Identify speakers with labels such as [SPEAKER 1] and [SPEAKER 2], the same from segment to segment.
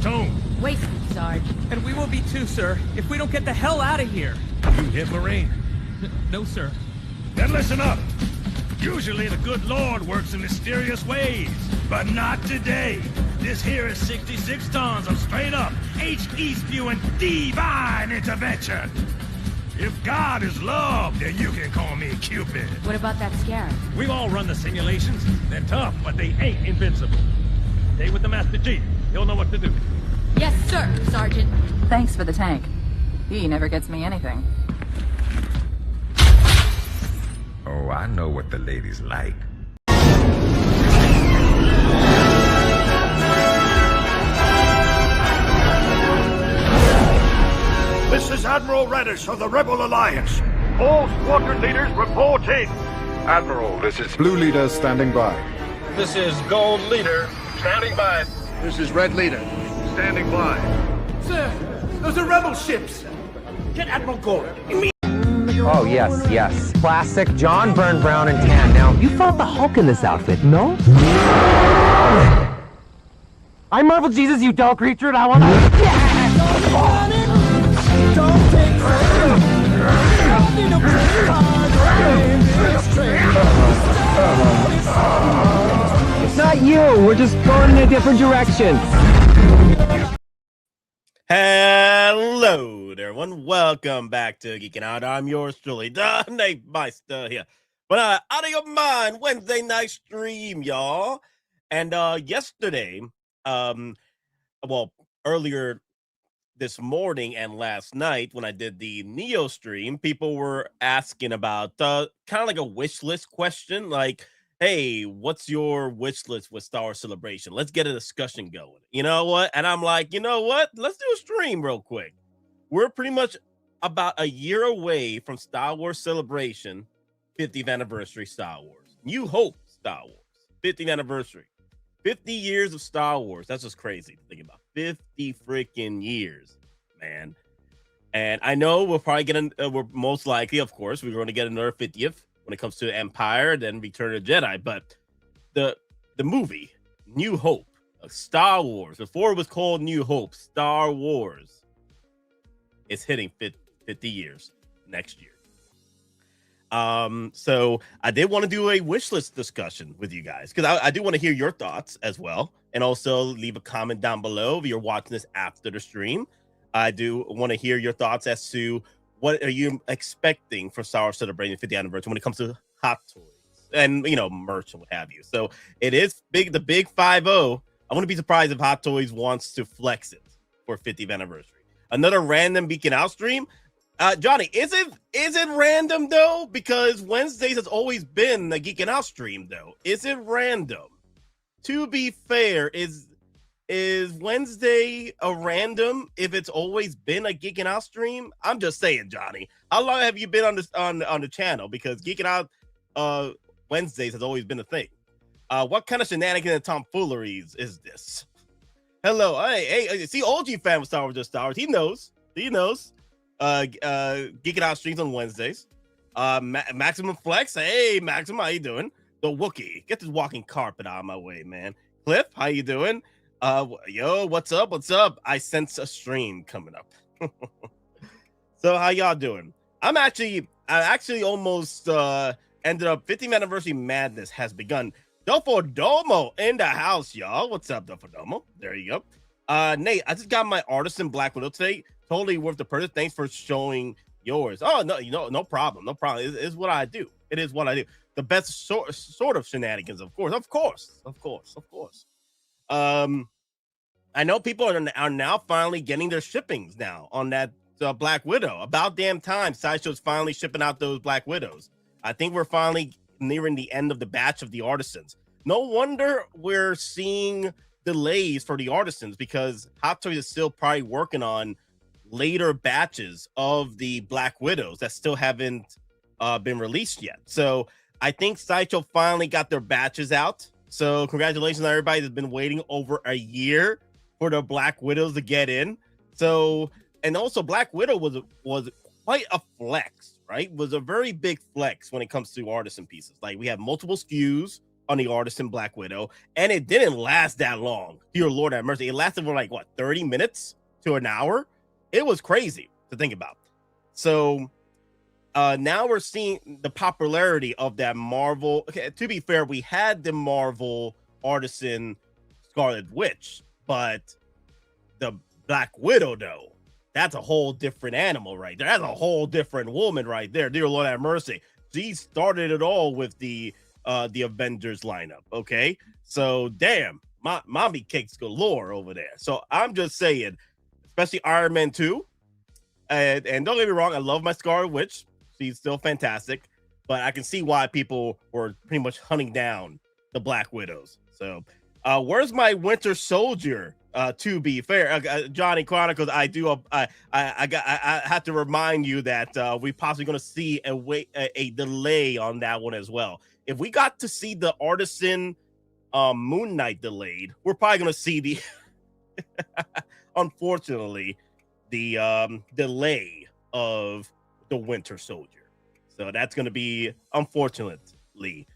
[SPEAKER 1] Platoon.
[SPEAKER 2] Wasted, Sarge.
[SPEAKER 3] And we will be too, sir, if we don't get the hell out of here.
[SPEAKER 1] You hit Marine?
[SPEAKER 3] No, sir.
[SPEAKER 1] Then listen up. Usually the good Lord works in mysterious ways, but not today. This here is 66 tons of straight up, H-E spewing divine intervention. If God is love, then you can call me Cupid.
[SPEAKER 2] What about that scarab?
[SPEAKER 1] We've all run the simulations. They're tough, but they ain't invincible. Stay with the Master Chief. He'll know what to do.
[SPEAKER 2] Yes, sir, Sergeant.
[SPEAKER 4] Thanks for the tank. He never gets me anything.
[SPEAKER 5] Oh, I know what the ladies like.
[SPEAKER 6] This is Admiral Reddish of the Rebel Alliance. All squadron leaders report in.
[SPEAKER 5] Admiral, this is
[SPEAKER 7] Blue Leader standing by.
[SPEAKER 6] This is Gold Leader, standing by.
[SPEAKER 7] This is Red Leader, standing by.
[SPEAKER 6] Sir, those are Rebel ships. Get Admiral Gold.
[SPEAKER 8] Oh, yes, yes. Classic John Byrne Brown and tan. Now, you fought the Hulk in this outfit, no? I'm Marvel Jesus, you dull creature, and I want to... It's not you. We're just going in a different direction.
[SPEAKER 9] Hello there, everyone. Welcome back to Geeking Out. I'm yours truly, Myster here. But out of your mind, Wednesday night stream, y'all. And yesterday, well, earlier this morning and last night when I did the Neo stream, people were asking about kind of like a wish list question, like, hey, what's your wish list with Star Wars Celebration? Let's get a discussion going. You know what? And I'm like, you know what? Let's do a stream real quick. We're pretty much about a year away from Star Wars Celebration, 50th anniversary Star Wars. New Hope Star Wars, 50th anniversary. 50 years of Star Wars. That's just crazy to think about. 50 freaking years, man. And I know we'll probably get we're most likely, of course, we're going to get another 50th when it comes to Empire, then Return of the Jedi. But the movie, New Hope, Star Wars, before it was called New Hope, Star Wars, is hitting 50 years next year. So I did want to do a wish list discussion with you guys because I do want to hear your thoughts as well, and also leave a comment down below if you're watching this after the stream. I do want to hear your thoughts as to what are you expecting for Star Wars Celebrating 50th anniversary when it comes to Hot Toys and, you know, merch and what have you. So it is big, the big 5-0. I wouldn't be surprised if Hot Toys wants to flex it for 50th anniversary. Another random Geeking Out stream. Johnny, is it random though? Because Wednesdays has always been a Geeking Out stream though. Is it random? To be fair, is Wednesday a random if it's always been a Geeking Out stream? I'm just saying, Johnny. How long have you been on this on the channel? Because Geeking Out Wednesdays has always been a thing. What kind of shenanigans and tomfooleries is this? Hello, hey, see, OG fan of Star Wars just Star Wars. He knows. Geeking Out streams on Wednesdays. Maximum Flex. Hey, Maximum, how you doing? The Wookiee. Get this walking carpet out of my way, man. Cliff, how you doing? Yo, what's up? I sense a stream coming up. So how y'all doing? I actually almost ended up 50th anniversary madness has begun. Domo in the house, y'all. What's up, Domo? There you go. Nate, I just got my Artisan Black Widow today. Totally worth the purchase. Thanks for showing yours. Oh, no problem. It's what I do. It is what I do. The best sort of shenanigans, of course. I know people are now finally getting their shippings now on that Black Widow. About damn time. Sideshow's finally shipping out those Black Widows. I think we're finally nearing the end of the batch of the Artisans. No wonder we're seeing delays for the Artisans because Hot Toys is still probably working on later batches of the Black Widows that still haven't been released yet. So I think Sideshow finally got their batches out. So congratulations on everybody that's been waiting over a year for the Black Widows to get in. So, and also Black Widow was quite a flex, right? Was a very big flex when it comes to Artisan pieces. Like we have multiple SKUs on the Artisan Black Widow, and it didn't last that long. Dear Lord have mercy. It lasted for like, what, 30 minutes to an hour? It was crazy to think about. So now we're seeing the popularity of that Marvel. Okay, to be fair, we had the Marvel Artisan Scarlet Witch, but the Black Widow, though, that's a whole different animal right there. That's a whole different woman right there. Dear Lord have mercy. She started it all with the Avengers lineup. Okay, so damn, mommy cakes galore over there. So I'm just saying, especially Iron Man 2, and don't get me wrong, I love my Scarlet Witch. She's still fantastic, but I can see why people were pretty much hunting down the Black Widows. So where's my Winter Soldier? To be fair, Johnny Chronicles, I have to remind you that we possibly going to see a delay on that one as well. If we got to see the Artisan Moon Knight delayed, we're probably going to see the unfortunately the delay of the Winter Soldier. So that's going to be unfortunately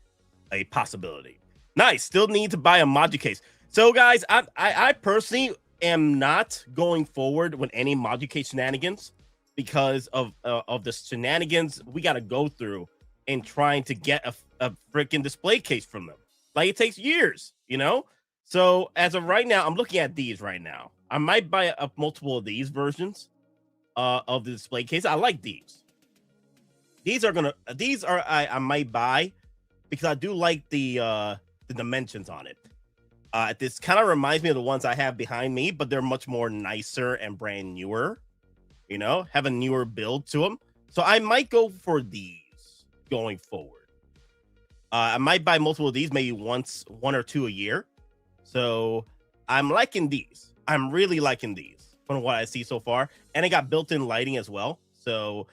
[SPEAKER 9] a possibility. Nice. Still need to buy a Modu case. So, guys, I personally am not going forward with any Modu case shenanigans because of the shenanigans we got to go through in trying to get a freaking display case from them. Like, it takes years, you know? So, as of right now, I'm looking at these right now. I might buy multiple of these versions of the display case. I like these. I might buy because I do like the dimensions on it. This kind of reminds me of the ones I have behind me, but they're much more nicer and brand newer, you know, have a newer build to them. So I might go for these going forward. I might buy multiple of these, maybe one or two a year. So I'm liking these. I'm really liking these from what I see so far. And it got built-in lighting as well. So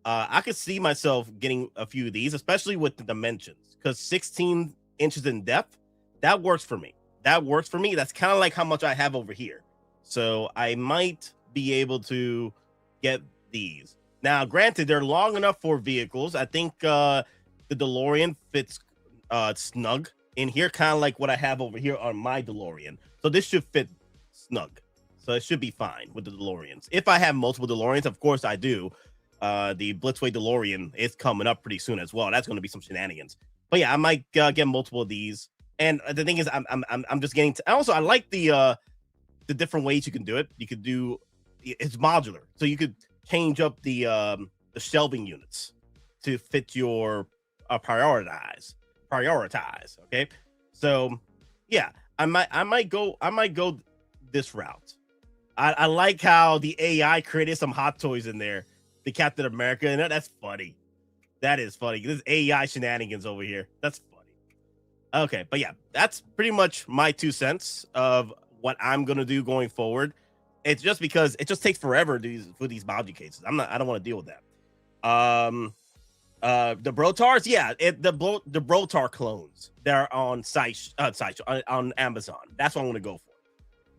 [SPEAKER 9] I could see myself getting a few of these, especially with the dimensions, because 16 inches in depth, that works for me. That works for me. That's kind of like how much I have over here. So I might be able to get these. Now, granted, they're long enough for vehicles. I think the DeLorean fits snug in here, kind of like what I have over here on my DeLorean. So this should fit snug. So it should be fine with the DeLoreans. If I have multiple DeLoreans, of course I do. The Blitzway DeLorean is coming up pretty soon as well. That's going to be some shenanigans. But yeah, I might get multiple of these. And the thing is, I'm just getting to. Also, I like the different ways you can do it. You could do it's modular, so you could change up the shelving units to fit your prioritize. Okay, so yeah, I might go this route. I like how the AI created some Hottoys in there, the Captain America, and that's funny. That is funny. This AI shenanigans over here. That's funny. Okay, but yeah, that's pretty much my 2 cents of what I'm gonna do going forward. It's just because it just takes forever for these Modu cases. I don't want to deal with that. The Brotars, yeah, the Brotar clones. They're on Sideshow on Amazon. That's what I'm gonna go for.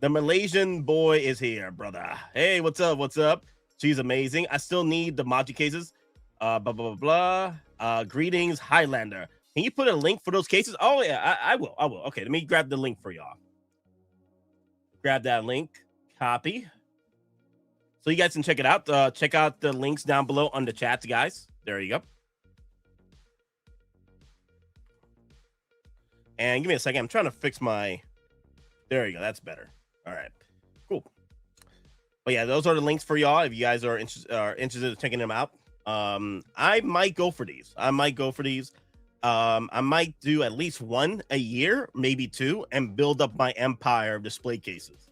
[SPEAKER 9] The Malaysian boy is here, brother. Hey, what's up? What's up? She's amazing. I still need the Modu cases. Blah blah blah blah. Greetings, Highlander. Can you put a link for those cases? Oh, yeah, I will. Okay, let me grab the link for y'all. Grab that link. Copy. So you guys can check it out. Check out the links down below on the chats, guys. There you go. And give me a second. I'm trying to fix my... There you go. That's better. All right. Cool. But yeah, those are the links for y'all if you guys are interested in checking them out. I might go for these. I might do at least one a year, maybe two, and build up my empire of display cases.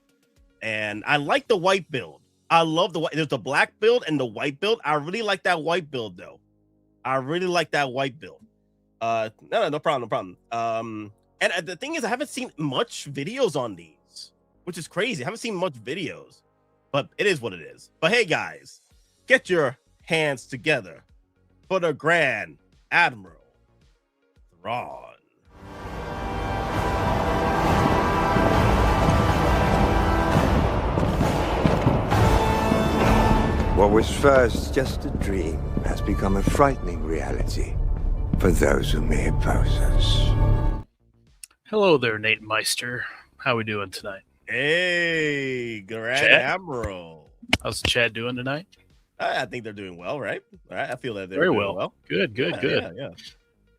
[SPEAKER 9] And I like the white build. I love the white. There's the black build and the white build. I really like that white build, though. No problem. And the thing is, I haven't seen much videos on these, which is crazy. I haven't seen much videos, but it is what it is. But hey, guys, get your hands together for the Grand Admiral Thrawn.
[SPEAKER 10] What was first just a dream has become a frightening reality for those who may oppose us.
[SPEAKER 11] Hello there, Nate Myster. How we doing tonight?
[SPEAKER 9] Hey, Grand
[SPEAKER 11] Chad?
[SPEAKER 9] Admiral.
[SPEAKER 11] How's the chat doing tonight?
[SPEAKER 9] I think they're doing well, right? I feel that they're
[SPEAKER 11] Very
[SPEAKER 9] doing
[SPEAKER 11] well. Good.
[SPEAKER 9] Yeah.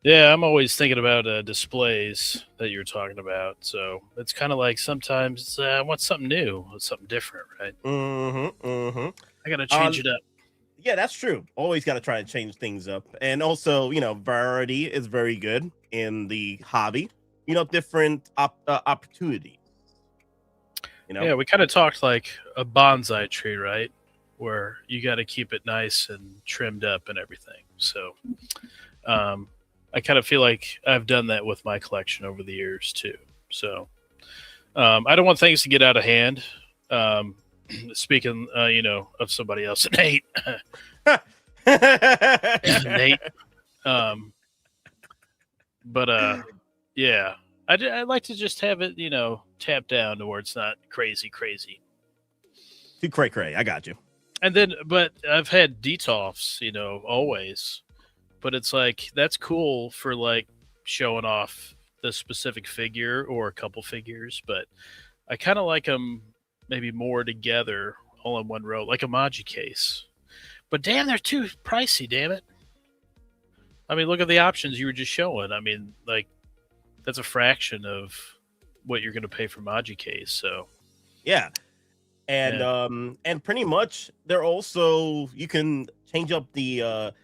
[SPEAKER 11] Yeah, I'm always thinking about displays that you're talking about. So it's kind of like sometimes I want something new, something different, right? I got to change it up.
[SPEAKER 9] Yeah, that's true. Always got to try to change things up. And also, variety is very good in the hobby. Different opportunities.
[SPEAKER 11] Yeah, we kind of talked like a bonsai tree, right? Where you got to keep it nice and trimmed up and everything. So I kind of feel like I've done that with my collection over the years too. So I don't want things to get out of hand. Speaking, of somebody else, Nate. Nate. Yeah, I'd like to just have it, tapped down to where it's not crazy.
[SPEAKER 9] Too cray. I got you.
[SPEAKER 11] And then, but I've had detoffs, always. But it's like, that's cool for like showing off the specific figure or a couple figures. But I kind of like them maybe more together, all in one row, like a Maji case. But damn, they're too pricey, damn it. I mean, look at the options you were just showing. I mean, like, that's a fraction of what you're going to pay for Maji case. So,
[SPEAKER 9] yeah. And pretty much they're also, you can change up the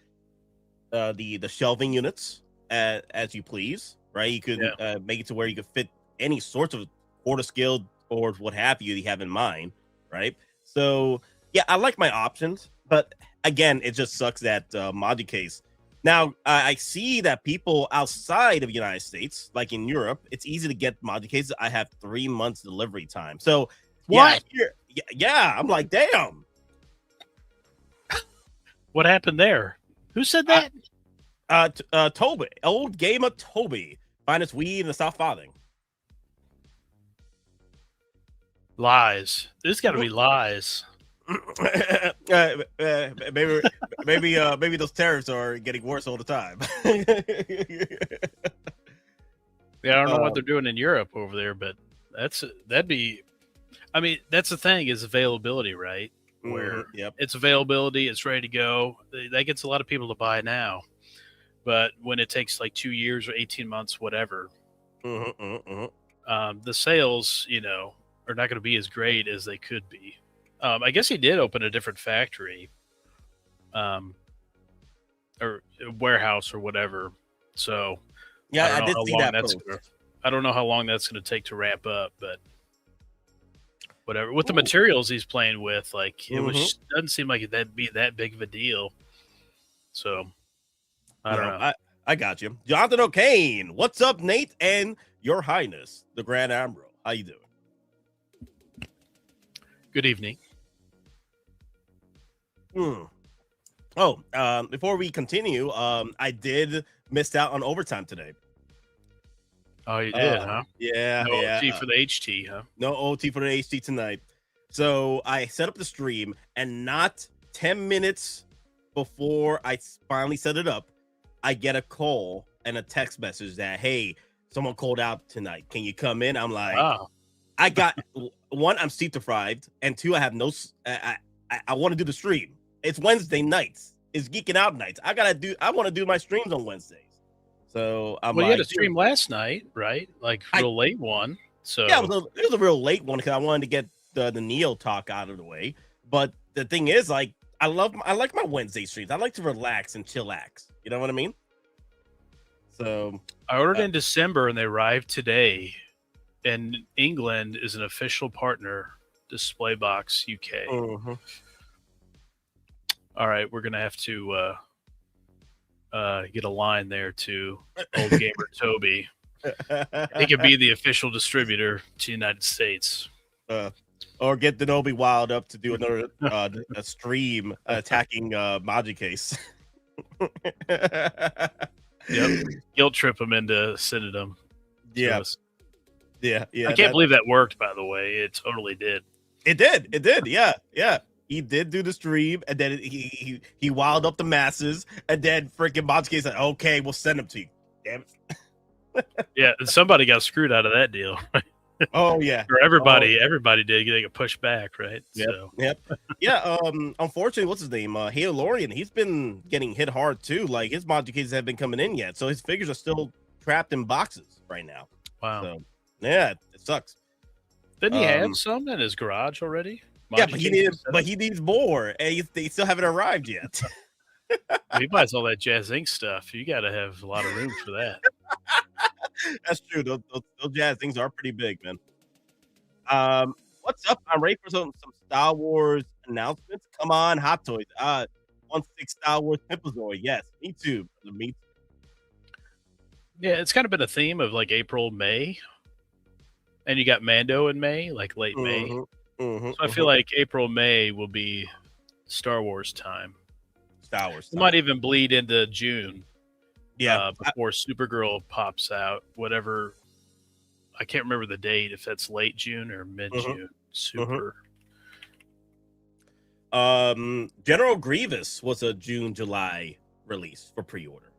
[SPEAKER 9] shelving units as you please, right? You could make it to where you could fit any sorts of quarter scale or what have you have in mind, right? So yeah, I like my options, but again, it just sucks that Maji case. Now I see that people outside of the United States, like in Europe, it's easy to get Maji cases. I have 3 months delivery time. So
[SPEAKER 11] what?
[SPEAKER 9] Yeah, I'm like, damn.
[SPEAKER 11] What happened there? Who said that?
[SPEAKER 9] Toby, old gamer Toby, finest weed in the South Farthing.
[SPEAKER 11] Lies. There's got to be lies.
[SPEAKER 9] Maybe those tariffs are getting worse all the time.
[SPEAKER 11] Yeah, I don't know what they're doing in Europe over there, but that'd be. I mean, that's the thing is availability, right? Where it's availability, it's ready to go. That gets a lot of people to buy now. But when it takes like 2 years or 18 months, whatever, the sales, are not going to be as great as they could be. I guess he did open a different factory, or a warehouse or whatever. So
[SPEAKER 9] yeah, I did see that.
[SPEAKER 11] I don't know how long that's going to take to ramp up, but whatever. With the materials he's playing with, like it doesn't seem like that'd be that big of a deal. So I don't know.
[SPEAKER 9] I got you, Jonathan O'Kane. What's up, Nate and Your Highness, the Grand Admiral? How you doing?
[SPEAKER 11] Good evening.
[SPEAKER 9] Before we continue, I did miss out on overtime today.
[SPEAKER 11] Oh, you did, huh?
[SPEAKER 9] Yeah.
[SPEAKER 11] No OT for the HT, huh?
[SPEAKER 9] No OT for the HT tonight. So I set up the stream, and not 10 minutes before I finally set it up, I get a call and a text message that, hey, someone called out tonight. Can you come in? I'm like,
[SPEAKER 11] wow.
[SPEAKER 9] I got one, I'm sleep deprived, and two, I have no. I want to do the stream. It's Wednesday nights. It's Geeking Out nights. I want to do my streams on Wednesdays. So I'm
[SPEAKER 11] you had a stream last night, right? Like real late one. So
[SPEAKER 9] yeah, it was a real late one because I wanted to get the Neo talk out of the way. But the thing is, like, I like my Wednesday streams. I like to relax and chillax. You know what I mean? So
[SPEAKER 11] I ordered in December and they arrived today. And England is an official partner, Displaybox UK. All right, we're gonna have to get a line there to old gamer Toby. He could be the official distributor to the United States.
[SPEAKER 9] Or get Denobi Wild up to do another a stream attacking Maji case.
[SPEAKER 11] Yep, guilt trip him into sending them.
[SPEAKER 9] Yeah. I
[SPEAKER 11] can't believe that worked, by the way. It totally did.
[SPEAKER 9] It did. Yeah. He did do the stream, and then he wild up the masses, and then freaking Maji case said, okay, we'll send them to you. Damn it.
[SPEAKER 11] Yeah, and somebody got screwed out of that deal.
[SPEAKER 9] Oh yeah,
[SPEAKER 11] or everybody did. They got pushed back, right?
[SPEAKER 9] Yep,
[SPEAKER 11] So
[SPEAKER 9] yep, yeah. Unfortunately, what's his name? Halorian. He's been getting hit hard too. Like his mod cases haven't been coming in yet, so his figures are still trapped in boxes right now.
[SPEAKER 11] Wow.
[SPEAKER 9] So yeah, it sucks.
[SPEAKER 11] Didn't he have some in his garage already?
[SPEAKER 9] Yeah, but he needs more, and they still haven't arrived yet.
[SPEAKER 11] He buys all that Jazz Inc. stuff. You got to have a lot of room for that.
[SPEAKER 9] That's true. Those Jazz things are pretty big, man. What's up? I'm ready for some Star Wars announcements. Come on, Hottoys. 1/6 Star Wars Pimplezoid. Yes, me too. Me too.
[SPEAKER 11] Yeah, it's kind of been a theme of like April, May, and you got Mando in May, like late May. So I feel like April, May will be Star Wars time.
[SPEAKER 9] Star Wars.
[SPEAKER 11] It might even bleed into June.
[SPEAKER 9] Yeah,
[SPEAKER 11] before Supergirl pops out, whatever. I can't remember the date, if that's late June or mid June. Super.
[SPEAKER 9] General Grievous was a June, July release for pre-order.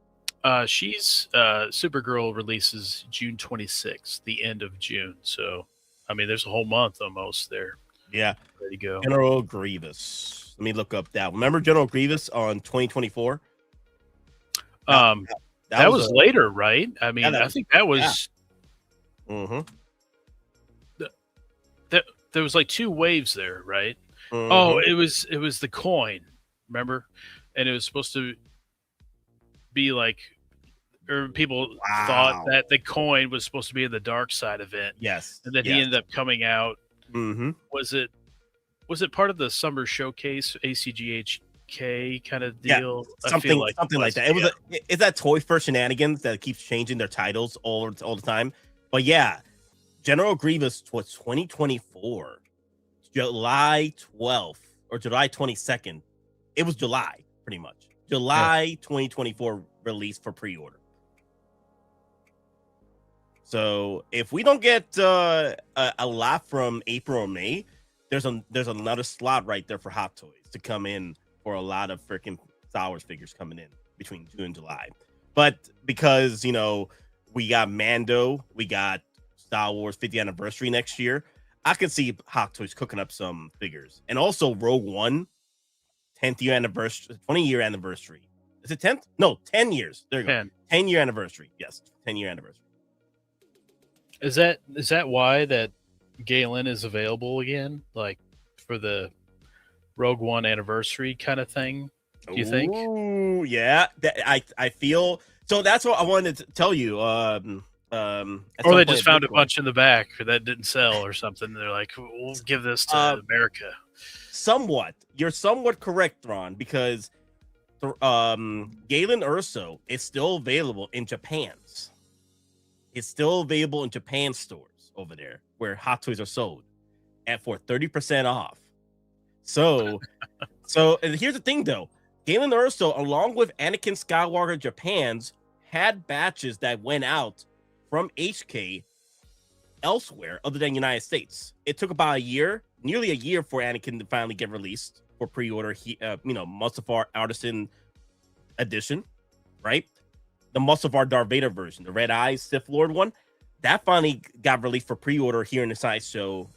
[SPEAKER 11] She's Supergirl releases June 26th, the end of June. So, I mean, there's a whole month almost there.
[SPEAKER 9] Yeah,
[SPEAKER 11] ready to go.
[SPEAKER 9] General Grievous. Let me look up that. Remember General Grievous on 2024?
[SPEAKER 11] That was later, right? I mean, I think that was.
[SPEAKER 9] Yeah.
[SPEAKER 11] There was like 2 waves there, right? Oh, it was the coin, remember? And it was supposed to be like, or people thought that the coin was supposed to be in the dark side event.
[SPEAKER 9] Yes,
[SPEAKER 11] and then he ended up coming out. Was it part of the summer showcase ACGHK kind of deal?
[SPEAKER 9] Yeah, something like that. It was. It's that Toy for Shenanigans that keeps changing their titles all the time. But yeah, General Grievous was 2024, July 12th or July 22nd. It was July, pretty much. July 2024 release for pre-order. So if we don't get a lot from April or May, there's another slot right there for Hottoys to come in for a lot of freaking Star Wars figures coming in between June and July. But because, we got Mando, we got Star Wars 50th anniversary next year, I could see Hottoys cooking up some figures. And also Rogue One, 10th year anniversary, 20-year anniversary. Is it 10th? No, 10 years. There you go. 10-year anniversary. Yes, 10-year anniversary.
[SPEAKER 11] Is that why that Galen is available again, like for the Rogue One anniversary kind of thing? Do you think?
[SPEAKER 9] Ooh, yeah. I feel so. That's what I wanted to tell you.
[SPEAKER 11] Or they just found a bunch in the back that didn't sell or something. They're like, we'll give this to America.
[SPEAKER 9] Somewhat. You're somewhat correct, Thrawn, because Galen Erso is still available in Japan's. It's still available in Japan stores over there where Hottoys are sold for 30% off. So and here's the thing though. Galen Erso, along with Anakin Skywalker Japan's, had batches that went out from HK elsewhere other than United States. It took about nearly a year for Anakin to finally get released for pre-order. Mustafar Artisan edition, right? The Mustafar Darth Vader version, the Red Eyes Sith Lord one, that finally got released for pre-order here in the Sideshow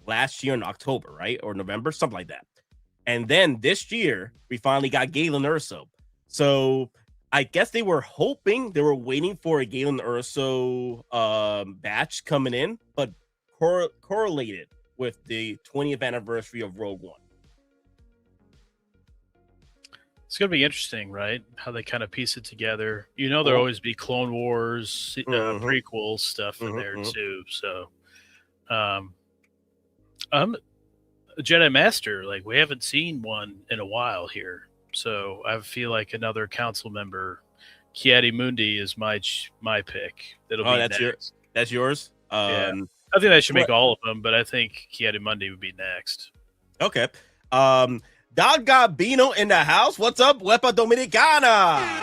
[SPEAKER 9] last year in October, right? Or November, something like that. And then this year, we finally got Galen Erso. So I guess they were waiting for a Galen Erso batch coming in, but correlated with the 20th anniversary of Rogue One.
[SPEAKER 11] It's going to be interesting, right? How they kind of piece it together. There'll always be Clone Wars, prequel stuff in there too. So, a Jedi Master, like we haven't seen one in a while here. So I feel like another council member, Kiadi Mundi, is my pick. That'll be next.
[SPEAKER 9] That's yours.
[SPEAKER 11] Yeah. I think I should make all of them, but I think Kiadi Mundi would be next.
[SPEAKER 9] Okay. Dagabino in the house. What's up, Wepa Dominicana?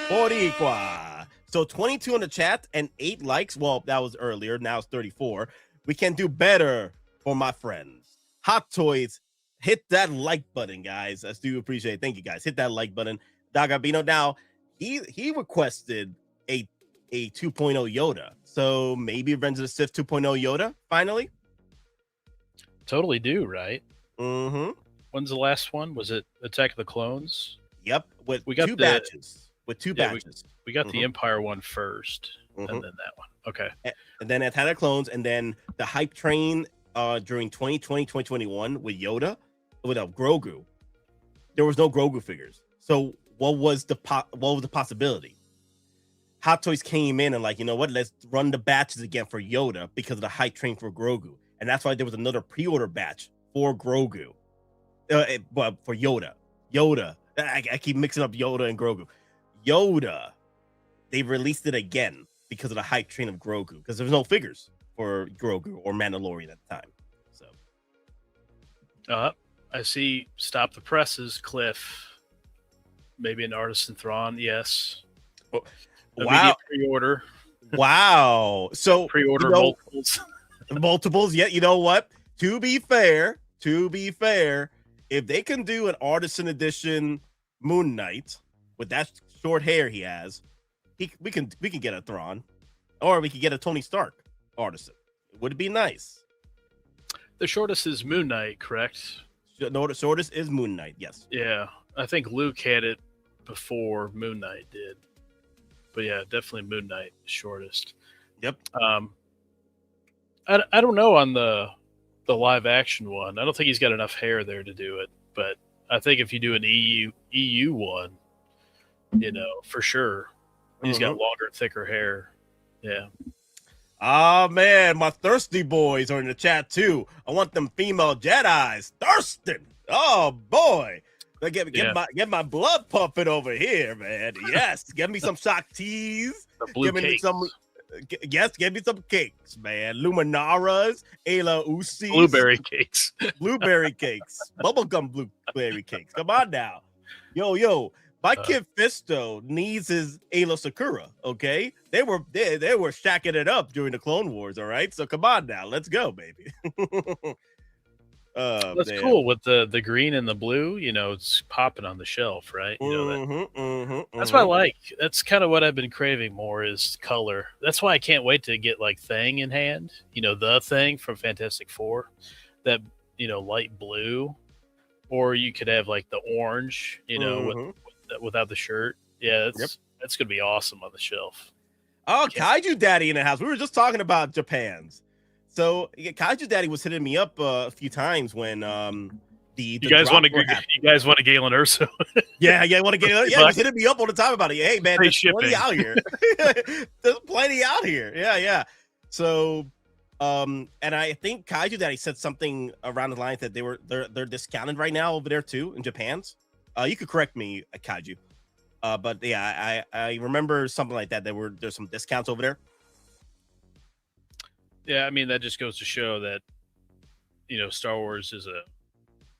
[SPEAKER 9] Boricua. So 22 in the chat and 8 likes. Well, that was earlier. Now it's 34. We can do better for my friends. Hottoys, hit that like button, guys. I do appreciate it. Thank you, guys. Hit that like button. Dagabino. Now, he requested a a 2.0 Yoda. So maybe Revenge of the Sith 2.0 Yoda finally.
[SPEAKER 11] Totally do, right?
[SPEAKER 9] Mm-hmm.
[SPEAKER 11] When's the last one? Was it Attack of the Clones?
[SPEAKER 9] Yep, with
[SPEAKER 11] we got
[SPEAKER 9] two badges. With two badges.
[SPEAKER 11] We got the Empire one first, and then that one. Okay.
[SPEAKER 9] And then Attack of the Clones, and then the hype train during 2020, 2021 with Yoda, with Grogu. There was no Grogu figures. So what was the possibility? Hottoys came in and like, you know what? Let's run the batches again for Yoda because of the hype train for Grogu, and that's why there was another pre-order batch for Grogu, but for Yoda. I keep mixing up Yoda and Grogu. Yoda, they released it again because of the hype train of Grogu, because there was no figures for Grogu or Mandalorian at the time. So,
[SPEAKER 11] I see. Stop the presses, Cliff. Maybe an Artisan Thrawn, yes.
[SPEAKER 9] Wow.
[SPEAKER 11] Immediate pre-order.
[SPEAKER 9] Wow. So
[SPEAKER 11] pre-order multiples.
[SPEAKER 9] Multiples. Yeah. You know what? To be fair, if they can do an Artisan edition Moon Knight with that short hair he has, we can get a Thrawn, or we could get a Tony Stark Artisan. Would it be nice?
[SPEAKER 11] The shortest is Moon Knight, correct?
[SPEAKER 9] No, the shortest is Moon Knight. Yes.
[SPEAKER 11] Yeah, I think Luke had it before Moon Knight did. But yeah, definitely Moon Knight shortest.
[SPEAKER 9] Yep.
[SPEAKER 11] I don't know on the live action one. I don't think he's got enough hair there to do it. But I think if you do an EU one, you know, for sure, he's got longer, thicker hair. Yeah.
[SPEAKER 9] Oh man, my thirsty boys are in the chat too. I want them female Jedis thirsting. Oh boy. Get my blood pumping over here, man. Yes, give me some shock teas.
[SPEAKER 11] Give
[SPEAKER 9] me some cakes, man. Luminaras, Ayla Usis.
[SPEAKER 11] Blueberry cakes.
[SPEAKER 9] Bubblegum blueberry cakes. Come on now. Yo. My kid Fisto needs his Ayla Sakura, okay? They were shacking it up during the Clone Wars, all right? So come on now. Let's go, baby.
[SPEAKER 11] That's cool with the green and the blue. You know, it's popping on the shelf, right? You know that's what I like. That's kind of what I've been craving more is color. That's why I can't wait to get like Thing in hand. You know, the Thing from Fantastic Four, that light blue, or you could have like the orange. You know, without the shirt. Yeah, that's gonna be awesome on the shelf.
[SPEAKER 9] Oh, Kaiju Daddy in the house. We were just talking about Japan's. So Kaiju Daddy was hitting me up a few times when you guys want a
[SPEAKER 11] Galen Erso.
[SPEAKER 9] yeah, want to get yeah. He was hitting me up all the time about it. Hey man, there's plenty out here. There's plenty out here. Yeah. So and I think Kaiju Daddy said something around the lines that they're discounted right now over there too in Japan's. You could correct me, Kaiju. But yeah, I remember something like that. There's some discounts over there.
[SPEAKER 11] Yeah, I mean that just goes to show that Star Wars is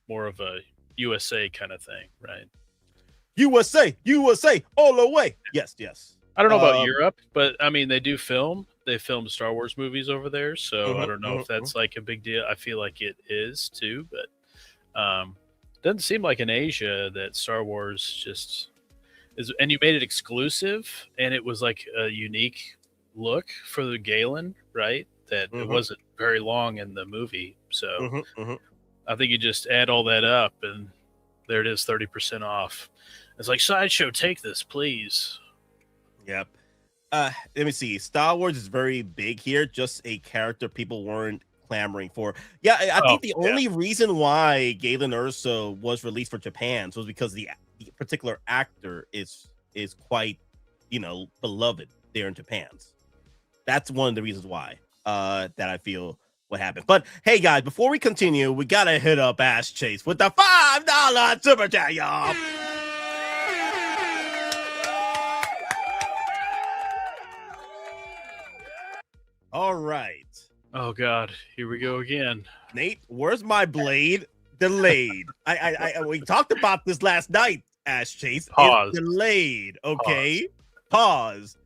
[SPEAKER 11] more of a USA kind of thing, right?
[SPEAKER 9] USA all the way. Yes.
[SPEAKER 11] I don't know about Europe, but I mean they do film. They film Star Wars movies over there, so I don't know if that's like a big deal. I feel like it is too, but doesn't seem like in Asia that Star Wars just is. And you made it exclusive, and it was like a unique look for the Galen, right? That it wasn't very long in the movie, so I think you just add all that up, and there it is, 30% off. It's like Sideshow, take this, please.
[SPEAKER 9] Yep. Let me see. Star Wars is very big here. Just a character people weren't clamoring for. Yeah, I think the only reason why Galen Erso was released for Japan was because the particular actor is quite, beloved there in Japan. That's one of the reasons why that I feel what happened. But hey, guys, before we continue, we gotta hit up Ash Chase with the $5 super chat, y'all. All right.
[SPEAKER 11] Oh God, here we go again.
[SPEAKER 9] Nate, where's my blade? Delayed. We talked about this last night, Ash Chase.
[SPEAKER 11] Pause.
[SPEAKER 9] It's delayed. Okay. Pause.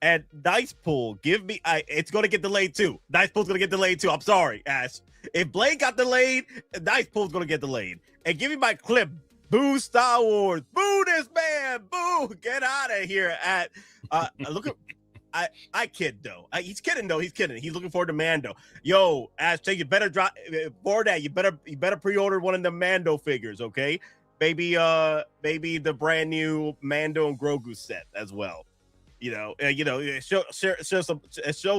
[SPEAKER 9] And Dice Pool, give me. It's gonna get delayed too. Dice Pool's gonna get delayed too. I'm sorry, Ash. If Blade got delayed, Dice Pool's gonna get delayed. And give me my clip. Boo Star Wars. Boo this man. Boo. Get out of here. Look at. I kid though. He's kidding though. He's kidding. He's looking forward to Mando. Yo, Aztec, you better drop for that. You better pre-order one of the Mando figures, okay? Maybe the brand new Mando and Grogu set as well. Show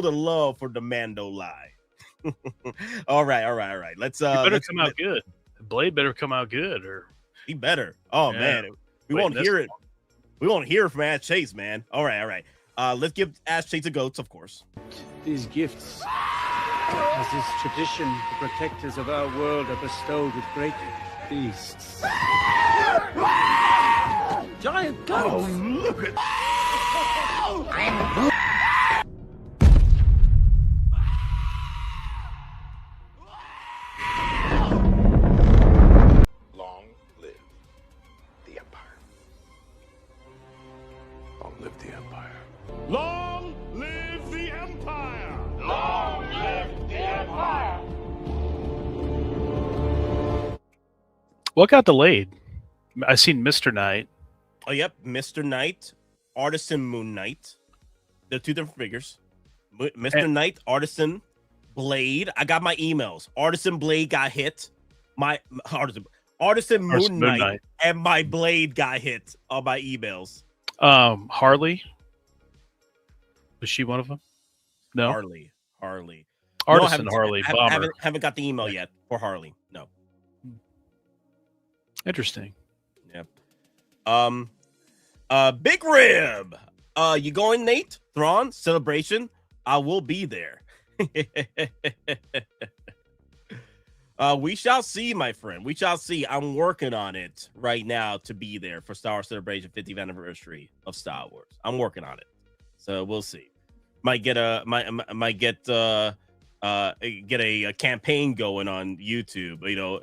[SPEAKER 9] the love for the Mando lie. All right. Let's
[SPEAKER 11] better come out good. Blade better come out good, or
[SPEAKER 9] he better. Oh man, we won't hear it. We won't hear from Ash Chase, man. All right. Let's give Ash Chase a goats, of course.
[SPEAKER 12] These gifts, as is tradition, the protectors of our world are bestowed with great feasts. Giant goats!
[SPEAKER 1] Oh, look at
[SPEAKER 5] Long live the Empire. Long live the Empire.
[SPEAKER 1] Long live the Empire! Long live the Empire!
[SPEAKER 11] what got delayed? I seen Mr. Knight.
[SPEAKER 9] Oh, yep, Mr. Knight, Artisan Moon Knight. They're two different figures. Mr. Knight, Artisan, Blade. I got my emails. Artisan Blade got hit. My Artisan Moon Knight and my Blade got hit on my emails.
[SPEAKER 11] Harley. Was she one of them? No.
[SPEAKER 9] Harley.
[SPEAKER 11] Artisan
[SPEAKER 9] No,
[SPEAKER 11] Harley. Bomber.
[SPEAKER 9] Haven't got the email yet for Harley. No.
[SPEAKER 11] Interesting.
[SPEAKER 9] Yep. Big Rib. You going, Nate? Thrawn celebration. I will be there. We shall see, my friend. We shall see. I'm working on it right now to be there for Star Wars Celebration 50th anniversary of Star Wars. I'm working on it, so we'll see. Might get a campaign going on YouTube. You know,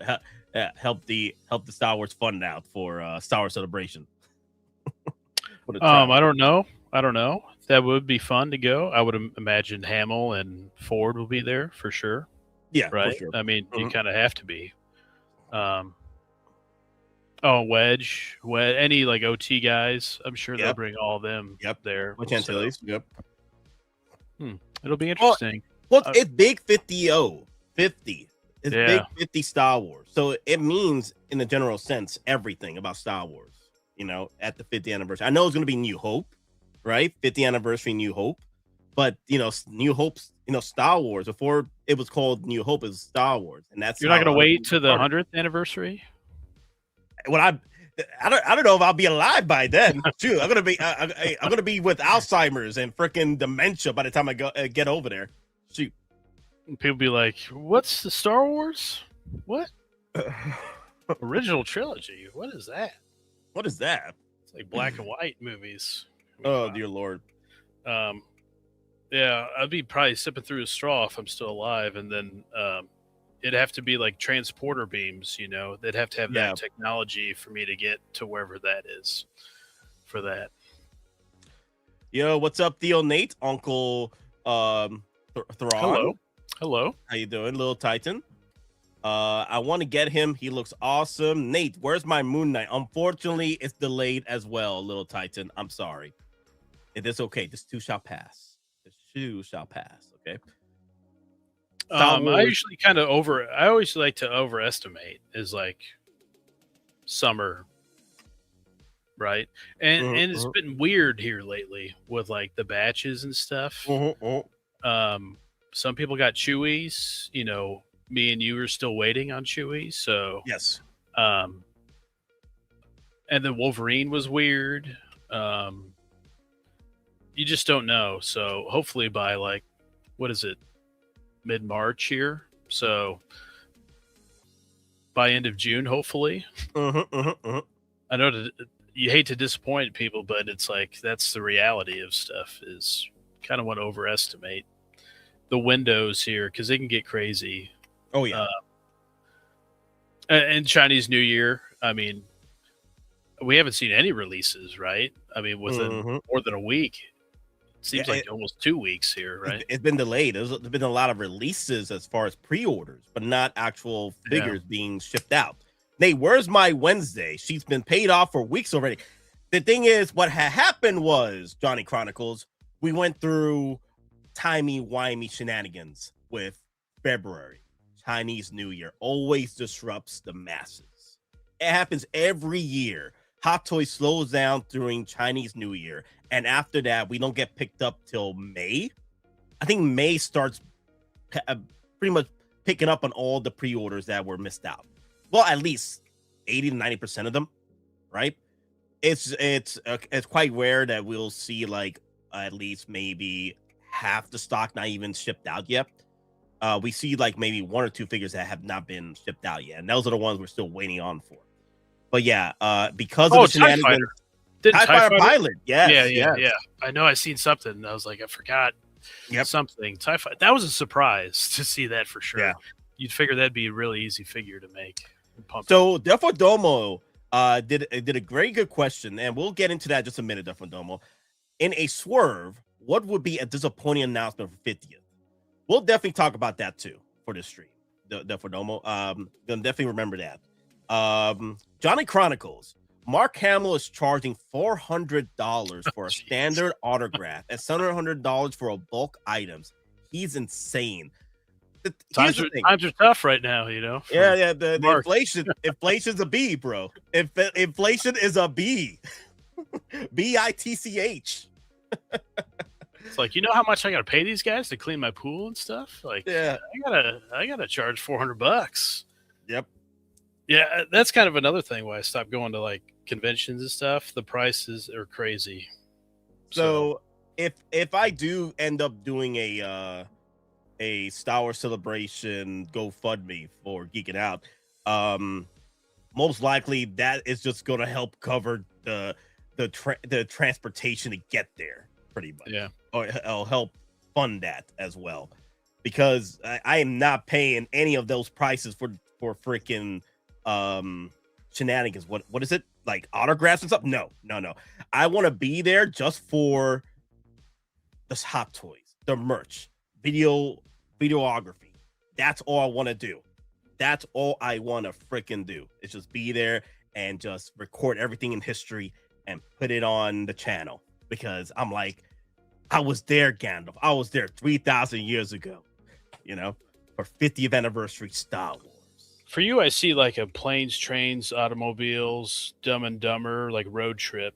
[SPEAKER 9] help the Star Wars fund out for Star Wars Celebration.
[SPEAKER 11] I don't know. That would be fun to go. I would imagine Hamill and Ford will be there for sure.
[SPEAKER 9] Yeah,
[SPEAKER 11] right.
[SPEAKER 9] For sure.
[SPEAKER 11] I mean, you kind of have to be. Wedge, any like OT guys. I'm sure they'll bring all of them. There.
[SPEAKER 9] Which Antilles? Yep.
[SPEAKER 11] It'll be interesting.
[SPEAKER 9] Well, it's big 50. It's
[SPEAKER 11] Yeah.
[SPEAKER 9] big 50 Star Wars. So it means, in the general sense, everything about Star Wars. You know, at the 50th anniversary. I know it's going to be New Hope, right? 50th anniversary New Hope. But, you know, New Hope's, Star Wars, before it was called New Hope, is Star Wars. And that's
[SPEAKER 11] You're not going to wait to the 100th anniversary?
[SPEAKER 9] Well, I don't know if I'll be alive by then. Shoot, I'm gonna be with Alzheimer's and freaking dementia by the time I get over there. Shoot,
[SPEAKER 11] people be like, "What's the Star Wars? What original trilogy? What is that?
[SPEAKER 9] What is that?
[SPEAKER 11] It's like black and white movies."
[SPEAKER 9] Oh dear Lord.
[SPEAKER 11] Yeah, I'd be probably sipping through a straw if I'm still alive, and then it'd have to be like transporter beams, they'd have to have that technology for me to get to wherever that is for that.
[SPEAKER 9] Yo, what's up, Theo Nate? Uncle Thrawn.
[SPEAKER 11] Hello.
[SPEAKER 9] How you doing, little Titan? I want to get him. He looks awesome. Nate, where's my Moon Knight? Unfortunately, it's delayed as well, little Titan. I'm sorry. It is okay. This too shall pass. Okay.
[SPEAKER 11] I usually I always like to overestimate is like summer, right? And it's been weird here lately with like the batches and stuff. Some people got Chewies, me and you are still waiting on Chewies. So
[SPEAKER 9] yes.
[SPEAKER 11] And then Wolverine was weird. You just don't know. So hopefully by like, what is it? Mid-March here, so by end of June, hopefully. I know you hate to disappoint people, but it's like that's the reality of stuff. Is kind of want to overestimate the windows here because they can get crazy.
[SPEAKER 9] Oh yeah,
[SPEAKER 11] and Chinese New Year. I mean, we haven't seen any releases, right? I mean, within more than a week. Seems like almost 2 weeks here, right?
[SPEAKER 9] It's been delayed. There's been a lot of releases as far as pre-orders, but not actual figures being shipped out. Nate, where's my Wednesday? She's been paid off for weeks already. The thing is, what had happened was, Johnny Chronicles, we went through timey-wimey shenanigans with February. Chinese New Year always disrupts the masses. It happens every year. Hot Toys slows down during Chinese New Year, and after that, we don't get picked up till May. I think May starts pretty much picking up on all the pre-orders that were missed out. Well, at least 80 to 90% of them, right? It's quite rare that we'll see like at least maybe half the stock not even shipped out yet. We see like maybe 1 or 2 figures that have not been shipped out yet, and those are the ones we're still waiting on for. But yeah, because of the shenanigans, TIE Fighter pilot,
[SPEAKER 11] yeah. I know I seen something, and I was like, I forgot something. TIE Fighter. That was a surprise to see that for sure.
[SPEAKER 9] Yeah.
[SPEAKER 11] You'd figure that'd be a really easy figure to make.
[SPEAKER 9] So Defodomo did a very good question, and we'll get into that in just a minute. Defodomo, in a swerve, what would be a disappointing announcement for 50th? We'll definitely talk about that too for this stream. Defodomo, gonna definitely remember that. Johnny Chronicles. Mark Hamill is charging $400 for a standard autograph and $700 for a bulk items. He's insane.
[SPEAKER 11] Times are tough right now, you know.
[SPEAKER 9] Yeah. The inflation's a B, bro. Inflation is a B. BITCH.
[SPEAKER 11] It's like, you know how much I gotta pay these guys to clean my pool and stuff? Like,
[SPEAKER 9] yeah,
[SPEAKER 11] I gotta charge $400.
[SPEAKER 9] Yep.
[SPEAKER 11] Yeah, that's kind of another thing why I stopped going to like conventions and stuff. The prices are crazy.
[SPEAKER 9] So if I do end up doing a Star Wars Celebration GoFundMe for Geeking Out, most likely that is just going to help cover the transportation to get there, pretty much.
[SPEAKER 11] Yeah,
[SPEAKER 9] or it'll help fund that as well, because I am not paying any of those prices for freaking shenanigans. What is it, like autographs and stuff? No. I want to be there just for the Hot Toys, the merch, videography. That's all I want to do. That's all I want to freaking do. It's just be there and just record everything in history and put it on the channel, because I'm like, I was there, Gandalf. I was there 3,000 years ago, you know, for 50th anniversary Star Wars.
[SPEAKER 11] For you, I see like a planes, trains, automobiles, Dumb and Dumber, like road trip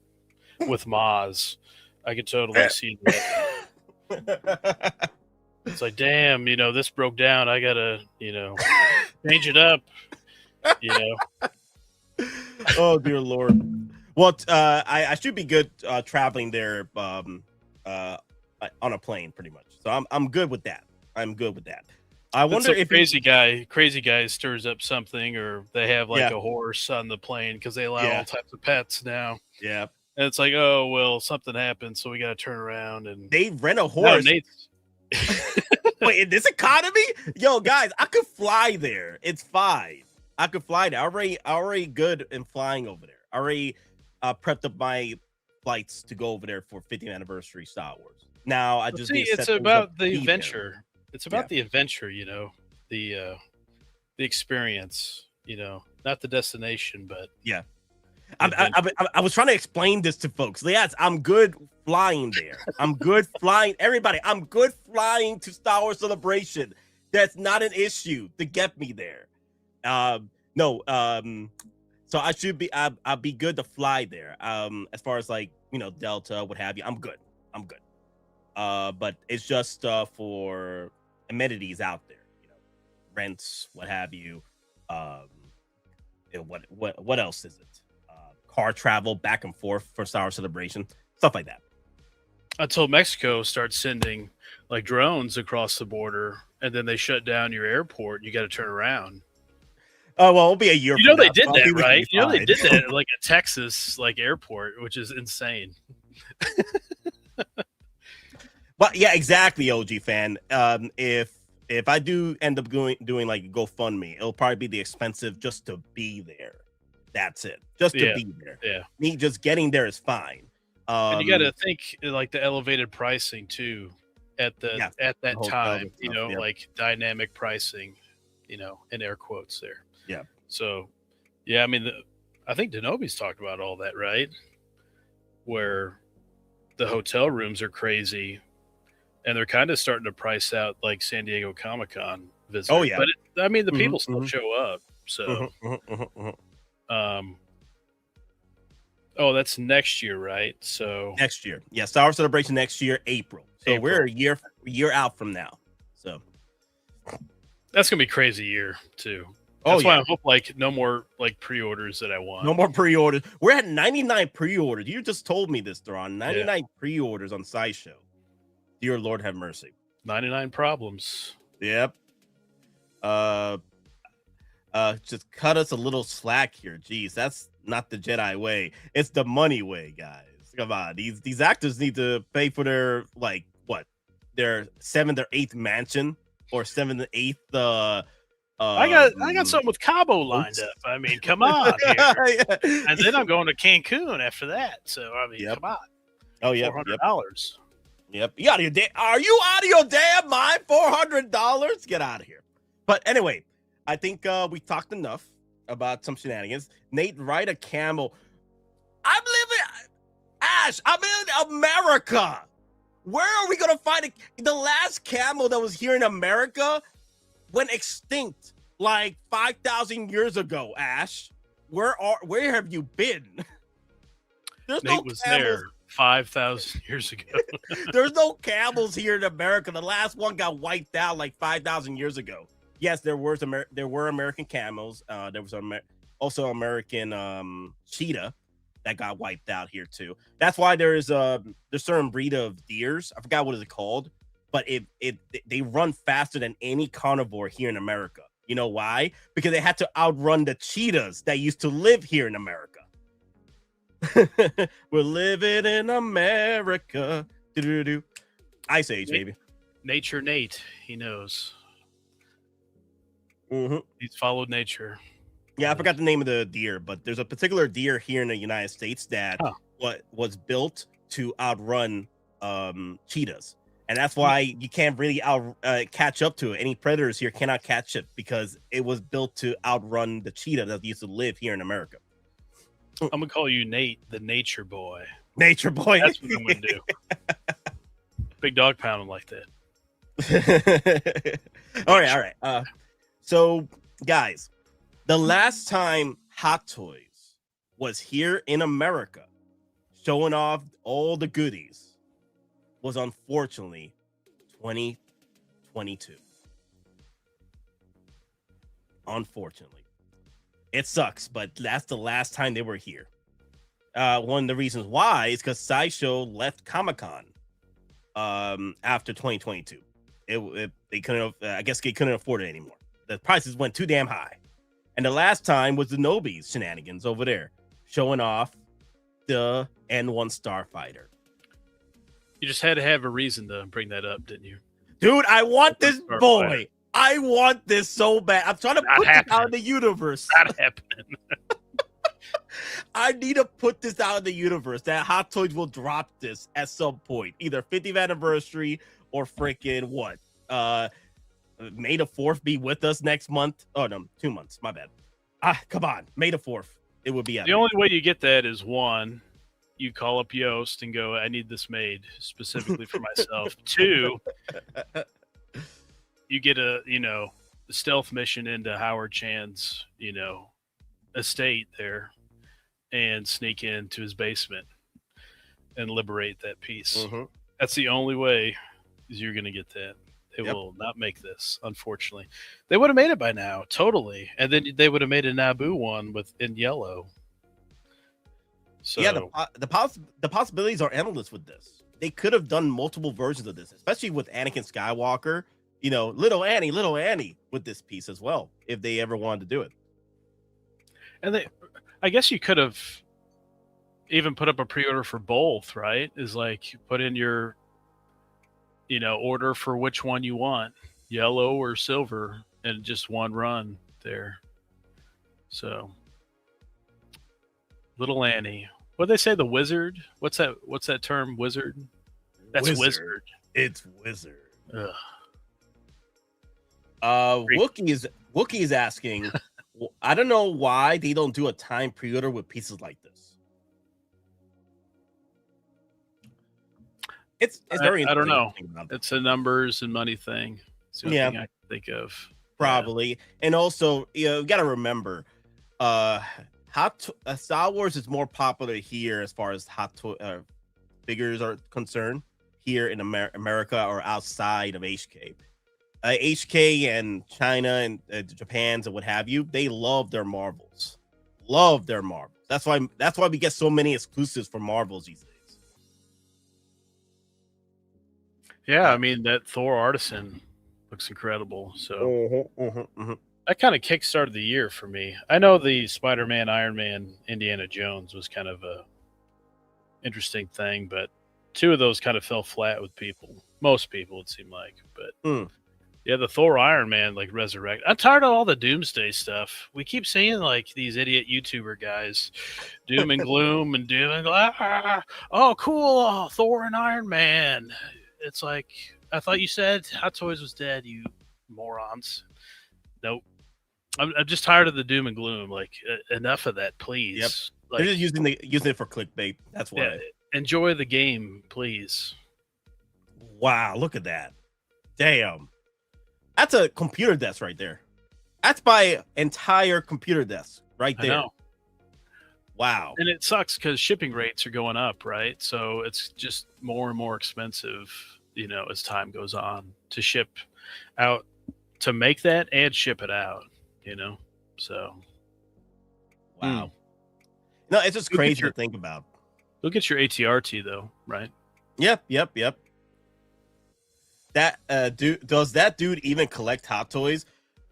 [SPEAKER 11] with Maz. I could totally see that. It's like, damn, you know, this broke down. I gotta, you know, change it up. You know.
[SPEAKER 9] Oh dear Lord. Well, I should be good traveling there on a plane, pretty much. So I'm good with that. I'm good with that. I wonder if
[SPEAKER 11] crazy guy stirs up something, or they have like a horse on the plane because they allow all types of pets now.
[SPEAKER 9] Yeah,
[SPEAKER 11] and it's like, oh well, something happened, so we got to turn around and
[SPEAKER 9] they rent a horse. Wait, in this economy, yo, guys, I could fly there. It's fine. I could fly there. Already good in flying over there. I already prepped up my flights to go over there for 50th anniversary Star Wars. Now I just
[SPEAKER 11] it's about the adventure. There. It's about the adventure, you know, the experience, you know, not the destination, but
[SPEAKER 9] yeah. I was trying to explain this to folks. Yes, I'm good flying there. I'm good flying. Everybody, I'm good flying to Star Wars Celebration. That's not an issue to get me there. So I should be. I'll be good to fly there. As far as like, you know, Delta, what have you, I'm good. But it's just for amenities out there, you know, rents, what have you. What else is it? Car travel back and forth for Star Wars Celebration, stuff like that.
[SPEAKER 11] Until Mexico starts sending like drones across the border, and then they shut down your airport, you got to turn around.
[SPEAKER 9] Oh well, it'll be a year.
[SPEAKER 11] You know they did that, right? You know they did that at like a Texas like airport, which is insane.
[SPEAKER 9] But yeah, exactly, OG fan. If I do end up doing like GoFundMe, it'll probably be the expensive just to be there. That's it. Just to be there.
[SPEAKER 11] Yeah.
[SPEAKER 9] Me just getting there is fine.
[SPEAKER 11] And you got to think like the elevated pricing too at that time. You know, like dynamic pricing. You know, in air quotes there.
[SPEAKER 9] Yeah.
[SPEAKER 11] So, yeah, I mean, I think Denobi's talked about all that, right? Where the hotel rooms are crazy, and they're kind of starting to price out like San Diego Comic-Con visitors.
[SPEAKER 9] Oh yeah,
[SPEAKER 11] but I mean the people still show up. So, oh, that's next year, right? So
[SPEAKER 9] next year, yeah, Star Wars Celebration next year, April. So we're a year out from now. So
[SPEAKER 11] that's gonna be a crazy year too. That's why I hope like no more like pre-orders that I want.
[SPEAKER 9] No more pre-orders. We're at 99 pre-orders. You just told me this, Thrawn. 99 pre-orders on Sideshow. Dear Lord have mercy.
[SPEAKER 11] 99 problems.
[SPEAKER 9] Yep. Just cut us a little slack here. Jeez, that's not the Jedi way. It's the money way, guys. Come on. These actors need to pay for their their 7th or 8th mansion or 7th or 8th
[SPEAKER 11] I got something with Cabo lined up. I mean, come on here. And then I'm going to Cancun after that. So I mean, come on.
[SPEAKER 9] Oh yeah,
[SPEAKER 11] $400.
[SPEAKER 9] Yep. You out of your Are you out of your damn mind? $400? Get out of here. But anyway, I think we talked enough about some shenanigans. Nate, ride a camel. I'm in America. Where are we gonna find the last camel that was here in America? Went extinct like 5,000 years ago, Ash. Where have you been?
[SPEAKER 11] Nate was there 5,000 years ago.
[SPEAKER 9] There's no camels here in America. The last one got wiped out like 5,000 years ago. Yes, there were American camels. There was also American cheetah that got wiped out here too. That's why there's certain breed of deers. I forgot what it's called. But they run faster than any carnivore here in America. You know why? Because they had to outrun the cheetahs that used to live here in America. We're living in America. Do-do-do-do. Ice Age, baby.
[SPEAKER 11] Nature Nate, he knows.
[SPEAKER 9] Mm-hmm.
[SPEAKER 11] He's followed nature.
[SPEAKER 9] Yeah, I forgot the name of the deer, but there's a particular deer here in the United States that was built to outrun cheetahs. And that's why you can't really catch up to it. Any predators here cannot catch it because it was built to outrun the cheetah that used to live here in America.
[SPEAKER 11] I'm going to call you Nate, the nature boy.
[SPEAKER 9] Nature boy.
[SPEAKER 11] That's what I'm going to do. Big dog pound him like that.
[SPEAKER 9] All right. So, guys, the last time Hottoys was here in America showing off all the goodies was unfortunately 2022. Unfortunately. It sucks, but that's the last time they were here. One of the reasons why is because Sideshow left Comic-Con after 2022. They couldn't I guess they couldn't afford it anymore. The prices went too damn high. And the last time was the Nobi's shenanigans over there, showing off the N1 Starfighter.
[SPEAKER 11] You just had to have a reason to bring that up, didn't you?
[SPEAKER 9] Dude, I want this boy. I want this so bad. I'm trying to put this out in the universe.
[SPEAKER 11] Not happening.
[SPEAKER 9] I need to put this out in the universe that Hottoys will drop this at some point, either 50th anniversary or freaking what? May the 4th be with us next month. Oh no, 2 months. My bad. Come on, May the 4th. It would be.
[SPEAKER 11] The only way you get that is one, you call up Yoast and go, I need this made specifically for myself. 2, you get a stealth mission into Howard Chan's estate there and sneak into his basement and liberate that piece.
[SPEAKER 9] Mm-hmm.
[SPEAKER 11] That's the only way is you're going to get that. They will not make this, unfortunately. They would have made it by now, totally. And then they would have made a Naboo one in yellow. So
[SPEAKER 9] yeah, the possibilities are endless with this. They could have done multiple versions of this, especially with Anakin Skywalker, little Annie with this piece as well, if they ever wanted to do it.
[SPEAKER 11] And I guess you could have even put up a pre-order for both, right? Is like put in your order for which one you want, yellow or silver, and just one run there. So little Annie. What'd they say? The wizard? What's that term? Wizard? That's wizard.
[SPEAKER 9] It's wizard.
[SPEAKER 11] Ugh.
[SPEAKER 9] Wookie is asking, I don't know why they don't do a time pre-order with pieces like this. It's very
[SPEAKER 11] I don't
[SPEAKER 9] interesting.
[SPEAKER 11] know. It's a numbers and money thing. It's the only thing I can think of.
[SPEAKER 9] Probably. And also, you got to remember, Star Wars is more popular here as far as figures are concerned here in America or outside of HK. HK and China and Japan's and what have you, they love their Marvels. That's why we get so many exclusives for Marvels these days.
[SPEAKER 11] Yeah, I mean that Thor Artisan looks incredible. So that kind of kickstarted the year for me. I know the Spider-Man, Iron Man, Indiana Jones was kind of a interesting thing, but two of those kind of fell flat with most people it seemed like. But yeah, the Thor Iron Man like resurrect. I'm tired of all the doomsday stuff. We keep seeing like these idiot YouTuber guys, doom and gloom and doom and oh cool, Thor and Iron Man. It's like, I thought you said Hottoys was dead, you morons. Nope. I'm just tired of the doom and gloom. Like, enough of that, please.
[SPEAKER 9] Yep.
[SPEAKER 11] Like,
[SPEAKER 9] they're just using it for clickbait. That's why.
[SPEAKER 11] Yeah, enjoy the game, please.
[SPEAKER 9] Wow, look at that. Damn. That's a computer desk right there. That's my entire computer desk right there.
[SPEAKER 11] I know.
[SPEAKER 9] Wow.
[SPEAKER 11] And it sucks because shipping rates are going up, right? So it's just more and more expensive, as time goes on to ship out, to make that and ship it out, So.
[SPEAKER 9] Wow. No, it's just crazy to think about.
[SPEAKER 11] Look at your ATRT though, right?
[SPEAKER 9] Yep. That does that dude even collect Hot Toys?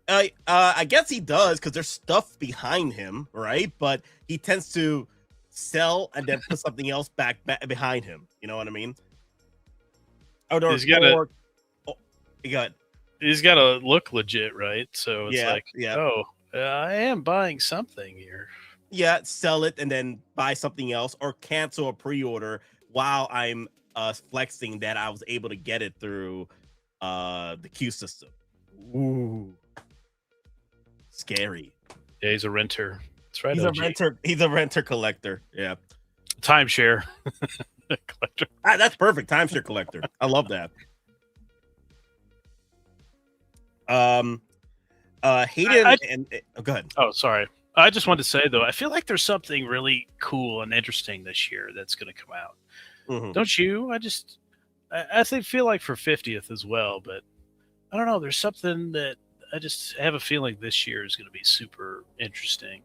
[SPEAKER 9] I guess he does because there's stuff behind him, right? But he tends to sell and then put something else back behind him. You know what I mean?
[SPEAKER 11] He's got to look legit, right? So it's I am buying something here.
[SPEAKER 9] Yeah, sell it and then buy something else or cancel a pre-order while I'm flexing that I was able to get it through the queue system. Ooh. Scary.
[SPEAKER 11] Yeah, he's a renter. That's right.
[SPEAKER 9] He's a renter collector. Yeah.
[SPEAKER 11] Timeshare collector.
[SPEAKER 9] That's perfect. Timeshare collector. I love that. Hayden go ahead.
[SPEAKER 11] Oh, sorry. I just wanted to say though, I feel like there's something really cool and interesting this year that's going to come out.
[SPEAKER 9] Mm-hmm.
[SPEAKER 11] Don't you? I feel like for 50th as well, but I don't know. There's something that I just have a feeling this year is going to be super interesting.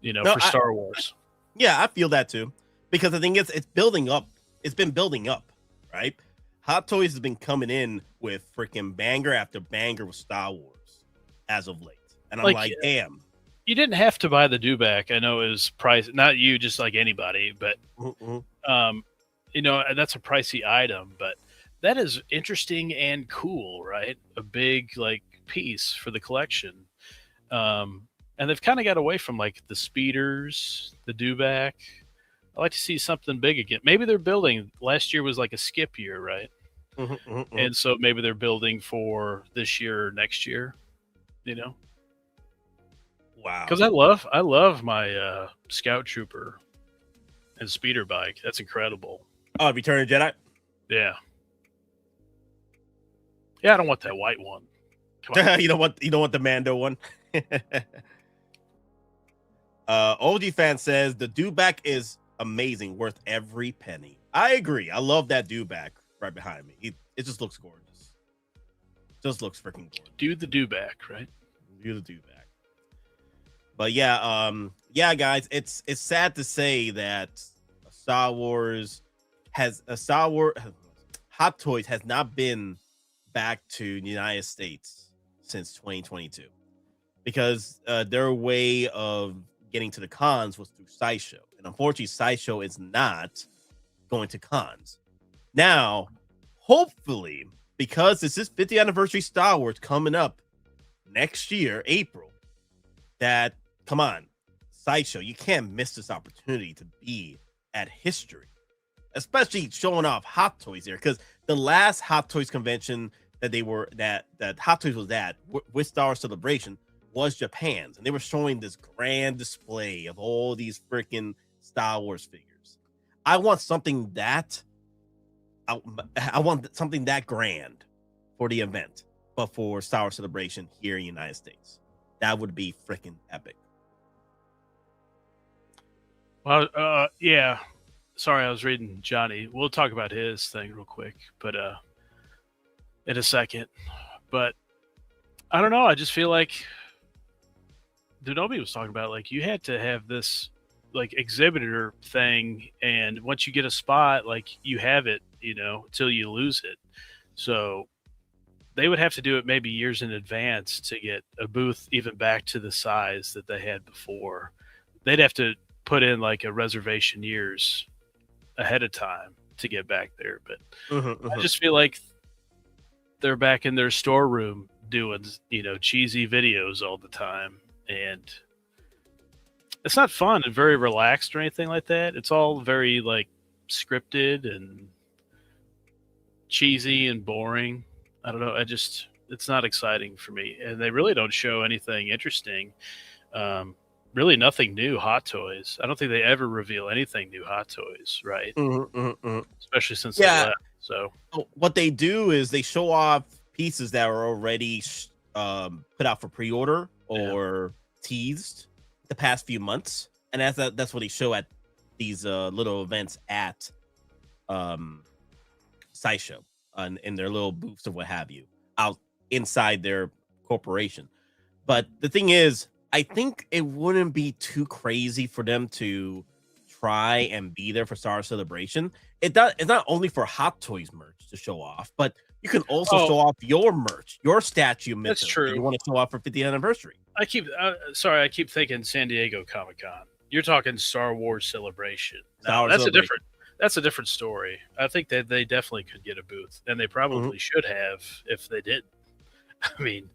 [SPEAKER 11] For Star Wars.
[SPEAKER 9] I feel that too, because I think it's building up. It's been building up, right? Hot Toys has been coming in with freaking banger after banger with Star Wars as of late, and I'm like, damn.
[SPEAKER 11] You didn't have to buy the dewback. I know it was price, not you, just like anybody, but that's a pricey item, but that is interesting and cool, right? A big piece for the collection. And they've kind of got away from the speeders, the dewback. I like to see something big again. Maybe they're building. Last year was a skip year, right? And so maybe they're building for this year or next year.
[SPEAKER 9] Wow.
[SPEAKER 11] Because I love my Scout Trooper and speeder bike. That's incredible.
[SPEAKER 9] Oh, Return of the Jedi?
[SPEAKER 11] Yeah. Yeah, I don't want that white one.
[SPEAKER 9] You don't want the Mando one? OG fan says the dewback is amazing, worth every penny. I agree. I love that dewback right behind me. It just looks gorgeous. Just looks freaking gorgeous.
[SPEAKER 11] Do the dewback, right?
[SPEAKER 9] Do the dewback. But guys, it's sad to say that Hot Toys has not been back to the United States since 2022 because their way of getting to the cons was through Sideshow, and unfortunately Sideshow is not going to cons now. Hopefully, because this is 50th anniversary Star Wars coming up next year, April, that come on, Sideshow, you can't miss this opportunity to be at history, especially showing off Hot Toys there, because the last Hot Toys convention that Hot Toys was at with Star Wars Celebration was Japan's, and they were showing this grand display of all these freaking Star Wars figures. I want something that I want something that grand for the event, but for Star Wars Celebration here in the United States. That would be freaking epic.
[SPEAKER 11] Well, yeah. Sorry, I was reading Johnny. We'll talk about his thing real quick, but in a second. But I don't know. I just feel like Denobi was talking about, like, you had to have this like exhibitor thing, and once you get a spot, like, you have it, till you lose it. So they would have to do it maybe years in advance to get a booth even back to the size that they had before. They'd have to put in like a reservation years ahead of time to get back there. But I just feel like they're back in their storeroom doing, cheesy videos all the time. And it's not fun and very relaxed or anything like that. It's all very like scripted and cheesy and boring. I don't know. It's not exciting for me. And they really don't show anything interesting. Really nothing new Hottoys. I don't think they ever reveal anything new Hottoys, right? Especially since they left. So
[SPEAKER 9] what they do is they show off pieces that are already put out for pre-order or teased the past few months. And that's what they show at these little events at Sideshow in their little booths or what have you out inside their corporation. But the thing is, I think it wouldn't be too crazy for them to try and be there for Star Wars Celebration. It's not only for Hottoys merch to show off, but you can also show off your merch, your statue.
[SPEAKER 11] That's true.
[SPEAKER 9] That you want to show off for 50th anniversary.
[SPEAKER 11] I keep thinking San Diego Comic-Con. You're talking Star Wars Celebration. Now, that's a different story. I think that they definitely could get a booth, and they probably should have if they did. I mean,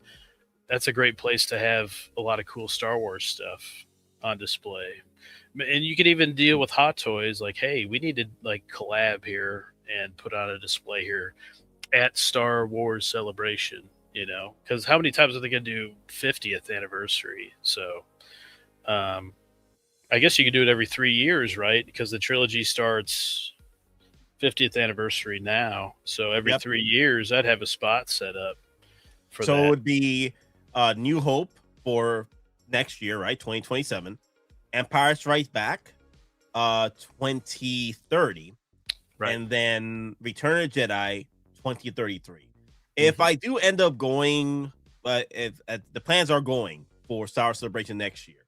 [SPEAKER 11] that's a great place to have a lot of cool Star Wars stuff on display. And you could even deal with Hottoys, like, hey, we need to like collab here and put on a display here at Star Wars Celebration, because how many times are they going to do 50th anniversary? So I guess you could do it every 3 years, right? Because the trilogy starts 50th anniversary now. So every 3 years, I'd have a spot set up for that.
[SPEAKER 9] So it would be New Hope for next year, right? 2027. Empire Strikes Back, 2030. Right. And then Return of the Jedi, 2033. If I do end up going, if the plans are going for Star Wars Celebration next year,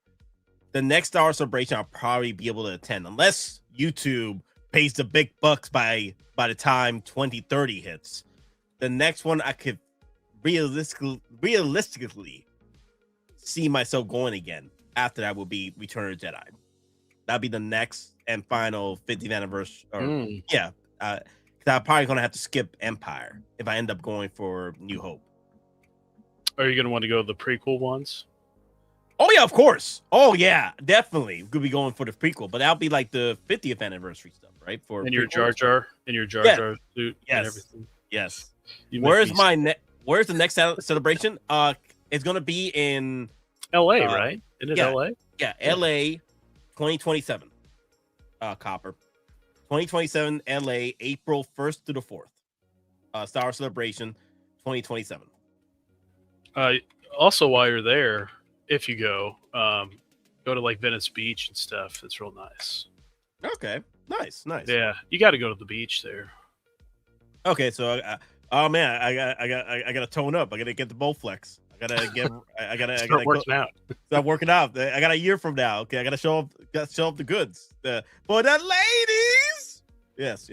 [SPEAKER 9] the next Star Wars Celebration I'll probably be able to attend, unless YouTube pays the big bucks by the time 2030 hits. The next one I could realistically see myself going again after that will be Return of the Jedi. That'll be the next and final 50th anniversary. Because I'm probably going to have to skip Empire if I end up going for New Hope.
[SPEAKER 11] Are you going to want to go to the prequel ones?
[SPEAKER 9] Oh, yeah, of course. Oh, yeah, definitely. We'll be going for the prequel, but that'll be like the 50th anniversary stuff, right? For
[SPEAKER 11] your Jar Jar, Jar suit and everything.
[SPEAKER 9] Yes. Where's the next celebration? It's going to be in
[SPEAKER 11] LA, right? Isn't it LA?
[SPEAKER 9] Yeah, LA 2027. Copper. 2027 LA, April 1st to the 4th. Star Wars Celebration 2027.
[SPEAKER 11] Also, while you're there, if you go to like Venice Beach and stuff, it's real nice.
[SPEAKER 9] Okay, nice.
[SPEAKER 11] Yeah, you got to go to the beach there.
[SPEAKER 9] Okay, so oh man, I gotta tone up. I gotta get the Bowflex. I gotta
[SPEAKER 11] start working out.
[SPEAKER 9] Start working out. I got a year from now. Okay, I gotta show up the goods for the ladies. Yes.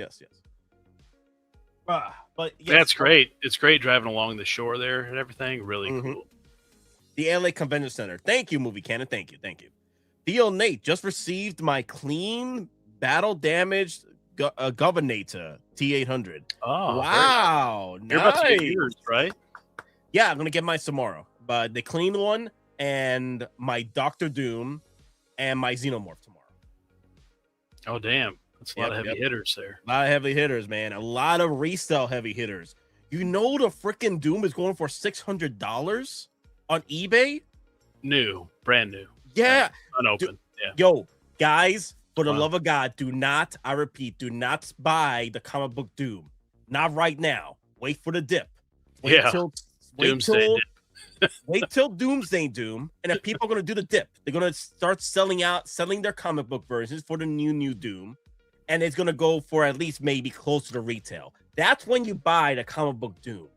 [SPEAKER 9] But yes,
[SPEAKER 11] that's great. It's great driving along the shore there and everything. Really cool.
[SPEAKER 9] The LA Convention Center. Thank you, Movie Cannon. Thank you. Theo Nate just received my clean battle damaged Governator T800.
[SPEAKER 11] Oh,
[SPEAKER 9] wow!
[SPEAKER 11] You're about to get yours, right?
[SPEAKER 9] Yeah, I'm gonna get mine tomorrow. But the clean one and my Doctor Doom and my Xenomorph tomorrow.
[SPEAKER 11] Oh damn! That's a lot of heavy hitters there.
[SPEAKER 9] A lot of heavy hitters, man. A lot of resale heavy hitters. You know the freaking Doom is going for $600 on eBay.
[SPEAKER 11] Brand new.
[SPEAKER 9] Yeah,
[SPEAKER 11] unopened.
[SPEAKER 9] Yo, guys, for the love of God, do not, I repeat, do not buy the comic book Doom. Not right now. Wait for the dip.
[SPEAKER 11] Wait
[SPEAKER 9] till Doomsday Doom, and if people are going to do the dip, they're going to start selling their comic book versions for the new Doom, and it's going to go for at least maybe closer to retail. That's when you buy the comic book Doom.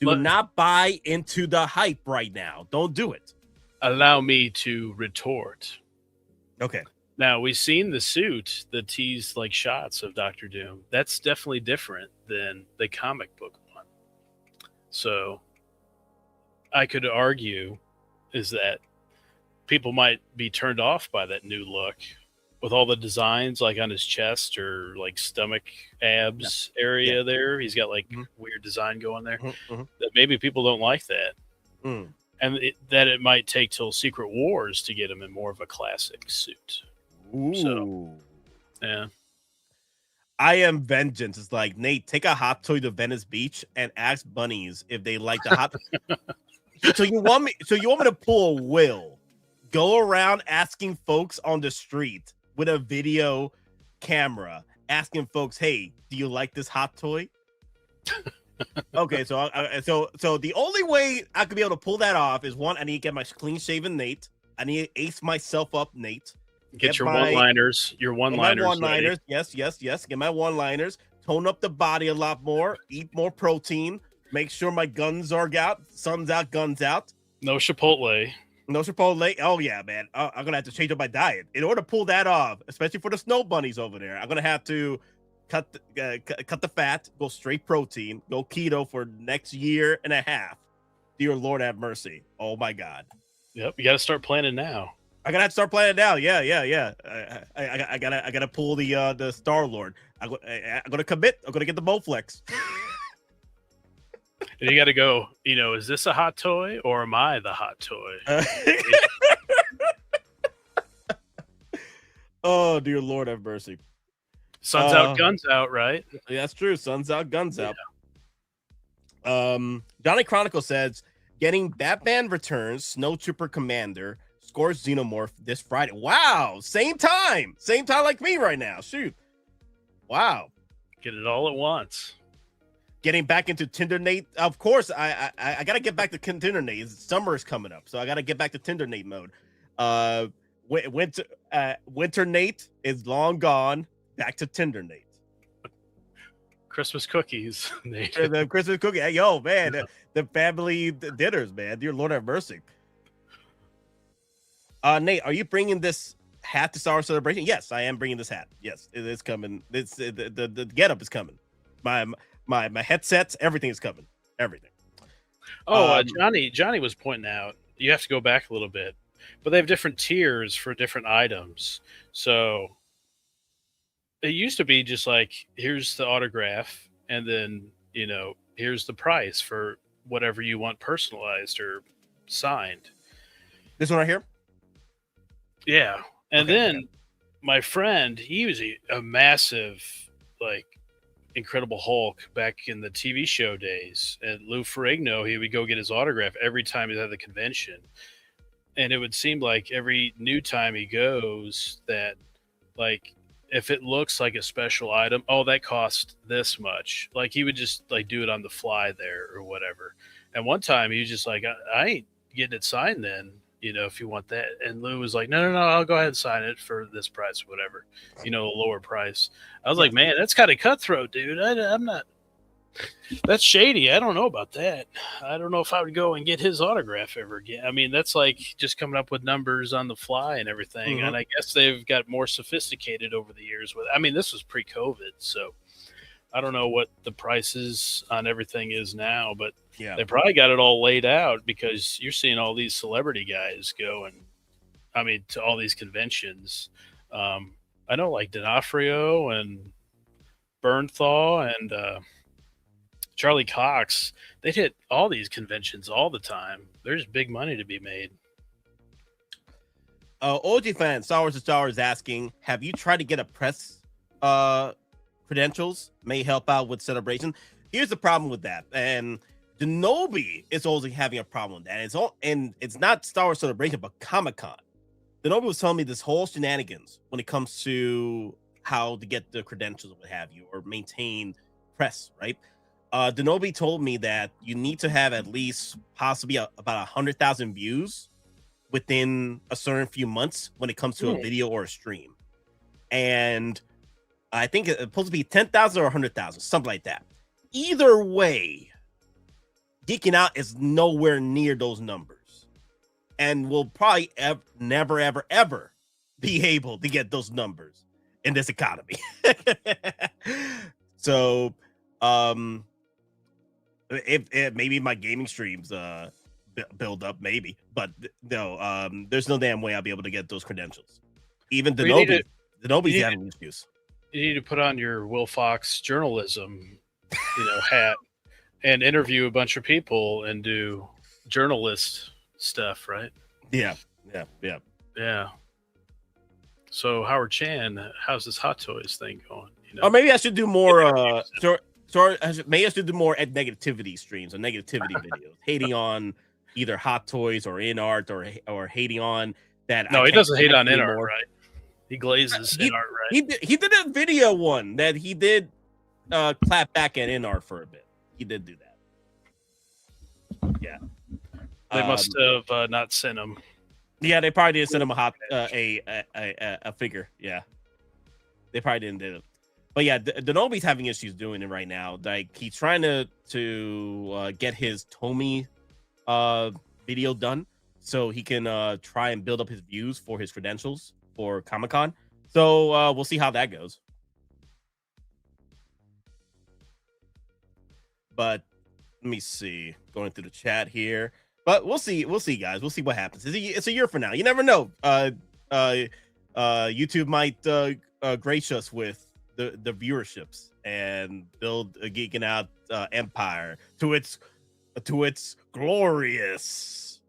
[SPEAKER 9] Do not buy into the hype right now. Don't do it.
[SPEAKER 11] Allow me to retort.
[SPEAKER 9] Okay.
[SPEAKER 11] Now, we've seen the suit, the teased like shots of Doctor Doom. That's definitely different than the comic book one. So I could argue is that people might be turned off by that new look with all the designs like on his chest or like stomach abs area there. He's got like weird design going there. That maybe people don't like that. And that it might take till Secret Wars to get him in more of a classic suit.
[SPEAKER 9] Ooh.
[SPEAKER 11] So, yeah.
[SPEAKER 9] I Am Vengeance is like, Nate, take a hot toy to Venice Beach and ask bunnies if they like the hot. So you want me to pull a Will, go around asking folks on the street with a video camera, asking folks, hey, do you like this hot toy? Okay, so the only way I could be able to pull that off is one, I need to get my clean shaven Nate. I need to ace myself up, Nate.
[SPEAKER 11] Get your one-liners. Your one-liners.
[SPEAKER 9] One-liners. Yes. Get my one-liners. Tone up the body a lot more. Eat more protein. Make sure my guns are out. Sun's out, guns out.
[SPEAKER 11] No Chipotle.
[SPEAKER 9] No Chipotle. Oh, yeah, man. I'm going to have to change up my diet. In order to pull that off, especially for the snow bunnies over there, I'm going to have to cut the fat, go straight protein, go keto for next year and a half. Dear Lord have mercy. Oh, my God.
[SPEAKER 11] Yep, you got to start planning now.
[SPEAKER 9] I gotta start playing it now. Yeah. I gotta pull the Star Lord. I'm gonna commit. I'm gonna get the Bowflex.
[SPEAKER 11] And you got to go. Is this a hot toy or am I the hot toy?
[SPEAKER 9] Oh dear Lord, have mercy.
[SPEAKER 11] Sun's out, guns out, right?
[SPEAKER 9] Yeah, that's true. Sun's out, guns out. Johnny Chronicle says getting Batman Returns, Snowtrooper Commander. Scores Xenomorph this Friday. Wow, same time like me right now. Shoot, wow,
[SPEAKER 11] get it all at once.
[SPEAKER 9] Getting back into Tinder Nate. Of course, I gotta get back to Tinder Nate. Summer is coming up, so I gotta get back to Tinder Nate mode. Winter Nate is long gone. Back to Tinder Nate.
[SPEAKER 11] Christmas cookies, Nate.
[SPEAKER 9] The Christmas cookie. Hey, yo, man, the family dinners, man. Dear Lord have mercy. Nate, are you bringing this hat to Star Wars Celebration? Yes, I am bringing this hat. Yes, it is coming. It's the getup is coming. My headsets, everything is coming. Everything.
[SPEAKER 11] Oh, Johnny was pointing out you have to go back a little bit, but they have different tiers for different items. So it used to be just like, here's the autograph, and then here's the price for whatever you want personalized or signed.
[SPEAKER 9] This one right here.
[SPEAKER 11] Yeah. And then my friend, he was a massive, like, Incredible Hulk back in the TV show days. And Lou Ferrigno, he would go get his autograph every time he was at the convention. And it would seem like every new time he goes that, like, if it looks like a special item, oh, that cost this much. Like, he would just, like, do it on the fly there or whatever. And one time he was just like, I ain't getting it signed then. If you want that. And Lou was like, no, I'll go ahead and sign it for this price, whatever, a lower price. I was like, man, that's kind of cutthroat, dude. I'm not, that's shady. I don't know about that. I don't know if I would go and get his autograph ever again. I mean, that's like just coming up with numbers on the fly and everything.
[SPEAKER 9] Mm-hmm.
[SPEAKER 11] And I guess they've got more sophisticated over the years this was pre-COVID. So I don't know what the prices on everything is now, but
[SPEAKER 9] yeah,
[SPEAKER 11] they probably got it all laid out because you're seeing all these celebrity guys go to all these conventions. I know like D'Onofrio and Bernthal and Charlie Cox, they'd hit all these conventions all the time. There's big money to be made.
[SPEAKER 9] OG fan, Star Wars is asking, have you tried to get a press credentials? May help out with celebration. Here's the problem with that. And Denobi is also having a problem with that. It's not Star Wars Celebration, but Comic-Con. Denobi was telling me this whole shenanigans when it comes to how to get the credentials or what have you, or maintain press, right? Denobi told me that you need to have at least possibly about 100,000 views within a certain few months when it comes to a video or a stream. And I think it's supposed to be 10,000 or 100,000, something like that. Either way, Geeking Out is nowhere near those numbers, and will probably never, ever, ever be able to get those numbers in this economy. So, if maybe my gaming streams build up, but no, there's no damn way I'll be able to get those credentials. Even Denobi's having issues.
[SPEAKER 11] You need to put on your Will Fox journalism, hat, and interview a bunch of people and do journalist stuff, right?
[SPEAKER 9] Yeah.
[SPEAKER 11] So Howard Chan, how's this Hottoys thing going?
[SPEAKER 9] Or maybe I should do more. Maybe I should do more negativity streams or negativity videos, hating on either Hottoys or InArt or hating on that.
[SPEAKER 11] No, he doesn't hate on InArt, right? He glazes InArt, right?
[SPEAKER 9] He did a video one that he did clap back at InArt for a bit. He did do that. Yeah.
[SPEAKER 11] They must have not sent him.
[SPEAKER 9] Yeah, they probably didn't send him a figure. Yeah, they probably didn't do it. But yeah, Denobi's having issues doing it right now. Like he's trying to get his Tomy video done so he can try and build up his views for his credentials for Comic-Con. So we'll see how that goes. But let me see, going through the chat here. But we'll see, guys. We'll see what happens. It's a year from now. You never know. YouTube might grace us with the viewerships and build a Geeking Out empire to its glorious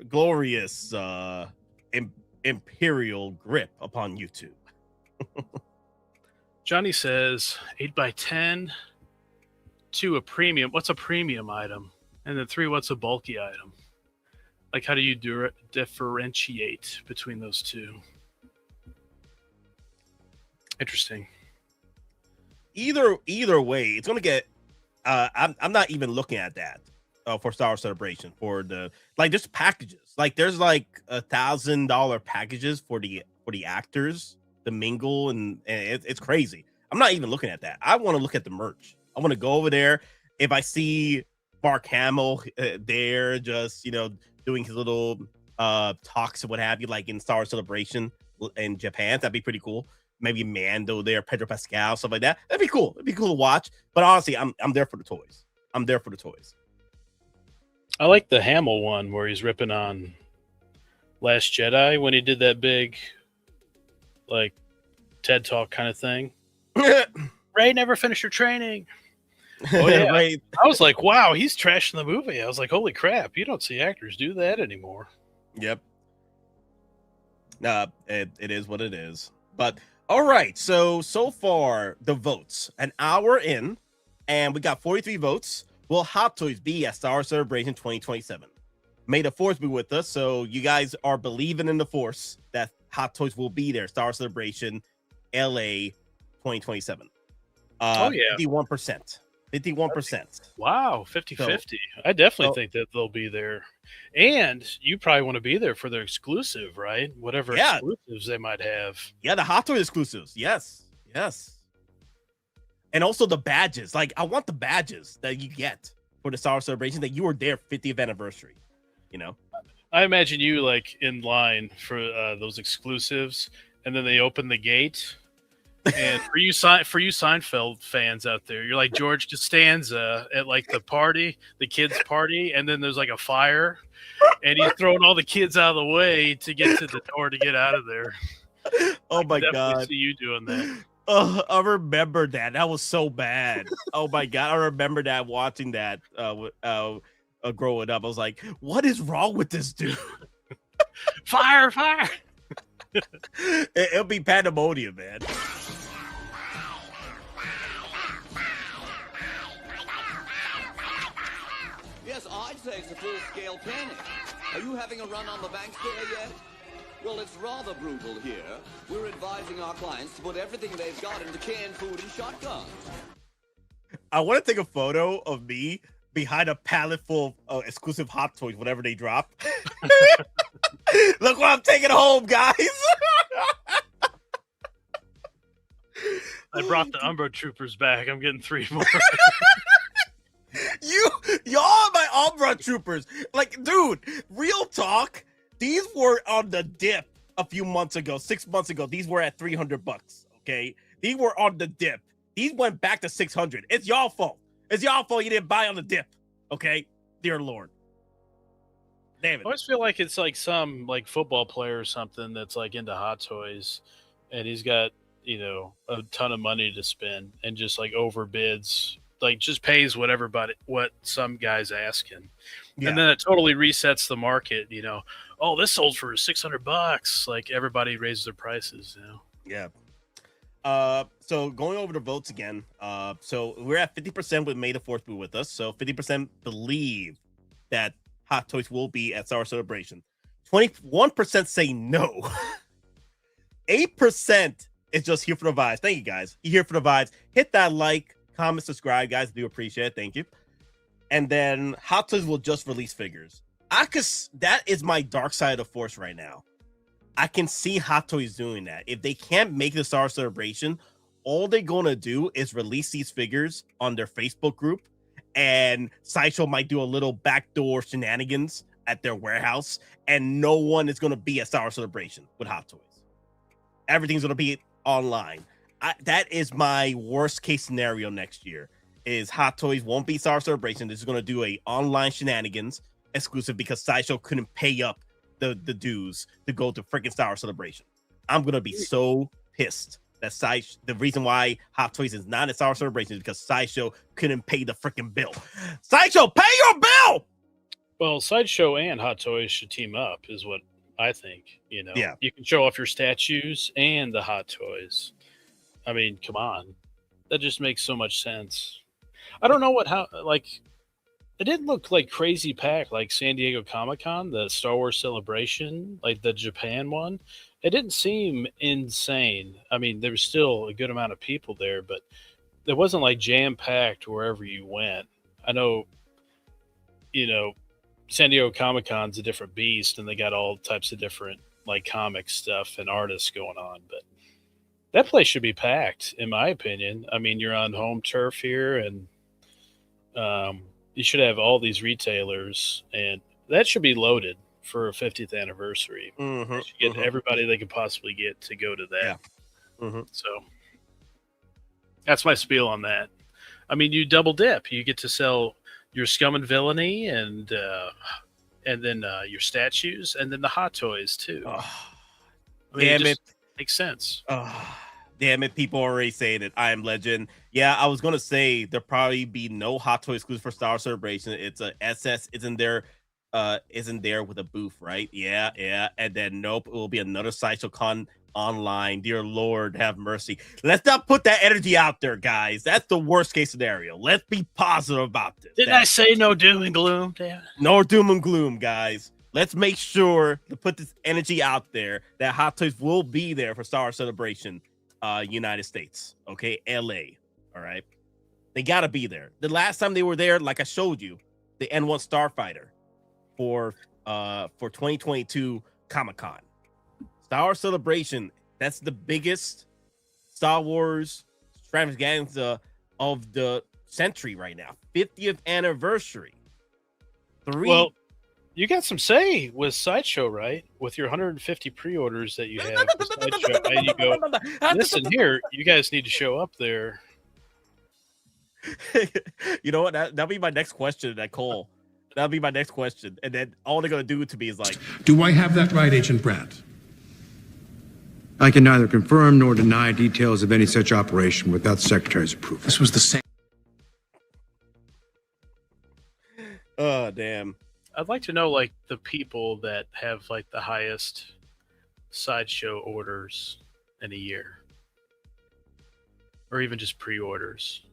[SPEAKER 9] glorious imperial grip upon YouTube.
[SPEAKER 11] Johnny says 8x10, 2 a premium. What's a premium item? And then 3, what's a bulky item? Like, how do you differentiate between those two? Interesting.
[SPEAKER 9] Either way, it's gonna get. I'm not even looking at that for Star Wars Celebration for the just packages. Like there's like $1,000 packages for the actors to mingle, and it's crazy. I'm not even looking at that. I want to look at the merch. I want to go over there. If I see Mark Hamill there, just doing his little talks and what have you, like in Star Wars Celebration in Japan, that'd be pretty cool. Maybe Mando there, Pedro Pascal, stuff like that. That'd be cool. It'd be cool to watch. But honestly, I'm there for the toys. I'm there for the toys.
[SPEAKER 11] I like the Hamill one where he's ripping on Last Jedi when he did that big, like, TED Talk kind of thing. Rey never finished her training. Oh yeah,
[SPEAKER 9] Right.
[SPEAKER 11] I was like, wow, he's trashing the movie. I was like, holy crap, you don't see actors do that anymore.
[SPEAKER 9] Yep. It is what it is. But all right, so far the votes, an hour in, and we got 43 votes. Will Hottoys be at Star Wars Celebration 2027? May the Force be with us. So you guys are believing in the Force that Hottoys will be there. Star Wars Celebration LA 2027.
[SPEAKER 11] Oh yeah,
[SPEAKER 9] 51%. 51%.
[SPEAKER 11] Wow, 50-50. I definitely think that they'll be there. And you probably want to be there for their exclusive, right? Whatever exclusives they might have.
[SPEAKER 9] Yeah, the Hot Toys exclusives. Yes. And also the badges. Like, I want the badges that you get for the Star Wars Celebration that you were there 50th anniversary.
[SPEAKER 11] I imagine you like in line for those exclusives, and then they open the gate. And for you Seinfeld fans out there, you're like George Costanza at like the party, the kids' party, and then there's like a fire, and he's throwing all the kids out of the way to get to the door to get out of there.
[SPEAKER 9] Oh my God!
[SPEAKER 11] See you doing that?
[SPEAKER 9] Oh, I remember that. That was so bad. Oh my God, I remember that watching that growing up. I was like, what is wrong with this dude?
[SPEAKER 11] Fire!
[SPEAKER 9] It'll be pandemonium, man.
[SPEAKER 13] Yes, I'd say it's a full-scale panic. Are you having a run on the banks there yet? Well, it's rather brutal here. We're advising our clients to put everything they've got into canned food and shotguns.
[SPEAKER 9] I want to take a photo of me behind a pallet full of exclusive Hot Toys whenever they drop. Look what I'm taking home, guys.
[SPEAKER 11] I brought the Umbro Troopers back. I'm getting 3 more.
[SPEAKER 9] Y'all are my Umbra Troopers. Like, dude, real talk. These were on the dip a few months ago, 6 months ago. These were at $300. Okay, these were on the dip. These went back to 600. It's y'all fault. It's y'all fault you didn't buy on the dip. Okay, dear Lord. Damn it.
[SPEAKER 11] I always feel like it's like some like football player or something that's like into Hot Toys, and he's got, you know, a ton of money to spend and just like overbids, like just pays what some guy's asking. Yeah. And then it totally resets the market, you know. Oh, this sold for $600. Like everybody raises their prices, you know.
[SPEAKER 9] Yeah. So going over the votes again. So we're at 50% with May the 4th be with us. So 50% believe that Hot Toys will be at Star Wars Celebration. 21% say no. 8% is just here for the vibes. Thank you, guys. You're here for the vibes. Hit that like, comment, subscribe, guys. I do appreciate it. Thank you. And then Hot Toys will just release figures. That is my dark side of the force right now. I can see Hot Toys doing that. If they can't make the Star Wars Celebration, all they're gonna do is release these figures on their Facebook group, and Sideshow might do a little backdoor shenanigans at their warehouse, and no one is gonna be at Star Wars Celebration with Hot Toys. Everything's gonna be online. That is my worst case scenario next year. Is Hot Toys won't be Star Wars Celebration. This is gonna do a online shenanigans exclusive because Sideshow couldn't pay up the dues to go to freaking Star Wars Celebration. I'm gonna be so pissed that the reason why Hot Toys is not at Star Wars Celebration is because Sideshow couldn't pay the freaking bill. Sideshow, pay your bill.
[SPEAKER 11] Well, Sideshow and Hot Toys should team up, is what I think. You know,
[SPEAKER 9] yeah,
[SPEAKER 11] you can show off your statues and the Hot Toys. I mean, come on, that just makes so much sense. I don't know it didn't look like crazy packed like San Diego Comic-Con, the Star Wars Celebration, like the Japan one. It didn't seem insane. I mean, there was still a good amount of people there, but it wasn't like jam-packed wherever you went. I know, you know, San Diego Comic-Con's a different beast, and they got all types of different like comic stuff and artists going on, but that place should be packed, in my opinion. I mean, you're on home turf here, and you should have all these retailers, and that should be loaded for a 50th anniversary.
[SPEAKER 9] Mm-hmm,
[SPEAKER 11] you should get everybody they could possibly get to go to that.
[SPEAKER 9] Yeah. Mm-hmm.
[SPEAKER 11] So that's my spiel on that. I mean, you double dip. You get to sell your Scum and Villainy and then your statues, and then the Hot Toys too.
[SPEAKER 9] Oh,
[SPEAKER 11] I mean, it makes sense.
[SPEAKER 9] Oh, damn it! People already saying it. I Am Legend. Yeah, I was gonna say there'll probably be no Hot Toy exclusive for Star Wars Celebration. It's a SS isn't there with a booth, right? Yeah. And then nope, it will be another Sideshow Con online. Dear Lord, have mercy. Let's not put that energy out there, guys. That's the worst case scenario. Let's be positive about this.
[SPEAKER 11] Didn't I say no doom and gloom? Damn.
[SPEAKER 9] No doom and gloom, guys. Let's make sure to put this energy out there that Hot Toys will be there for Star Wars Celebration, United States. Okay, LA. All right, they gotta be there. The last time they were there, like I showed you, the N1 Starfighter for 2022 Comic-Con. Star Wars Celebration, that's the biggest Star Wars extravaganza of the century right now. 50th anniversary.
[SPEAKER 11] Well, you got some say with Sideshow, right? With your 150 pre-orders that you have with Sideshow, and you go, listen here, you guys need to show up there.
[SPEAKER 9] You know what? That'll be my next question, Cole. That'll be my next question. And then all they're going to do to me is like,
[SPEAKER 14] do I have that right, Agent Brandt?
[SPEAKER 15] I can neither confirm nor deny details of any such operation without the Secretary's approval.
[SPEAKER 14] This was the same.
[SPEAKER 9] Oh, damn.
[SPEAKER 11] I'd like to know, like, the people that have, like, the highest Sideshow orders in a year. Or even just pre-orders.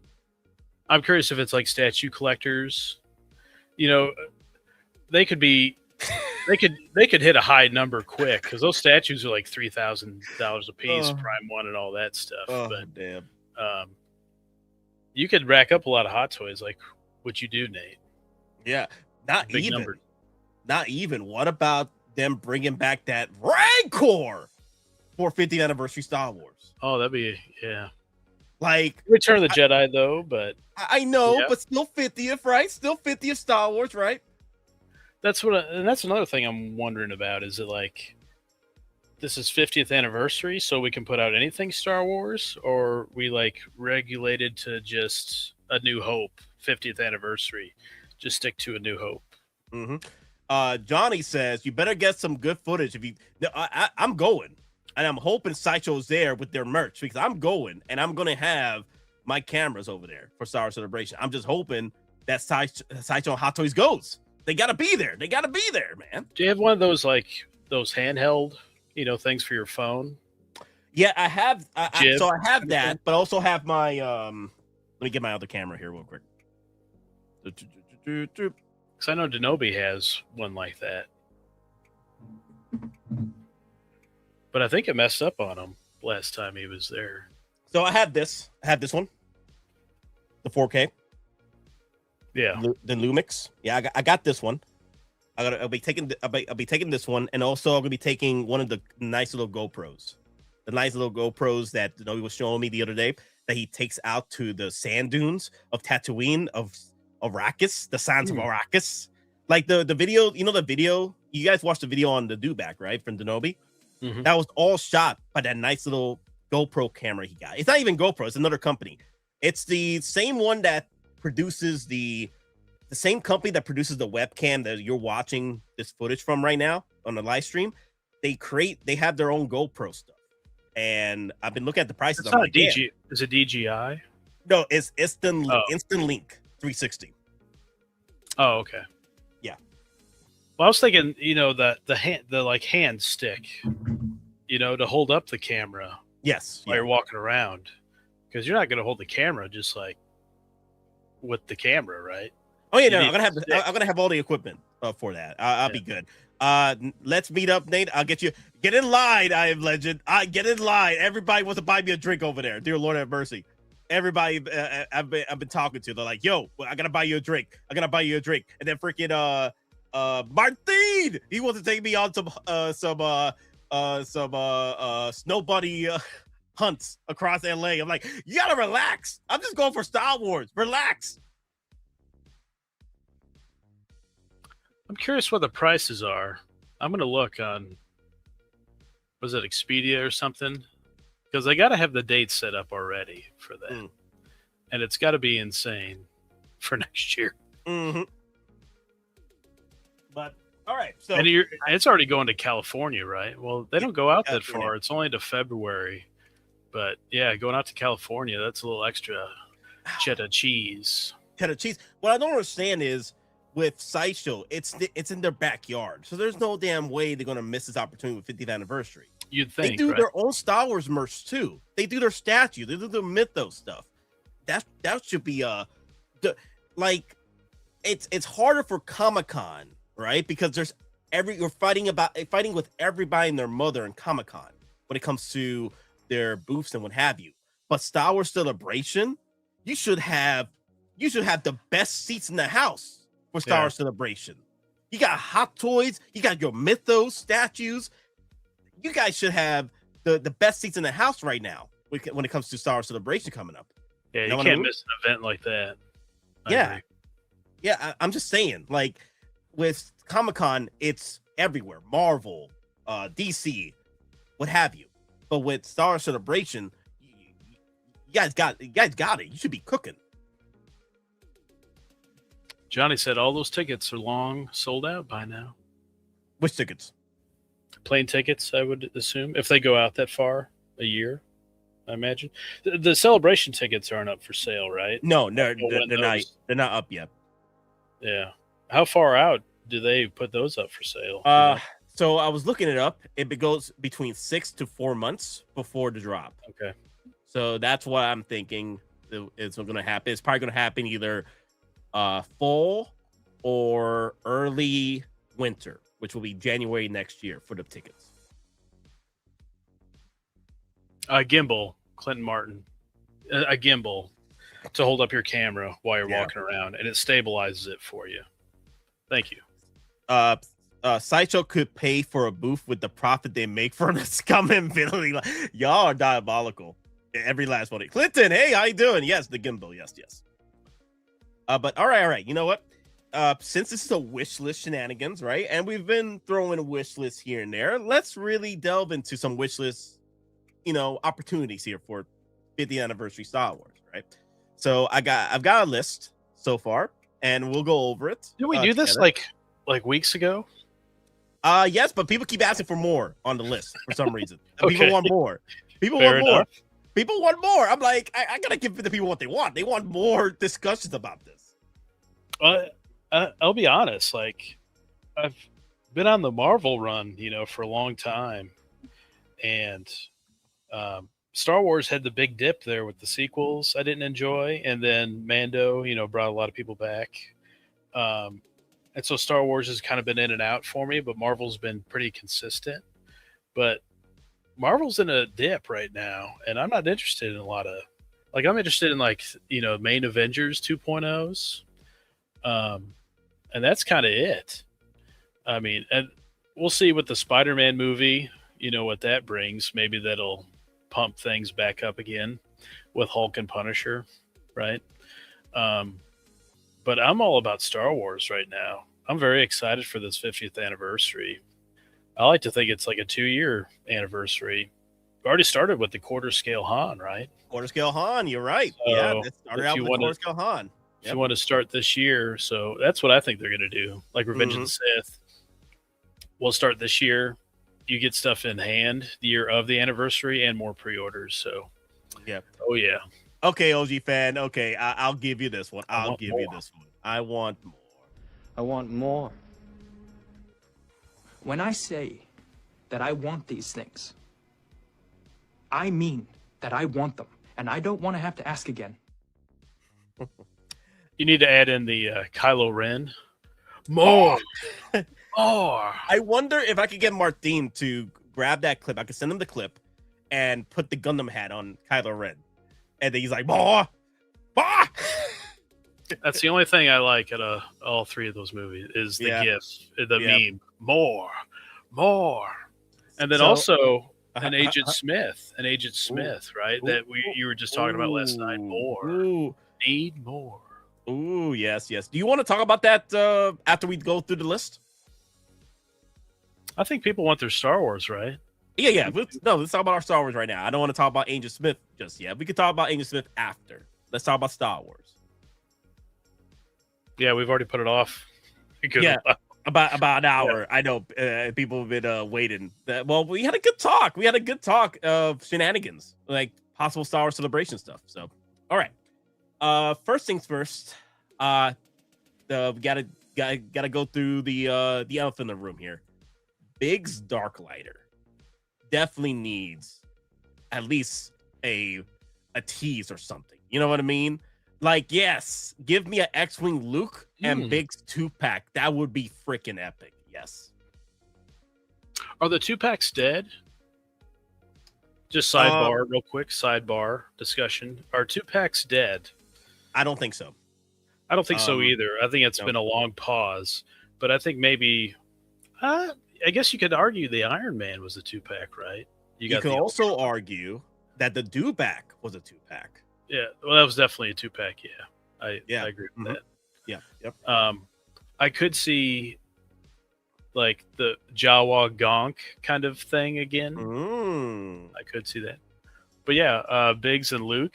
[SPEAKER 11] I'm curious if it's, like, statue collectors. You know, they could be they could hit a high number quick because those statues are like $3,000 a piece, Prime 1 and all that stuff. But
[SPEAKER 9] damn.
[SPEAKER 11] You could rack up a lot of Hot Toys like what you do, Nate.
[SPEAKER 9] Yeah, not
[SPEAKER 11] Big
[SPEAKER 9] even.
[SPEAKER 11] number.
[SPEAKER 9] Not even. What about them bringing back that Rancor for 50th anniversary Star Wars?
[SPEAKER 11] Oh, that'd be
[SPEAKER 9] like
[SPEAKER 11] Return of the Jedi though, but
[SPEAKER 9] I know, but still 50th, right? Still 50th Star Wars, right?
[SPEAKER 11] That's and that's another thing I'm wondering about. Is it like this is 50th anniversary, so we can put out anything Star Wars, or we like regulated to just A New Hope 50th anniversary? Just stick to A New Hope.
[SPEAKER 9] Mm-hmm. Johnny says you better get some good footage. If you, I'm going, and I'm hoping Sideshow's there with their merch because I'm going, and I'm gonna have my cameras over there for Star Wars Celebration. I'm just hoping that Sideshow and Hot Toys goes. They gotta be there. They gotta be there, man.
[SPEAKER 11] Do you have one of those like those handheld, things for your phone?
[SPEAKER 9] Yeah, I have. So I have that, but I also have my. Let me get my other camera here real quick.
[SPEAKER 11] Because I know Denobi has one like that, but I think it messed up on him last time he was there.
[SPEAKER 9] So I have this. I have this one, the 4K.
[SPEAKER 11] Yeah,
[SPEAKER 9] the Lumix. Yeah, I got this one. I'll be taking this one, and also I'm gonna be taking one of the nice little GoPros. The nice little GoPros that Denobi was showing me the other day that he takes out to the sand dunes of Tatooine of Arrakis, the sands of Arrakis. Like the video, the video. You guys watched the video on the Dewback, right, from Denobi?
[SPEAKER 11] Mm-hmm.
[SPEAKER 9] That was all shot by that nice little GoPro camera he got. It's not even GoPro; it's another company. It's the same one that produces the same company that produces the webcam that you're watching this footage from right now on the live stream. They have their own GoPro stuff, and I've been looking at the prices.
[SPEAKER 11] It's not DG. Is it DJI?
[SPEAKER 9] No, it's Instant Link 360.
[SPEAKER 11] Oh, okay.
[SPEAKER 9] Yeah.
[SPEAKER 11] Well, I was thinking, the hand stick, to hold up the camera.
[SPEAKER 9] Yes.
[SPEAKER 11] While you're walking around, because you're not going to hold the camera just like with the camera, right?
[SPEAKER 9] Oh yeah, no, I'm gonna have all the equipment for that. I'll be good. Let's meet up, Nate. I'll get in line. I am legend. Get in line. Everybody wants to buy me a drink over there. Dear Lord have mercy. Everybody I've been talking to, they're like, "Yo, I gotta buy you a drink. I gotta buy you a drink." And then freaking Martin, he wants to take me on some snow bunny hunts across LA. I'm like, you gotta relax. I'm just going for Star Wars. Relax.
[SPEAKER 11] I'm curious what the prices are. I'm going to look on, was it Expedia or something? Because they got to have the date set up already for that. And it's got to be insane for next year.
[SPEAKER 9] Mm-hmm. But, all right. So
[SPEAKER 11] and it's already going to California, right? Well, they don't go out that far. It's only to February. But, yeah, going out to California, that's a little extra cheddar cheese.
[SPEAKER 9] Cheddar cheese. What I don't understand is, with Sideshow, it's in their backyard, so there's no damn way they're gonna miss this opportunity with 50th anniversary.
[SPEAKER 11] You'd think
[SPEAKER 9] they do
[SPEAKER 11] right?
[SPEAKER 9] their own Star Wars merch too. They do their statue, they do their mythos stuff. That should be it's harder for Comic-Con, right? Because you're fighting with everybody and their mother in Comic-Con when it comes to their booths and what have you. But Star Wars Celebration, you should have the best seats in the house. For Star Wars Celebration. You got Hot Toys, you got your mythos statues. You guys should have the best seats in the house right now when it comes to Star Wars Celebration coming up.
[SPEAKER 11] Yeah, you can't miss an event like that.
[SPEAKER 9] I'm just saying, like with Comic-Con, it's everywhere. Marvel, DC, what have you. But with Star Wars Celebration, you guys got it. You should be cooking.
[SPEAKER 11] Johnny said all those tickets are long sold out by now.
[SPEAKER 9] Which tickets?
[SPEAKER 11] Plane tickets, I would assume, if they go out that far, a year, I imagine. The celebration tickets aren't up for sale, right?
[SPEAKER 9] No, they're not. They're not up yet.
[SPEAKER 11] Yeah. How far out do they put those up for sale?
[SPEAKER 9] So I was looking it up. It goes between 6 to 4 months before the drop.
[SPEAKER 11] Okay.
[SPEAKER 9] So that's what I'm thinking is going to happen. It's probably going to happen either fall or early winter which will be January next year for the tickets.
[SPEAKER 11] A gimbal, Clinton Martin. A gimbal to hold up your camera while you're walking around, and it stabilizes it for you. Thank you.
[SPEAKER 9] Sideshow could pay for a booth with the profit they make from the scum and villainy. Y'all are diabolical. Every last one. Clinton, hey, how you doing? Yes, the gimbal. Yes. But all right. You know what? Since this is a wish list shenanigans, right? And we've been throwing wish lists here and there. Let's really delve into some wish lists, opportunities here for 50th anniversary Star Wars, right? So I've got a list so far, and we'll go over it.
[SPEAKER 11] Did we do this like weeks ago?
[SPEAKER 9] Yes, but people keep asking for more on the list for some reason.
[SPEAKER 11] Okay.
[SPEAKER 9] People want more. People
[SPEAKER 11] Fair
[SPEAKER 9] want more.
[SPEAKER 11] enough.
[SPEAKER 9] People want more. I'm like, I gotta give the people what they want. They want more discussions about this.
[SPEAKER 11] I'll be honest. Like, I've been on the Marvel run, for a long time, and Star Wars had the big dip there with the sequels I didn't enjoy, and then Mando, brought a lot of people back. And so Star Wars has kind of been in and out for me, but Marvel's been pretty consistent. But Marvel's in a dip right now, and I'm not interested in a lot of, I'm interested in main Avengers 2.0s. And that's kind of it. I mean, and we'll see with the Spider-Man movie, what that brings. Maybe that'll pump things back up again with Hulk and Punisher, right? But I'm all about Star Wars right now. I'm very excited for this 50th anniversary. I like to think it's like a 2-year anniversary. We already started with the quarter scale Han, right?
[SPEAKER 9] Quarter scale Han, you're right.
[SPEAKER 11] So
[SPEAKER 9] That started out with the quarter scale Han.
[SPEAKER 11] If you want to start this year, so that's what I think they're going to do. Like Revenge of the Sith, we'll start this year. You get stuff in hand the year of the anniversary and more pre-orders. So,
[SPEAKER 9] yeah.
[SPEAKER 11] Oh, yeah.
[SPEAKER 9] Okay, OG fan. Okay, I'll give you this one. I'll give you this one. I want more.
[SPEAKER 16] I want more. When I say that I want these things, I mean that I want them, and I don't want to have to ask again.
[SPEAKER 11] You need to add in the Kylo Ren. More. More.
[SPEAKER 9] I wonder if I could get Martin to grab that clip. I could send him the clip and put the Gundam hat on Kylo Ren. And then he's like, more. More.
[SPEAKER 11] That's the only thing I like at all three of those movies is the gif, the meme. More. And then also an Agent Smith, right? That you were just talking about last night. More. Need more.
[SPEAKER 9] Ooh, yes. Do you want to talk about that after we go through the list?
[SPEAKER 11] I think people want their Star Wars, right?
[SPEAKER 9] Yeah. Let's talk about our Star Wars right now. I don't want to talk about Agent Smith just yet. We could talk about Agent Smith after. Let's talk about Star Wars.
[SPEAKER 11] Yeah, we've already put it off.
[SPEAKER 9] About an hour. I know people have been waiting. Well, we had a good talk. We had a good talk of shenanigans, like possible Star Wars celebration stuff. So, all right. First things first. We gotta go through the elephant in the room here. Biggs Darklighter definitely needs at least a tease or something. You know what I mean? Like, yes, give me an X-Wing Luke and Biggs 2-pack. That would be freaking epic. Yes.
[SPEAKER 11] Are the 2-packs dead? Just sidebar, real quick. Sidebar discussion. Are 2-packs dead?
[SPEAKER 9] I don't think so.
[SPEAKER 11] I don't think so either. I think it's been a long pause. But I think maybe... I guess you could argue the Iron Man was a 2-pack, right?
[SPEAKER 9] You could also argue that the Dewback was a 2-pack.
[SPEAKER 11] Yeah, well, that was definitely a 2-pack. I agree with that.
[SPEAKER 9] Yeah, yep.
[SPEAKER 11] I could see like the Jawa Gonk kind of thing again. I could see that. But yeah, Biggs and Luke.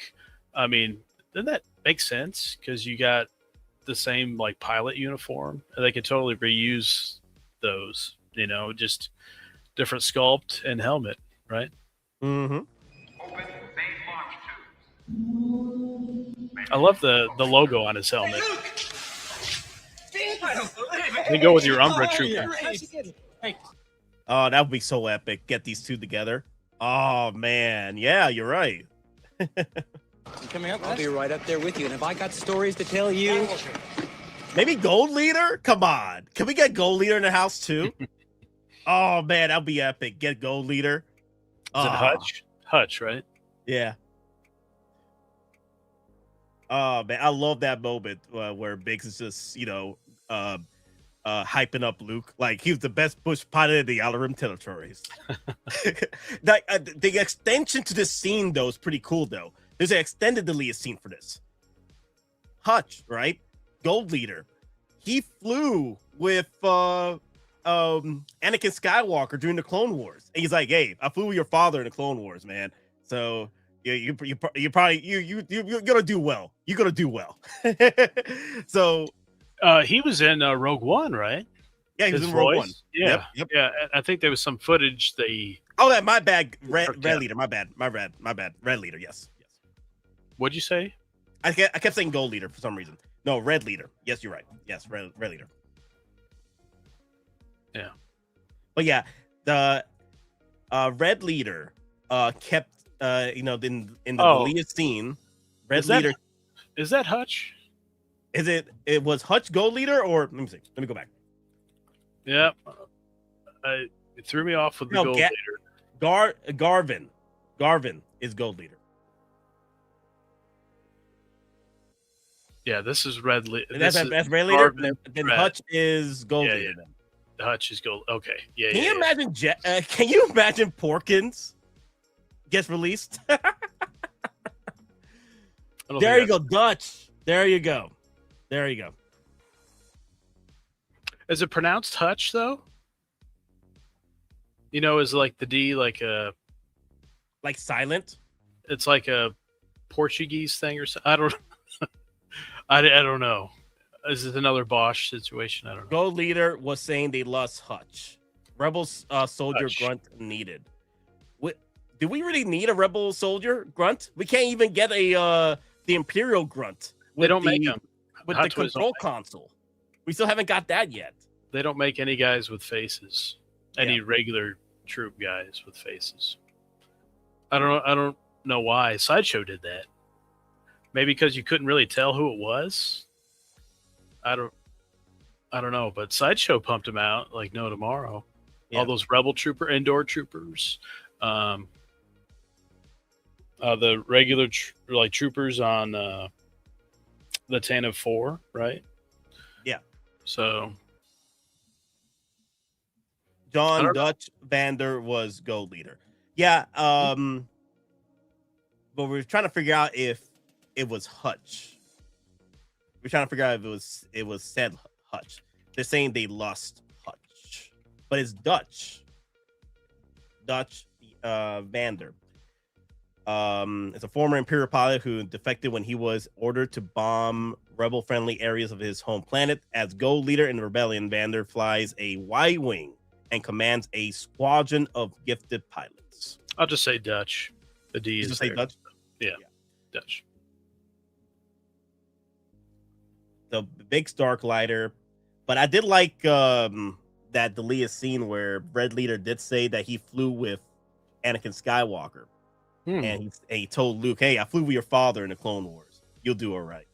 [SPEAKER 11] I mean, then that makes sense because you got the same like pilot uniform, and they could totally reuse those. Just different sculpt and helmet, right?
[SPEAKER 9] Mm-hmm.
[SPEAKER 11] I love the logo on his helmet. They go with your Umbra Trooper.
[SPEAKER 9] Oh, that would be so epic. Get these two together. Oh, man. Yeah, you're right.
[SPEAKER 17] You coming up? I'll be right up there with you. And if I got stories to tell you,
[SPEAKER 9] Maybe Gold Leader? Come on. Can we get Gold Leader in the house too? Oh man, that'd be epic. Get Gold Leader.
[SPEAKER 11] Is it Hutch? Hutch, right?
[SPEAKER 9] Yeah. Oh man, I love that moment where Biggs is just, hyping up Luke like he was the best bush pilot in the Outer Rim territories. The extension to this scene though is pretty cool though. There's an extended deleted scene for this. Hutch, right? Gold Leader. He flew with Anakin Skywalker during the Clone Wars. And he's like, "Hey, I flew with your father in the Clone Wars, man. So you're gonna do well. You're gonna do well." So
[SPEAKER 11] he was in Rogue One, right?
[SPEAKER 9] Yeah, he was in Rogue One.
[SPEAKER 11] Yeah,
[SPEAKER 9] yep.
[SPEAKER 11] Yeah. I think there was some footage
[SPEAKER 9] My bad. Red Leader. My bad. Red Leader. Yes.
[SPEAKER 11] What'd you say?
[SPEAKER 9] I kept saying Gold Leader for some reason. No, Red Leader. Yes, you're right. Yes, Red Leader.
[SPEAKER 11] Yeah.
[SPEAKER 9] But yeah, the Red Leader kept in the deleted scene. Red Leader.
[SPEAKER 11] Is that Hutch?
[SPEAKER 9] It was Hutch Gold Leader, or let me see. Let me go back.
[SPEAKER 11] Yeah. It threw me off with the Gold Leader.
[SPEAKER 9] Garvin is Gold Leader.
[SPEAKER 11] Yeah, this is Red Leader.
[SPEAKER 9] That's Red Leader. Then Hutch is Gold Leader.
[SPEAKER 11] Yeah. The Hutch is Gold. Okay. Yeah.
[SPEAKER 9] Can you imagine? Can you imagine Porkins gets released? There you go, Dutch. There you go.
[SPEAKER 11] Is it pronounced Hutch though? Is like the D like
[SPEAKER 9] silent?
[SPEAKER 11] It's like a Portuguese thing or something. I don't. I don't know. Is it another Bosch situation? I don't know.
[SPEAKER 9] Gold Leader was saying they lost Hutch. Rebel soldier
[SPEAKER 11] Hutch.
[SPEAKER 9] grunt needed. Do we really need a rebel soldier grunt? We can't even get the Imperial grunt.
[SPEAKER 11] They don't make them
[SPEAKER 9] with the control console. We still haven't got that yet.
[SPEAKER 11] They don't make any guys with faces. Any regular troop guys with faces. I don't know why. Sideshow did that. Maybe because you couldn't really tell who it was. I don't know, but Sideshow pumped him out like no tomorrow. Yeah. All those rebel indoor troopers, the regular troopers on the Tantive 4, right?
[SPEAKER 9] Yeah.
[SPEAKER 11] So
[SPEAKER 9] John Dutch Vander was Gold Leader. Yeah. But we're trying to figure out if it was Hutch. We're trying to figure out if it was said Hutch. They're saying they lost Hutch, but it's Dutch Vander. It's a former Imperial pilot who defected when he was ordered to bomb rebel-friendly areas of his home planet. As Gold Leader in the Rebellion, Vander flies a Y-wing and commands a squadron of gifted pilots.
[SPEAKER 11] I'll just say Dutch. The D is
[SPEAKER 9] just say Dutch.
[SPEAKER 11] Yeah, Dutch.
[SPEAKER 9] The big Starklighter, but I did like that deleted scene where Red Leader did say that he flew with Anakin Skywalker, and he told Luke, "Hey, I flew with your father in the Clone Wars. You'll do all right."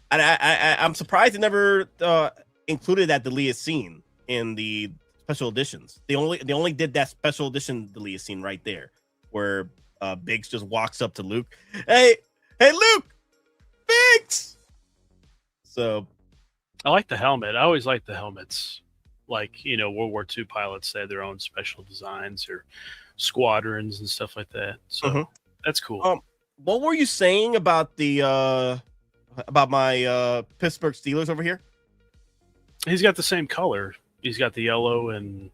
[SPEAKER 9] And I'm surprised they never included that deleted scene in the special editions. They only did that special edition deleted scene right there, where Biggs just walks up to Luke, "Hey, Luke, Biggs." So
[SPEAKER 11] I like the helmet. I always like the helmets. Like, World War II pilots, they had their own special designs or squadrons and stuff like that. So that's cool.
[SPEAKER 9] What were you saying about about my Pittsburgh Steelers over here?
[SPEAKER 11] He's got the same color. He's got the yellow and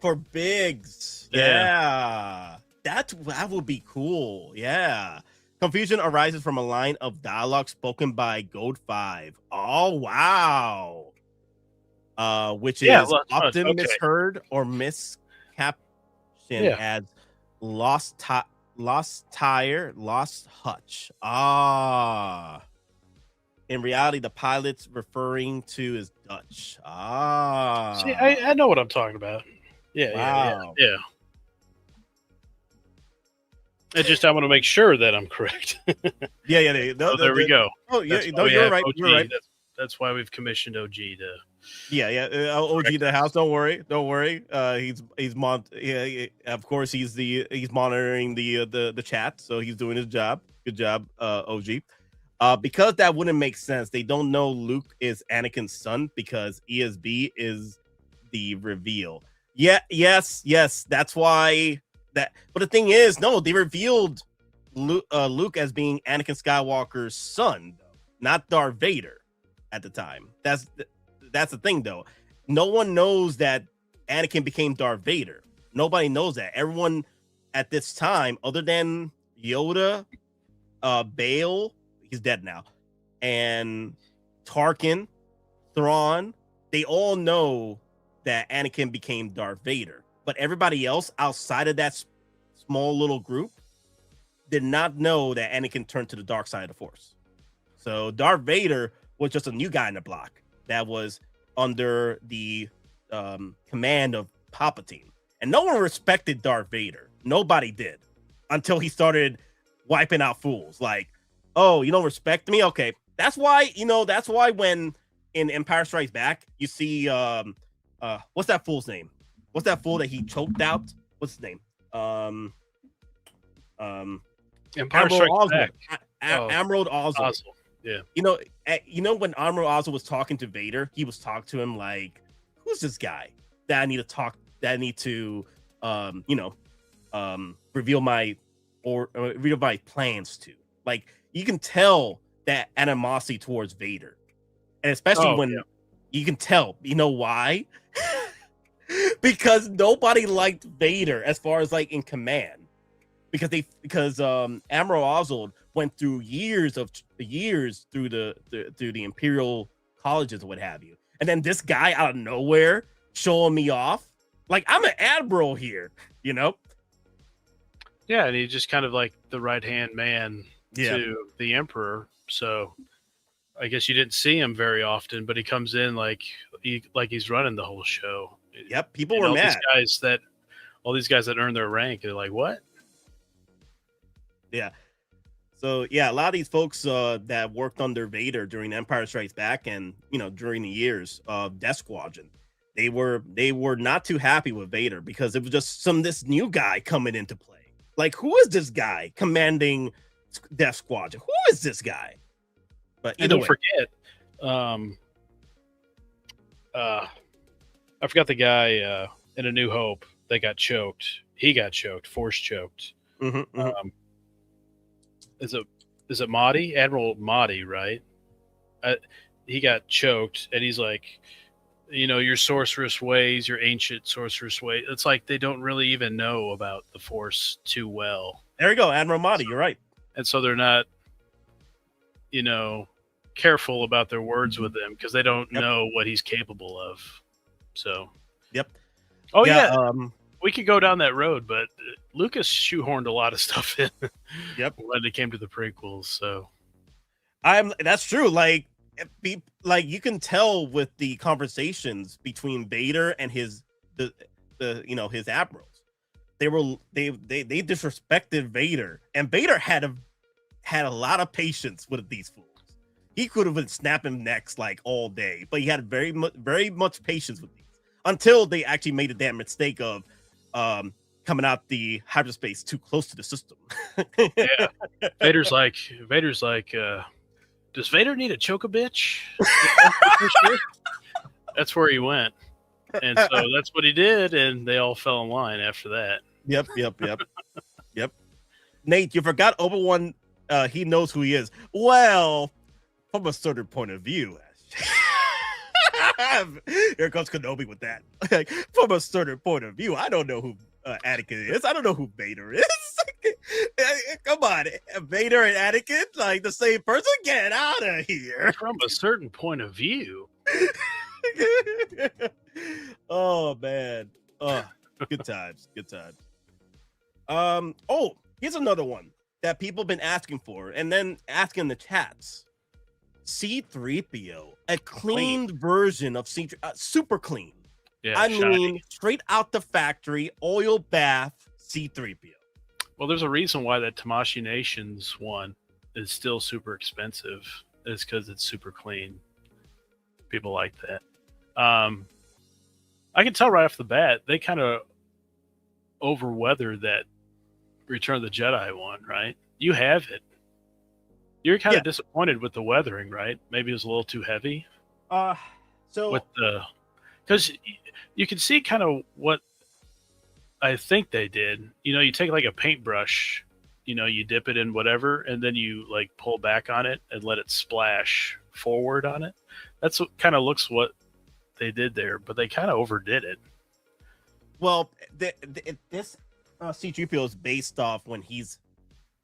[SPEAKER 9] for Biggs. Yeah. That would be cool. Yeah. Confusion arises from a line of dialogue spoken by Gold 5. Oh, wow. Which is often misheard or miscaptioned as lost tire, lost Hutch. In reality, the pilot's referring to is Dutch.
[SPEAKER 11] See, I know what I'm talking about. Yeah,
[SPEAKER 9] wow.
[SPEAKER 11] Yeah. I want to make sure that I'm correct.
[SPEAKER 9] Yeah.
[SPEAKER 11] There we go.
[SPEAKER 9] Oh, yeah. No, you're right.
[SPEAKER 11] OG.
[SPEAKER 9] You're right.
[SPEAKER 11] That's why we've commissioned OG to.
[SPEAKER 9] Yeah. OG the house. Don't worry. Of course, he's monitoring the chat, so he's doing his job. Good job, OG. Because that wouldn't make sense. They don't know Luke is Anakin's son because ESB is the reveal. Yeah. Yes. That's why that. But the thing is, no, they revealed Luke as being Anakin Skywalker's son, not Darth Vader at the time. That's the thing, though. No one knows that Anakin became Darth Vader. Nobody knows that. Everyone at this time, other than Yoda, Bale, he's dead now, and Tarkin, Thrawn, they all know that Anakin became Darth Vader. But everybody else outside of that small little group did not know that Anakin turned to the dark side of the Force. So Darth Vader was just a new guy in the block that was under the command of Palpatine. And no one respected Darth Vader. Nobody did until he started wiping out fools. Like, oh, you don't respect me? Okay. That's why when in Empire Strikes Back, you see what's that fool's name? What's that fool that he choked out? What's his name?
[SPEAKER 11] Empire Strikes Back.
[SPEAKER 9] Admiral Oswald.
[SPEAKER 11] Yeah.
[SPEAKER 9] You know when Admiral Oswald was talking to Vader, he was talking to him like, who's this guy that I need to talk, that I need to reveal my plans to. Like, you can tell that animosity towards Vader. And especially when you can tell, you know why? Because nobody liked Vader as far as like in command. Because Admiral Oswald went through years through the Imperial colleges or what have you. And then this guy out of nowhere showing me off. Like, I'm an admiral here, you know?
[SPEAKER 11] Yeah, and he's just kind of like the right-hand man to the Emperor. So I guess you didn't see him very often, but he comes in like he's running the whole show.
[SPEAKER 9] Yep, people were mad.
[SPEAKER 11] All these guys that earn their rank, they're like, what?
[SPEAKER 9] Yeah. So yeah, a lot of these folks that worked under Vader during Empire Strikes Back and during the years of Death Squadron, they were not too happy with Vader because it was just this new guy coming into play. Like, who is this guy commanding Death Squadron? Who is this guy? But
[SPEAKER 11] and don't forget, I forgot the guy in A New Hope that got choked. He got choked, force choked. Is it Mahdi? Admiral Mahdi, right? He got choked, and he's like, your sorceress ways, your ancient sorceress ways. It's like they don't really even know about the Force too well.
[SPEAKER 9] There you go, Admiral Mahdi. You're right.
[SPEAKER 11] And so they're not, careful about their words with him because they don't know what he's capable of. So.
[SPEAKER 9] Yep.
[SPEAKER 11] Oh yeah. We could go down that road, but Lucas shoehorned a lot of stuff in.
[SPEAKER 9] Yep.
[SPEAKER 11] When it came to the prequels, so.
[SPEAKER 9] That's true. Like you can tell with the conversations between Vader and his admirals. They disrespected Vader, and Vader had a lot of patience with these fools. He could have been snapping necks like all day, but he had very much patience with these until they actually made a damn mistake of coming out the hyperspace too close to the system.
[SPEAKER 11] Yeah. Vader's like, does Vader need to choke a bitch? That's where he went. And so that's what he did, and they all fell in line after that.
[SPEAKER 9] Yep. Nate, you forgot Obi-Wan, he knows who he is. Well, from a certain point of view. Here comes Kenobi with that. Like, from a certain point of view, I don't know who Anakin is. I don't know who Vader is. Come on, Vader and Anakin, like the same person? Get out of here.
[SPEAKER 11] From a certain point of view.
[SPEAKER 9] Oh man. Oh, good times. Here's another one that people have been asking for and then asking in the chats. C-3PO, a cleaned version of C-3PO, super clean.
[SPEAKER 11] Yeah,
[SPEAKER 9] I mean, straight out the factory, oil bath C-3PO.
[SPEAKER 11] Well, there's a reason why that Tamashii Nations one is still super expensive. It's because it's super clean. People like that. I can tell right off the bat they kind of overweathered that Return of the Jedi one, right? You have it. You're kind of disappointed with the weathering, right? Maybe it was a little too heavy.
[SPEAKER 9] So
[SPEAKER 11] with because you can see kind of what I think they did. You take like a paintbrush, you dip it in whatever, and then you like pull back on it and let it splash forward on it. That's what kind of looks what they did there, but they kind of overdid it.
[SPEAKER 9] Well, this C-3PO is based off when he's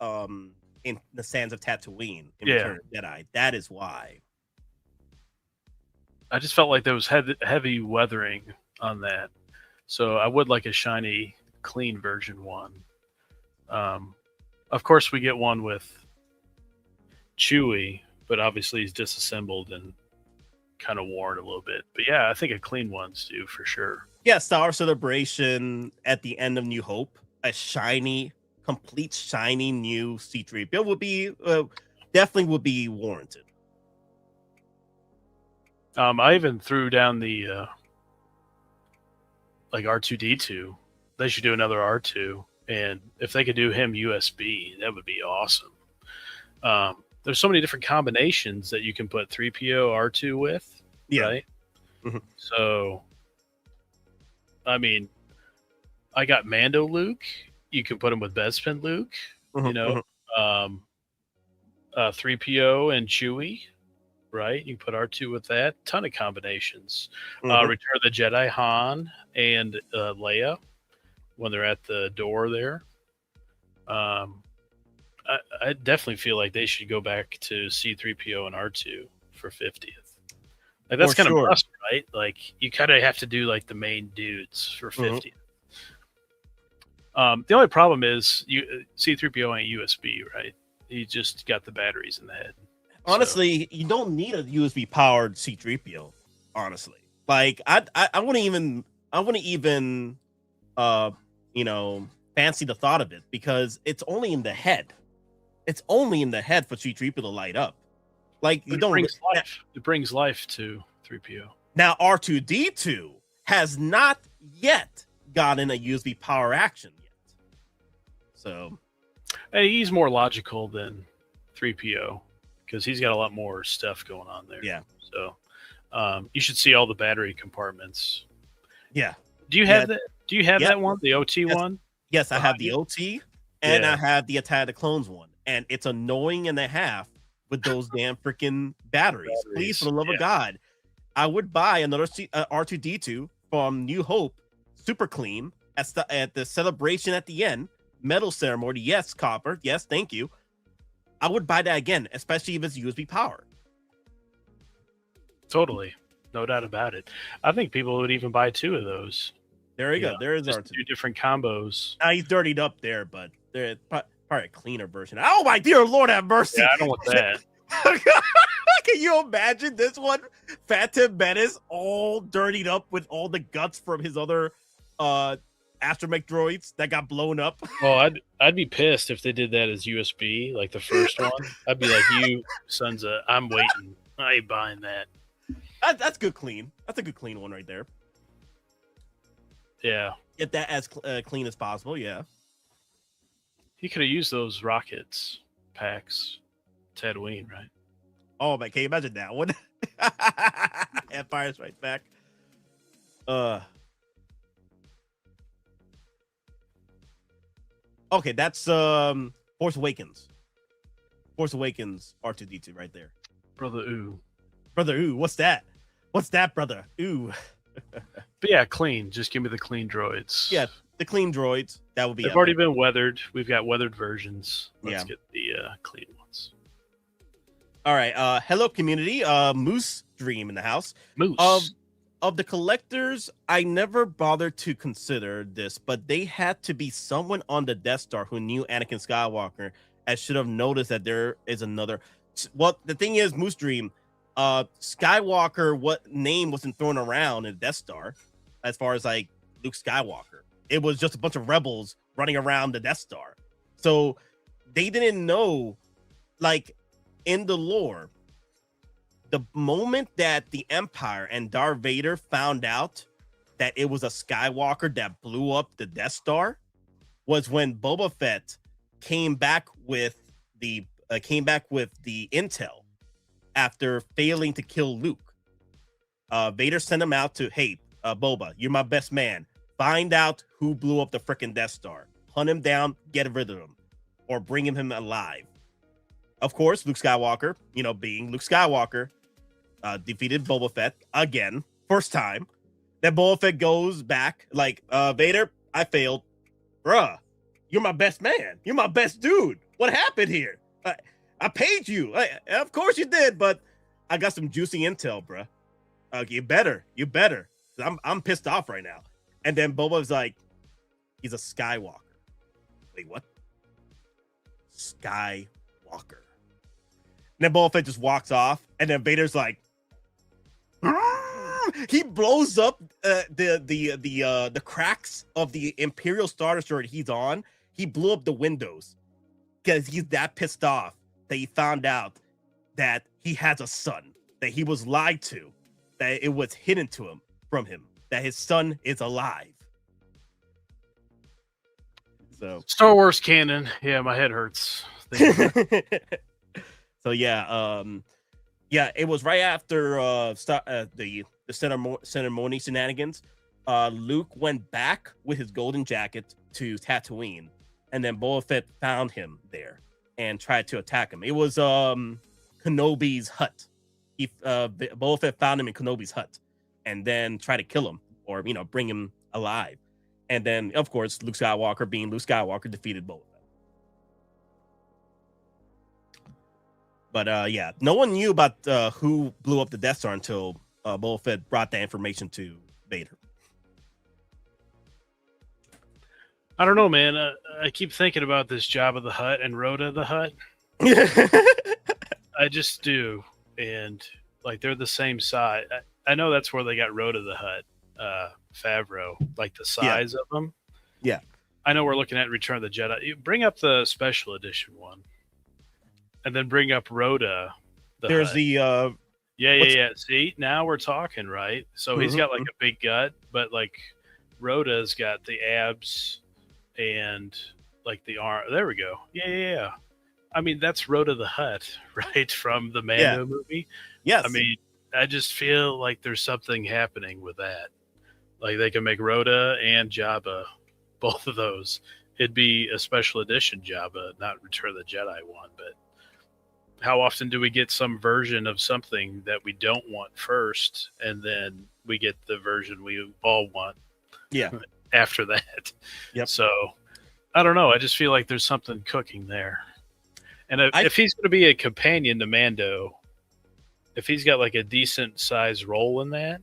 [SPEAKER 9] in the sands of Tatooine in Return of the Jedi. That is why.
[SPEAKER 11] I just felt like there was heavy weathering on that. So I would like a shiny, clean version one. Of course, we get one with Chewie, but obviously he's disassembled and kind of worn a little bit. But yeah, I think a clean one's due for sure.
[SPEAKER 9] Yeah, Star Wars Celebration at the end of New Hope, a shiny, complete shiny new C-3PO would be definitely would be warranted.
[SPEAKER 11] I even threw down the like R2D2. They should do another R2, and if they could do him USB, that would be awesome. There's so many different combinations that you can put 3PO R2 with, right? Mm-hmm. So, I mean, I got Mando Luke. You can put him with Bespin Luke. Mm-hmm. 3PO and Chewie. Right, you can put R2 with that. Ton of combinations. Mm-hmm. Return of the Jedi Han and Leia when they're at the door there. I definitely feel like they should go back to C-3PO and R2 for 50th. Like that's kind of must, right? Like you kind of have to do like the main dudes for 50th. Mm-hmm. The only problem is C-3PO ain't USB, right? He just got the batteries in the head.
[SPEAKER 9] Honestly, you don't need a USB powered C-3PO. Honestly, like I wouldn't even fancy the thought of it because it's only in the head. It's only in the head for C-3PO to light up. Like you don't.
[SPEAKER 11] It brings life to 3PO.
[SPEAKER 9] Now R2D2 has not yet gotten a USB power action yet. So
[SPEAKER 11] he's more logical than 3PO. Because he's got a lot more stuff going on there.
[SPEAKER 9] Yeah.
[SPEAKER 11] So you should see all the battery compartments.
[SPEAKER 9] Yeah.
[SPEAKER 11] Do you have that? Do you have that one? The OT one?
[SPEAKER 9] Yes, I have the OT and I have the Attack of the Clones one. And it's annoying and a half with those damn freaking batteries. Please, for the love of God. I would buy another R2D2 from New Hope, super clean, at the celebration at the end. Medal ceremony. Yes, copper. Yes, thank you. I would buy that again, especially if it's USB powered.
[SPEAKER 11] Totally. No doubt about it. I think people would even buy two of those.
[SPEAKER 9] There you go. There is
[SPEAKER 11] R2. Two different combos.
[SPEAKER 9] He's dirtied up there, but there's probably a cleaner version. Oh, my dear Lord have mercy.
[SPEAKER 11] Yeah, I don't want that.
[SPEAKER 9] Can you imagine this one? Phantom Menace all dirtied up with all the guts from his other astromech droids that got blown up.
[SPEAKER 11] Oh, I'd be pissed if they did that as USB, like the first one. I'd be like, you sons of, I'm waiting. I ain't buying that.
[SPEAKER 9] That's good clean. That's a good clean one right there.
[SPEAKER 11] Yeah.
[SPEAKER 9] Get that as clean as possible, yeah.
[SPEAKER 11] He could have used those rockets packs, Tatooine, right?
[SPEAKER 9] Oh, man, can you imagine that one? Empire Strikes Back. Okay, that's Force Awakens. Force Awakens R2D2 right there.
[SPEAKER 11] Brother Ooh.
[SPEAKER 9] Brother Ooh, what's that? What's that, brother? Ooh.
[SPEAKER 11] But yeah, clean. Just give me the clean droids.
[SPEAKER 9] Yeah, the clean droids. That would be.
[SPEAKER 11] They've already been weathered. We've got weathered versions. Let's get the clean ones.
[SPEAKER 9] All right. Hello, community. Moose Dream in the house.
[SPEAKER 11] Moose.
[SPEAKER 9] Of the collectors, I never bothered to consider this, but they had to be someone on the Death Star who knew Anakin Skywalker and should have noticed that there is another. Well, the thing is, Moose Dream, Skywalker, what name wasn't thrown around in Death Star as far as like Luke Skywalker? It was just a bunch of rebels running around the Death Star. So they didn't know, like, in the lore, the moment that the Empire and Darth Vader found out that it was a Skywalker that blew up the Death Star was when Boba Fett came back with the intel after failing to kill Luke. Vader sent him out to, hey, Boba, you're my best man. Find out who blew up the freaking Death Star. Hunt him down, get rid of him, or bring him alive. Of course, Luke Skywalker, being Luke Skywalker, defeated Boba Fett again, first time. Then Boba Fett goes back like, Vader, I failed. Bruh, you're my best man. You're my best dude. What happened here? I paid you. Of course you did, but I got some juicy intel, bruh. You better. I'm pissed off right now. And then Boba's like, he's a Skywalker. Wait, what? Skywalker. And then Boba Fett just walks off, and then Vader's like, he blows up the cracks of the Imperial Star Destroyer he's on. He blew up the windows because he's that pissed off that he found out that he has a son, that he was lied to, that it was hidden to him from him, that his son is alive. So
[SPEAKER 11] Star Wars canon. Yeah, my head hurts.
[SPEAKER 9] So yeah, it was right after the ceremony shenanigans. Luke went back with his golden jacket to Tatooine, and then Boba Fett found him there and tried to attack him. It was Kenobi's hut. Boba Fett found him in Kenobi's hut, and then tried to kill him or bring him alive. And then, of course, Luke Skywalker, being Luke Skywalker, defeated Boba Fett. But yeah, no one knew about who blew up the Death Star until Boba Fett brought that information to Vader.
[SPEAKER 11] I don't know, man. I keep thinking about this Jabba the Hutt and Rhoda the Hutt. I just do. And like they're the same size. I know that's where they got Rhoda the Hutt, Favreau, like the size of them.
[SPEAKER 9] Yeah.
[SPEAKER 11] I know we're looking at Return of the Jedi. You bring up the special edition one. And then bring up Rhoda.
[SPEAKER 9] There's
[SPEAKER 11] Hutt.
[SPEAKER 9] the
[SPEAKER 11] yeah. See, now we're talking, right? So he's got like a big gut, but like Rhoda's got the abs and like the arm. There we go. Yeah. I mean, that's Rhoda the Hutt, right? From the Mando movie.
[SPEAKER 9] Yes.
[SPEAKER 11] I mean, I just feel like there's something happening with that. Like they can make Rhoda and Jabba, both of those. It'd be a special edition Jabba, not Return of the Jedi one, but how often do we get some version of something that we don't want first, and then we get the version we all want after that?
[SPEAKER 9] Yep.
[SPEAKER 11] So, I don't know. I just feel like there's something cooking there. And if he's going to be a companion to Mando, if he's got like a decent size role in that,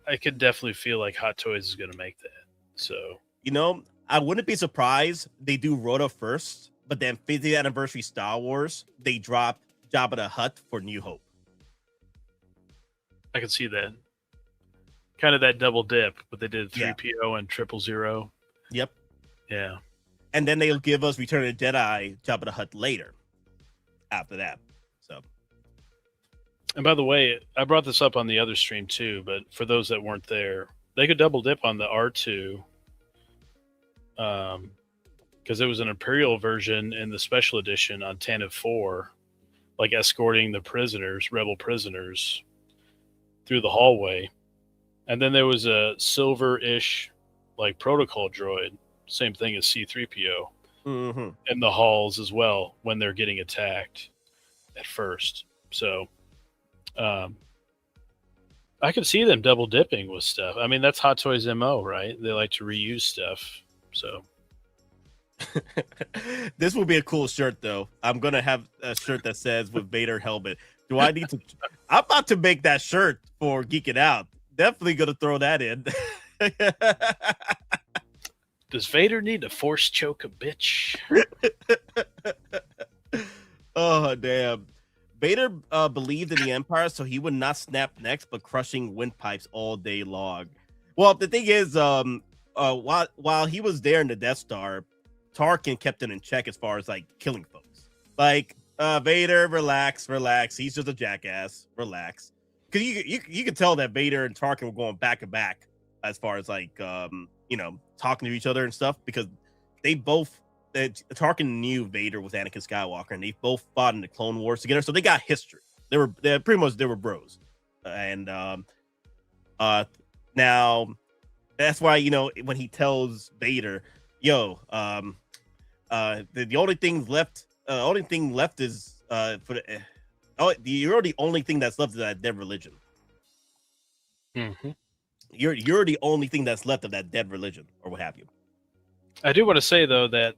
[SPEAKER 11] I could definitely feel like Hottoys is going to make that. So,
[SPEAKER 9] I wouldn't be surprised they do Rhoda first. But then 50th anniversary Star Wars, they drop Jabba the Hutt for New Hope.
[SPEAKER 11] I can see that. Kind of that double dip, but they did 3PO and 000.
[SPEAKER 9] Yep.
[SPEAKER 11] Yeah.
[SPEAKER 9] And then they'll give us Return of the Jedi Jabba the Hutt later. After that. So.
[SPEAKER 11] And by the way, I brought this up on the other stream too, but for those that weren't there, they could double dip on the R2. Because there was an Imperial version in the special edition on Tantive 4, like escorting the prisoners, rebel prisoners, through the hallway. And then there was a silver-ish, like, protocol droid, same thing as C-3PO, in the halls as well when they're getting attacked at first. So, I could see them double dipping with stuff. I mean, that's Hottoys' MO, right? They like to reuse stuff, so...
[SPEAKER 9] This will be a cool shirt, though. I'm gonna have a shirt that says with Vader helmet. Do I need to? I'm about to make that shirt for Geeking Out. Definitely gonna throw that in.
[SPEAKER 11] Does Vader need to force choke a bitch?
[SPEAKER 9] Oh damn! Vader believed in the Empire, so he would not snap necks, but crushing windpipes all day long. Well, the thing is, while he was there in the Death Star, Tarkin kept it in check as far as like killing folks. Like Vader, relax. He's just a jackass. Relax. Because you could tell that Vader and Tarkin were going back to back as far as like talking to each other and stuff, because they both Tarkin knew Vader was Anakin Skywalker, and they both fought in the Clone Wars together, so they got history. They were bros, and now that's why when he tells Vader, "Yo, the only thing left is you're the only thing that's left of that dead religion.
[SPEAKER 11] Mm-hmm.
[SPEAKER 9] You're the only thing that's left of that dead religion, or what have you."
[SPEAKER 11] I do want to say though that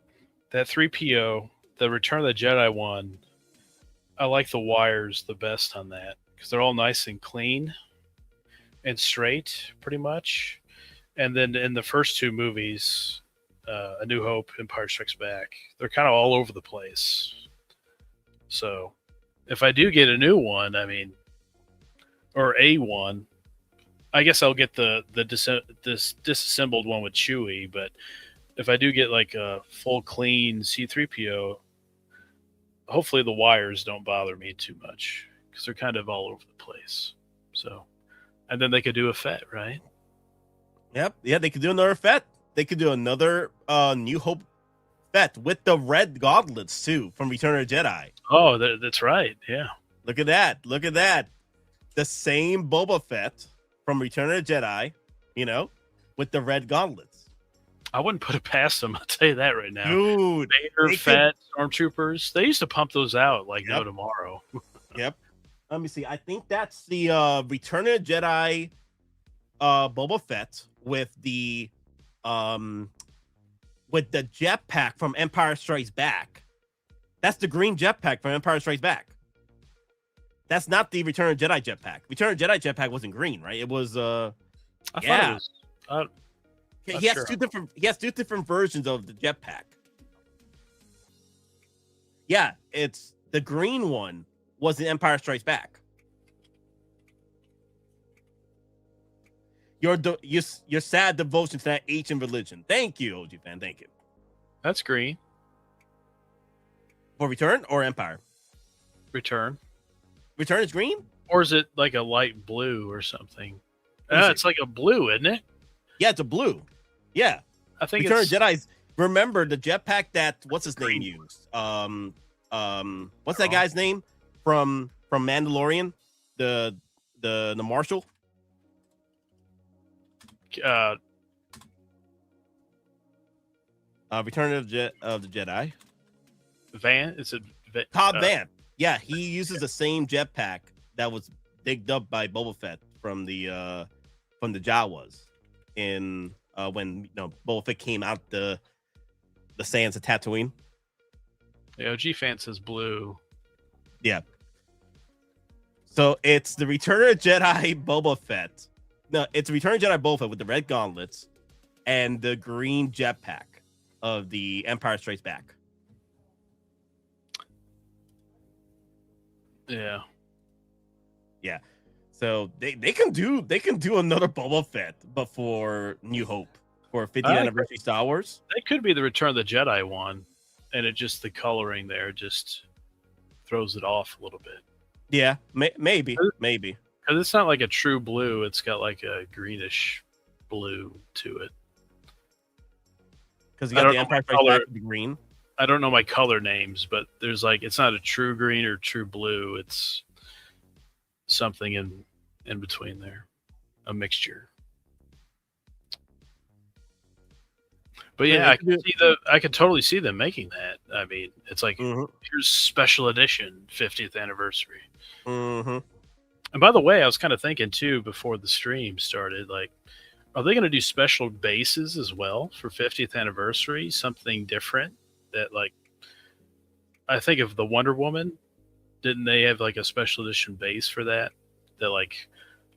[SPEAKER 11] 3PO, the Return of the Jedi one, I like the wires the best on that because they're all nice and clean and straight, pretty much. And then in the first two movies, A New Hope, Empire Strikes Back, they're kind of all over the place. So if I do get a new one, or a one, I guess I'll get this disassembled one with Chewie. But if I do get like a full clean C-3PO, hopefully the wires don't bother me too much because they're kind of all over the place. So, and then they could do a FET, right?
[SPEAKER 9] Yep. Yeah, they could do another FET. They could do another New Hope FET with the red gauntlets too from Return of the Jedi.
[SPEAKER 11] Oh, that's right. Yeah.
[SPEAKER 9] Look at that. The same Boba Fett from Return of the Jedi, with the red gauntlets.
[SPEAKER 11] I wouldn't put it past them. I'll tell you that right now.
[SPEAKER 9] Dude.
[SPEAKER 11] Vader, Fett, Stormtroopers. They used to pump those out like no tomorrow.
[SPEAKER 9] Yep. Let me see. I think that's the Return of the Jedi Boba Fett with the jetpack from Empire Strikes Back. That's the green jetpack from Empire Strikes Back. That's not the Return of the Jedi jetpack. Return of the Jedi jetpack wasn't green, right? It was
[SPEAKER 11] I thought it was
[SPEAKER 9] he has two different versions of the jetpack. Yeah, it's the green one was the Empire Strikes Back. Your sad devotion to that ancient religion. Thank you, OG fan. Thank you.
[SPEAKER 11] That's green.
[SPEAKER 9] For Return or Empire?
[SPEAKER 11] Return.
[SPEAKER 9] Return is green?
[SPEAKER 11] Or is it like a light blue or something? It's like a blue, isn't it?
[SPEAKER 9] Yeah, it's a blue. Yeah.
[SPEAKER 11] I think
[SPEAKER 9] Return of Jedi's. Remember the jetpack that what's his name used? What's that guy's name from Mandalorian? The Marshal? Return of the Jedi.
[SPEAKER 11] Van? Is it
[SPEAKER 9] Cobb Vanth? Yeah, he uses the same jetpack that was digged up by Boba Fett from the Jawas in when Boba Fett came out the sands of Tatooine.
[SPEAKER 11] The OG fan says blue.
[SPEAKER 9] Yeah. So it's the Return of Jedi Boba Fett. No, it's Return of Jedi Boba Fett with the red gauntlets and the green jetpack of the Empire Strikes Back.
[SPEAKER 11] Yeah.
[SPEAKER 9] Yeah. So they can do another Boba Fett before New Hope for 50th anniversary Star Wars.
[SPEAKER 11] That could be the Return of the Jedi one, and it just the coloring there just throws it off a little bit.
[SPEAKER 9] Yeah, maybe.
[SPEAKER 11] Because it's not like a true blue; it's got like a greenish blue to it.
[SPEAKER 9] Because you got the Empire Strikes Back with the green.
[SPEAKER 11] I don't know my color names, but there's like it's not a true green or true blue. It's something in between there, a mixture. But yeah, I could totally see them making that. I mean, it's like here's special edition 50th anniversary.
[SPEAKER 9] Mm-hmm.
[SPEAKER 11] And by the way, I was kind of thinking too before the stream started, like, are they going to do special bases as well for 50th anniversary? Something different that, like, I think of the Wonder Woman. Didn't they have like a special edition base for that? That like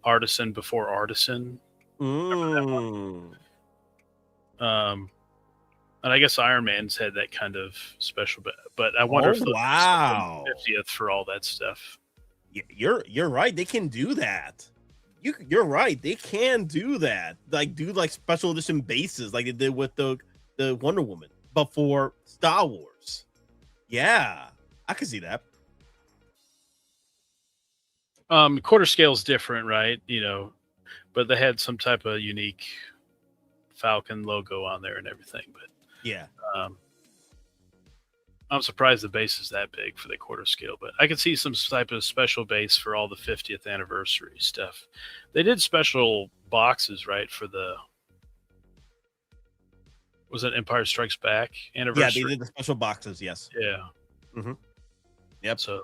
[SPEAKER 11] Artisan before Artisan. And I guess Iron Man's had that kind of special, but I wonder if they'll 50th for all that stuff.
[SPEAKER 9] You're right. They can do that. You're right. They can do that. Like do like special edition bases like they did with the Wonder Woman. before Star Wars. Yeah, I could see that.
[SPEAKER 11] Quarter scale is different, right? But they had some type of unique Falcon logo on there and everything. But
[SPEAKER 9] yeah,
[SPEAKER 11] I'm surprised the base is that big for the quarter scale. But I could see some type of special base for all the 50th anniversary stuff. They did special boxes, right, for the. Was it Empire Strikes Back anniversary?
[SPEAKER 9] Yeah, they did the special boxes. Yes.
[SPEAKER 11] Yeah.
[SPEAKER 9] Mm-hmm. Yep.
[SPEAKER 11] So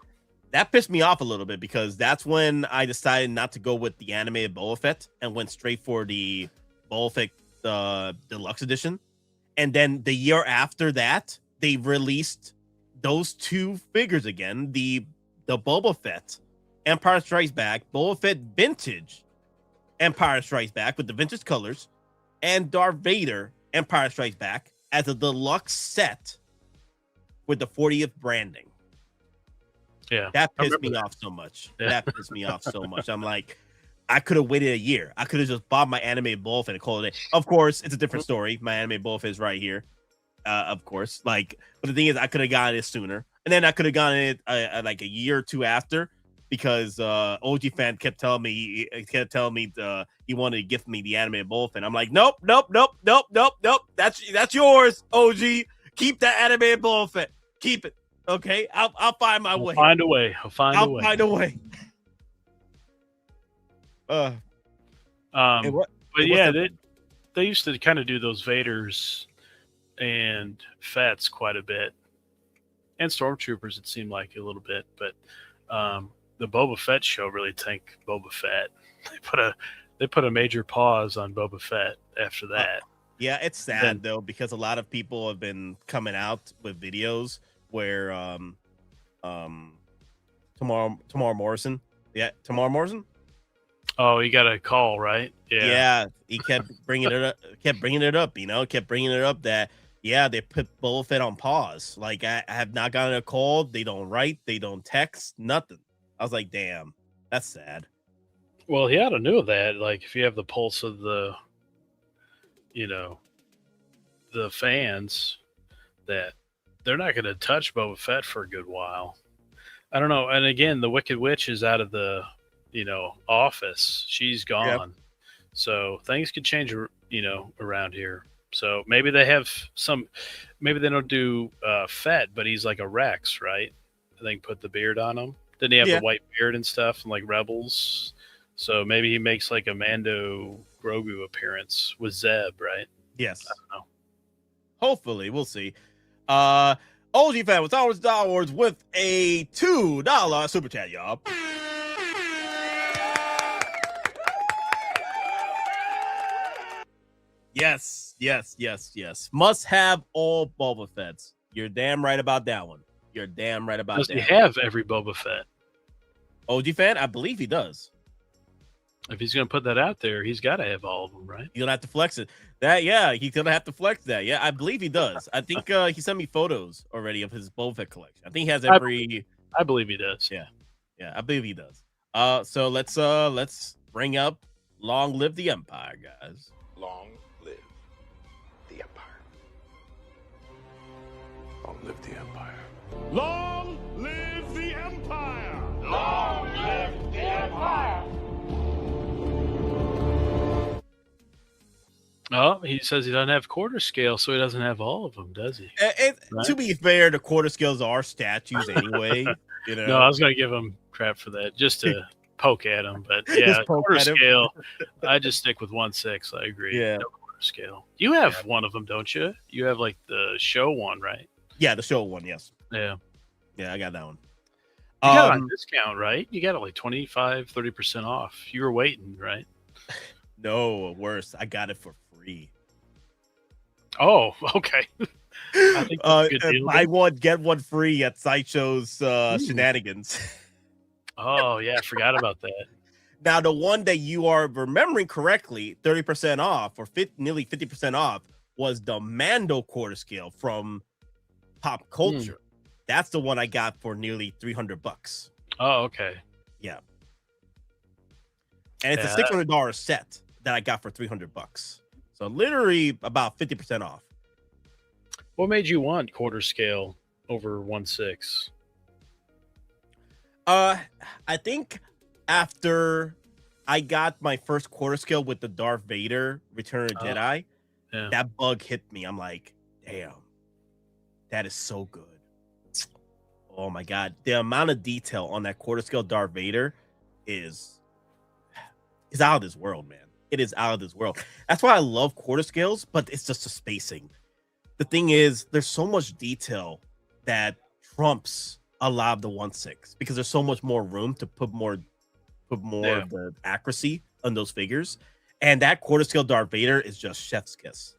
[SPEAKER 9] that pissed me off a little bit because that's when I decided not to go with the animated Boba Fett and went straight for the Boba Fett Deluxe edition. And then the year after that, they released those two figures again: the Boba Fett Empire Strikes Back, Boba Fett Vintage Empire Strikes Back with the vintage colors, and Darth Vader Empire Strikes Back as a deluxe set with the 40th branding.
[SPEAKER 11] Yeah,
[SPEAKER 9] that pissed me off so much. Yeah. That pissed me off so much. I'm like, I could have waited a year. I could have just bought my animated Boba Fett and called it. Of course, it's a different story. My animated Boba Fett is right here. Of course, but the thing is, I could have gotten it sooner, and then I could have gotten it like a year or two after, because OG fan kept telling me he wanted to gift me the animated Boba Fett. I'm like, nope. That's yours, OG. Keep that animated Boba Fett. Keep it. Okay, I'll find my way.
[SPEAKER 11] Find a way. I'll find a way.
[SPEAKER 9] But
[SPEAKER 11] yeah, they used to kind of do those Vaders and Fets quite a bit, and Stormtroopers. It seemed like a little bit, but the Boba Fett show really tanked Boba Fett. They put a major pause on Boba Fett after that.
[SPEAKER 9] Yeah, it's sad though, because a lot of people have been coming out with videos where Tamar Morrison. Yeah, Tamar Morrison.
[SPEAKER 11] Oh, he got a call, right?
[SPEAKER 9] Yeah, he kept bringing it up. Kept bringing it up that they put Boba Fett on pause. Like, I have not gotten a call. They don't write. They don't text. Nothing. I was like, damn, that's sad.
[SPEAKER 11] Well, he ought to know that. Like, if you have the pulse of the fans, that they're not going to touch Boba Fett for a good while. I don't know. And again, the Wicked Witch is out of the office. She's gone. Yep. So things could change, around here. So maybe they have maybe they don't do Fett, but he's like a Rex, right? I think put the beard on him. Didn't he have the white beard and stuff and like Rebels? So maybe he makes like a Mando Grogu appearance with Zeb, right?
[SPEAKER 9] Yes.
[SPEAKER 11] I don't know.
[SPEAKER 9] Hopefully, we'll see. OG fan with Star Wars with a $2 super chat, y'all. Yes. Must have all Boba Fetts. You're damn right about that one.
[SPEAKER 11] Does he have every Boba Fett?
[SPEAKER 9] OG fan, I believe he does.
[SPEAKER 11] If he's going to put that out there, he's got to have all of them, right?
[SPEAKER 9] You're going to have to flex it. He's going to have to flex that. Yeah, I believe he does. I think he sent me photos already of his Boba Fett collection. I think he has every...
[SPEAKER 11] I believe he does.
[SPEAKER 9] Yeah, I believe he does. So let's bring up Long Live the Empire, guys.
[SPEAKER 5] Long live the Empire. Long live the Empire.
[SPEAKER 6] Long live the Empire!
[SPEAKER 1] Long live the Empire!
[SPEAKER 11] Oh, he says he doesn't have quarter scale, so he doesn't have all of them, does he?
[SPEAKER 9] Right? To be fair, the quarter scales are statues anyway.
[SPEAKER 11] No, I was going to give him crap for that, just to poke at him. But yeah, quarter scale, I just stick with 1/6. I agree.
[SPEAKER 9] Yeah,
[SPEAKER 11] no quarter scale. You have one of them, don't you? You have like the show one, right?
[SPEAKER 9] Yeah, the show one. Yes.
[SPEAKER 11] Yeah,
[SPEAKER 9] I got that one.
[SPEAKER 11] You got it on discount, right? You got it like 25-30% off. You were waiting, right?
[SPEAKER 9] No, worse. I got it for free.
[SPEAKER 11] Oh, okay. I think that's a good deal.
[SPEAKER 9] Buy one, get one free at Sideshow's shenanigans.
[SPEAKER 11] Oh, yeah. I forgot about that.
[SPEAKER 9] Now, the one that you are remembering correctly, 30% off or nearly 50% off, was the Mando quarter scale from Pop Culture. That's the one I got for nearly $300.
[SPEAKER 11] Oh, okay.
[SPEAKER 9] Yeah. And it's a $600 set that I got for $300. So literally about 50% off.
[SPEAKER 11] What made you want quarter scale over 1/6?
[SPEAKER 9] I think after I got my first quarter scale with the Darth Vader Return of the Jedi, that bug hit me. I'm like, damn, that is so good. Oh my god, the amount of detail on that quarter scale Darth Vader is out of this world, man. It is out of this world. That's why I love quarter scales, but it's just the spacing. The thing is, there's so much detail that trumps a lot of the 1/6 because there's so much more room to put more of the accuracy on those figures. And that quarter scale Darth Vader is just chef's kiss.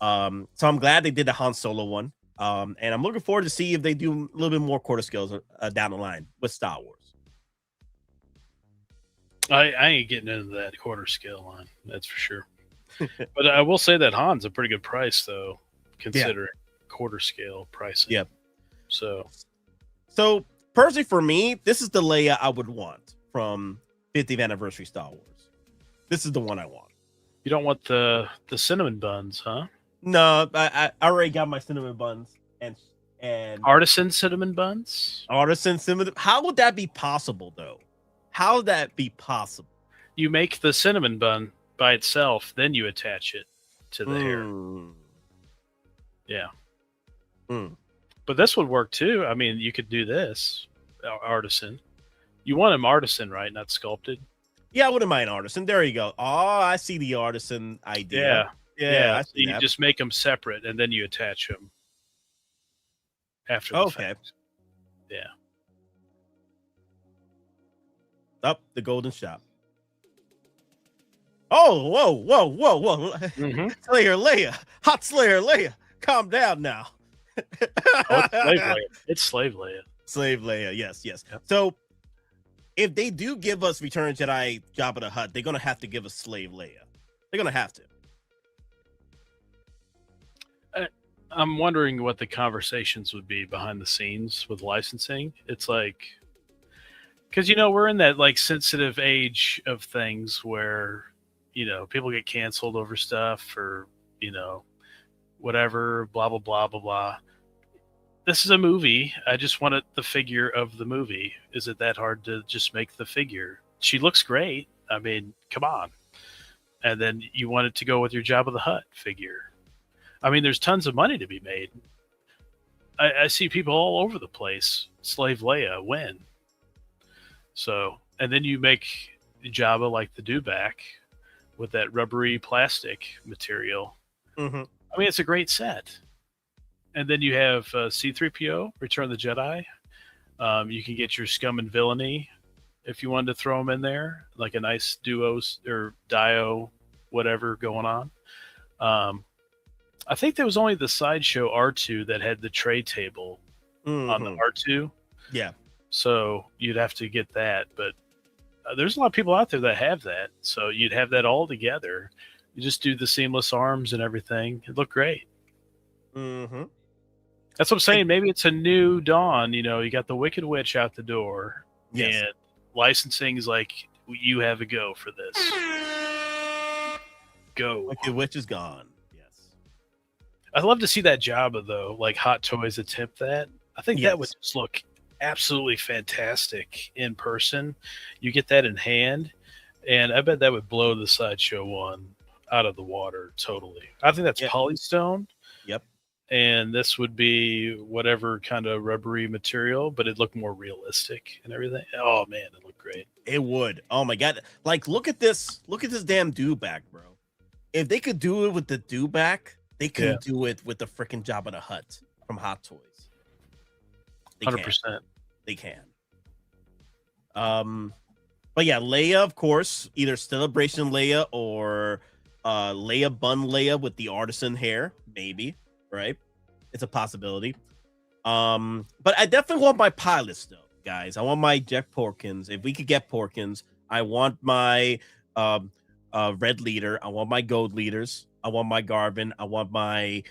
[SPEAKER 9] So I'm glad they did the Han Solo one. And I'm looking forward to see if they do a little bit more quarter scales down the line with Star Wars.
[SPEAKER 11] I ain't getting into that quarter scale line, that's for sure. But I will say that Han's a pretty good price, though, considering quarter scale pricing.
[SPEAKER 9] Yep.
[SPEAKER 11] So
[SPEAKER 9] personally, for me, this is the Leia I would want from 50th anniversary Star Wars. This is the one I want.
[SPEAKER 11] You don't want the cinnamon buns, huh?
[SPEAKER 9] No, I already got my cinnamon buns and
[SPEAKER 11] Artisan cinnamon buns.
[SPEAKER 9] Artisan cinnamon. How would that be possible, though? How would that be possible?
[SPEAKER 11] You make the cinnamon bun by itself, then you attach it to the hair. Yeah. But this would work too. I mean, you could do this Artisan. You want them Artisan, right? Not sculpted.
[SPEAKER 9] Yeah, I wouldn't mind Artisan. There you go. Oh, I see the Artisan idea. Yeah.
[SPEAKER 11] So you just make them separate, and then you attach them after the fact. Yeah.
[SPEAKER 9] Up the golden shop. Oh, whoa. Slayer Leia. Hot Slayer Leia. Calm down now.
[SPEAKER 11] It's Slave Leia.
[SPEAKER 9] Slave Leia, yes. So if they do give us Return of Jedi Jabba the Hutt, they're going to have to give us Slave Leia. They're going to have to.
[SPEAKER 11] I'm wondering what the conversations would be behind the scenes with licensing. It's like, because, we're in that like sensitive age of things where, people get canceled over stuff or, whatever, blah, blah, blah, blah, blah. This is a movie. I just wanted the figure of the movie. Is it that hard to just make the figure? She looks great. I mean, come on. And then you want it to go with your Jabba the Hutt figure. I mean, there's tons of money to be made. I see people all over the place. Slave Leia win. So, and then you make Jabba like the dewback with that rubbery plastic material.
[SPEAKER 9] Mm-hmm.
[SPEAKER 11] I mean, it's a great set. And then you have C-3PO, Return of the Jedi. You can get your Scum and Villainy if you wanted to throw them in there, like a nice duos or dio, whatever going on. I think there was only the Sideshow R2 that had the tray table on the R2.
[SPEAKER 9] Yeah.
[SPEAKER 11] So you'd have to get that. But there's a lot of people out there that have that. So you'd have that all together. You just do the seamless arms and everything. It looked great.
[SPEAKER 9] Mm-hmm.
[SPEAKER 11] That's what I'm saying. Maybe it's a new dawn. You got the Wicked Witch out the door.
[SPEAKER 9] Yes.
[SPEAKER 11] And licensing is like, you have a go for this. Go.
[SPEAKER 9] Wicked Witch is gone. Yes.
[SPEAKER 11] I'd love to see that Jabba, though. Like Hottoys attempt that. I think that would just look absolutely fantastic in person. You get that in hand. And I bet that would blow the Sideshow one out of the water totally. I think that's polystone.
[SPEAKER 9] Yep.
[SPEAKER 11] And this would be whatever kind of rubbery material, but it'd look more realistic and everything. Oh man, it looked great.
[SPEAKER 9] It would. Oh my god! Like, look at this! Look at this damn dewback, bro. If they could do it with the dewback, they could do it with the freaking Jabba the Hutt from Hottoys.
[SPEAKER 11] 100%.
[SPEAKER 9] They can. But yeah, Leia, of course, either Celebration Leia or Leia Bun Leia with the Artisan hair, maybe. Right, it's a possibility. But I definitely want my pilots though, guys. I want my Jeff Porkins. If we could get Porkins, I want my red leader. I want my gold leaders. I want my Garvin. I want my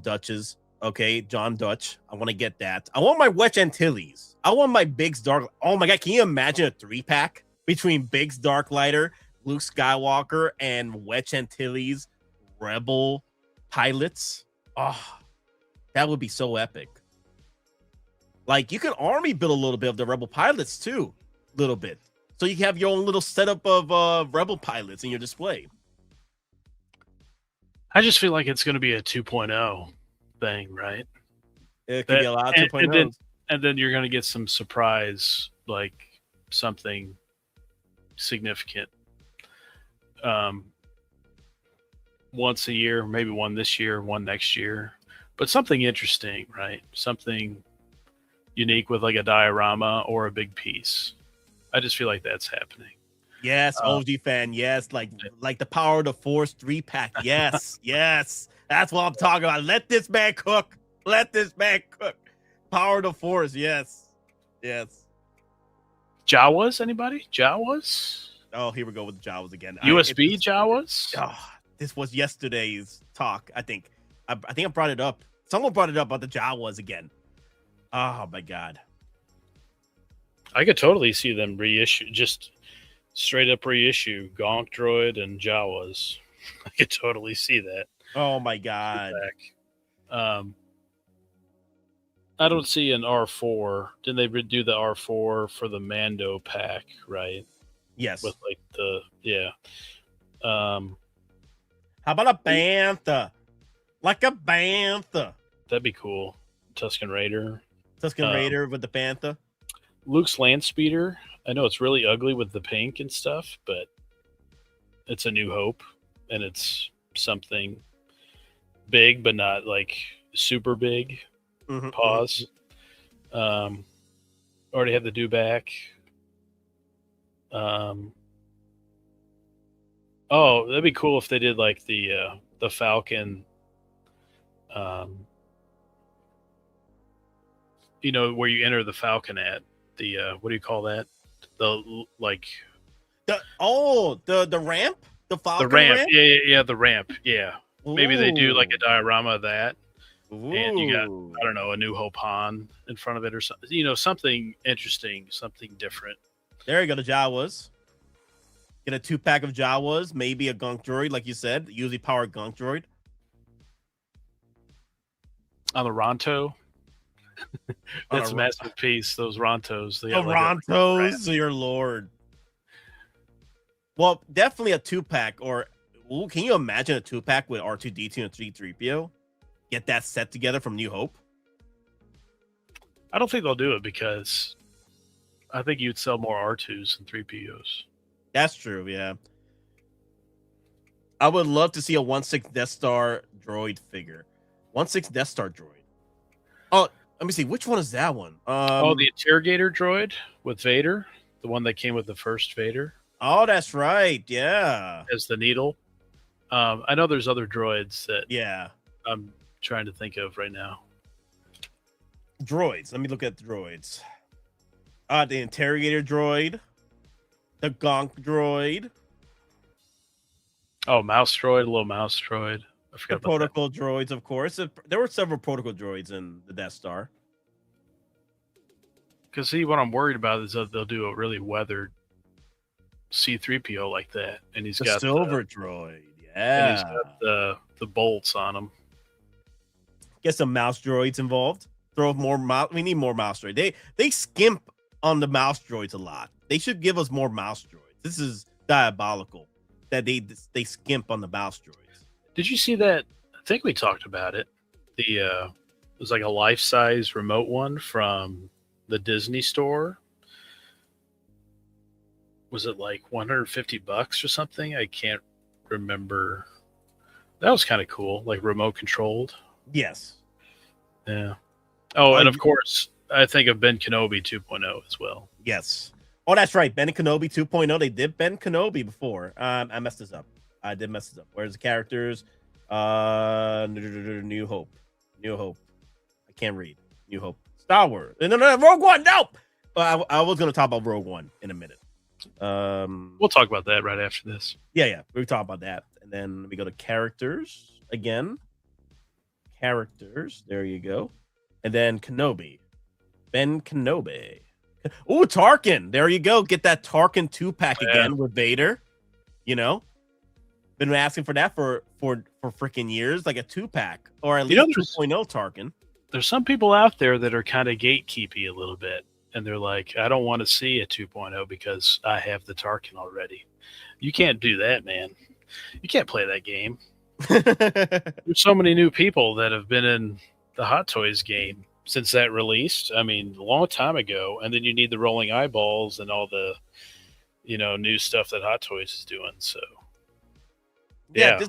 [SPEAKER 9] Dutches. Okay, John Dutch. I want to get that. I want my Wedge Antilles. I want my Biggs Dark. Oh my god, can you imagine a 3-pack between Biggs Darklighter, Luke Skywalker, and Wedge Antilles Rebel pilots? Oh, That would be so epic. Like, you can army build a little bit of the Rebel pilots too, a little bit. So you can have your own little setup of Rebel pilots in your display.
[SPEAKER 11] I just feel like it's going to be a 2.0 thing, right?
[SPEAKER 9] It could be a lot of 2.0.
[SPEAKER 11] And then you're going to get some surprise, like something significant. Once a year, maybe one this year, one next year, but something interesting, right? Something unique with like a diorama or a big piece. I just feel like that's happening.
[SPEAKER 9] Yes, OG fan. Yes, like the Power of the Force 3-pack. Yes, yes, that's what I'm talking about. Let this man cook. Let this man cook. Power of the Force. Yes, yes.
[SPEAKER 11] Jawas? Anybody? Jawas?
[SPEAKER 9] Oh, here we go with the Jawas again.
[SPEAKER 11] USB Jawas?
[SPEAKER 9] Oh, this was yesterday's talk. I think I brought it up. Someone brought it up about the Jawas again. Oh my god.
[SPEAKER 11] I could totally see them reissue, just straight up reissue Gonk Droid and Jawas. I could totally see that.
[SPEAKER 9] Oh my god.
[SPEAKER 11] I don't see an R4. Didn't they redo the R4 for the Mando pack, right?
[SPEAKER 9] Yes.
[SPEAKER 11] With like the
[SPEAKER 9] how about a bantha? Like a bantha.
[SPEAKER 11] That'd be cool. Tusken Raider.
[SPEAKER 9] Tusken Raider with the bantha.
[SPEAKER 11] Luke's land speeder. I know it's really ugly with the pink and stuff, but it's a New Hope, and it's something big, but not like super big. Pause. Already had the dewback. Oh, that'd be cool if they did like the Falcon. You know where you enter the Falcon at the what do you call that? The like
[SPEAKER 9] the ramp, the Falcon
[SPEAKER 11] ramp. Yeah, the ramp. Yeah, maybe they do like a diorama of that.
[SPEAKER 9] Ooh.
[SPEAKER 11] And you got, I don't know, a New Hope Han in front of it or something. You know, something interesting, something different.
[SPEAKER 9] There you go, the Jawas. Get a 2-pack of Jawas, maybe a Gunk Droid, like you said, usually powered Gunk Droid.
[SPEAKER 11] On the Ronto. That's a massive piece, those Rontos.
[SPEAKER 9] The Rontos, your lord. Well, definitely a 2-pack, or can you imagine a 2-pack with R2-D2 and 3-3PO? Get that set together from New Hope?
[SPEAKER 11] I don't think they'll do it because I think you'd sell more R2s than 3POs.
[SPEAKER 9] That's true, yeah. I would love to see a 1/6 Death Star droid figure. 1/6 Death Star droid. Oh, let me see. Which one is that one?
[SPEAKER 11] The interrogator droid with Vader. The one that came with the first Vader.
[SPEAKER 9] Oh, that's right. Yeah.
[SPEAKER 11] As the needle. I know there's other droids that I'm trying to think of right now.
[SPEAKER 9] Droids. Let me look at the droids. The interrogator droid. The Gonk droid.
[SPEAKER 11] Oh, mouse droid, a little mouse droid. I forgot
[SPEAKER 9] the protocol droids, of course. There were several protocol droids in the Death Star.
[SPEAKER 11] Because see, what I'm worried about is that they'll do a really weathered C-3PO like that, and he's got
[SPEAKER 9] silver droid.
[SPEAKER 11] Yeah, and he's got the bolts on him.
[SPEAKER 9] Get some mouse droids involved. Throw more mouse. We need more mouse droids. They skimp on the mouse droids a lot. They should give us more mouse droids. This is diabolical that they skimp on the mouse droids.
[SPEAKER 11] Did you see that? I think we talked about it. It was like a life-size remote one from the Disney store. Was it like $150 or something? I can't remember. That was kind of cool, like remote controlled.
[SPEAKER 9] Yes.
[SPEAKER 11] Yeah. Oh, and of course, I think of Ben Kenobi 2.0 as well.
[SPEAKER 9] Yes. Oh, that's right. Ben Kenobi 2.0. They did Ben Kenobi before. I messed this up. I did mess this up. Where's the characters? New Hope. New Hope. I can't read. New Hope. Star Wars. No, Rogue One. No. I was going to talk about Rogue One in a minute.
[SPEAKER 11] We'll talk about that right after this.
[SPEAKER 9] Yeah. We'll talk about that. And then we go to characters again. Characters. There you go. And then Kenobi. Ben Kenobi. Ooh, Tarkin. There you go. Get that Tarkin 2-pack again with Vader. You know? Been asking for that for freaking years. Like a 2-pack. Or at least 2.0 Tarkin.
[SPEAKER 11] there's some people out there that are kind of gatekeepy a little bit, and they're like, I don't want to see a 2.0 because I have the Tarkin already. You can't do that, man. You can't play that game. There's so many new people that have been in the Hottoys game since that released. I mean, a long time ago. And then you need the rolling eyeballs and all the, new stuff that Hottoys is doing. So, yeah.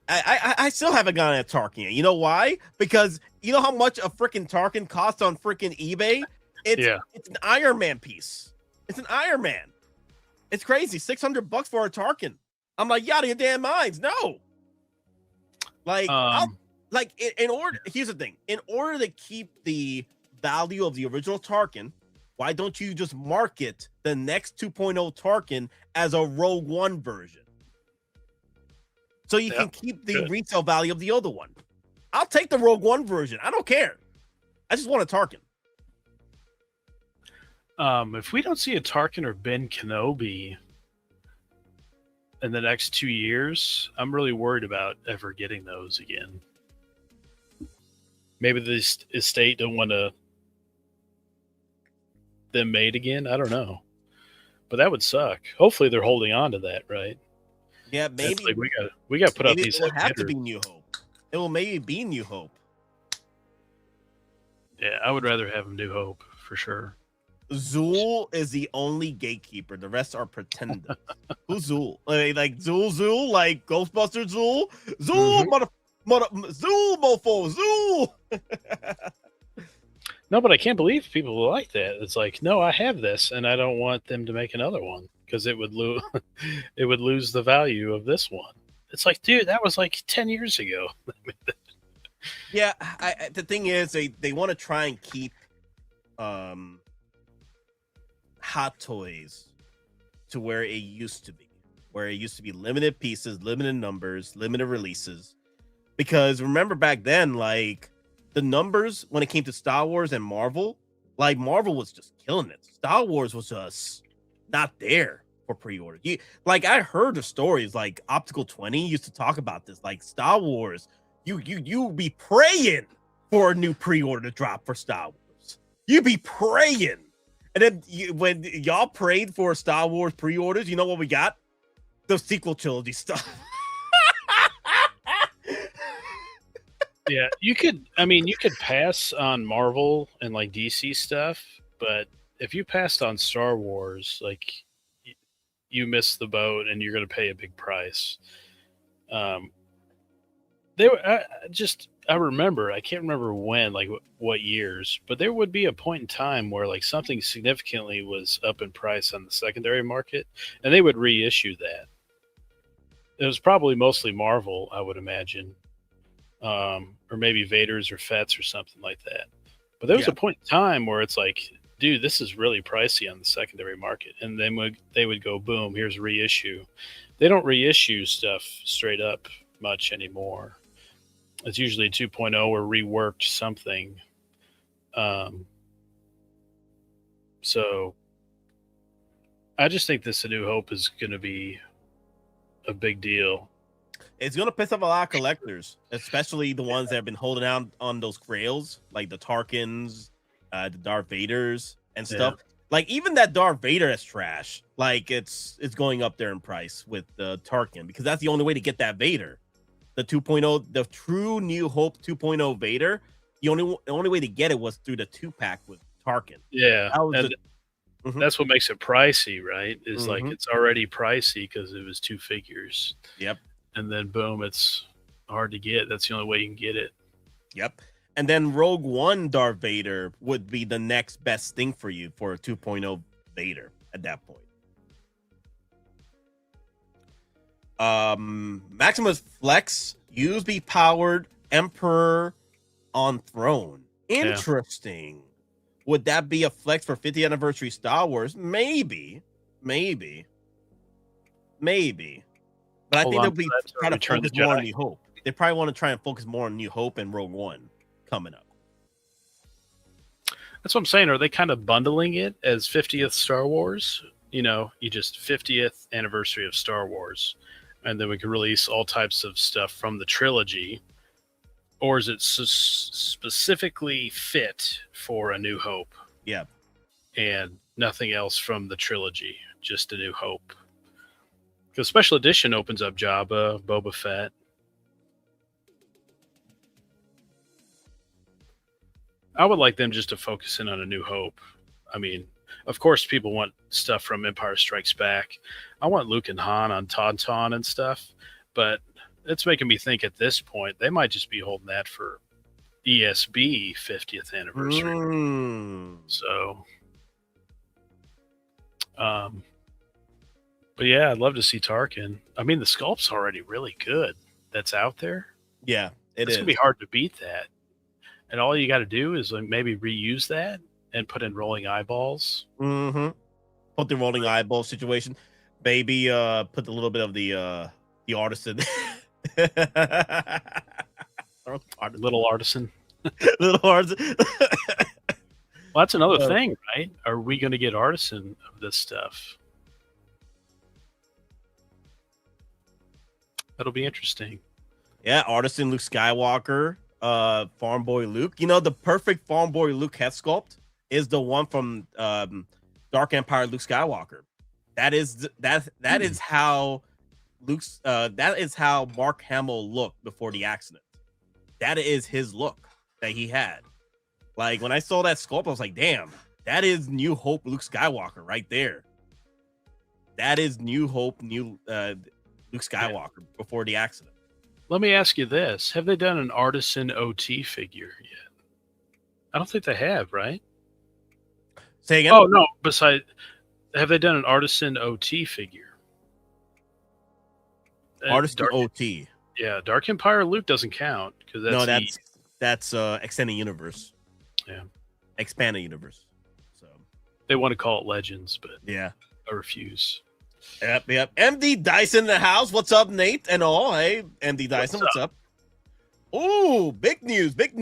[SPEAKER 9] I still haven't gotten a Tarkin yet. You know why? Because you know how much a freaking Tarkin costs on freaking eBay? It's an Iron Man piece. It's an Iron Man. It's crazy. $600 for a Tarkin. I'm like, you out of your damn minds. No. Like, in order, here's the thing. In order to keep the value of the original Tarkin, why don't you just market the next 2.0 Tarkin as a Rogue One version? So you can keep the retail value of the other one. I'll take the Rogue One version. I don't care. I just want a Tarkin.
[SPEAKER 11] If we don't see a Tarkin or Ben Kenobi in the next 2 years, I'm really worried about ever getting those again. Maybe the estate don't want them made again. I don't know, but that would suck. Hopefully, they're holding on to that, right?
[SPEAKER 9] Yeah, maybe
[SPEAKER 11] like we got to put out these.
[SPEAKER 9] It will have to be New Hope. It will maybe be New Hope.
[SPEAKER 11] Yeah, I would rather have New Hope for sure.
[SPEAKER 9] Zool is the only gatekeeper. The rest are pretenders. Who's Zool? Like Zool, like Ghostbuster Zool? Zool, Zool, mofo, Zool.
[SPEAKER 11] No, but I can't believe people like that. It's like, no, I have this, and I don't want them to make another one because it would lose the value of this one. It's like, dude, that was like 10 years ago.
[SPEAKER 9] Yeah, the thing is, they want to try and keep Hot Toys to where it used to be, limited pieces, limited numbers, limited releases. Because remember back then, like the numbers when it came to Star Wars and Marvel, like Marvel was just killing it. Star Wars was just not there for pre-order. Like I heard the stories, like Optical 20 used to talk about this. Like Star Wars, you be praying for a new pre-order to drop for Star Wars. You be praying. And then when y'all prayed for Star Wars pre-orders, you know what we got? The sequel trilogy stuff.
[SPEAKER 11] Yeah, you could pass on Marvel and like DC stuff, but if you passed on Star Wars, like you missed the boat and you're going to pay a big price. I remember, I can't remember when, like what years, but there would be a point in time where like something significantly was up in price on the secondary market and they would reissue that. It was probably mostly Marvel, I would imagine. Or maybe Vader's or Fett's or something like that. But there was a point in time where it's like, dude, this is really pricey on the secondary market. And then they would go, boom, here's a reissue. They don't reissue stuff straight up much anymore. It's usually 2.0 or reworked something. So I just think this A New Hope is going to be a big deal.
[SPEAKER 9] It's going to piss off a lot of collectors, especially the ones that have been holding out on those grails, like the Tarkins, the Darth Vaders and stuff. Like even that Darth Vader is trash. Like it's going up there in price with the Tarkin because that's the only way to get that Vader. The 2.0, the true New Hope 2.0 Vader, the only way to get it was through the 2-pack with Tarkin.
[SPEAKER 11] Yeah, that's what makes it pricey, right? Is like it's already pricey because it was 2 figures.
[SPEAKER 9] Yep.
[SPEAKER 11] And then boom, it's hard to get. That's the only way you can get it.
[SPEAKER 9] Yep. And then Rogue One Darth Vader would be the next best thing for you for a 2.0 Vader at that point. Maximus Flex, USB powered Emperor on Throne. Interesting. Yeah. Would that be a flex for 50th anniversary Star Wars? Maybe. But I think they'll be trying to focus more on New Hope. They probably want to try and focus more on New Hope and Rogue One coming up.
[SPEAKER 11] That's what I'm saying. Are they kind of bundling it as 50th Star Wars? You know, you just 50th anniversary of Star Wars. And then we can release all types of stuff from the trilogy Or is it specifically fit for A New Hope?
[SPEAKER 9] Yeah.
[SPEAKER 11] And nothing else from the trilogy, just A New Hope. Because Special Edition opens up Jabba, Boba Fett. I would like them just to focus in on A New Hope. I mean, of course, people want stuff from Empire Strikes Back. I want Luke and Han on Tauntaun and stuff, but it's making me think at this point they might just be holding that for ESB 50th anniversary. So, but yeah, I'd love to see Tarkin. I mean, the sculpt's already really good. That's out there.
[SPEAKER 9] Yeah,
[SPEAKER 11] it's gonna be hard to beat that. And all you got to do is like maybe reuse that and put in rolling eyeballs.
[SPEAKER 9] Mm-hmm. Put the rolling eyeball situation. Maybe put a little bit of the artisan.
[SPEAKER 11] Little artisan.
[SPEAKER 9] Little artisan.
[SPEAKER 11] Well, that's another thing, right? Are we going to get artisan of this stuff? That'll be interesting.
[SPEAKER 9] Yeah, artisan Luke Skywalker, farm boy Luke. You know, the perfect farm boy Luke head sculpt is the one from Dark Empire Luke Skywalker. That is how Luke's that is how Mark Hamill looked before the accident. That is his look that he had. Like when I saw that sculpt, I was like, damn, that is New Hope Luke Skywalker right there. That is New Hope, Luke Skywalker before the accident.
[SPEAKER 11] Let me ask you this. Have they done an artisan OT figure yet? I don't think they have, right?
[SPEAKER 9] Say again?
[SPEAKER 11] Oh, no. Have they done an artisan OT figure?
[SPEAKER 9] Artisan OT.
[SPEAKER 11] Yeah, Dark Empire Luke doesn't count because
[SPEAKER 9] that's extended universe.
[SPEAKER 11] Yeah,
[SPEAKER 9] expanded universe. So
[SPEAKER 11] they want to call it Legends, but
[SPEAKER 9] yeah,
[SPEAKER 11] I refuse.
[SPEAKER 9] Yep. MD Dyson in the house. What's up, Nate? And all. Hey, MD Dyson, what's up? Ooh, big news. Big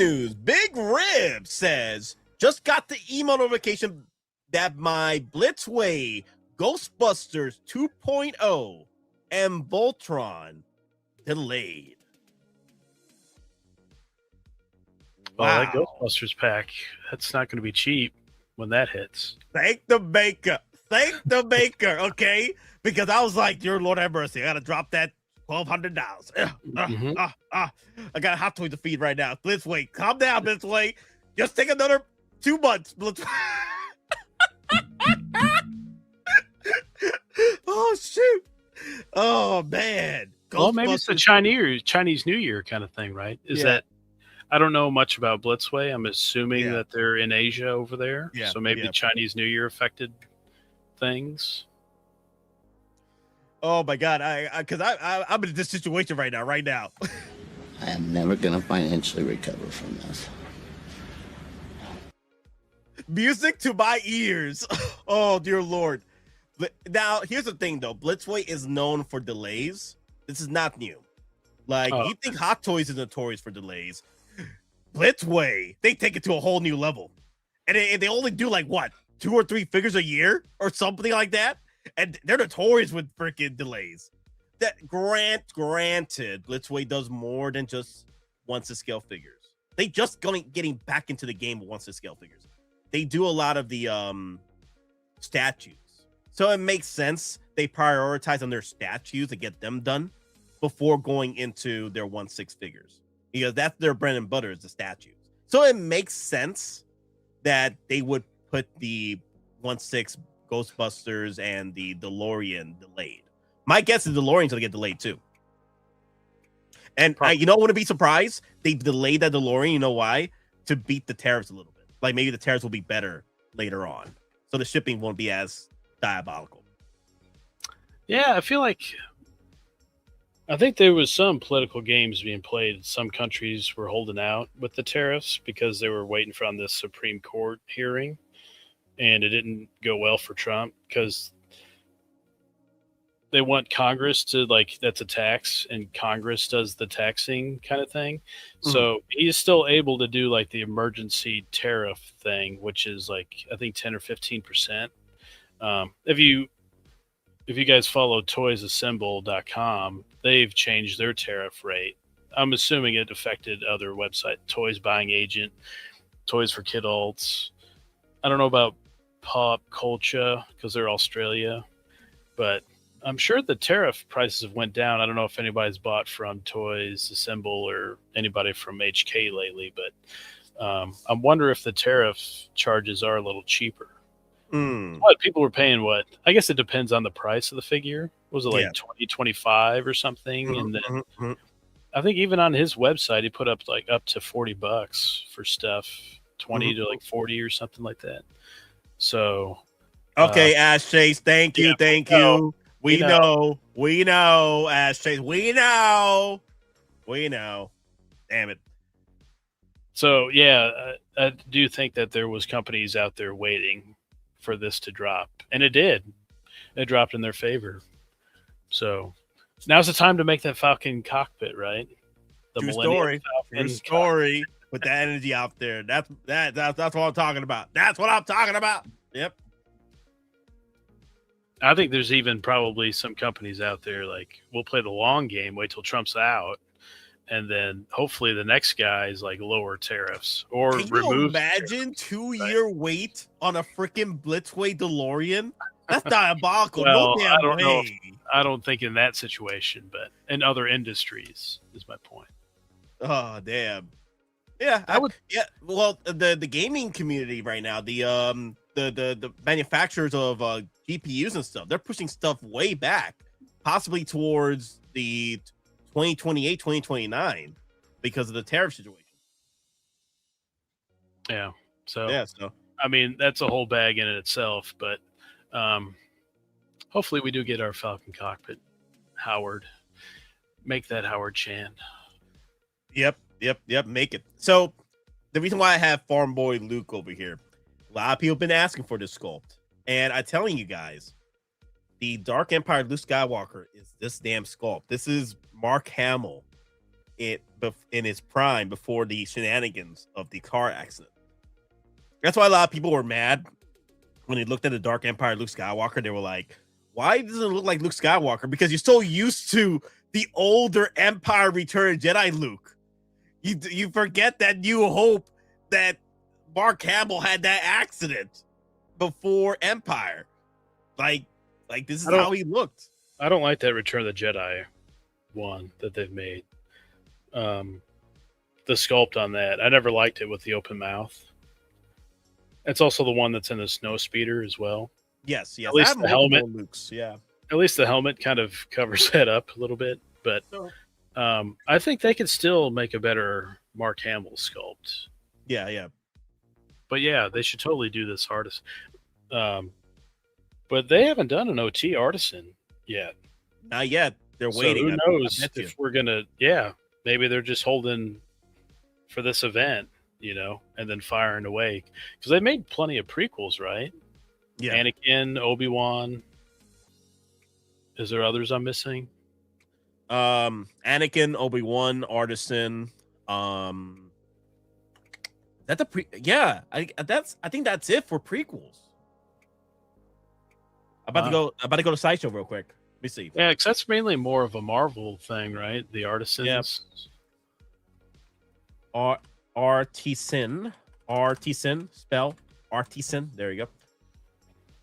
[SPEAKER 9] Rib says, just got the email notification that my Blitzway Ghostbusters 2.0 and Voltron delayed.
[SPEAKER 11] Wow. Well, that Ghostbusters pack, that's not going to be cheap when that hits.
[SPEAKER 9] Thank the baker, okay? Because I was like, dear Lord have mercy, I got to drop that $1,200. I got Hot Toys to feed right now. Blitzway, calm down, Blitzway. Just take another 2 months, Blitzway. Oh, shoot. Oh, man.
[SPEAKER 11] Well, maybe it's the Chinese New Year kind of thing, right? That I don't know much about Blitzway. I'm assuming that they're in Asia over there.
[SPEAKER 9] Yeah.
[SPEAKER 11] So maybe Chinese New Year affected things.
[SPEAKER 9] Oh my God! I'm in this situation right now.
[SPEAKER 17] I am never gonna financially recover from this.
[SPEAKER 9] Music to my ears. Oh dear Lord! Now here's the thing, though. Blitzway is known for delays. This is not new. Like you think Hot Toys is notorious for delays? Blitzway, they take it to a whole new level, and they only do like what 2 or 3 figures a year or something like that. And they're notorious with freaking delays. That granted, Blitzway does more than just once to scale figures. They just getting back into the game of once to scale figures. They do a lot of the statues, so it makes sense they prioritize on their statues to get them done before going into their 1/6 figures, because that's their bread and butter is the statues. So it makes sense that they would put the 1/6 Ghostbusters and the DeLorean delayed. My guess is the DeLorean's gonna get delayed too. And I wouldn't be surprised they delayed that DeLorean. You know why? To beat the tariffs a little bit. Like maybe the tariffs will be better later on, so the shipping won't be as diabolical.
[SPEAKER 11] Yeah, I think there was some political games being played. Some countries were holding out with the tariffs because they were waiting for on this Supreme Court hearing. And it didn't go well for Trump because they want Congress to that's a tax and Congress does the taxing kind of thing. So he's still able to do like the emergency tariff thing, which is I think 10 or 15%. If you guys follow toysassemble.com, they've changed their tariff rate I'm assuming it affected other websites. Toys Buying Agent, Toys for Kidults. I don't know about Pop Culture because they're Australia, but I'm sure the tariff prices have went down. I don't know if anybody's bought from Toys Assemble or anybody from HK lately, but I wonder if the tariff charges are a little cheaper. What people were paying? What I guess it depends on the price of the figure. Was it like 20, 25 or something? And then I think even on his website, he put up like up to $40 for stuff, 20 to like 40 or something like that. So,
[SPEAKER 9] okay, Ash Chase, thank you. We know, Ash Chase, we know. Damn it.
[SPEAKER 11] So yeah, I do think that there was companies out there waiting for this to drop, and it did. It dropped in their favor. So now's the time to make that Falcon cockpit, right? The
[SPEAKER 9] True story. Put that energy out there. That's what I'm talking about. That's what I'm talking about. Yep.
[SPEAKER 11] I think there's even probably some companies out there like we'll play the long game, wait till Trump's out, and then hopefully the next guy is like lower tariffs or
[SPEAKER 9] Can
[SPEAKER 11] remove.
[SPEAKER 9] you imagine 2-year wait on a freaking Blitzway DeLorean? That's diabolical.
[SPEAKER 11] Well,
[SPEAKER 9] no damn
[SPEAKER 11] I don't
[SPEAKER 9] way.
[SPEAKER 11] know. I don't think in that situation, but in other industries is my point.
[SPEAKER 9] Oh damn. Yeah, I would. Yeah, well, the gaming community right now, the manufacturers of GPUs and stuff, they're pushing stuff way back, possibly towards the 2028, 2029 because of the tariff situation.
[SPEAKER 11] Yeah. So,
[SPEAKER 9] so
[SPEAKER 11] I mean, that's a whole bag in it itself, but hopefully we do get our Falcon cockpit. Howard, make that Howard Chan.
[SPEAKER 9] Yep. Make it. So the reason why I have Farm Boy Luke over here, a lot of people have been asking for this sculpt, and I'm telling you guys, the Dark Empire Luke Skywalker is this damn sculpt. This is Mark Hamill in his prime before the shenanigans of the car accident. That's why a lot of people were mad when they looked at the Dark Empire Luke Skywalker. They were like, why doesn't it look like Luke Skywalker? Because you're so used to the older Empire Return Jedi Luke. You forget that New Hope, that Mark Hamill had that accident before Empire. Like this is how he looked.
[SPEAKER 11] I don't like that Return of the Jedi one that they've made. The sculpt on that, I never liked it with the open mouth. It's also the one that's in the snow speeder as well.
[SPEAKER 9] Yes.
[SPEAKER 11] At least the helmet.
[SPEAKER 9] Lukes, yeah.
[SPEAKER 11] At least the helmet kind of covers that up a little bit, but I think they could still make a better Mark Hamill sculpt.
[SPEAKER 9] Yeah.
[SPEAKER 11] But yeah, they should totally do this Artisan. But they haven't done an OT Artisan yet.
[SPEAKER 9] Not yet. They're waiting.
[SPEAKER 11] Who knows if we're gonna? Yeah, maybe they're just holding for this event, and then firing away because they made plenty of prequels, right?
[SPEAKER 9] Yeah.
[SPEAKER 11] Anakin, Obi-Wan. Is there others I'm missing?
[SPEAKER 9] Anakin, Obi-Wan, Artisan. That the yeah, I think that's it for prequels. I'm about to go to Sideshow real quick. Let me see.
[SPEAKER 11] Yeah, because that's mainly more of a Marvel thing, right? The Artisans.
[SPEAKER 9] Yeah. Artisan. Spell Artisan. There you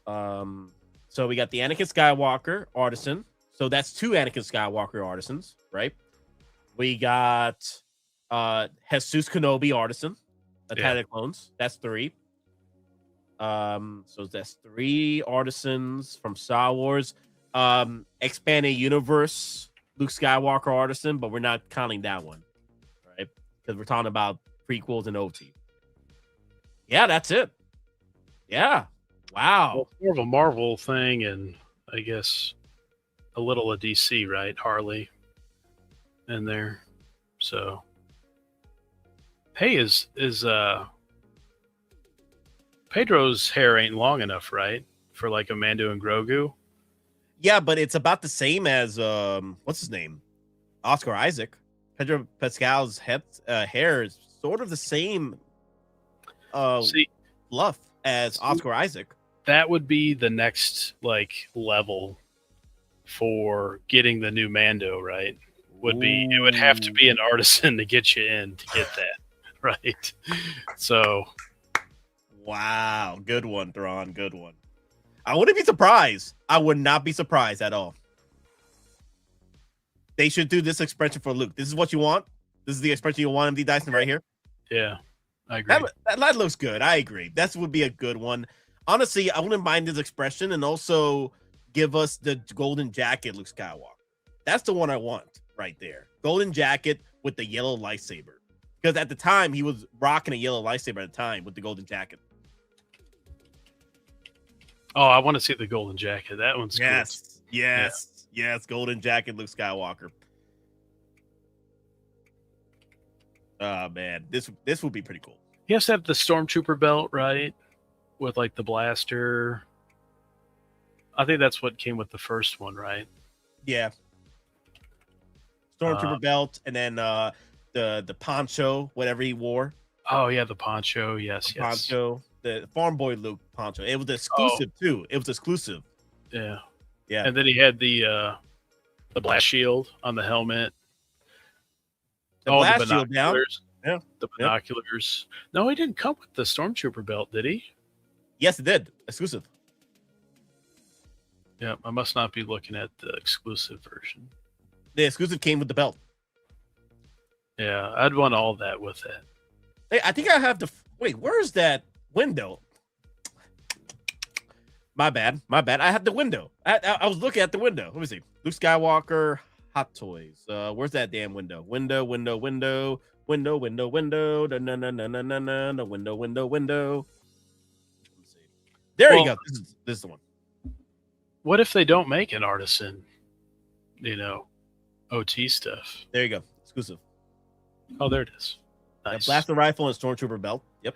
[SPEAKER 9] go. So we got the Anakin Skywalker Artisan. So that's 2 Anakin Skywalker Artisans, right? We got Jesus Kenobi Artisan, Attack of the Clones. That's 3. So that's 3 Artisans from Star Wars. Expanded Universe Luke Skywalker Artisan, but we're not counting that one, right? Because we're talking about prequels and OT. Yeah, that's it. Yeah. Wow.
[SPEAKER 11] Well, more of a Marvel thing, and I guess a little of DC, right? Harley in there. So, hey, is Pedro's hair ain't long enough, right? For like a Mando and Grogu.
[SPEAKER 9] Yeah, but it's about the same as what's his name? Oscar Isaac. Pedro Pascal's hair is sort of the same fluff as Oscar Isaac.
[SPEAKER 11] That would be the next level for getting the new Mando, right? would be. It would have to be an artisan to get you in to get that, right? So,
[SPEAKER 9] wow, good one, Thrawn. Good one. I wouldn't be surprised. I would not be surprised at all. They should do this expression for Luke. This is what you want. This is the expression you want, MD Dyson, right here.
[SPEAKER 11] Yeah, I agree.
[SPEAKER 9] That looks good. I agree. That would be a good one. Honestly, I wouldn't mind this expression, and also give us the golden jacket, Luke Skywalker. That's the one I want right there. Golden jacket with the yellow lightsaber. Because at the time, he was rocking a yellow lightsaber at the time with the golden jacket.
[SPEAKER 11] Oh, I want to see the golden jacket. That one's cool.
[SPEAKER 9] Yes. Golden jacket, Luke Skywalker. Oh man, this would be pretty cool.
[SPEAKER 11] He has to have the Stormtrooper belt, right? With like the blaster. I think that's what came with the first one, right?
[SPEAKER 9] Yeah. Stormtrooper belt, and then the poncho, whatever he wore.
[SPEAKER 11] Oh yeah, the poncho. Yes.
[SPEAKER 9] Poncho. The Farm Boy Luke poncho. It was exclusive too. It was exclusive.
[SPEAKER 11] Yeah.
[SPEAKER 9] Yeah.
[SPEAKER 11] And then he had the blast shield on the helmet.
[SPEAKER 9] The blast shield down. Yeah.
[SPEAKER 11] The binoculars. No, he didn't come with the Stormtrooper belt, did he?
[SPEAKER 9] Yes, it did. Exclusive.
[SPEAKER 11] Yeah, I must not be looking at the exclusive version.
[SPEAKER 9] The exclusive came with the belt.
[SPEAKER 11] Yeah, I'd want all that with it.
[SPEAKER 9] Hey, I think I have the... Wait, where's that window? My bad. I have the window. I was looking at the window. Let me see. Luke Skywalker, Hottoys. Where's that damn window? Window. No, window. Let's see. There you go. This is the one.
[SPEAKER 11] What if they don't make an artisan, OT stuff?
[SPEAKER 9] There you go. Exclusive.
[SPEAKER 11] Oh, there it is. Nice.
[SPEAKER 9] The blaster rifle and Stormtrooper belt. Yep.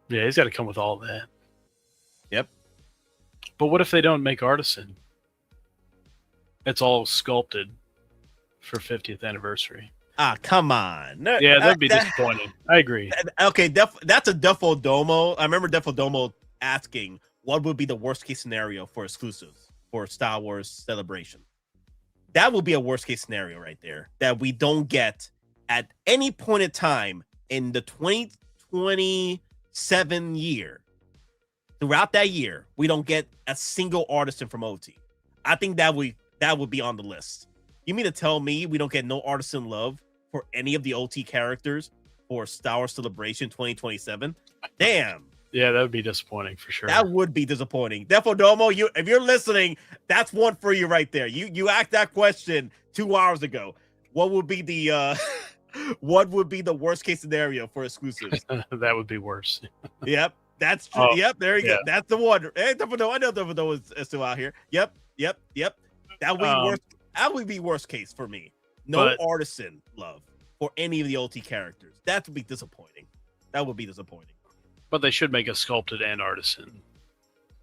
[SPEAKER 11] Yeah, he's got to come with all that.
[SPEAKER 9] Yep.
[SPEAKER 11] But what if they don't make artisan? It's all sculpted for 50th anniversary.
[SPEAKER 9] Ah, come on. No,
[SPEAKER 11] yeah, that'd be disappointing. I agree.
[SPEAKER 9] Okay, that's a Defo Domo. I remember Defo Domo asking what would be the worst case scenario for exclusives for Star Wars Celebration. That would be a worst case scenario right there that we don't get at any point in time in the 2027 year. Throughout that year, we don't get a single artisan from OT. I think that would be on the list. You mean to tell me we don't get no artisan love for any of the OT characters for Star Wars Celebration 2027? Damn.
[SPEAKER 11] Yeah, that would be disappointing for sure.
[SPEAKER 9] That would be disappointing. Defodomo, if you're listening, that's one for you right there. You asked that question 2 hours ago. What would be the worst case scenario for exclusives?
[SPEAKER 11] That would be worse.
[SPEAKER 9] Yep. That's true. Yep, there you go. That's the one. Hey, Defodomo, I know Defodomo is still out here. Yep. That would be worst. That would be worst case for me. No artisan love for any of the OT characters. That would be disappointing.
[SPEAKER 11] But they should make a sculpted and artisan.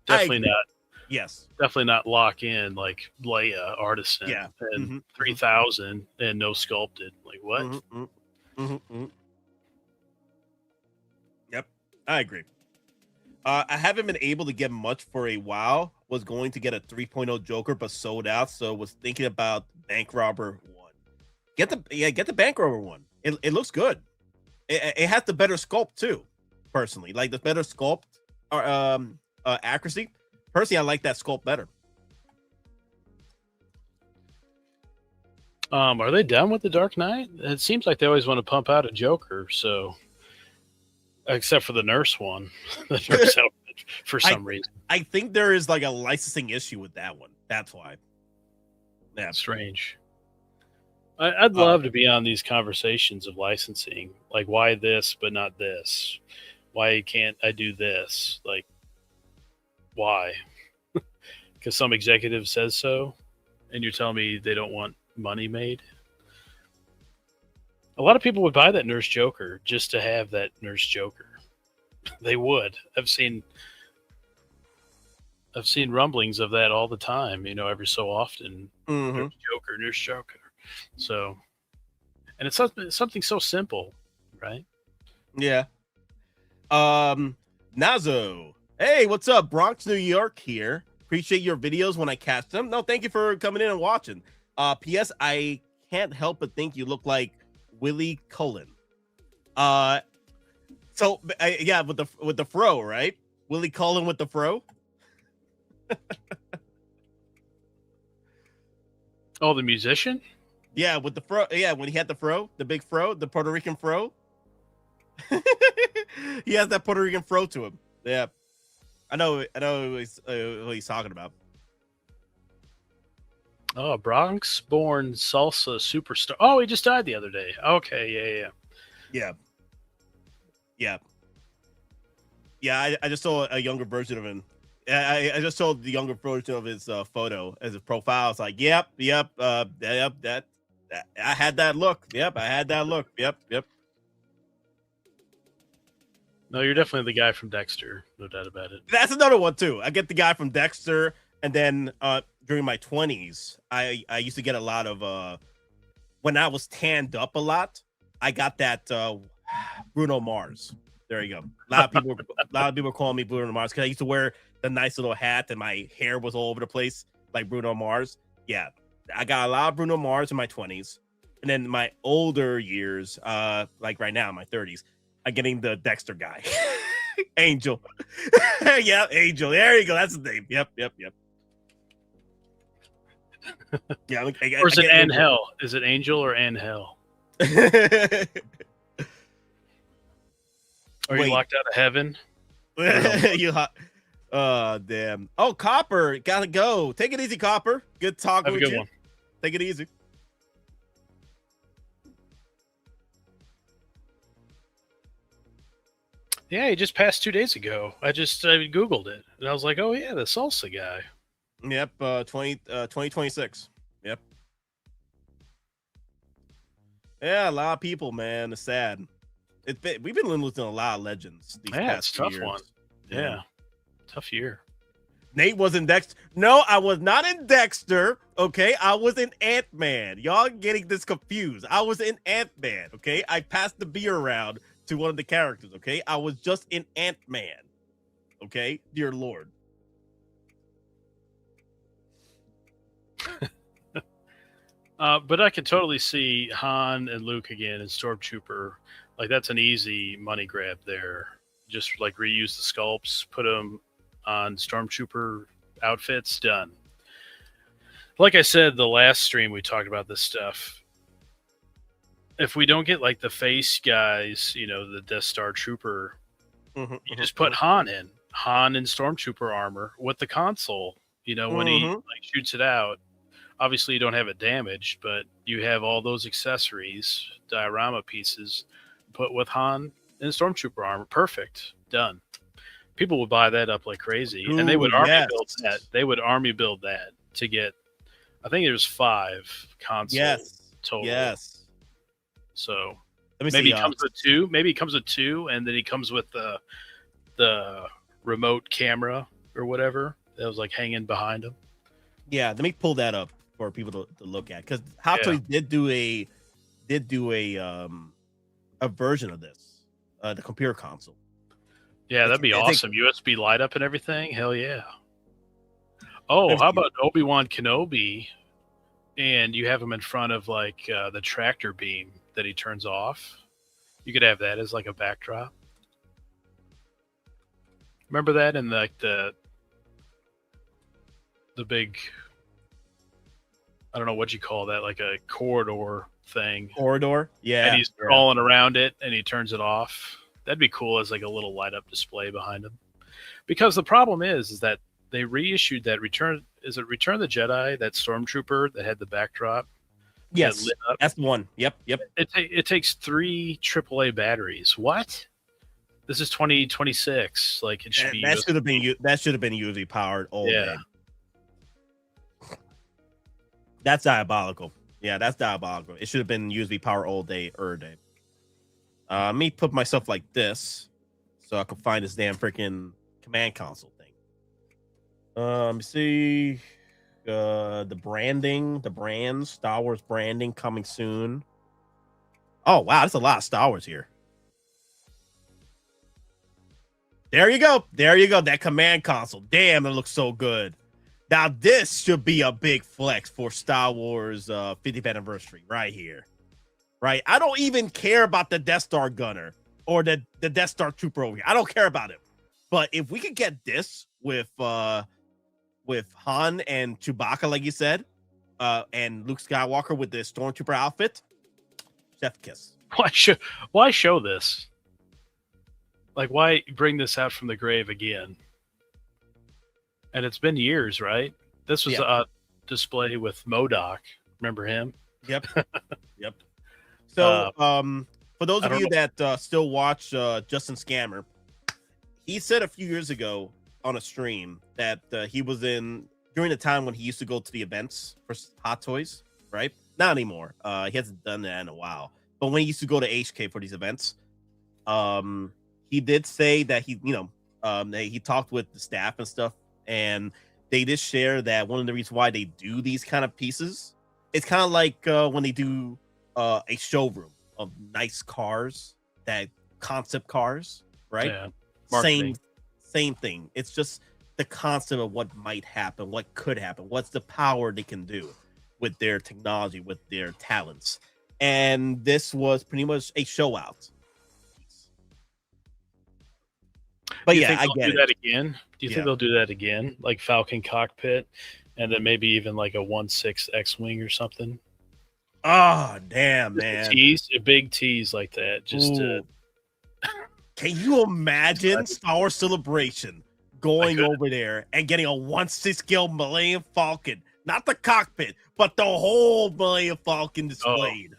[SPEAKER 11] Definitely not.
[SPEAKER 9] Yes.
[SPEAKER 11] Definitely not lock in like Leia artisan.
[SPEAKER 9] Yeah.
[SPEAKER 11] And 3,000 and no sculpted. Like what?
[SPEAKER 9] Yep. I agree. I haven't been able to get much for a while. Was going to get a 3.0 Joker, but sold out. So was thinking about Bank Robber 1. Get the Bank Robber 1. It looks good. It has the better sculpt too. Personally, like the better sculpt or accuracy. Personally, I like that sculpt better.
[SPEAKER 11] Are they done with the Dark Knight? It seems like they always want to pump out a Joker. So, except for the nurse one, the nurse outfit for some reason.
[SPEAKER 9] I think there is like a licensing issue with that one. That's why. Yeah,
[SPEAKER 11] strange. I'd love to be on these conversations of licensing. Like, why this but not this? Why can't I do this? Like, why? Because some executive says so, and you're telling me they don't want money made? A lot of people would buy that Nurse Joker just to have that Nurse Joker. They would. I've seen rumblings of that all the time, every so often. Nurse Joker. So, and it's something so simple, right?
[SPEAKER 9] Yeah. Nazo. Hey, what's up? Bronx, New York here. Appreciate your videos when I catch them. No, thank you for coming in and watching. P.S. I can't help but think you look like Willie Cullen. So yeah, with the fro, right? Willie Cullen with the fro.
[SPEAKER 11] Oh, the musician?
[SPEAKER 9] Yeah, with the fro. Yeah, when he had the fro, the big fro, the Puerto Rican fro. He has that Puerto Rican fro to him. Yeah, I know what he's talking about.
[SPEAKER 11] Oh, Bronx-born salsa superstar. Oh, he just died the other day. Okay,
[SPEAKER 9] yeah. I just saw a younger version of him. I just saw the younger version of his photo as his profile. It's like, yep. That I had that look. Yep, I had that look. Yep.
[SPEAKER 11] No, you're definitely the guy from Dexter. No doubt about it.
[SPEAKER 9] That's another one too. I get the guy from Dexter, and then during my 20s, I used to get a lot of when I was tanned up a lot. I got that Bruno Mars. There you go. A lot of people call me Bruno Mars because I used to wear the nice little hat and my hair was all over the place like Bruno Mars. Yeah, I got a lot of Bruno Mars in my 20s, and then my older years, like right now, in my 30s, I'm getting the Dexter guy, Angel. Yeah, Angel. There you go. That's his name. Yep. Yeah.
[SPEAKER 11] Or is it Angel? Is it Angel or Angel? Are you locked out of heaven?
[SPEAKER 9] Damn. Oh, Copper, gotta go. Take it easy, Copper. Good talking with you. One. Take it easy.
[SPEAKER 11] Yeah, he just passed 2 days ago. I Googled it, and I was like, oh, yeah, the salsa guy.
[SPEAKER 9] Yep, 2026. Yep. Yeah, a lot of people, man. It's sad. We've been losing a lot of legends these past 2 years.
[SPEAKER 11] Tough one. Yeah. Tough year.
[SPEAKER 9] Nate was in Dexter. No, I was not in Dexter. Okay, I was in Ant-Man. Y'all getting this confused. I was in Ant-Man. Okay, I passed the beer around to one of the characters. Okay, I was just in Ant-Man. Okay, dear Lord.
[SPEAKER 11] But I could totally see Han and Luke again in Stormtrooper. Like, that's an easy money grab there. Just like reuse the sculpts, put them on Stormtrooper outfits, done. Like I said, the last stream we talked about this stuff. If we don't get like the face guys, the Death Star Trooper, you just put Han in Stormtrooper armor with the console. When he shoots it out. Obviously, you don't have it damaged, but you have all those accessories, diorama pieces, put with Han in Stormtrooper armor. Perfect. Done. People would buy that up like crazy, and they would build that. They would army build that to get. I think there's 5 consoles total. Yes. So maybe he comes with 2. Maybe he comes with 2, and then he comes with the remote camera or whatever that was like hanging behind him.
[SPEAKER 9] Yeah, let me pull that up for people to look at, because Hottoys did do a version of this, the computer console.
[SPEAKER 11] Yeah, that'd be awesome. USB light up and everything. Hell yeah. Oh, how about Obi-Wan Kenobi? And you have him in front of like the tractor beam that he turns off. You could have that as like a backdrop. Remember that in like the big, I don't know what you call that, like a corridor thing.
[SPEAKER 9] Corridor? Yeah.
[SPEAKER 11] And he's crawling around it and he turns it off. That'd be cool as like a little light up display behind him. Because the problem is that they reissued that Return of the Jedi, that Stormtrooper that had the backdrop?
[SPEAKER 9] Yes, that's the one. Yep.
[SPEAKER 11] It takes 3 AAA batteries. What? This is 2026. Like, it should be.
[SPEAKER 9] That should have been USB powered all day. That's diabolical. Yeah, that's diabolical. It should have been USB power all day, day. Let me put myself like this so I can find this damn freaking command console thing. Let me see. The brands, Star Wars branding coming soon. Oh, wow, that's a lot of Star Wars here. There you go. That command console. Damn, it looks so good. Now this should be a big flex for Star Wars 50th anniversary right here. Right? I don't even care about the Death Star gunner or the Death Star trooper over here. I don't care about him. But if we could get this with Han and Chewbacca, like you said, and Luke Skywalker with the Stormtrooper outfit, chef kiss.
[SPEAKER 11] Why show this? Like, why bring this out from the grave again? And it's been years, right? This was a display with MODOK. Remember him?
[SPEAKER 9] Yep. Yep. So, for those of you that still watch Justin Scammer, he said a few years ago on a stream that he was during the time when he used to go to the events for Hottoys, right? Not anymore. He hasn't done that in a while. But when he used to go to HK for these events, he did say that he talked with the staff and stuff, and they did share that one of the reasons why they do these kind of pieces, it's kind of like when they do a showroom of nice cars, that concept cars, right?
[SPEAKER 11] Yeah.
[SPEAKER 9] Same thing. It's just the concept of what might happen, what could happen, what's the power they can do with their technology, with their talents. And this was pretty much a show out. But yeah, I get it.
[SPEAKER 11] That again? Do you think they'll do that again? Like Falcon cockpit, and then maybe even like a 1/6 X-wing or something?
[SPEAKER 9] Oh, damn, man.
[SPEAKER 11] A big tease like that. Just to...
[SPEAKER 9] Can you imagine Star Wars Celebration going over there and getting a 1/6 scale Millennium Falcon? Not the cockpit, but the whole Millennium Falcon displayed.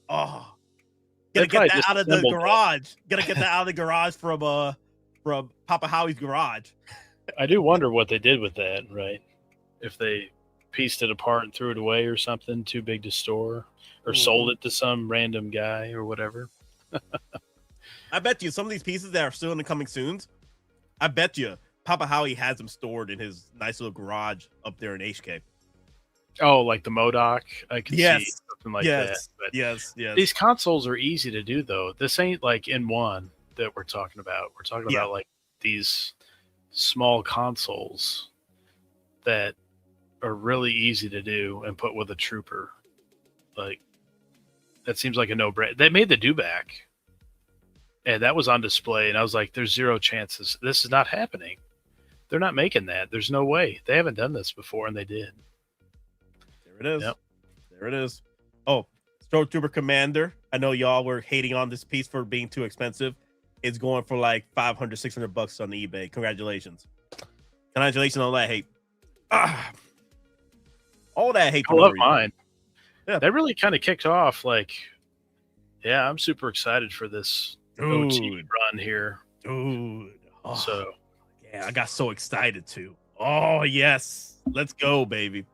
[SPEAKER 9] Oh. Gotta get that out of the garage. Gotta get that out of the garage from Papa Howie's garage.
[SPEAKER 11] I do wonder what they did with that, right? If they pieced it apart and threw it away or something, too big to store, or sold it to some random guy or whatever.
[SPEAKER 9] I bet you some of these pieces that are still in the coming soons, I bet you Papa Howie has them stored in his nice little garage up there in HK.
[SPEAKER 11] Oh, like the MODOK? I can see something like that. But
[SPEAKER 9] yes.
[SPEAKER 11] These consoles are easy to do, though. This ain't like N1 that we're talking about. We're talking about like these small consoles that are really easy to do and put with a trooper. Like, that seems like a no-brainer. They made the dewback, and that was on display, and I was like, there's zero chances. This is not happening. They're not making that. There's no way. They haven't done this before, and they did.
[SPEAKER 9] There it is.
[SPEAKER 11] Yep.
[SPEAKER 9] There it is. Oh, Stormtrooper Commander. I know y'all were hating on this piece for being too expensive. It's going for like $500, $600 on eBay. Congratulations. Congratulations on that hate. All that hate.
[SPEAKER 11] I love mine. Yeah. That really kind of kicked off. Like, yeah, I'm super excited for this OT run here.
[SPEAKER 9] Dude. Oh,
[SPEAKER 11] so,
[SPEAKER 9] yeah, I got so excited too. Oh, yes. Let's go, baby.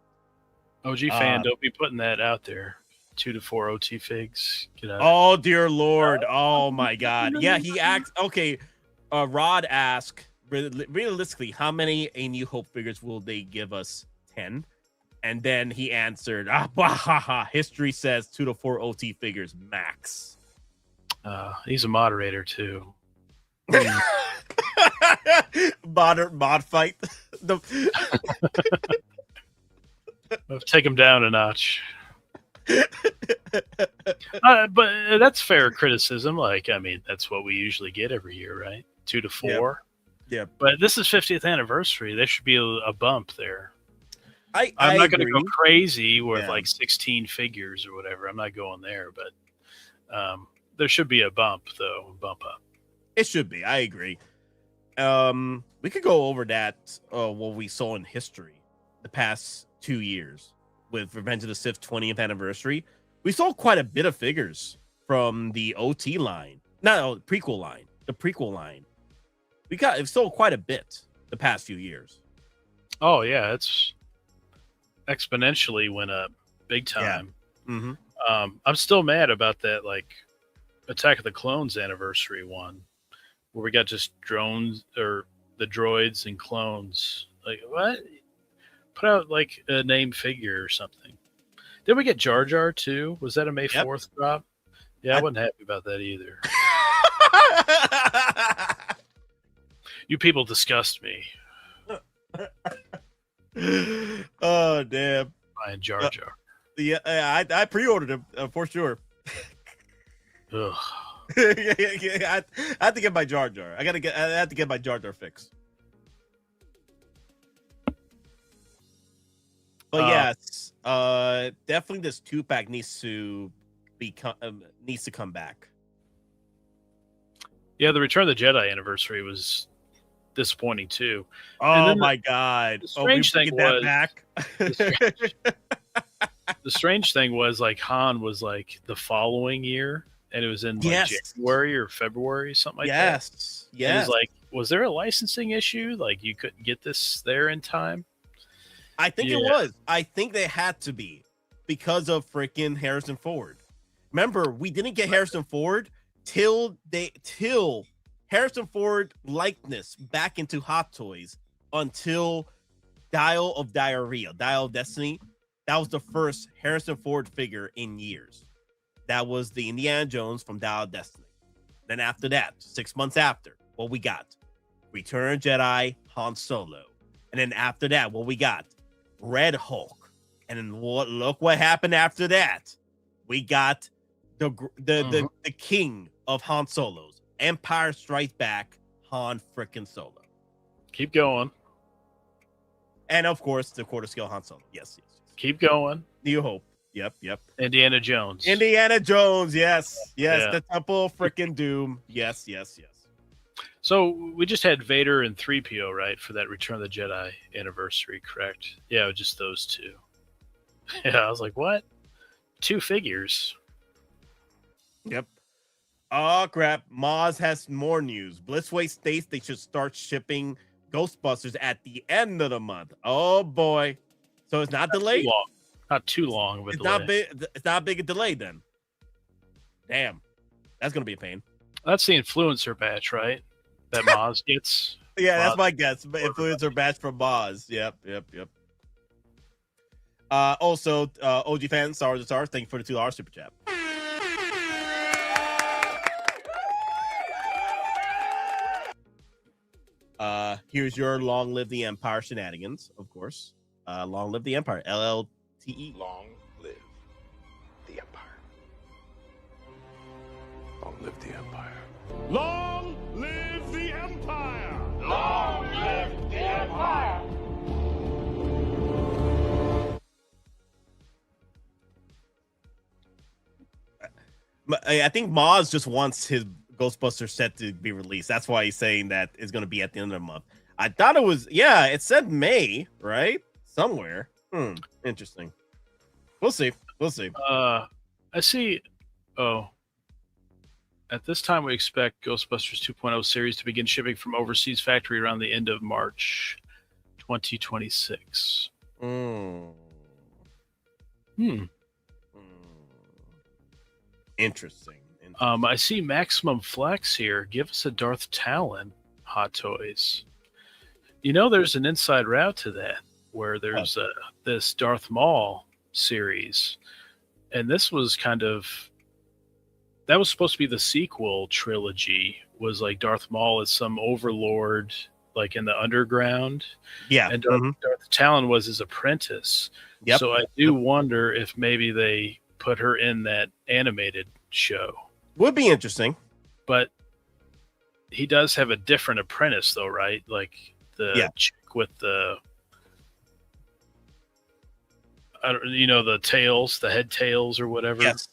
[SPEAKER 11] OG fan, don't be putting that out there. 2 to 4 OT figs. Get out.
[SPEAKER 9] Oh, dear Lord. Oh, my God. Yeah, he asked. Okay. Rod asked, realistically, how many A New Hope figures will they give us? 10. And then he answered, history says 2 to 4 OT figures max.
[SPEAKER 11] He's a moderator, too.
[SPEAKER 9] Mod fight.
[SPEAKER 11] Take him down a notch. But that's fair criticism. Like, I mean, that's what we usually get every year, right? 2 to 4.
[SPEAKER 9] Yeah.
[SPEAKER 11] But this is 50th anniversary. There should be a bump there.
[SPEAKER 9] I'm
[SPEAKER 11] not going to go crazy with like 16 figures or whatever. I'm not going there, but there should be a bump, though. Bump up.
[SPEAKER 9] It should be. I agree. We could go over that, what we saw in history the past 2 years with Revenge of the Sith 20th anniversary. We saw quite a bit of figures from the OT line. No, prequel line. The prequel line. We sold quite a bit the past few years.
[SPEAKER 11] Oh, yeah. It's exponentially went up big time.
[SPEAKER 9] Yeah. Mm-hmm.
[SPEAKER 11] I'm still mad about that, like, Attack of the Clones anniversary one, where we got just drones or the droids and clones. Like, what? Put out like a name figure or something. Did we get Jar Jar too? Was that a May 4th drop? Yeah, I wasn't happy about that either. You people disgust me.
[SPEAKER 9] Oh damn!
[SPEAKER 11] Buying Jar Jar.
[SPEAKER 9] Yeah, I pre-ordered him for sure.
[SPEAKER 11] Ugh.
[SPEAKER 9] I have to get my Jar Jar. I have to get my Jar Jar fix. But yes, definitely this 2-pack needs to come back.
[SPEAKER 11] Yeah, the Return of the Jedi anniversary was disappointing too.
[SPEAKER 9] Oh my god!
[SPEAKER 11] The strange thing was
[SPEAKER 9] back.
[SPEAKER 11] The strange thing was like Han was like the following year, and it was in like January or February, something like that.
[SPEAKER 9] Yes.
[SPEAKER 11] And it was like, was there a licensing issue? Like you couldn't get this there in time?
[SPEAKER 9] I think it was. I think they had to be because of freaking Harrison Ford. Remember, we didn't get Harrison Ford till Harrison Ford likeness back into Hottoys until Dial of Destiny. That was the first Harrison Ford figure in years. That was the Indiana Jones from Dial of Destiny. Then after that, 6 months after, what we got? Return of Jedi, Han Solo. And then after that, what we got? Red Hulk. And then look what happened after that. We got the king of Han Solos. Empire Strikes Back, Han frickin' Solo.
[SPEAKER 11] Keep going.
[SPEAKER 9] And of course, the quarter scale Han Solo. Yes.
[SPEAKER 11] Keep going.
[SPEAKER 9] New Hope. Yep.
[SPEAKER 11] Indiana Jones.
[SPEAKER 9] Yes. Yeah. The Temple of frickin' Doom. Yes.
[SPEAKER 11] So we just had Vader and 3PO, right, for that Return of the Jedi anniversary, correct? Yeah, just those two. Yeah, I was like, what? 2 figures.
[SPEAKER 9] Yep. Oh, crap. Maz has more news. Blitzway states they should start shipping Ghostbusters at the end of the month. Oh, boy. So it's not delayed?
[SPEAKER 11] Not too long of a delay.
[SPEAKER 9] It's not big a delay, then. Damn. That's going to be a pain.
[SPEAKER 11] That's the influencer batch, right? That Maz gets.
[SPEAKER 9] Yeah, that's my guess. Influencer batch from Maz. Yep. Also, OG fans, Stars, thank you for the $2 super chat. Here's your Long Live the Empire shenanigans, of course. Long Live the Empire, LLTE.
[SPEAKER 5] Long live the Empire. Long live the Empire.
[SPEAKER 6] Long live the Empire!
[SPEAKER 1] Long live the Empire!
[SPEAKER 9] I think Maz just wants his Ghostbuster set to be released. That's why he's saying that it's going to be at the end of the month. I thought it was, it said May, right? Somewhere. Interesting. We'll see.
[SPEAKER 11] I see. Oh. At this time, we expect Ghostbusters 2.0 series to begin shipping from overseas factory around the end of March 2026.
[SPEAKER 9] Interesting.
[SPEAKER 11] I see Maximum Flex here. Give us a Darth Talon Hot Toys. You know, there's an inside route to that where there's this Darth Maul series. And this was that was supposed to be the sequel trilogy, was like Darth Maul is some overlord like in the underground.
[SPEAKER 9] Yeah.
[SPEAKER 11] And Darth Talon was his apprentice.
[SPEAKER 9] Yep.
[SPEAKER 11] So I do wonder if maybe they put her in that animated show.
[SPEAKER 9] Would be interesting.
[SPEAKER 11] But he does have a different apprentice though, right? Like the chick with the the tails, the head tails or whatever.
[SPEAKER 9] Yes.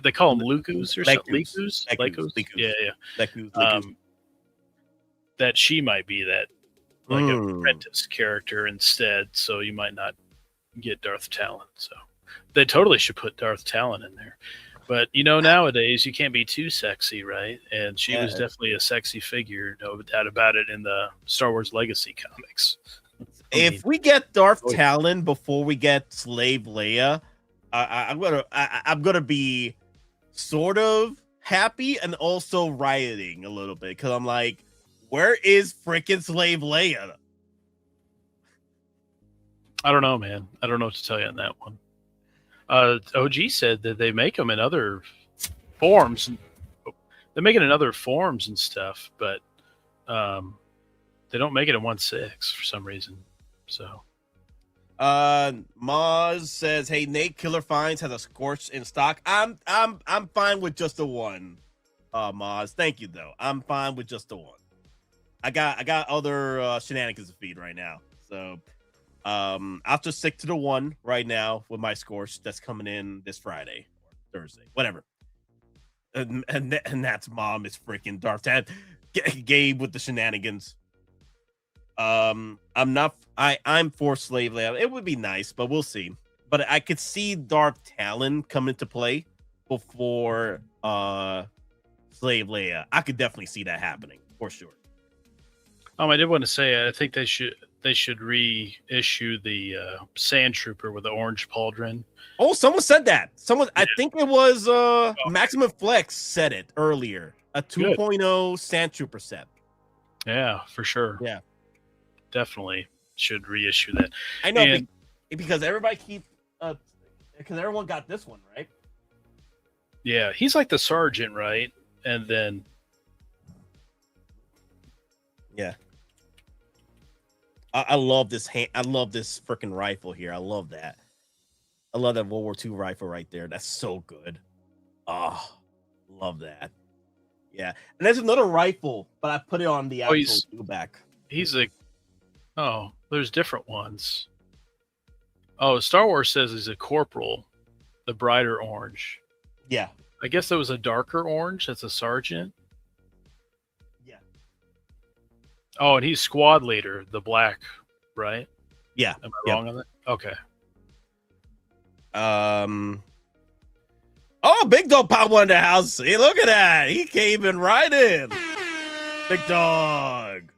[SPEAKER 11] They call them Lukus or something. Lekus. Yeah.
[SPEAKER 9] Lekus.
[SPEAKER 11] That she might be that like apprentice character instead, so you might not get Darth Talon. So they totally should put Darth Talon in there. But nowadays you can't be too sexy, right? And she was definitely a sexy figure, no doubt about it, in the Star Wars Legacy comics.
[SPEAKER 9] If we get Darth Talon before we get Slave Leia, I'm gonna be sort of happy and also rioting a little bit because I'm like, where is freaking Slave Leia?
[SPEAKER 11] I don't know, man. I don't know what to tell you on that one. OG said that they make them in other forms. They're making in other forms and stuff, but They don't make it in 1/6 for some reason. So,
[SPEAKER 9] Maz says, "Hey Nate, Killer Finds has a Scorch in stock. I'm fine with just the one. Maz, thank you though. I'm fine with just the one. I got other shenanigans to feed right now, so I'll just stick to the one right now with my Scorch that's coming in this Friday or Thursday, whatever. And that's Mom is freaking Darth Dad, Gabe with the shenanigans. I'm for Slave Leia. It would be nice, but we'll see. But I could see Darth Talon come into play before Slave Leia. I could definitely see that happening for sure.
[SPEAKER 11] I did want to say I think they should reissue the Sand Trooper with the orange pauldron.
[SPEAKER 9] Oh, someone said that. I think it was Maximum Flex said it earlier. A 2.0 Sand Trooper set.
[SPEAKER 11] Yeah, for sure.
[SPEAKER 9] Yeah.
[SPEAKER 11] Definitely should reissue that.
[SPEAKER 9] I know, because everybody because everyone got this one, right?
[SPEAKER 11] Yeah, he's like the sergeant, right? And then
[SPEAKER 9] yeah. I love this I love this freaking rifle here. I love that. I love that World War II rifle right there. That's so good. Oh, love that. Yeah. And there's another rifle, but I put it on the actual back.
[SPEAKER 11] He's there's different ones. Oh, Star Wars says he's a corporal, the brighter orange.
[SPEAKER 9] Yeah.
[SPEAKER 11] I guess there was a darker orange. That's a sergeant.
[SPEAKER 9] Yeah.
[SPEAKER 11] Oh, and he's squad leader, the black, right?
[SPEAKER 9] Yeah.
[SPEAKER 11] Am I wrong on that? Okay.
[SPEAKER 9] Oh, Big Dog Pop in the house. Hey, look at that. He came in right in. Big Dog.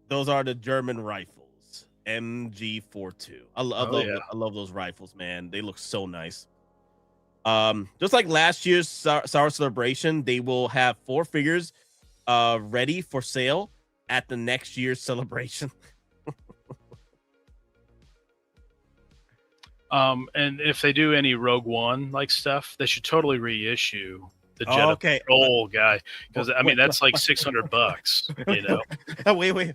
[SPEAKER 9] Those are the German rifles. MG42. I love those rifles, man. They look so nice. Just like last year's Star Celebration, they will have 4 figures ready for sale at the next year's celebration.
[SPEAKER 11] And if they do any Rogue One like stuff, they should totally reissue the Jedi Patrol guy, because that's like $600, you know.
[SPEAKER 9] Wait.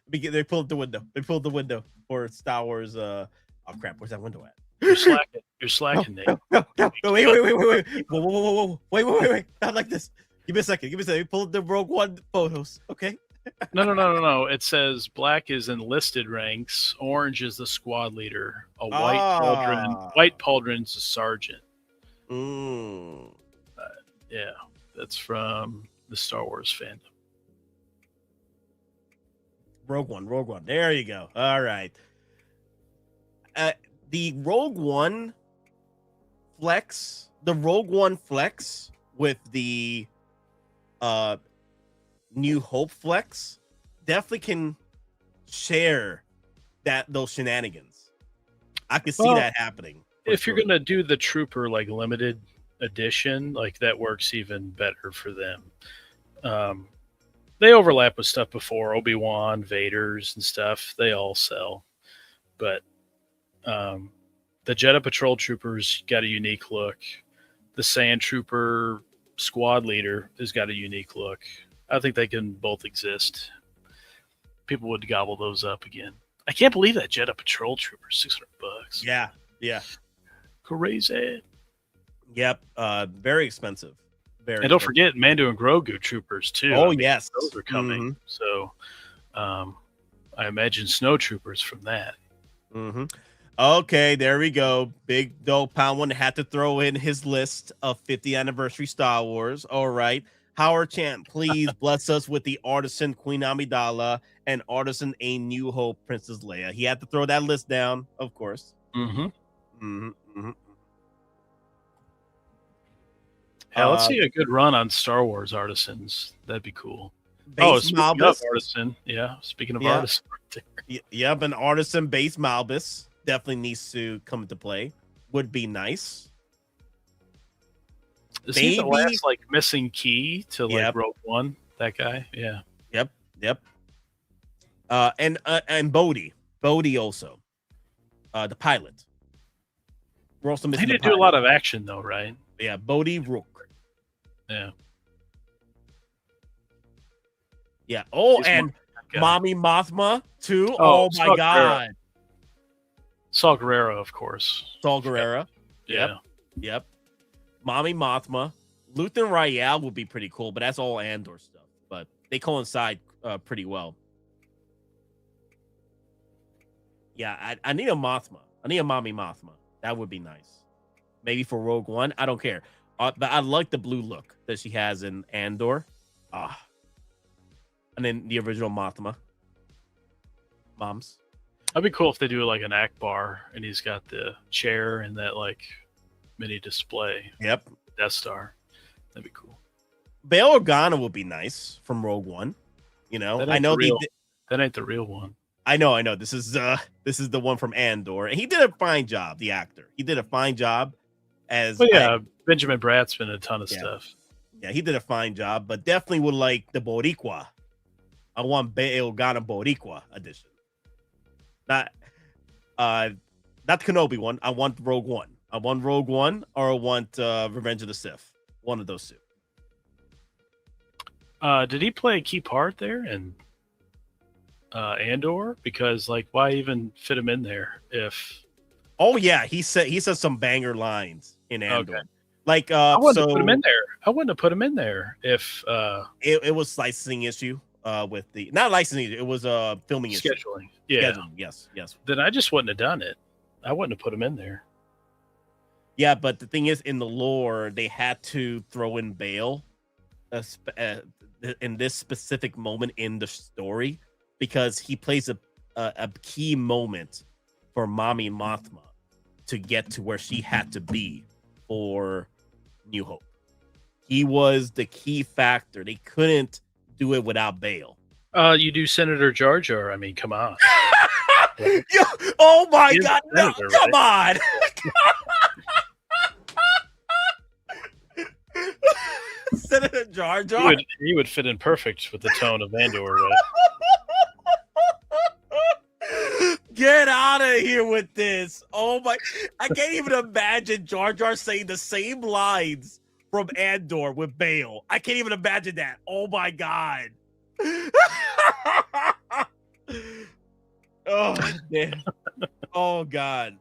[SPEAKER 9] They pulled the window. They pulled the window for Star Wars. Oh crap! Where's that window at?
[SPEAKER 11] You're slacking, Nate.
[SPEAKER 9] No. Wait. Whoa. Wait. Not like this. Give me a second. We pulled the Rogue One photos. Okay.
[SPEAKER 11] No. It says black is enlisted ranks, orange is the squad leader, white pauldron's a sergeant. Yeah, that's from the Star Wars fandom.
[SPEAKER 9] Rogue One. There you go. All right. The Rogue One flex with the New Hope flex definitely can share those shenanigans. I can see that happening.
[SPEAKER 11] If you're gonna do the Trooper like limited edition, like that works even better for them. They overlap with stuff before, Obi-Wan, Vader's and stuff. They all sell, but the Jedi Patrol Troopers got a unique look. The Sand Trooper squad leader has got a unique look. I think they can both exist. People would gobble those up again. I can't believe that Jedi Patrol Trooper, $600.
[SPEAKER 9] Yeah.
[SPEAKER 11] Crazy.
[SPEAKER 9] Yep. Very expensive.
[SPEAKER 11] And don't forget Mando and Grogu Troopers too.
[SPEAKER 9] Oh, yes.
[SPEAKER 11] Those are coming. Mm-hmm. So I imagine Snow Troopers from that.
[SPEAKER 9] Mm-hmm. Okay, there we go. Big Dope Pound one had to throw in his list of 50th anniversary Star Wars. All right. Howard Chant, please bless us with the Artisan Queen Amidala and Artisan A New Hope Princess Leia. He had to throw that list down, of course.
[SPEAKER 11] Yeah, let's see a good run on Star Wars Artisans. That'd be cool.
[SPEAKER 9] Speaking of
[SPEAKER 11] Artisan. Yeah, speaking of Artisan. Right
[SPEAKER 9] there. Yep, an Artisan base Malbus definitely needs to come into play. Would be nice.
[SPEAKER 11] Is he the last like missing key to like Rogue One? That guy, yeah.
[SPEAKER 9] Yep. And Bodhi also, the pilot. We're also missing.
[SPEAKER 11] He did do a lot of action though, right?
[SPEAKER 9] Yeah, Bodhi Rook.
[SPEAKER 11] Yeah.
[SPEAKER 9] Yeah. Oh,
[SPEAKER 11] He's
[SPEAKER 9] and
[SPEAKER 11] guy.
[SPEAKER 9] Mommy Mothma too. Oh my
[SPEAKER 11] Saw
[SPEAKER 9] God.
[SPEAKER 11] Saw Gerrera, of course.
[SPEAKER 9] Saw Gerrera.
[SPEAKER 11] Yeah.
[SPEAKER 9] Yep. Mommy Mothma. Luthen Rael would be pretty cool, but that's all Andor stuff. But they coincide pretty well. Yeah, I need a Mothma. I need a Mommy Mothma. That would be nice. Maybe for Rogue One. I don't care. But I like the blue look that she has in Andor. And then the original Mothma. Moms.
[SPEAKER 11] That'd be cool if they do like an Akbar and he's got the chair and that like mini display.
[SPEAKER 9] Yep.
[SPEAKER 11] Death Star. That'd be cool.
[SPEAKER 9] Bail Organa would be nice from Rogue One. You know, I know
[SPEAKER 11] that ain't the real one.
[SPEAKER 9] I know. This is the one from Andor, and he did a fine job. The actor, he did a fine job as.
[SPEAKER 11] Well, yeah, Benjamin Bratt's been in a ton of stuff.
[SPEAKER 9] Yeah, he did a fine job, but definitely would like the Boricua. I want Bail Organa Boricua edition. Not the Kenobi one. I want Rogue One. I want Rogue One, or I want Revenge of the Sith. One of those two.
[SPEAKER 11] Did he play a key part there in Andor? Because like, why even fit him in there if?
[SPEAKER 9] Oh yeah, he said some banger lines in Andor. Okay. Like
[SPEAKER 11] I wouldn't have put him in there. I wouldn't have put him in there if
[SPEAKER 9] it was licensing issue with the not licensing. It was a filming
[SPEAKER 11] scheduling.
[SPEAKER 9] Issue.
[SPEAKER 11] Yeah.
[SPEAKER 9] Scheduling. Yes.
[SPEAKER 11] Then I just wouldn't have done it. I wouldn't have put him in there.
[SPEAKER 9] Yeah, but the thing is, in the lore, they had to throw in Bail in this specific moment in the story because he plays a key moment for Mommy Mothma to get to where she had to be for New Hope. He was the key factor. They couldn't do it without Bail.
[SPEAKER 11] You do Senator Jar Jar. I mean, come on.
[SPEAKER 9] Oh my God! No, come on. Senator Jar Jar.
[SPEAKER 11] He would fit in perfect with the tone of Andor, right?
[SPEAKER 9] Get out of here with this. Oh my. I can't even imagine Jar Jar saying the same lines from Andor with Bail. I can't even imagine that. Oh my God. Oh man. Oh God.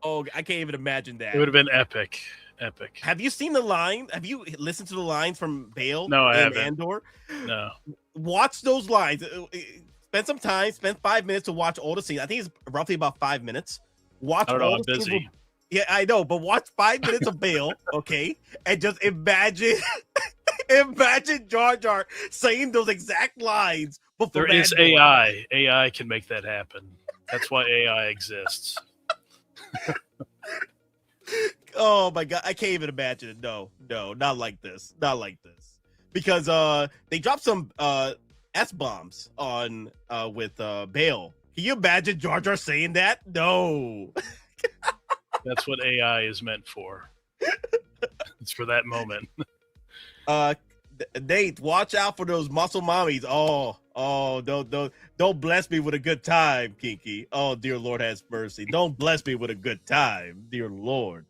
[SPEAKER 9] Oh, I can't even imagine that.
[SPEAKER 11] It would have been epic. Epic.
[SPEAKER 9] Have you seen the line? Have you listened to the lines from Bail?
[SPEAKER 11] No, I haven't.
[SPEAKER 9] Andor?
[SPEAKER 11] No.
[SPEAKER 9] Watch those lines. Spend some time. Spend 5 minutes to watch all the scenes. I think it's roughly about 5 minutes. Watch
[SPEAKER 11] I don't know,
[SPEAKER 9] all
[SPEAKER 11] I'm
[SPEAKER 9] the
[SPEAKER 11] busy.
[SPEAKER 9] Yeah, I know, but watch 5 minutes of Bail, okay? And just imagine Jar Jar saying those exact lines before
[SPEAKER 11] there is AI. AI can make that happen. That's why AI exists.
[SPEAKER 9] Oh my God, I can't even imagine it. No, not like this. Not like this. Because they dropped some S-bombs on with Bail. Can you imagine Jar Jar saying that? No.
[SPEAKER 11] That's what AI is meant for. It's for that moment.
[SPEAKER 9] Nate, watch out for those muscle mommies. Oh, don't bless me with a good time, Kinky. Oh, dear Lord has mercy. Don't bless me with a good time, dear Lord.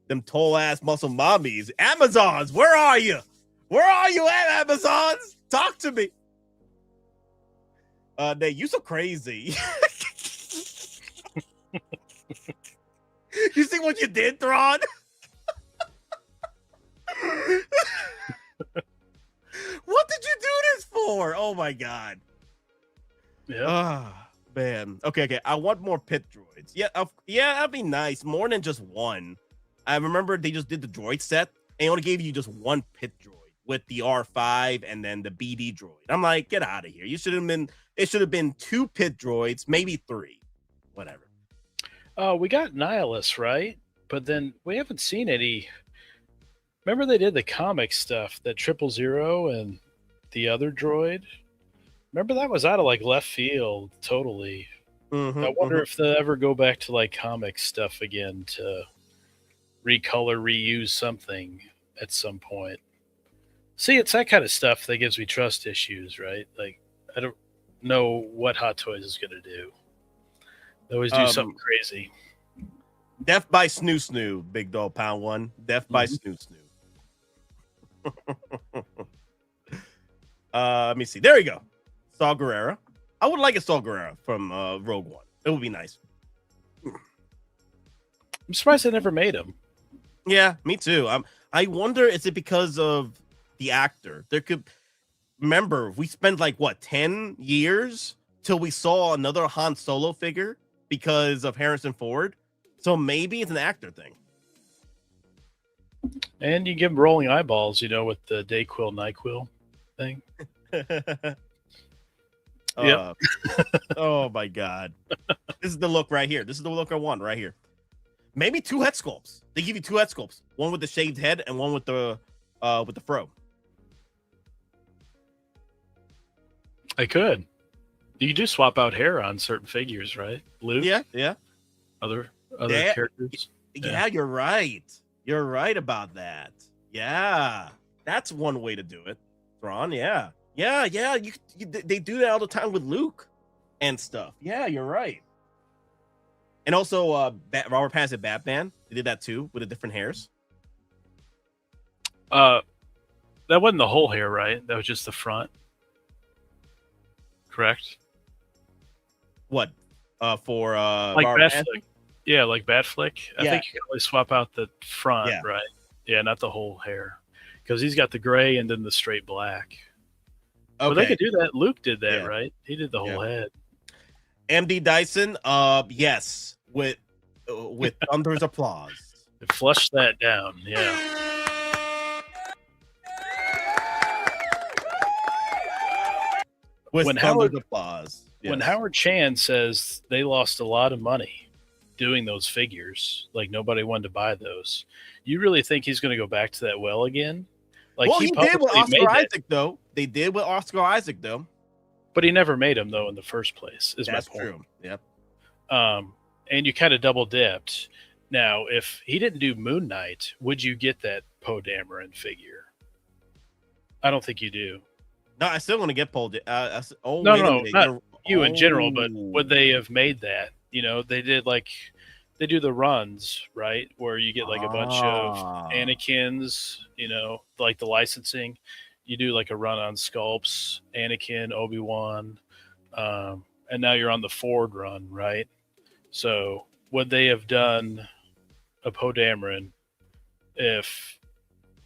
[SPEAKER 9] Them tall ass muscle mommies. Amazons, where are you? Where are you at, Amazons? Talk to me. Nate, you so crazy. You see what you did, Thrawn? What did you do this for? Oh my God.
[SPEAKER 11] Yeah.
[SPEAKER 9] Man. Okay. I want more pit droids. Yeah, that'd be nice. More than just one. I remember they just did the droid set and only gave you just one pit droid with the R5 and then the BD droid. I'm like, get out of here. It should have been 2 pit droids, maybe 3. Whatever.
[SPEAKER 11] We got Nihilus, right? But then we haven't seen any. Remember they did the comic stuff, that 000 and the other droid? Remember that was out of like left field totally. I wonder if they'll ever go back to like comic stuff again to recolor, reuse something at some point. See, it's that kind of stuff that gives me trust issues, right? Like, I don't know what Hottoys is going to do. They always do something crazy.
[SPEAKER 9] Death by Snoo Snoo, Big Dog Pound 1. Death by Snoo Snoo. Let me see. There we go. Saw Gerrera. I would like a Saw Gerrera from Rogue One. It would be nice.
[SPEAKER 11] I'm surprised they never made him.
[SPEAKER 9] Yeah, me too. I wonder, is it because of the actor? There could remember we spent like what 10 years till we saw another Han Solo figure because of Harrison Ford. So maybe it's an actor thing.
[SPEAKER 11] And you give him rolling eyeballs, with the Dayquil NyQuil thing.
[SPEAKER 9] Yeah. Oh my God. This is the look right here. This is the look I want right here. Maybe 2 head sculpts. They give you 2 head sculpts. One with the shaved head and one with the fro.
[SPEAKER 11] I could. You do swap out hair on certain figures, right? Luke?
[SPEAKER 9] Yeah.
[SPEAKER 11] Other characters.
[SPEAKER 9] Yeah, you're right. You're right about that. Yeah. That's one way to do it. Thrawn, yeah. Yeah. They do that all the time with Luke and stuff. Yeah, you're right. And also, Robert Pattinson Batman, they did that too with the different hairs.
[SPEAKER 11] That wasn't the whole hair, right? That was just the front. Correct?
[SPEAKER 9] What? For
[SPEAKER 11] like
[SPEAKER 9] Robert
[SPEAKER 11] Batflick? Yeah, like Batflick. I think you can only swap out the front,
[SPEAKER 9] Yeah.
[SPEAKER 11] right? Yeah, not the whole hair. Because he's got the gray and then the straight black.
[SPEAKER 9] Okay.
[SPEAKER 11] But they could do that. Luke did that,
[SPEAKER 9] Yeah.
[SPEAKER 11] right? He did the whole head.
[SPEAKER 9] MD Dyson, yes, with thunder's applause.
[SPEAKER 11] Flush that down, yeah.
[SPEAKER 9] With
[SPEAKER 11] When
[SPEAKER 9] thunder's applause.
[SPEAKER 11] When
[SPEAKER 9] Yes.
[SPEAKER 11] Howard Chan says they lost a lot of money doing those figures, like nobody wanted to buy those, you really think he's going to go back to that well again? Like
[SPEAKER 9] Well, he did with
[SPEAKER 11] publicly
[SPEAKER 9] Oscar
[SPEAKER 11] made that,
[SPEAKER 9] Isaac, though. They did with Oscar Isaac, though.
[SPEAKER 11] but he never made them though in the first place. Is
[SPEAKER 9] That's
[SPEAKER 11] my point.
[SPEAKER 9] true. Yep.
[SPEAKER 11] And you kind of double dipped. Now, if he didn't do Moon Knight, would you get that Poe Dameron figure? I don't think you do.
[SPEAKER 9] No, I still want to get Paul.
[SPEAKER 11] No, not you in general, but would they have made that? They did they do the runs, right? Where you get like a bunch of Anakins, like the licensing. You do like a run on sculpts, Anakin, Obi-Wan, and now you're on the Ford run, right? So would they have done a Poe Dameron if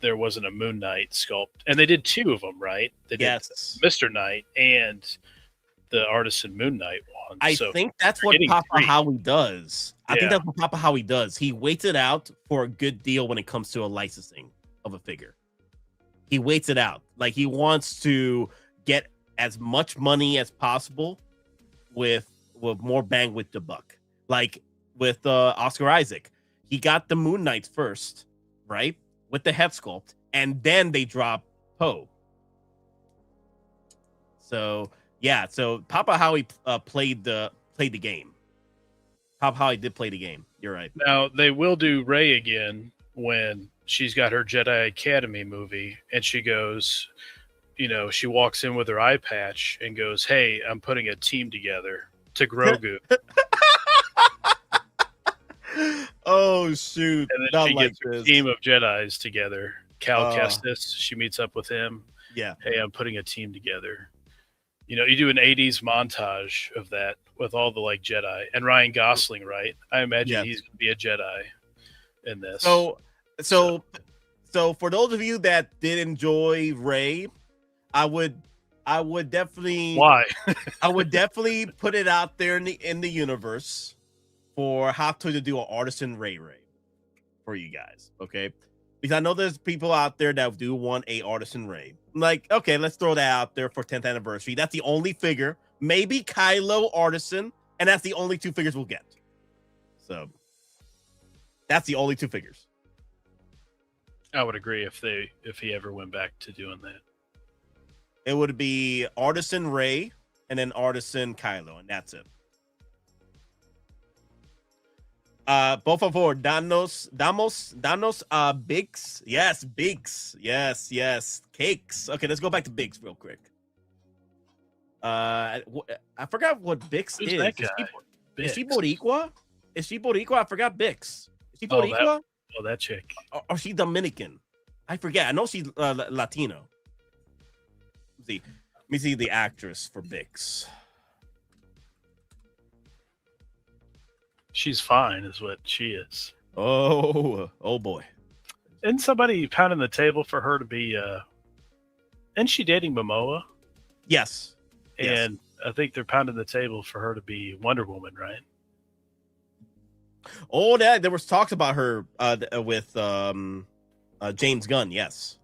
[SPEAKER 11] there wasn't a Moon Knight sculpt? And they did 2 of them, right? They did Mr. Knight and the Artisan Moon Knight one.
[SPEAKER 9] I think that's what Papa
[SPEAKER 11] 3.
[SPEAKER 9] Howie does. I think
[SPEAKER 11] Yeah.
[SPEAKER 9] that's what Papa Howie does. He waits it out for a good deal when it comes to a licensing of a figure. He waits it out. Like he wants to get as much money as possible with more bang with the buck. Like with Oscar Isaac, he got the Moon Knights first, right? With the head sculpt, and then they drop Poe. So yeah, so Papa Howie played the game. Papa Howie did play the game. You're right.
[SPEAKER 11] Now they will do Rey again when she's got her Jedi Academy movie, and she goes, she walks in with her eye patch and goes, "Hey, I'm putting a team together to Grogu."
[SPEAKER 9] Oh shoot!
[SPEAKER 11] And then
[SPEAKER 9] Not
[SPEAKER 11] she
[SPEAKER 9] like
[SPEAKER 11] gets her
[SPEAKER 9] this.
[SPEAKER 11] team of Jedis together. Cal Kestis, she meets up with him.
[SPEAKER 9] Yeah.
[SPEAKER 11] Hey, I'm putting a team together. You do an 80s montage of that with all the Jedi and Ryan Gosling, right? I imagine he's going to be a Jedi in this.
[SPEAKER 9] So for those of you that did enjoy Rey, I would definitely I would definitely put it out there in the universe for Hottoys to do an Artisan Rey for you guys, okay? Because I know there's people out there that do want a Artisan Rey. Like, okay, let's throw that out there for 10th anniversary. That's the only figure. Maybe Kylo Artisan, and that's the only 2 figures we'll get. So that's the only 2 figures.
[SPEAKER 11] I would agree if he ever went back to doing that.
[SPEAKER 9] It would be Artisan Rey and then Artisan Kylo, and that's it. Por favor, danos, Bigs. Yes, Bigs. Yes. Cakes. Okay, let's go back to Bigs real quick. I forgot what Bix
[SPEAKER 11] Who's
[SPEAKER 9] is.
[SPEAKER 11] that guy?
[SPEAKER 9] Is she
[SPEAKER 11] Bix.
[SPEAKER 9] Boricua? Is she Boricua? I forgot Bix. Is she Boricua?
[SPEAKER 11] That chick.
[SPEAKER 9] Or she Dominican? I forget. I know she's Latino. Let's see. Let me see the actress for Bix.
[SPEAKER 11] She's fine, is what she is.
[SPEAKER 9] Oh boy.
[SPEAKER 11] Isn't somebody pounding the table for her to be? Isn't she dating Momoa?
[SPEAKER 9] Yes.
[SPEAKER 11] And I think they're pounding the table for her to be Wonder Woman, right?
[SPEAKER 9] Oh, there was talks about her with James Gunn. Yes.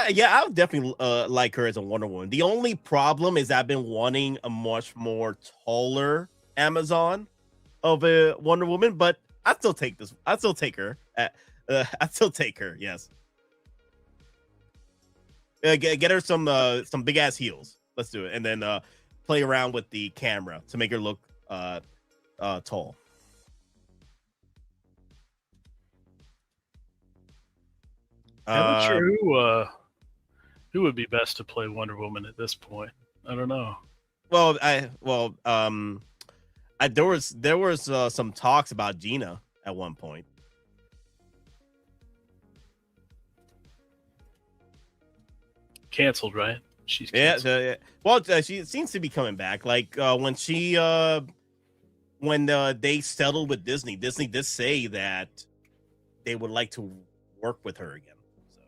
[SPEAKER 9] Yeah, I would definitely like her as a Wonder Woman. The only problem is I've been wanting a much more taller Amazon of a Wonder Woman, but I still take this. I still take her. I still take her. Yes. Get her some big ass heels. Let's do it, and then play around with the camera to make her look tall.
[SPEAKER 11] I'm not sure who would be best to play Wonder Woman at this point. I don't know.
[SPEAKER 9] Well, there was some talks about Gina at one point.
[SPEAKER 11] Canceled, right? She's canceled.
[SPEAKER 9] Yeah. Well, she seems to be coming back. Like when they settled with Disney, Disney did say that they would like to work with her again. So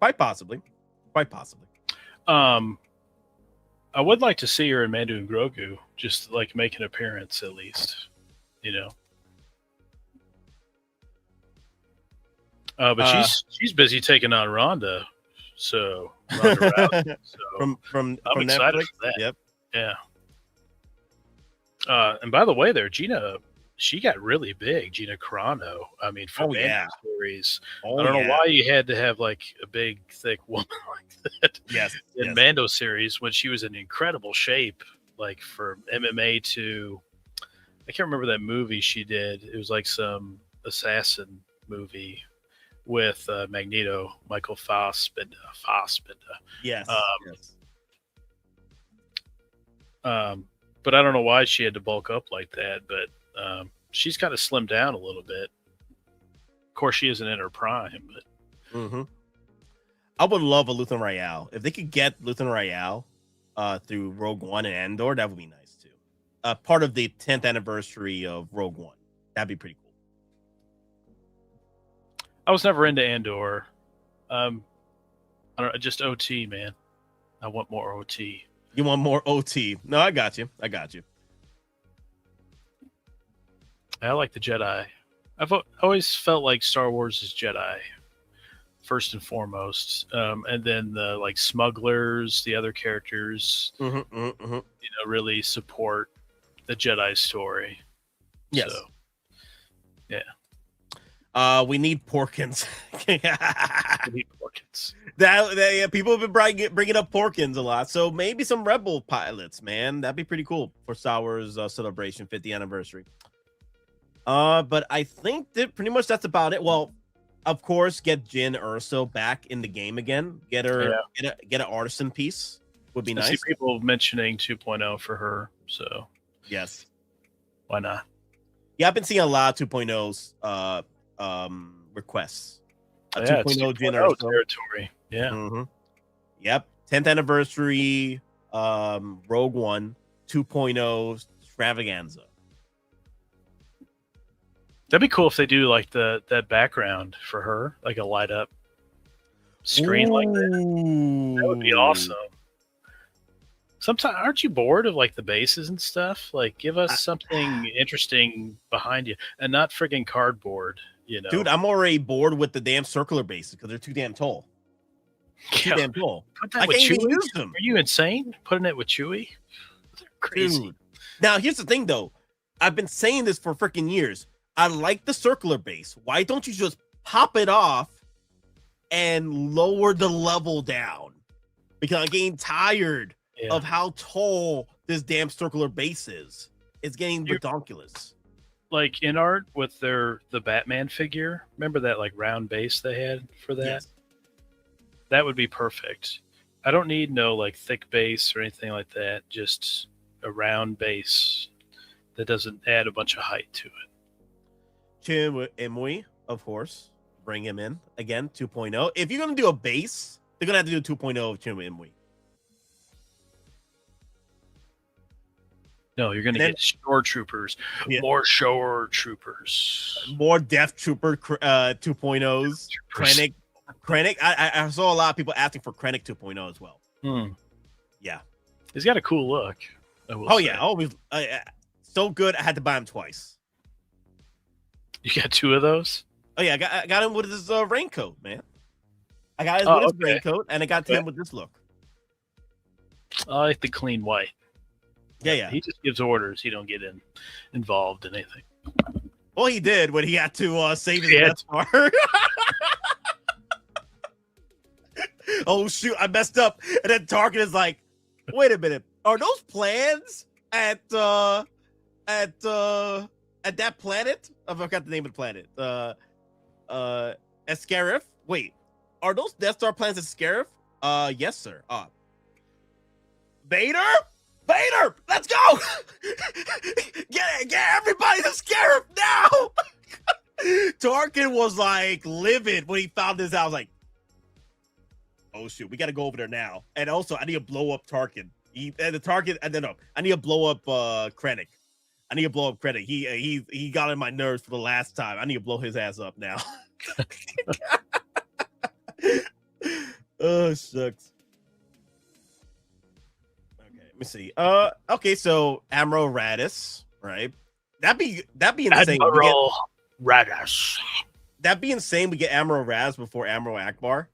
[SPEAKER 9] quite possibly.
[SPEAKER 11] I would like to see her in Mando and Grogu, just like make an appearance at least, you know. But she's busy taking on Ronda, so Ronda Rousey. So
[SPEAKER 9] from
[SPEAKER 11] I'm excited
[SPEAKER 9] Netflix?
[SPEAKER 11] for that.
[SPEAKER 9] Yep.
[SPEAKER 11] Yeah. And by the way, Gina, she got really big. Gina Carano. I mean, for Mando series, I don't know why you had to have like a big, thick woman like that.
[SPEAKER 9] Yes.
[SPEAKER 11] In Mando series, when she was in incredible shape, like from MMA to, I can't remember that movie she did. It was like some assassin movie with Magneto, Michael Fassbender.
[SPEAKER 9] Yes.
[SPEAKER 11] But I don't know why she had to bulk up like that. But she's kind of slimmed down a little bit. Of course, she isn't in her prime, but
[SPEAKER 9] I would love a Luthen Rael. If they could get Luthen Rael through Rogue One and Andor, that would be nice too. Part of the 10th anniversary of Rogue One. That'd be pretty cool.
[SPEAKER 11] I was never into Andor. I don't know, just OT, man. I want more OT.
[SPEAKER 9] You want more OT? No, I got you.
[SPEAKER 11] I like the Jedi. I've always felt like Star Wars is Jedi, first and foremost, and then the like smugglers, the other characters, really support the Jedi story.
[SPEAKER 9] Yes.
[SPEAKER 11] So, yeah.
[SPEAKER 9] We need Porkins.
[SPEAKER 11] We need Porkins.
[SPEAKER 9] That people have been bringing up Porkins a lot, so maybe some Rebel pilots, man. That'd be pretty cool for Star Wars Celebration 50th anniversary. But I think that pretty much that's about it. Well, of course, get Galen Erso back in the game again. Get her, get an Artisan piece would be nice.
[SPEAKER 11] I see people mentioning 2.0 for her, so
[SPEAKER 9] yes,
[SPEAKER 11] why not?
[SPEAKER 9] Yeah, I've been seeing a lot of 2.0s requests. 2.0 Galen Erso
[SPEAKER 11] territory. Yeah.
[SPEAKER 9] Yep. 10th anniversary, Rogue One, 2.0 extravaganza.
[SPEAKER 11] That'd be cool if they do like that background for her, like a light up screen like that. That would be awesome. Sometimes aren't you bored of like the bases and stuff? Like give us something interesting behind you and not friggin' cardboard, you know.
[SPEAKER 9] Dude, I'm already bored with the damn circular bases because they're too damn tall. Too damn tall.
[SPEAKER 11] Put that with Chewie? Are you insane? Putting it with Chewie? They're crazy.
[SPEAKER 9] Dude. Now here's the thing though. I've been saying this for freaking years. I like the circular base. Why don't you just pop it off and lower the level down? Because I'm getting tired of how tall this damn circular base is. It's getting ridiculous.
[SPEAKER 11] Like in art with the Batman figure, remember that like round base they had for that?
[SPEAKER 9] Yes.
[SPEAKER 11] That would be perfect. I don't need no like thick base or anything like that. Just a round base that doesn't add a bunch of height to it.
[SPEAKER 9] Imui, of course, bring him in again. 2.0. If you're gonna do a base, they're gonna have to do 2.0 of Chim Imui.
[SPEAKER 11] No, you're going to get shore troopers, more shore troopers,
[SPEAKER 9] more Death Trooper 2.0s. Krennic. I saw a lot of people asking for Krennic 2.0 as well. Yeah,
[SPEAKER 11] he's got a cool look.
[SPEAKER 9] Yeah, always so good. I had to buy him twice.
[SPEAKER 11] You got 2 of those?
[SPEAKER 9] Oh yeah, I got him with his raincoat, man. I got his with his raincoat, and I got him with this look.
[SPEAKER 11] I like the clean white.
[SPEAKER 9] Yeah.
[SPEAKER 11] He just gives orders. He don't get involved in anything.
[SPEAKER 9] Well, he did when he had to save his Death Star. Oh shoot, I messed up. And then Tarkin is like, "Wait a minute, are those plans at that planet? I forgot the name of the planet. Scarif. Wait, are those Death Star plans at Scarif? Yes, sir. Vader, let's go! get everybody to Scarif now!" Tarkin was like livid when he found this out. I was like, "Oh shoot, we got to go over there now." And also, I need to blow up Tarkin. I need to blow up Krennic. I need to blow up Krennic. He got on my nerves for the last time. I need to blow his ass up now. Oh, shucks. Okay, let me see. Okay, so Admiral Radis, right? That'd be insane.
[SPEAKER 11] Admiral Radis.
[SPEAKER 9] That'd be insane. We get Admiral Raz before Admiral Akbar.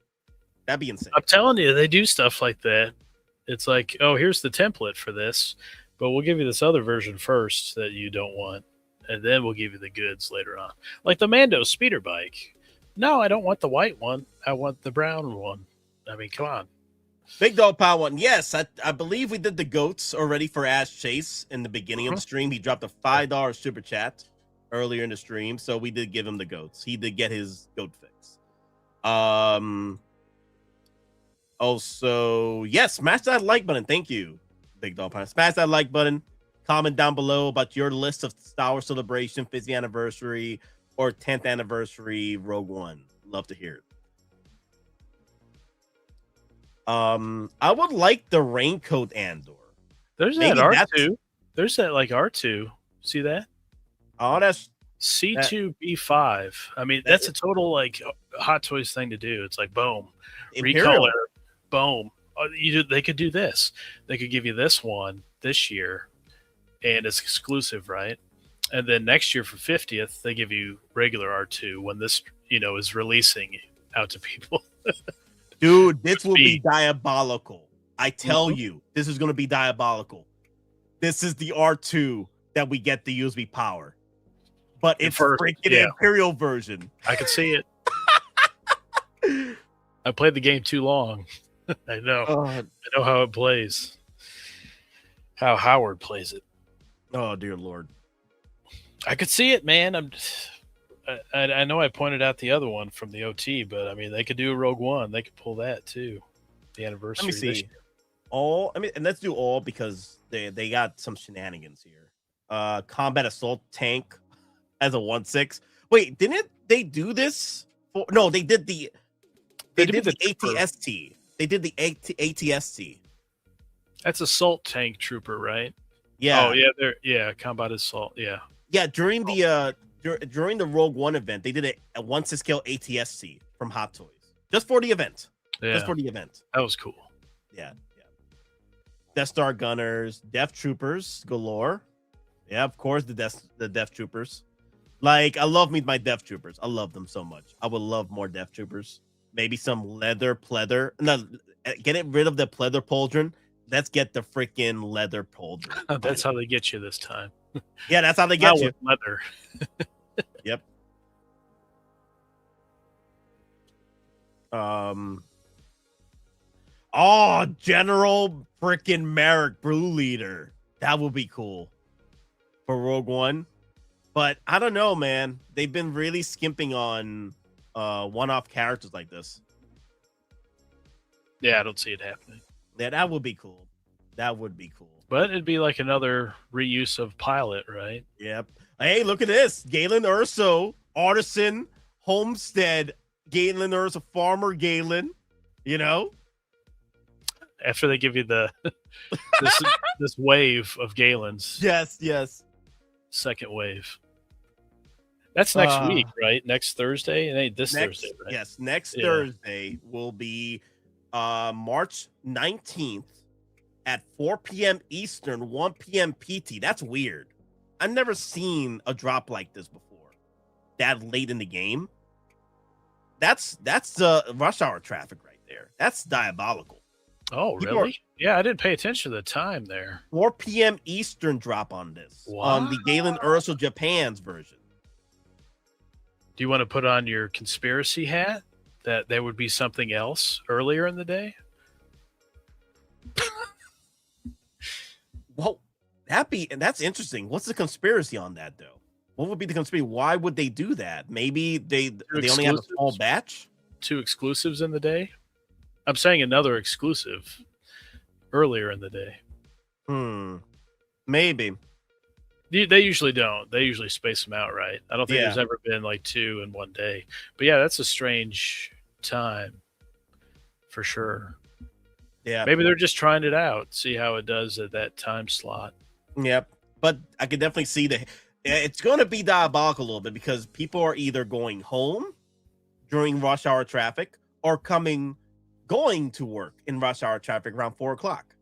[SPEAKER 9] That'd be insane.
[SPEAKER 11] I'm telling you, they do stuff like that. It's like, oh, here's the template for this, but we'll give you this other version first that you don't want, and then we'll give you the goods later on. Like the Mando speeder bike. No, I don't want the white one. I want the brown one. I mean, come on.
[SPEAKER 9] Big Dog Power one. Yes, I believe we did the goats already for Ash Chase in the beginning of the stream. He dropped a $5 super chat earlier in the stream, so we did give him the goats. He did get his goat fix. Also, yes, smash that like button. Thank you, Big Dog Power. Smash that like button. Comment down below about your list of Star Wars Celebration 50th anniversary or 10th anniversary Rogue One. Love to hear it. I would like the raincoat Andor.
[SPEAKER 11] There's that R2. There's that like R2. See that?
[SPEAKER 9] Oh, that's
[SPEAKER 11] C2B5. I mean, that's a total like Hot Toys thing to do. It's like boom,
[SPEAKER 9] Imperial.
[SPEAKER 11] recolor, boom. They could do this. They could give you this one this year, and it's exclusive, right? And then next year for 50th, they give you regular R2 when this, is releasing out to people.
[SPEAKER 9] Dude, this will be diabolical. I tell you, this is going to be diabolical. This is the R2 that we get the USB power. But it's freaking Imperial version.
[SPEAKER 11] I can see it. I played the game too long. I know. I know how it plays. How Howard plays it.
[SPEAKER 9] Oh, dear Lord.
[SPEAKER 11] I could see it, man. I know I pointed out the other one from the OT, but I mean, they could do a Rogue One. They could pull that too. The anniversary.
[SPEAKER 9] Let me see. And let's do all because they got some shenanigans here. Combat Assault Tank as a 1/6. Wait, didn't they do this? No, they did the ATST. They did the ATST.
[SPEAKER 11] That's Assault Tank Trooper, right?
[SPEAKER 9] Yeah.
[SPEAKER 11] Oh yeah, Combat Assault. Yeah.
[SPEAKER 9] Yeah, during the Rogue One event, they did a 1/6 scale ATST from Hot Toys just for the event.
[SPEAKER 11] Yeah.
[SPEAKER 9] Just for the event.
[SPEAKER 11] That was cool.
[SPEAKER 9] Yeah. Death Star Gunners, Death Troopers galore. Yeah, of course the Death Troopers. Like, I love my Death Troopers. I love them so much. I would love more Death Troopers. Maybe some leather pleather. No, get rid of the pleather pauldron. Let's get the freaking leather pauldron.
[SPEAKER 11] That's how they get you this time.
[SPEAKER 9] Yeah, that's how they get you.
[SPEAKER 11] Leather.
[SPEAKER 9] Yep. General freaking Merrick, Brew Leader. That would be cool for Rogue One. But I don't know, man. They've been really skimping on one-off characters like this.
[SPEAKER 11] Yeah, I don't see it happening.
[SPEAKER 9] Yeah, that would be cool. That would be cool.
[SPEAKER 11] But it'd be like another reuse of Pilot, right?
[SPEAKER 9] Yep. Hey, look at this. Galen Erso, Artisan, Homestead, Galen Erso, Farmer Galen,
[SPEAKER 11] After they give you the this wave of Galen's.
[SPEAKER 9] Yes.
[SPEAKER 11] Second wave. That's next week, right? Next Thursday? It ain't this Thursday, right?
[SPEAKER 9] Yes, next Thursday will be March 19th at 4 p.m. Eastern, 1 p.m. PT. That's weird. I've never seen a drop like this before. That late in the game. That's rush hour traffic right there. That's diabolical.
[SPEAKER 11] Oh, really? Yeah, I didn't pay attention to the time there.
[SPEAKER 9] 4 p.m. Eastern drop on this.
[SPEAKER 11] What?
[SPEAKER 9] On the Galen Erso Japan's version.
[SPEAKER 11] Do you want to put on your conspiracy hat that there would be something else earlier in the day?
[SPEAKER 9] Well, that's interesting. What's the conspiracy on that, though? What would be the conspiracy? Why would they do that? Maybe they only have a small batch?
[SPEAKER 11] 2 exclusives in the day? I'm saying another exclusive earlier in the day.
[SPEAKER 9] Maybe.
[SPEAKER 11] They usually don't. They usually space them out, right? I don't think there's ever been like 2 in one day. But yeah, that's a strange time for sure.
[SPEAKER 9] Yeah.
[SPEAKER 11] Maybe they're just trying it out, see how it does at that time slot.
[SPEAKER 9] Yep. But I could definitely see it's going to be diabolical a little bit because people are either going home during rush hour traffic or going to work in rush hour traffic around 4 o'clock.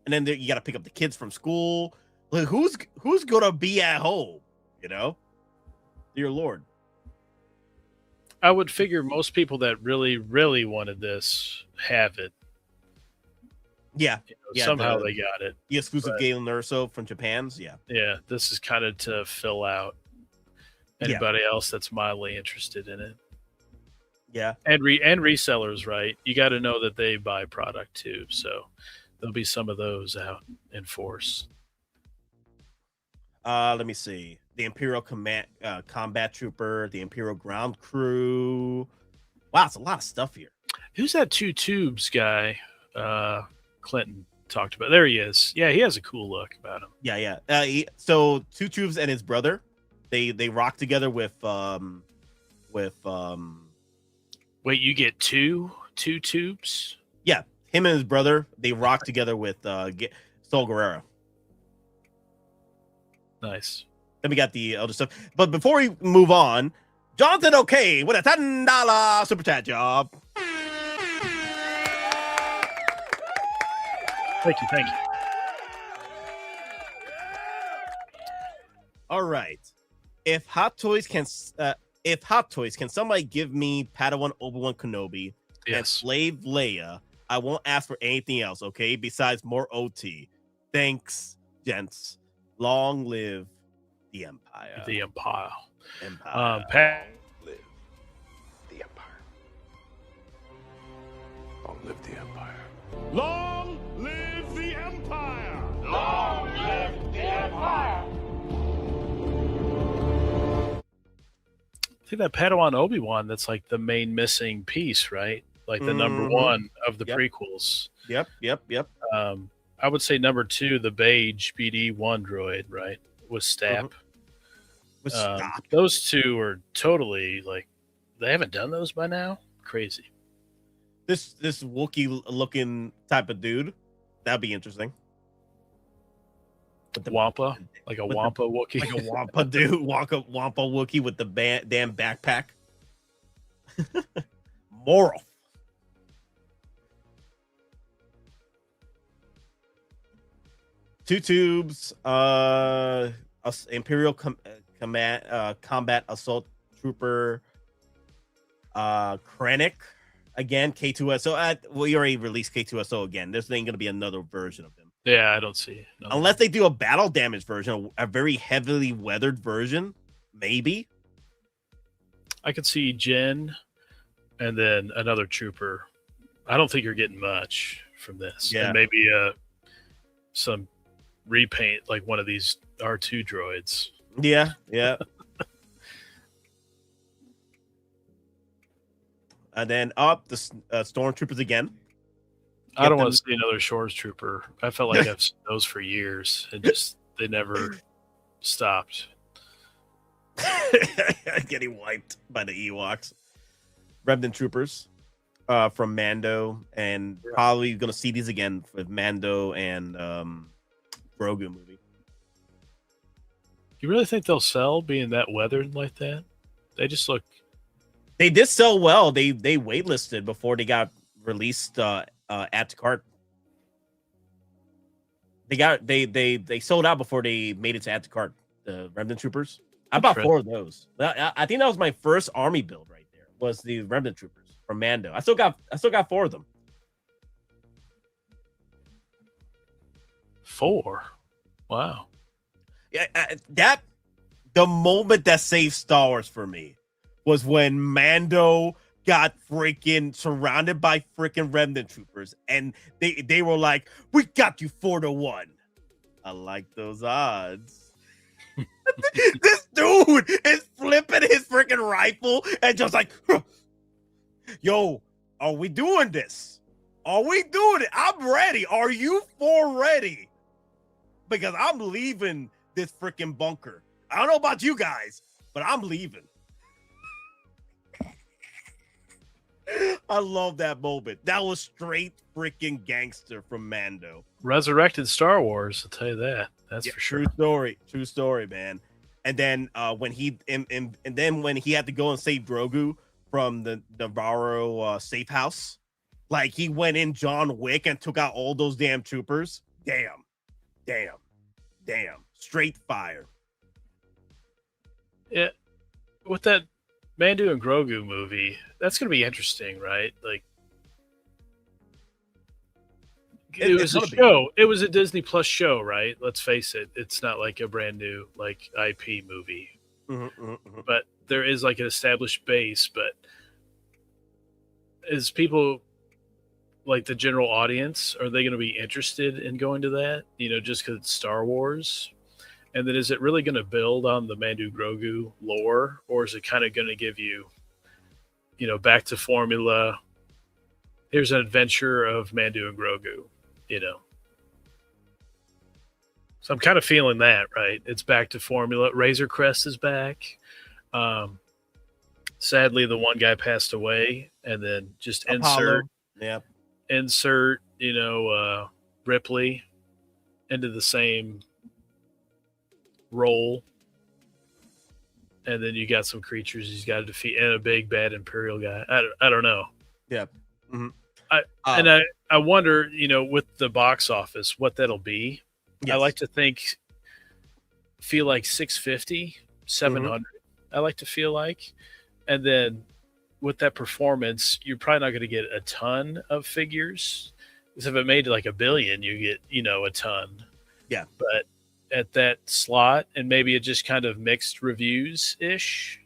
[SPEAKER 9] And then you got to pick up the kids from school. Like, who's going to be at home, you know? Dear Lord.
[SPEAKER 11] I would figure most people that really, really wanted this have it.
[SPEAKER 9] Yeah.
[SPEAKER 11] Somehow they got it.
[SPEAKER 9] The exclusive Galen Erso from Japan's, yeah.
[SPEAKER 11] Yeah, this is kind of to fill out anybody else that's mildly interested in it.
[SPEAKER 9] Yeah.
[SPEAKER 11] And resellers, right? You got to know that they buy product too. So there'll be some of those out in force.
[SPEAKER 9] Let me see. The Imperial Combat Trooper, the Imperial Ground Crew. Wow, it's a lot of stuff here.
[SPEAKER 11] Who's that 2 tubes guy? Clinton talked about. There he is. Yeah, he has a cool look about him.
[SPEAKER 9] Yeah. So 2 tubes and his brother, they rock together with
[SPEAKER 11] Wait, you get two tubes?
[SPEAKER 9] Yeah, him and his brother, they rock together with Sol Guerrero.
[SPEAKER 11] Nice.
[SPEAKER 9] Then we got the other stuff. But before we move on, Jonathan OK with a $10 super chat job.
[SPEAKER 11] Thank you.
[SPEAKER 9] All right. If Hottoys can somebody give me Padawan Obi-Wan Kenobi and Slave Leia, I won't ask for anything else, okay? Besides more OT. Thanks, gents. Long live the Empire.
[SPEAKER 11] The Empire.
[SPEAKER 9] Long
[SPEAKER 5] live the Empire. Long live the Empire.
[SPEAKER 1] Long live the Empire! Long live the Empire!
[SPEAKER 11] I think that Padawan Obi-Wan, that's like the main missing piece, right? Like the number 1 of the prequels.
[SPEAKER 9] Yep.
[SPEAKER 11] I would say number 2, the beige BD-1 droid, right? With Stap. Those 2 are totally like, they haven't done those by now? Crazy.
[SPEAKER 9] This Wookiee looking type of dude, that'd be interesting.
[SPEAKER 11] With the Wampa, like a Wampa Wookiee,
[SPEAKER 9] like a Wampa dude, Wampa Wookiee with the damn backpack. Moral. Two tubes, Imperial Combat Assault Trooper, Krennic. Again, K2SO. We already released K2SO again. There's ain't going to be another version of him.
[SPEAKER 11] Yeah, I don't see it. No.
[SPEAKER 9] Unless they do a battle damage version, a very heavily weathered version, maybe.
[SPEAKER 11] I could see Jen and then another trooper. I don't think you're getting much from this.
[SPEAKER 9] Yeah.
[SPEAKER 11] And maybe some repaint like one of these R2 droids.
[SPEAKER 9] Yeah. And then up the Stormtroopers again.
[SPEAKER 11] I don't want to see another Shores Trooper. I felt like I've seen those for years. And just they never stopped.
[SPEAKER 9] Getting wiped by the Ewoks. Remnant Troopers. from Mando, and probably gonna see these again with Mando and Grogu movie.
[SPEAKER 11] You really think they'll sell being that weathered like that? They just look.
[SPEAKER 9] They did sell well. They waitlisted before they got released at the cart. They sold out before they made it to add to cart. The Remnant Troopers. I bought 4 of those. I think that was my first army build right there. Was the Remnant Troopers from Mando. I still got 4 of them.
[SPEAKER 11] 4. Wow.
[SPEAKER 9] Yeah, the moment that saved Star Wars for me was when Mando got freaking surrounded by freaking Remnant Troopers, and they were like, "We got you 4-1." I like those odds. This dude is flipping his freaking rifle and just like, huh. Yo, are we doing this? Are we doing it? I'm ready. Are you 4 ready? Because I'm leaving this freaking bunker. I don't know about you guys, but I'm leaving. I love that moment. That was straight freaking gangster from Mando.
[SPEAKER 11] Resurrected Star Wars, I'll tell you that. That's for sure.
[SPEAKER 9] True story, man. And then when he and then when he had to go and save Grogu from the Navarro safe house, like he went in John Wick and took out all those damn troopers. Damn. Straight fire.
[SPEAKER 11] Yeah. With that Mando and Grogu movie, that's going to be interesting, right? Like, it was a show. It was a Disney Plus show, right? Let's face it. It's not like a brand new like IP movie, but there is like an established base. But is people like the general audience, are they going to be interested in going to that? You know, just because it's Star Wars? And then is it really going to build on the Mando Grogu lore, or is it kind of going to give you, you know, back to formula? Here's an adventure of Mando and Grogu, you know. So I'm kind of feeling that, right? It's back to formula. Razor Crest is back. Sadly, the one guy passed away, and then just
[SPEAKER 9] Apollo.
[SPEAKER 11] insert, you know, Ripley into the same role, and then you got some creatures he's got to defeat, and a big bad Imperial guy. I don't know.
[SPEAKER 9] Yeah.
[SPEAKER 11] I wonder, you know, with the box office, what that'll be.
[SPEAKER 9] Yes.
[SPEAKER 11] I like to feel like 650, 700. I like to feel like, and then with that performance, you're probably not going to get a ton of figures. Because if it made like $1 billion, you get, you know, a ton.
[SPEAKER 9] Yeah.
[SPEAKER 11] But at that slot, and maybe it just kind of mixed reviews ish,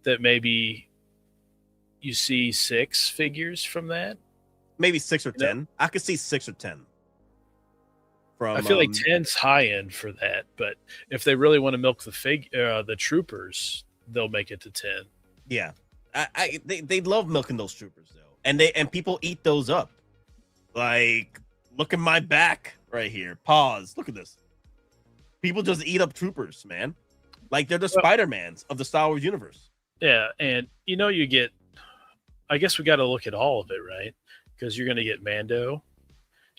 [SPEAKER 11] that maybe you see 6 figures from that.
[SPEAKER 9] Maybe 6 or 10. I could see 6 or 10.
[SPEAKER 11] I feel like 10's high end for that, but if they really want to milk the troopers, they'll make it to 10.
[SPEAKER 9] Yeah, they love milking those troopers though, and people eat those up. Like, look at my back right here. Pause. Look at this. People just eat up troopers, man. Like they're the Spider-Mans of the Star Wars universe.
[SPEAKER 11] Yeah, and you know you get. I guess we got to look at all of it, right? Because you're going to get Mando.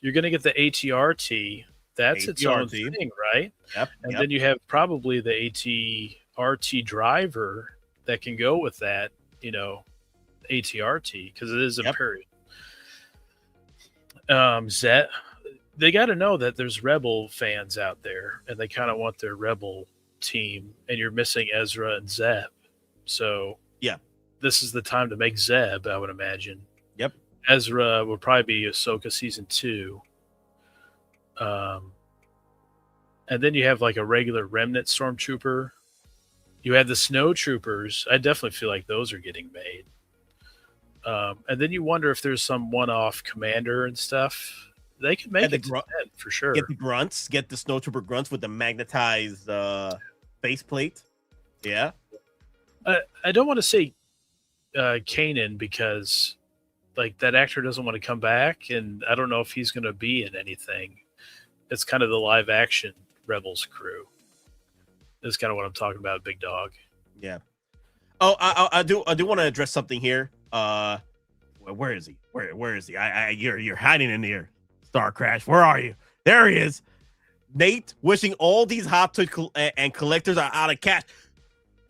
[SPEAKER 11] You're going to get the ATRT. That's its own thing, right?
[SPEAKER 9] Yep.
[SPEAKER 11] And then you have probably the ATRT driver that can go with that, you know, ATRT, because it is Imperial. Zet, they got to know that there's Rebel fans out there, and they kind of want their Rebel team, and you're missing Ezra and Zeb. So,
[SPEAKER 9] yeah,
[SPEAKER 11] this is the time to make Zeb, I would imagine.
[SPEAKER 9] Yep.
[SPEAKER 11] Ezra will probably be Ahsoka season 2. And then you have like a regular remnant stormtrooper. You have the snow troopers. I definitely feel like those are getting made. And then you wonder if there's some one-off commander and stuff. They could make it to 10 for sure.
[SPEAKER 9] Get the grunts. Get the snowtrooper grunts with the magnetized faceplate. Yeah.
[SPEAKER 11] I don't want to say Kanan because like that actor doesn't want to come back, and I don't know if he's going to be in anything. It's kind of the live action Rebels crew. That's kind of what I'm talking about, Big Dog.
[SPEAKER 9] Yeah. Oh, I do want to address something here. Where Where is he? Where is he? You're hiding in here, Star Crash. Where are you? There he is. Nate, wishing all these Hot Toys and collectors are out of cash.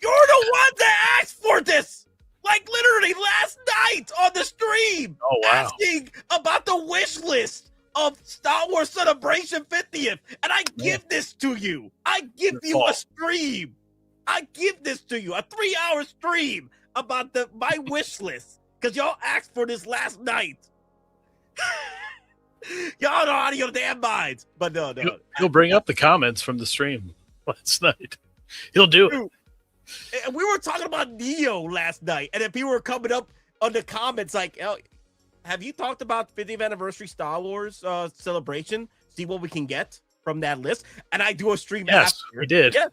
[SPEAKER 9] You're the one that asked for this. Like literally last night on the stream.
[SPEAKER 11] Oh, wow.
[SPEAKER 9] Asking about the wish list of Star Wars Celebration 50th. And I give this to you. I give you a stream. I give this to you. A 3-hour stream about my wish list. Because y'all asked for this last night. Y'all know out of your damn minds. But no.
[SPEAKER 11] He'll bring up the comments from the stream last night. He'll do it.
[SPEAKER 9] And we were talking about Neo last night, and then people were coming up on the comments like, oh, have you talked about 50th anniversary Star Wars celebration? See what we can get from that list. And I do a stream.
[SPEAKER 11] Yes,
[SPEAKER 9] after.
[SPEAKER 11] we did.
[SPEAKER 9] Yes.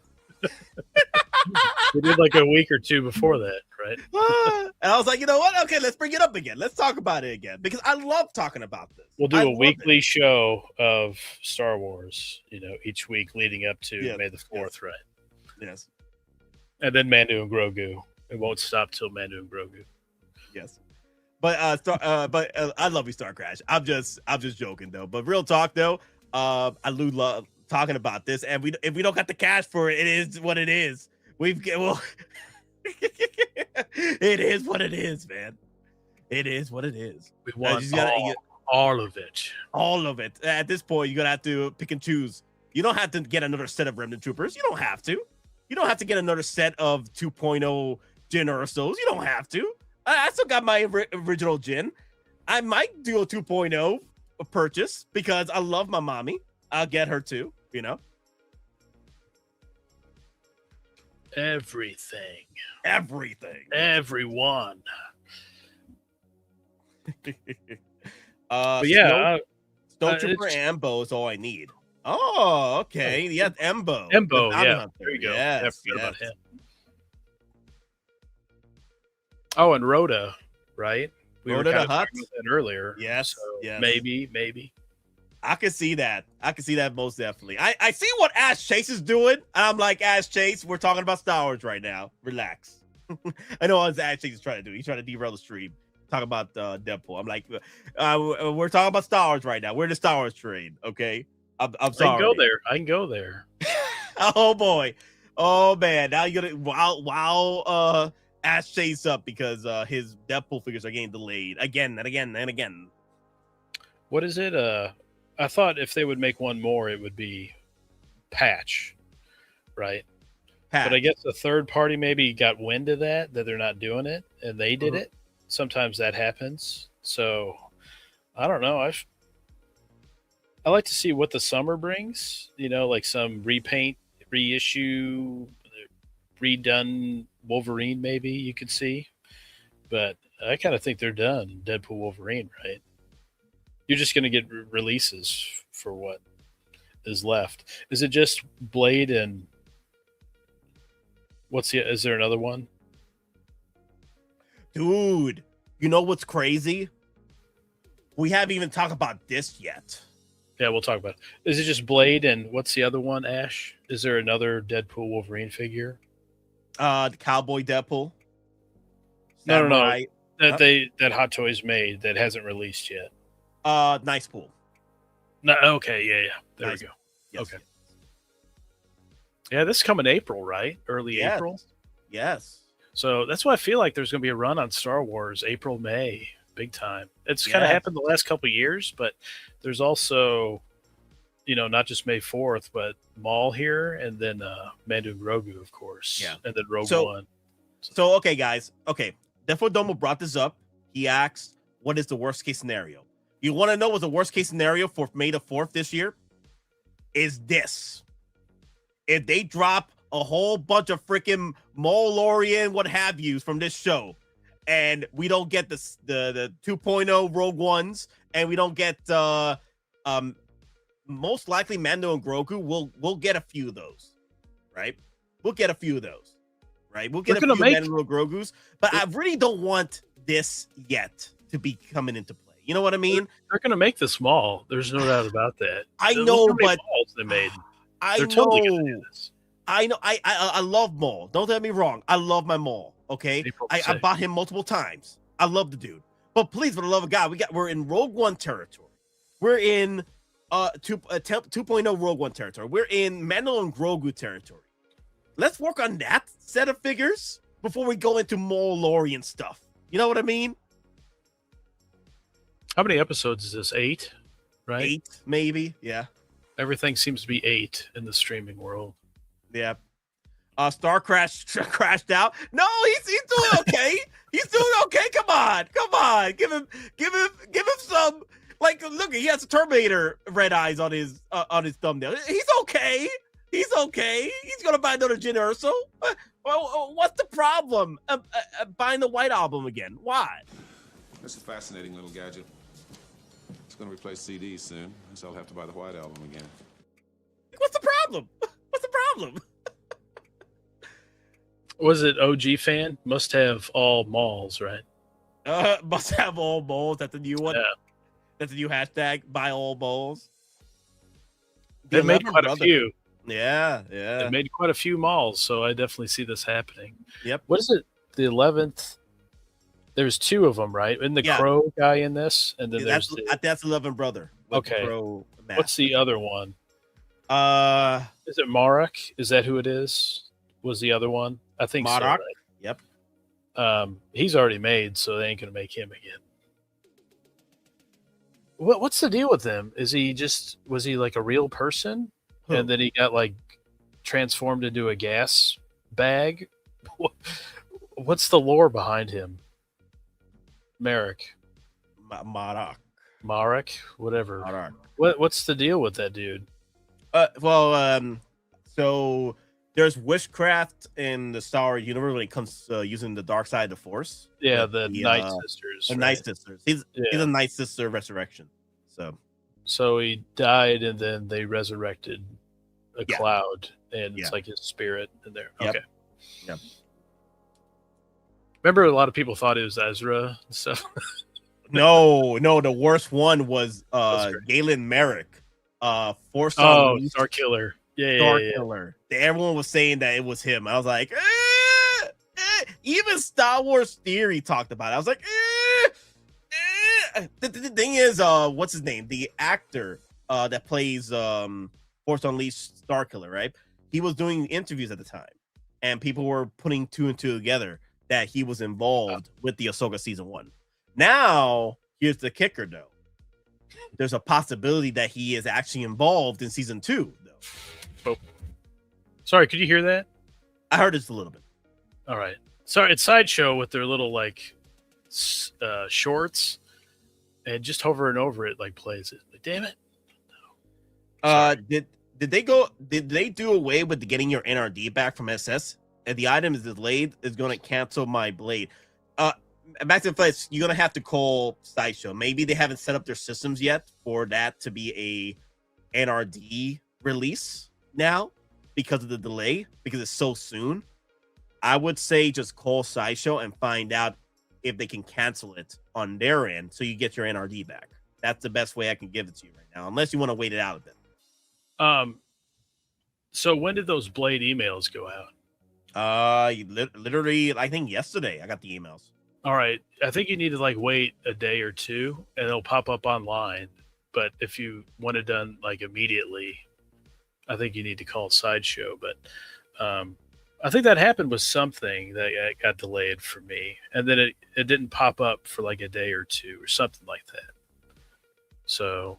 [SPEAKER 11] We did like a week or two before that, right?
[SPEAKER 9] And I was like, you know what? Okay, let's bring it up again. Let's talk about it again because I love talking about this.
[SPEAKER 11] We'll do a weekly show of Star Wars, each week leading up to May the 4th, right?
[SPEAKER 9] Yes.
[SPEAKER 11] And then Mando and Grogu. It won't stop till Mando and Grogu.
[SPEAKER 9] Yes. But I love you, Star Crash. I'm just joking though. But real talk though, I love talking about this, and if we don't got the cash for it, it is what it is. It is what it is, man. It is what it is.
[SPEAKER 11] We want all of it.
[SPEAKER 9] All of it. At this point, you're gonna have to pick and choose. You don't have to get another set of Remnant Troopers. You don't have to. You don't have to get another set of 2.0 Jyn Ersos. You don't have to. I still got my original Jyn. I might do a 2.0 purchase because I love my mommy. I'll get her too,
[SPEAKER 11] Everything.
[SPEAKER 9] Everyone.
[SPEAKER 11] But yeah,
[SPEAKER 9] Stormtrooper Ambo is all I need. Oh, okay. Yeah, Embo.
[SPEAKER 11] Embo, yeah. There you go.
[SPEAKER 9] Yes,
[SPEAKER 11] about him. Oh, and Rhoda, right? We
[SPEAKER 9] Rhoda
[SPEAKER 11] were kind
[SPEAKER 9] the
[SPEAKER 11] of
[SPEAKER 9] Hutt
[SPEAKER 11] talking about that earlier.
[SPEAKER 9] Yes,
[SPEAKER 11] so
[SPEAKER 9] yes.
[SPEAKER 11] Maybe.
[SPEAKER 9] I can see that. Most definitely. I see what Ash Chase is doing. I'm like, Ash Chase, we're talking about Star Wars right now. Relax. I know what Ash Chase is trying to do. He's trying to derail the stream. Talk about Deadpool. I'm like, we're talking about Star Wars right now. We're in the Star Wars train, okay? I'm sorry.
[SPEAKER 11] I can go there.
[SPEAKER 9] Oh boy. Oh man. Now you're gonna wow Ash Chase up because his Deadpool figures are getting delayed again and again and again.
[SPEAKER 11] What is it? I thought if they would make one more, it would be Patch, right? But I guess the third party maybe got wind of that they're not doing it, and they did it. Sometimes that happens. So I don't know. I like to see what the summer brings. Like some repaint, reissue, redone Wolverine. Maybe you could see, but I kind of think they're done. Deadpool Wolverine, right? You're just going to get releases for what is left. Is it just Blade and is there another one?
[SPEAKER 9] Dude, you know what's crazy? We haven't even talked about this yet.
[SPEAKER 11] Yeah, we'll talk about it. Is it just Blade and what's the other one, Ash? Is there another Deadpool Wolverine figure?
[SPEAKER 9] The Cowboy Deadpool.
[SPEAKER 11] No. That Hot Toys made that hasn't released yet.
[SPEAKER 9] Nice Pool.
[SPEAKER 11] No, okay, yeah. There we go.
[SPEAKER 9] Yes.
[SPEAKER 11] Okay. Yeah, this is coming April, right? Early April?
[SPEAKER 9] Yes.
[SPEAKER 11] So that's why I feel like there's going to be a run on Star Wars April, May, big time. It's kind of happened the last couple of years, but there's also, not just May 4th, but Maul here, and then Mando and Grogu, of course.
[SPEAKER 9] Yeah.
[SPEAKER 11] And then Rogue One.
[SPEAKER 9] So, okay, guys. Okay. Defo Domo brought this up. He asked, what is the worst case scenario? You want to know what the worst case scenario for May the 4th this year? Is this. If they drop a whole bunch of freaking Mandalorian, what have yous from this show, and we don't get the 2.0 Rogue Ones, and we don't get most likely Mando and Grogu, we'll get a few of those, right? We'll get a few of those, right? We'll get a few Mando and Grogus, but I really don't want this yet to be coming into play. You know what I mean?
[SPEAKER 11] They're going to make this small. There's no doubt about that.
[SPEAKER 9] I know, but
[SPEAKER 11] they made.
[SPEAKER 9] They're totally going to do this. I know. I love Maul. Don't get me wrong. I love my Maul. Okay, I bought him multiple times. I love the dude, But please, for the love of God, we're in Rogue One territory. We're in 2.0 Rogue One territory. We're in Mandalorian and Grogu territory. Let's work on that set of figures before we go into Mandalorian stuff. You know what I mean?
[SPEAKER 11] How many episodes is this? 8, right?
[SPEAKER 9] 8, maybe. Yeah.
[SPEAKER 11] Everything seems to be 8 in the streaming world.
[SPEAKER 9] Yeah. Star crashed out. No, he's doing okay. He's doing okay. Come on. Give him some. Like, look, he has a Terminator red eyes on his thumbnail. He's okay. He's gonna buy another Galen Erso. What's the problem? Buying the White Album again? Why?
[SPEAKER 18] That's a fascinating little gadget. It's gonna replace CDs soon, so I'll have to buy the White Album again.
[SPEAKER 9] What's the problem?
[SPEAKER 11] Was it OG fan? Must have all malls, right?
[SPEAKER 9] Must have all malls. That's the new one.
[SPEAKER 11] Yeah.
[SPEAKER 9] That's the new hashtag. Buy all malls.
[SPEAKER 11] They made quite a few.
[SPEAKER 9] Yeah.
[SPEAKER 11] They made quite a few malls, so I definitely see this happening.
[SPEAKER 9] Yep.
[SPEAKER 11] What is it? The 11th. There's 2 of them, right? And the Crow guy in this, and then
[SPEAKER 9] that's 11 brother.
[SPEAKER 11] Okay. What's the other one? Is it Marek? Is that who it is? Was the other one? I think so. Right?
[SPEAKER 9] Yep.
[SPEAKER 11] He's already made, so they ain't gonna make him again. What's the deal with him? Was he like a real person?
[SPEAKER 9] Who?
[SPEAKER 11] And then he got like transformed into a gas bag? What's the lore behind him? Marek. Marek? Whatever.
[SPEAKER 9] Marek.
[SPEAKER 11] What's the deal with that dude?
[SPEAKER 9] So there's witchcraft in the Star Wars universe when it comes to using the dark side of the Force.
[SPEAKER 11] Yeah, the Night Sisters.
[SPEAKER 9] The Night Sisters. He's a Night Sister resurrection.
[SPEAKER 11] So he died, and then they resurrected a cloud, and it's like his spirit in there.
[SPEAKER 9] Yep.
[SPEAKER 11] Okay.
[SPEAKER 9] Yep.
[SPEAKER 11] Remember, a lot of people thought it was Ezra and stuff.
[SPEAKER 9] No, the worst one was Galen Merrick. Force
[SPEAKER 11] Star Killer.
[SPEAKER 9] Star Killer. Everyone was saying that it was him. I was like, even Star Wars Theory talked about it. I was like, The thing is, what's his name? The actor that plays Force Unleashed Star Killer, right? He was doing interviews at the time, and people were putting 2 and 2 together that he was involved with the Ahsoka season 1. Now, here's the kicker, though. There's a possibility that he is actually involved in season 2, though.
[SPEAKER 11] Oh. Sorry, could you hear that?
[SPEAKER 9] I heard just a little bit.
[SPEAKER 11] All right. Sorry, it's Sideshow with their little like shorts, and just hover and over it like plays it. Like, damn it. No.
[SPEAKER 9] Did they do away with getting your NRD back from SS? And the item is delayed, is going to cancel my blade. Back to the place, you're going to have to call Sideshow. Maybe they haven't set up their systems yet for that to be a NRD release now because of the delay, because it's so soon. I would say just call Sideshow and find out if they can cancel it on their end so you get your NRD back. That's the best way I can give it to you right now, unless you want to wait it out a bit.
[SPEAKER 11] So when did those Blade emails go out?
[SPEAKER 9] Literally, I think yesterday I got the emails.
[SPEAKER 11] All right. I think you need to like wait a day or 2 and it'll pop up online. But if you want it done like immediately, I think you need to call Sideshow. But I think that happened with something that got delayed for me. And then it didn't pop up for like a day or 2 or something like that. So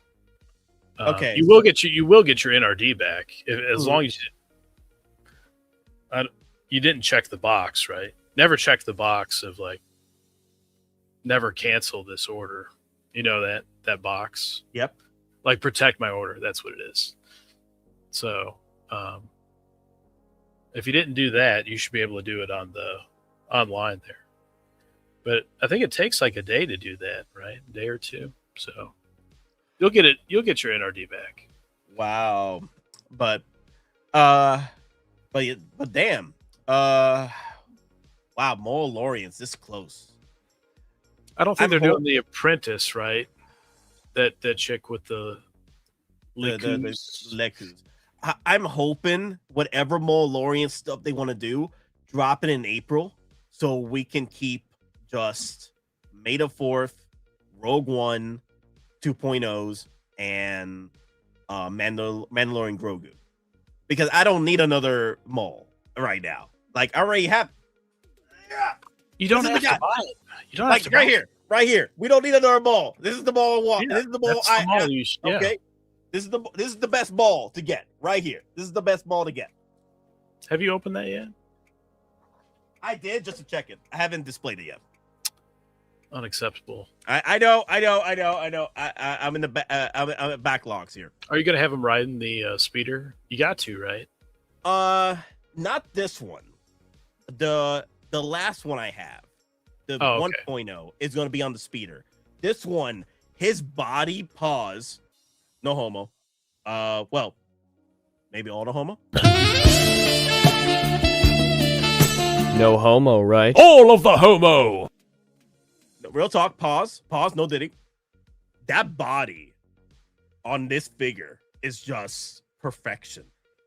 [SPEAKER 9] okay.
[SPEAKER 11] You will get your NRD back as long as you didn't check the box, right? Never check the box of like never cancel this order. You know that box.
[SPEAKER 9] Yep.
[SPEAKER 11] Like protect my order. That's what it is. So if you didn't do that, you should be able to do it on the online there. But I think it takes like a day to do that, right? A day or 2. So you'll get it. You'll get your NRD back.
[SPEAKER 9] Wow. But damn. Wow, Mandalorian's this close.
[SPEAKER 11] I don't think they're doing The Apprentice, right? That chick with the
[SPEAKER 9] Lekus. I'm hoping whatever Mandalorian stuff they want to do, drop it in April so we can keep just May the 4th Rogue One 2.0s and Mandalorian Grogu, because I don't need another Maul right now. Like I already have.
[SPEAKER 11] You don't have to buy it. You don't
[SPEAKER 9] like
[SPEAKER 11] have to buy it.
[SPEAKER 9] Right here. We don't need another Maul. This is the Maul I want.
[SPEAKER 11] Yeah,
[SPEAKER 9] this is the Maul okay. This is the best Maul to get right here. This is the best Maul to get.
[SPEAKER 11] Have you opened that yet?
[SPEAKER 9] I did, just to check it. I haven't displayed it yet.
[SPEAKER 11] Unacceptable.
[SPEAKER 9] I know. I'm in the I'm at backlogs here.
[SPEAKER 11] Are you gonna have him riding the speeder? You got to, right?
[SPEAKER 9] Not this one. The last one I have, the 1.0, is gonna be on the speeder. This one, his body pause, no homo. Well, maybe all the homo.
[SPEAKER 19] No homo, right?
[SPEAKER 9] All of the homo. Real talk, pause, no diddy. That body on this figure is just perfection.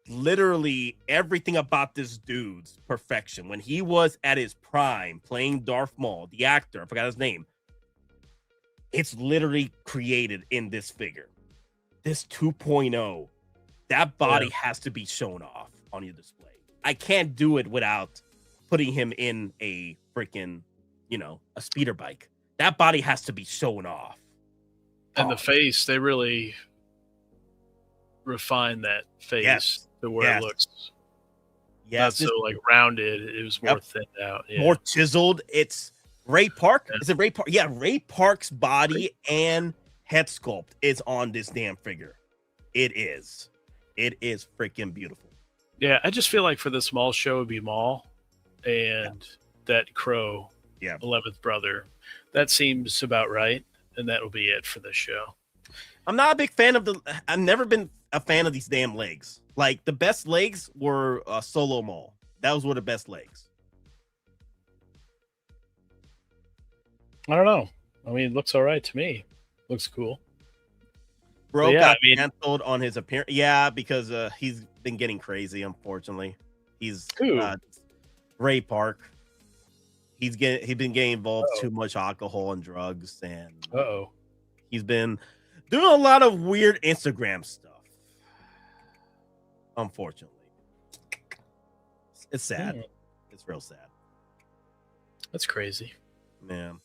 [SPEAKER 9] Literally everything about this dude's perfection. When he was at his prime playing Darth Maul, the actor, I forgot his name, it's literally created in this figure. This 2.0, that body has to be shown off on your display. I can't do it without putting him in a freaking, a speeder bike. That body has to be shown off.
[SPEAKER 11] And the face, they really refined that face to where it looks not so like rounded. It was more thinned out. Yeah.
[SPEAKER 9] More chiseled. It's Ray Park. Is it Ray Park? Yeah, Ray Park's body and head sculpt is on this damn figure. It is. It is freaking beautiful.
[SPEAKER 11] Yeah, I just feel like for the small show, it would be Maul and that Crow, 11th brother. That seems about right, and that will be it for this show.
[SPEAKER 9] I'm not a big fan of I've never been a fan of these damn legs. Like, the best legs were Solo Maul. Those were the best legs.
[SPEAKER 11] I don't know. I mean, it looks all right to me. Looks cool.
[SPEAKER 9] Bro got canceled on his appearance. Yeah, because he's been getting crazy, unfortunately. He's Ray Park. He's been getting involved too much alcohol and drugs, and he's been doing a lot of weird Instagram stuff. Unfortunately, it's sad. It's real sad.
[SPEAKER 11] That's crazy,
[SPEAKER 9] man.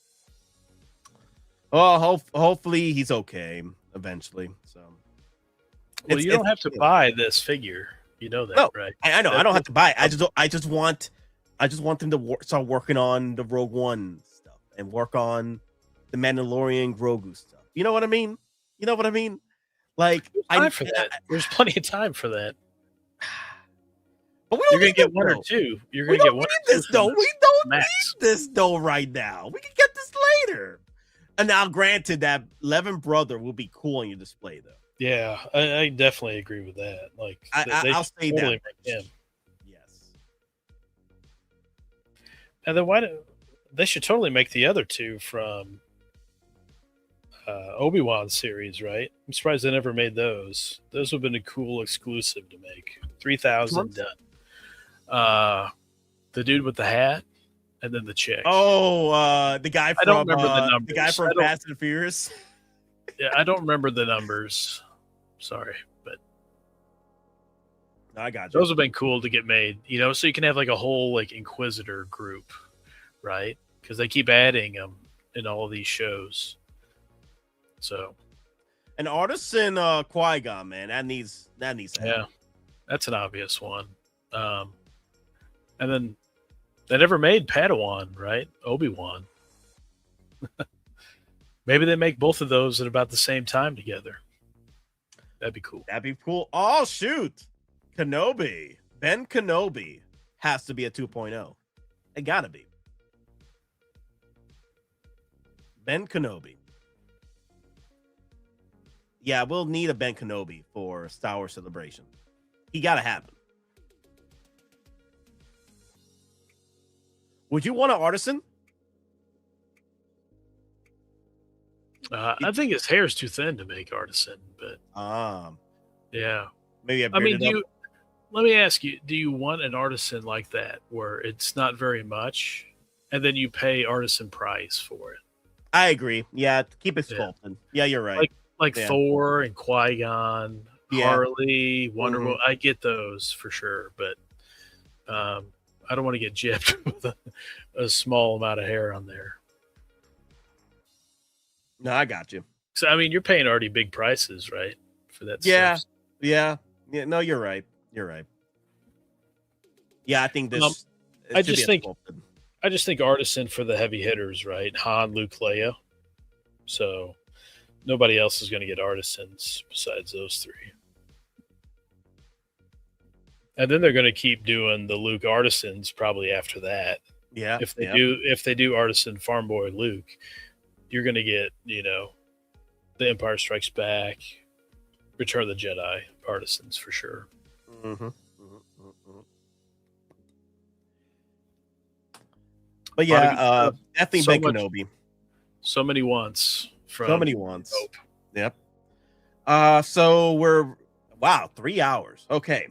[SPEAKER 9] Oh, hopefully he's okay eventually. So,
[SPEAKER 11] well, you don't have to buy this figure. You know that, right?
[SPEAKER 9] I know. I don't have to buy it. I just want them to start working on the Rogue One stuff and work on the Mandalorian Grogu stuff. You know what I mean? Like,
[SPEAKER 11] there's plenty of time for that.
[SPEAKER 9] But
[SPEAKER 11] you're gonna get one or two. You're gonna get one.
[SPEAKER 9] We don't need this though right now. We can get this later. And now, granted, that 11 brother will be cool on your display, though.
[SPEAKER 11] Yeah, I definitely agree with that. Like,
[SPEAKER 9] I'll say
[SPEAKER 11] totally
[SPEAKER 9] that.
[SPEAKER 11] Yes. And then they should totally make the other two from Obi-Wan series, right? I'm surprised they never made those. Those would have been a cool exclusive to make. 3,000 done. The dude with the hat. And then the chick.
[SPEAKER 9] Oh, the guy from
[SPEAKER 11] I don't remember the numbers.
[SPEAKER 9] The guy from Fast and Furious.
[SPEAKER 11] Yeah, I don't remember the numbers. Sorry, but
[SPEAKER 9] I got you.
[SPEAKER 11] Those have been cool to get made, so you can have like a whole like Inquisitor group, right? Because they keep adding them in all of these shows. So,
[SPEAKER 9] an Artisan Qui-Gon, man, that needs
[SPEAKER 11] yeah, that's an obvious one. And then they never made Padawan, right? Obi-Wan. Maybe they make both of those at about the same time together. That'd be cool.
[SPEAKER 9] Oh, shoot. Kenobi. Ben Kenobi has to be a 2.0. It gotta be. Ben Kenobi. Yeah, we'll need a Ben Kenobi for Star Wars Celebration. He gotta happen. Would you want an Artisan?
[SPEAKER 11] I think his hair is too thin to make Artisan, but yeah,
[SPEAKER 9] maybe.
[SPEAKER 11] Let me ask you: do you want an Artisan like that, where it's not very much, and then you pay Artisan price for it?
[SPEAKER 9] I agree. Yeah, keep it sculpted. Yeah, you're right.
[SPEAKER 11] Like Thor and Qui-Gon, Harley, Wonder Woman. I get those for sure, but I don't want to get gypped with a small amount of hair on there.
[SPEAKER 9] No, I got you.
[SPEAKER 11] So I mean, you're paying already big prices, right, for that stuff.
[SPEAKER 9] Yeah. No, you're right. You're right. Yeah, I think this.
[SPEAKER 11] I just think Artisan for the heavy hitters, right? Han, Luke, Leia. So nobody else is going to get Artisans besides those three. And then they're going to keep doing the Luke Artisans probably after that.
[SPEAKER 9] Yeah.
[SPEAKER 11] If they do Artisan Farm Boy Luke, you're going to get, The Empire Strikes Back, Return of the Jedi Artisans for sure.
[SPEAKER 9] But yeah, definitely Ben Kenobi.
[SPEAKER 11] So many wants.
[SPEAKER 9] So many wants. Yep. So we're 3 hours. Okay.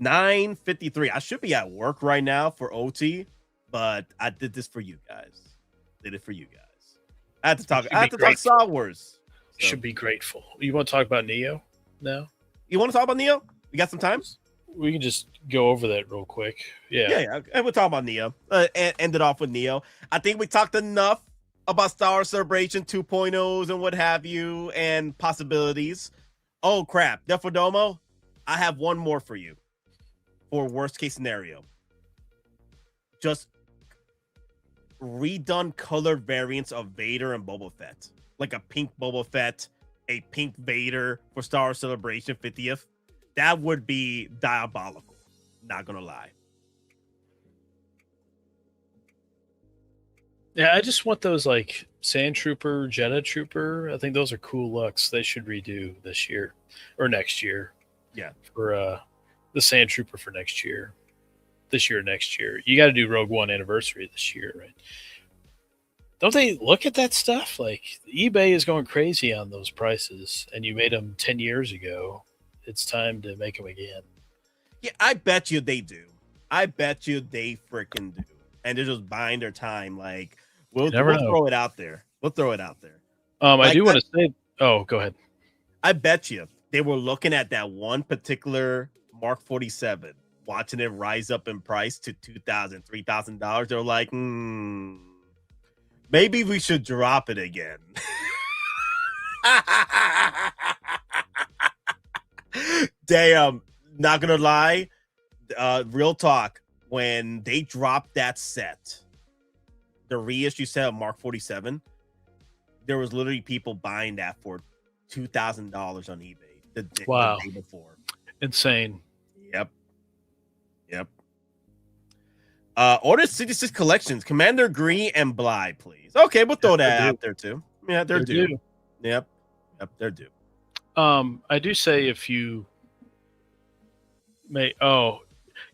[SPEAKER 9] 9:53. I should be at work right now for OT, but I did this for you guys. Did it for you guys. I had to talk Star Wars.
[SPEAKER 11] So. Should be grateful. You want to talk about Neo now?
[SPEAKER 9] You want to talk about Neo? You got some time?
[SPEAKER 11] We can just go over that real quick. Yeah.
[SPEAKER 9] And we'll talk about Neo. And end it off with Neo. I think we talked enough about Star Wars Celebration 2.0s and what have you and possibilities. Oh, crap. Defodomo, I have one more for you for worst case scenario. Just redone color variants of Vader and Boba Fett. Like a pink Boba Fett, a pink Vader for Star Wars Celebration 50th. That would be diabolical. Not gonna lie.
[SPEAKER 11] Yeah, I just want those like Sand Trooper, Jedi Trooper. I think those are cool looks. They should redo this year or next year.
[SPEAKER 9] Yeah.
[SPEAKER 11] For the Sand Trooper for next year. This year, next year. You got to do Rogue One anniversary this year, right? Don't they look at that stuff? Like eBay is going crazy on those prices, and you made them 10 years ago. It's time to make them again.
[SPEAKER 9] Yeah, I bet you they do. I bet you they freaking do. And they're just buying their time. Like, we'll throw it out there. We'll throw it out there.
[SPEAKER 11] I do want to say, go ahead.
[SPEAKER 9] I bet you they were looking at that one particular Mark 47, watching it rise up in price to $2,000, $3,000. They're like, maybe we should drop it again. Damn, not gonna lie. Real talk. When they dropped that set, the reissue set of Mark 47, there was literally people buying that for $2,000 on eBay the day before.
[SPEAKER 11] Insane.
[SPEAKER 9] Yep. Order 66 collections, Commander Green and Bly, please. Okay, we'll throw that out there too. Yeah, they're due. Yep, they're due.
[SPEAKER 11] I do say if you may,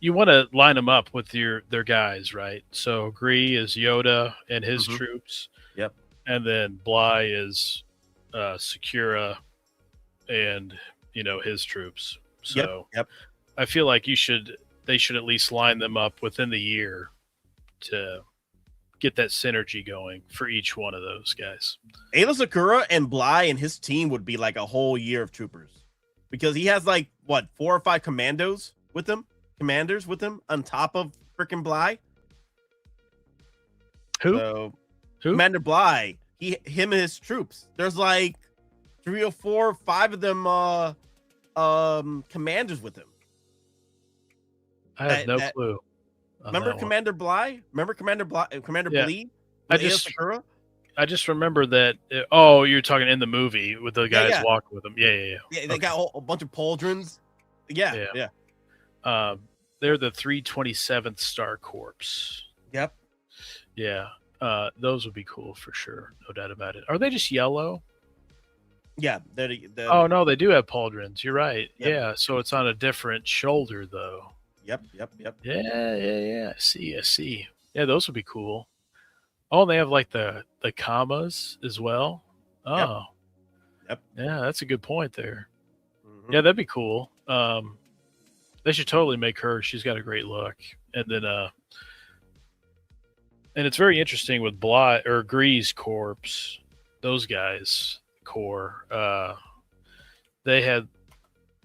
[SPEAKER 11] you want to line them up with their guys, right? So Gree is Yoda and his troops.
[SPEAKER 9] Yep.
[SPEAKER 11] And then Bly is Sakura and his troops. So
[SPEAKER 9] yep.
[SPEAKER 11] I feel like they should at least line them up within the year to get that synergy going for each one of those guys.
[SPEAKER 9] Ayla Sakura and Bly and his team would be like a whole year of troopers because he has 4 or 5 commanders with him on top of freaking Bly.
[SPEAKER 11] Who?
[SPEAKER 9] Commander Bly. Him and his troops. There's 3 or 4 or 5 of them commanders with him.
[SPEAKER 11] I have no clue.
[SPEAKER 9] Remember Commander Bly? Commander Blee?
[SPEAKER 11] I just remember that. You're talking in the movie with the guys walking with them. Yeah.
[SPEAKER 9] Yeah, they got a bunch of pauldrons. Yeah.
[SPEAKER 11] They're the 327th Star Corps.
[SPEAKER 9] Yep.
[SPEAKER 11] Yeah. Those would be cool for sure. No doubt about it. Are they just yellow?
[SPEAKER 9] Yeah.
[SPEAKER 11] Oh, no, they do have pauldrons. You're right.
[SPEAKER 9] Yep.
[SPEAKER 11] Yeah. So it's on a different shoulder, though.
[SPEAKER 9] Yep.
[SPEAKER 11] Yeah. I see. Yeah, those would be cool. Oh, and they have the commas as well. Oh.
[SPEAKER 9] Yep.
[SPEAKER 11] Yeah, that's a good point there. Yeah, that'd be cool. They should totally make her. She's got a great look. And And it's very interesting with Grease Corpse, those guys, Core, they had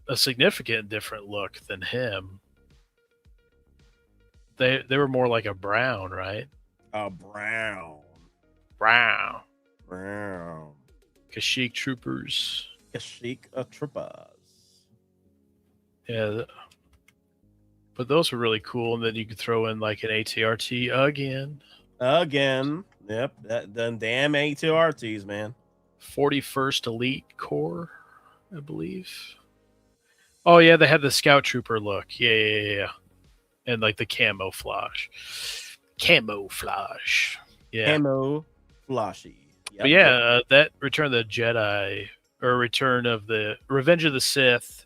[SPEAKER 11] a significant different look than him. They were more like a brown, right?
[SPEAKER 9] A brown.
[SPEAKER 11] Kashyyyk Troopers. Yeah. But those were really cool. And then you could throw in like an ATRT again.
[SPEAKER 9] Yep. Them damn ATRTs, man.
[SPEAKER 11] 41st Elite Corps, I believe. Oh, yeah. They had the Scout Trooper look. Yeah. And like the camouflage. Yeah.
[SPEAKER 9] Camouflagey. Yep.
[SPEAKER 11] But yeah, that Return of the Jedi or Return of the Revenge of the Sith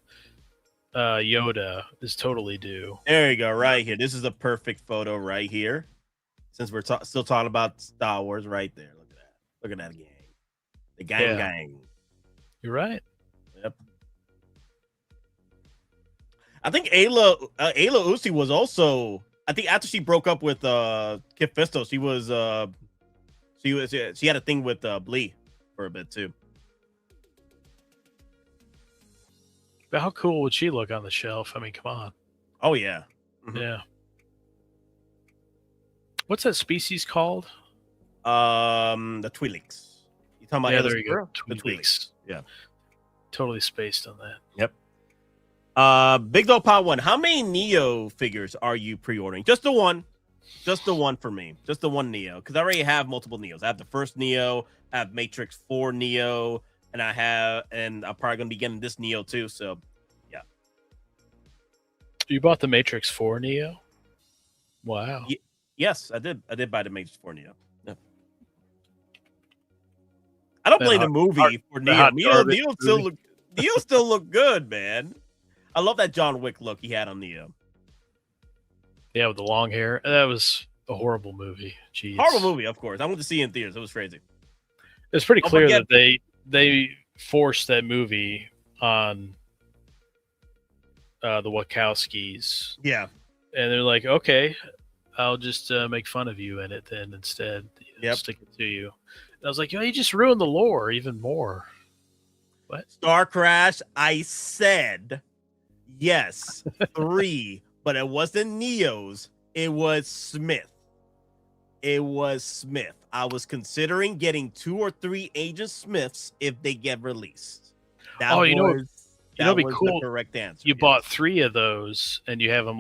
[SPEAKER 11] Yoda is totally due.
[SPEAKER 9] There you go, right here. This is a perfect photo right here. Since we're still talking about Star Wars, right there. Look at that. Look at that gang. The gang.
[SPEAKER 11] You're right.
[SPEAKER 9] Yep. I think Ayla Uzi was also. I think after she broke up with Kit Fisto, she had a thing with Blee for a bit too.
[SPEAKER 11] But how cool would she look on the shelf? I mean, come on.
[SPEAKER 9] Oh yeah.
[SPEAKER 11] Mm-hmm. Yeah. What's that species called?
[SPEAKER 9] The Twi'leks. You talking about?
[SPEAKER 11] Yeah, there you go.
[SPEAKER 9] The Twi'leks. Yeah.
[SPEAKER 11] Totally spaced on that.
[SPEAKER 9] Yep. Big Dog Pod 1. How many Neo figures are you pre-ordering? Just the one. Just the one for me. Just the one Neo. Because I already have multiple Neos. I have the first Neo. I have Matrix 4 Neo. And I'm probably going to be getting this Neo too. So, yeah.
[SPEAKER 11] You bought the Matrix 4 Neo? Wow.
[SPEAKER 9] Yes, I did. I did buy the Matrix 4 Neo. Yeah. I don't blame the movie for Neo. Neo still look good, man. I love that John Wick look he had on Neo.
[SPEAKER 11] Yeah, with the long hair. That was a horrible movie. Jeez.
[SPEAKER 9] Horrible movie, of course. I went to see it in theaters. It was crazy.
[SPEAKER 11] It's pretty clear that they forced that movie on the Wachowskis.
[SPEAKER 9] Yeah.
[SPEAKER 11] And they're like, okay, I'll just make fun of you in it then instead. Stick it to you. And I was like, you just ruined the lore even more. What?
[SPEAKER 9] Star Crash, I said yes, 3, but it wasn't Neo's. It was Smith. I was considering getting 2 or 3 Agent Smiths if they get released. That'd be cool.
[SPEAKER 11] The
[SPEAKER 9] correct answer.
[SPEAKER 11] You bought 3 of those and you have them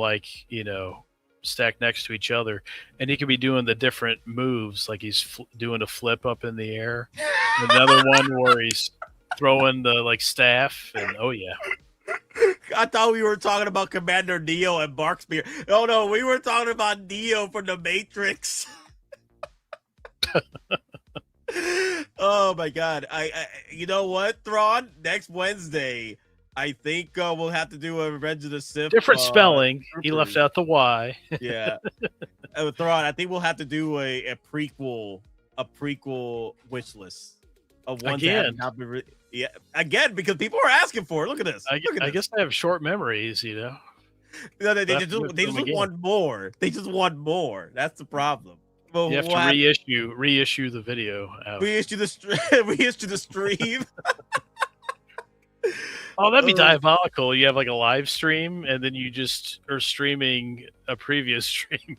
[SPEAKER 11] stacked next to each other, and he could be doing the different moves, like he's doing a flip up in the air. Another one where he's throwing the staff, and oh yeah.
[SPEAKER 9] I thought we were talking about Commander Neo and Barkspear. Oh no, we were talking about Neo from the Matrix. Oh my god. I you know what, Thrawn? Next Wednesday, I think we'll have to do a Revenge of the Sith.
[SPEAKER 11] Different spelling. He left out the Y.
[SPEAKER 9] Yeah. Thrawn, I think we'll have to do a prequel wish list of ones that have not been again, because people are asking for it. Look at this.
[SPEAKER 11] I guess I have short memories,
[SPEAKER 9] No, they just want more. They just want more. That's the problem. Well,
[SPEAKER 11] you have to reissue the video out.
[SPEAKER 9] Reissue the stream.
[SPEAKER 11] Oh, that'd be diabolical. You have like a live stream, and then you just are streaming a previous stream.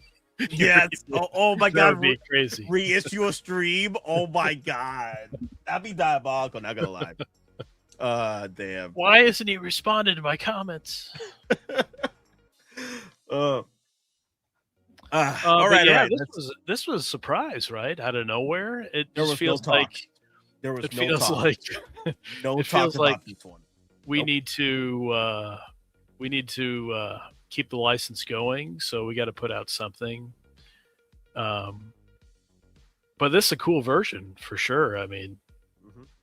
[SPEAKER 9] Yes. Oh my god.
[SPEAKER 11] That'd be crazy.
[SPEAKER 9] Reissue a stream. Oh my god. That'd be diabolical. Not gonna lie. Damn.
[SPEAKER 11] Why isn't he responding to my comments?
[SPEAKER 9] All right.
[SPEAKER 11] Yeah, this was a surprise, right? Out of nowhere. It just feels like
[SPEAKER 9] there was
[SPEAKER 11] it feels like
[SPEAKER 9] no
[SPEAKER 11] it
[SPEAKER 9] talk
[SPEAKER 11] feels
[SPEAKER 9] about
[SPEAKER 11] like
[SPEAKER 9] this one.
[SPEAKER 11] we need to keep the license going, so we got to put out something. But this is a cool version for sure. I mean,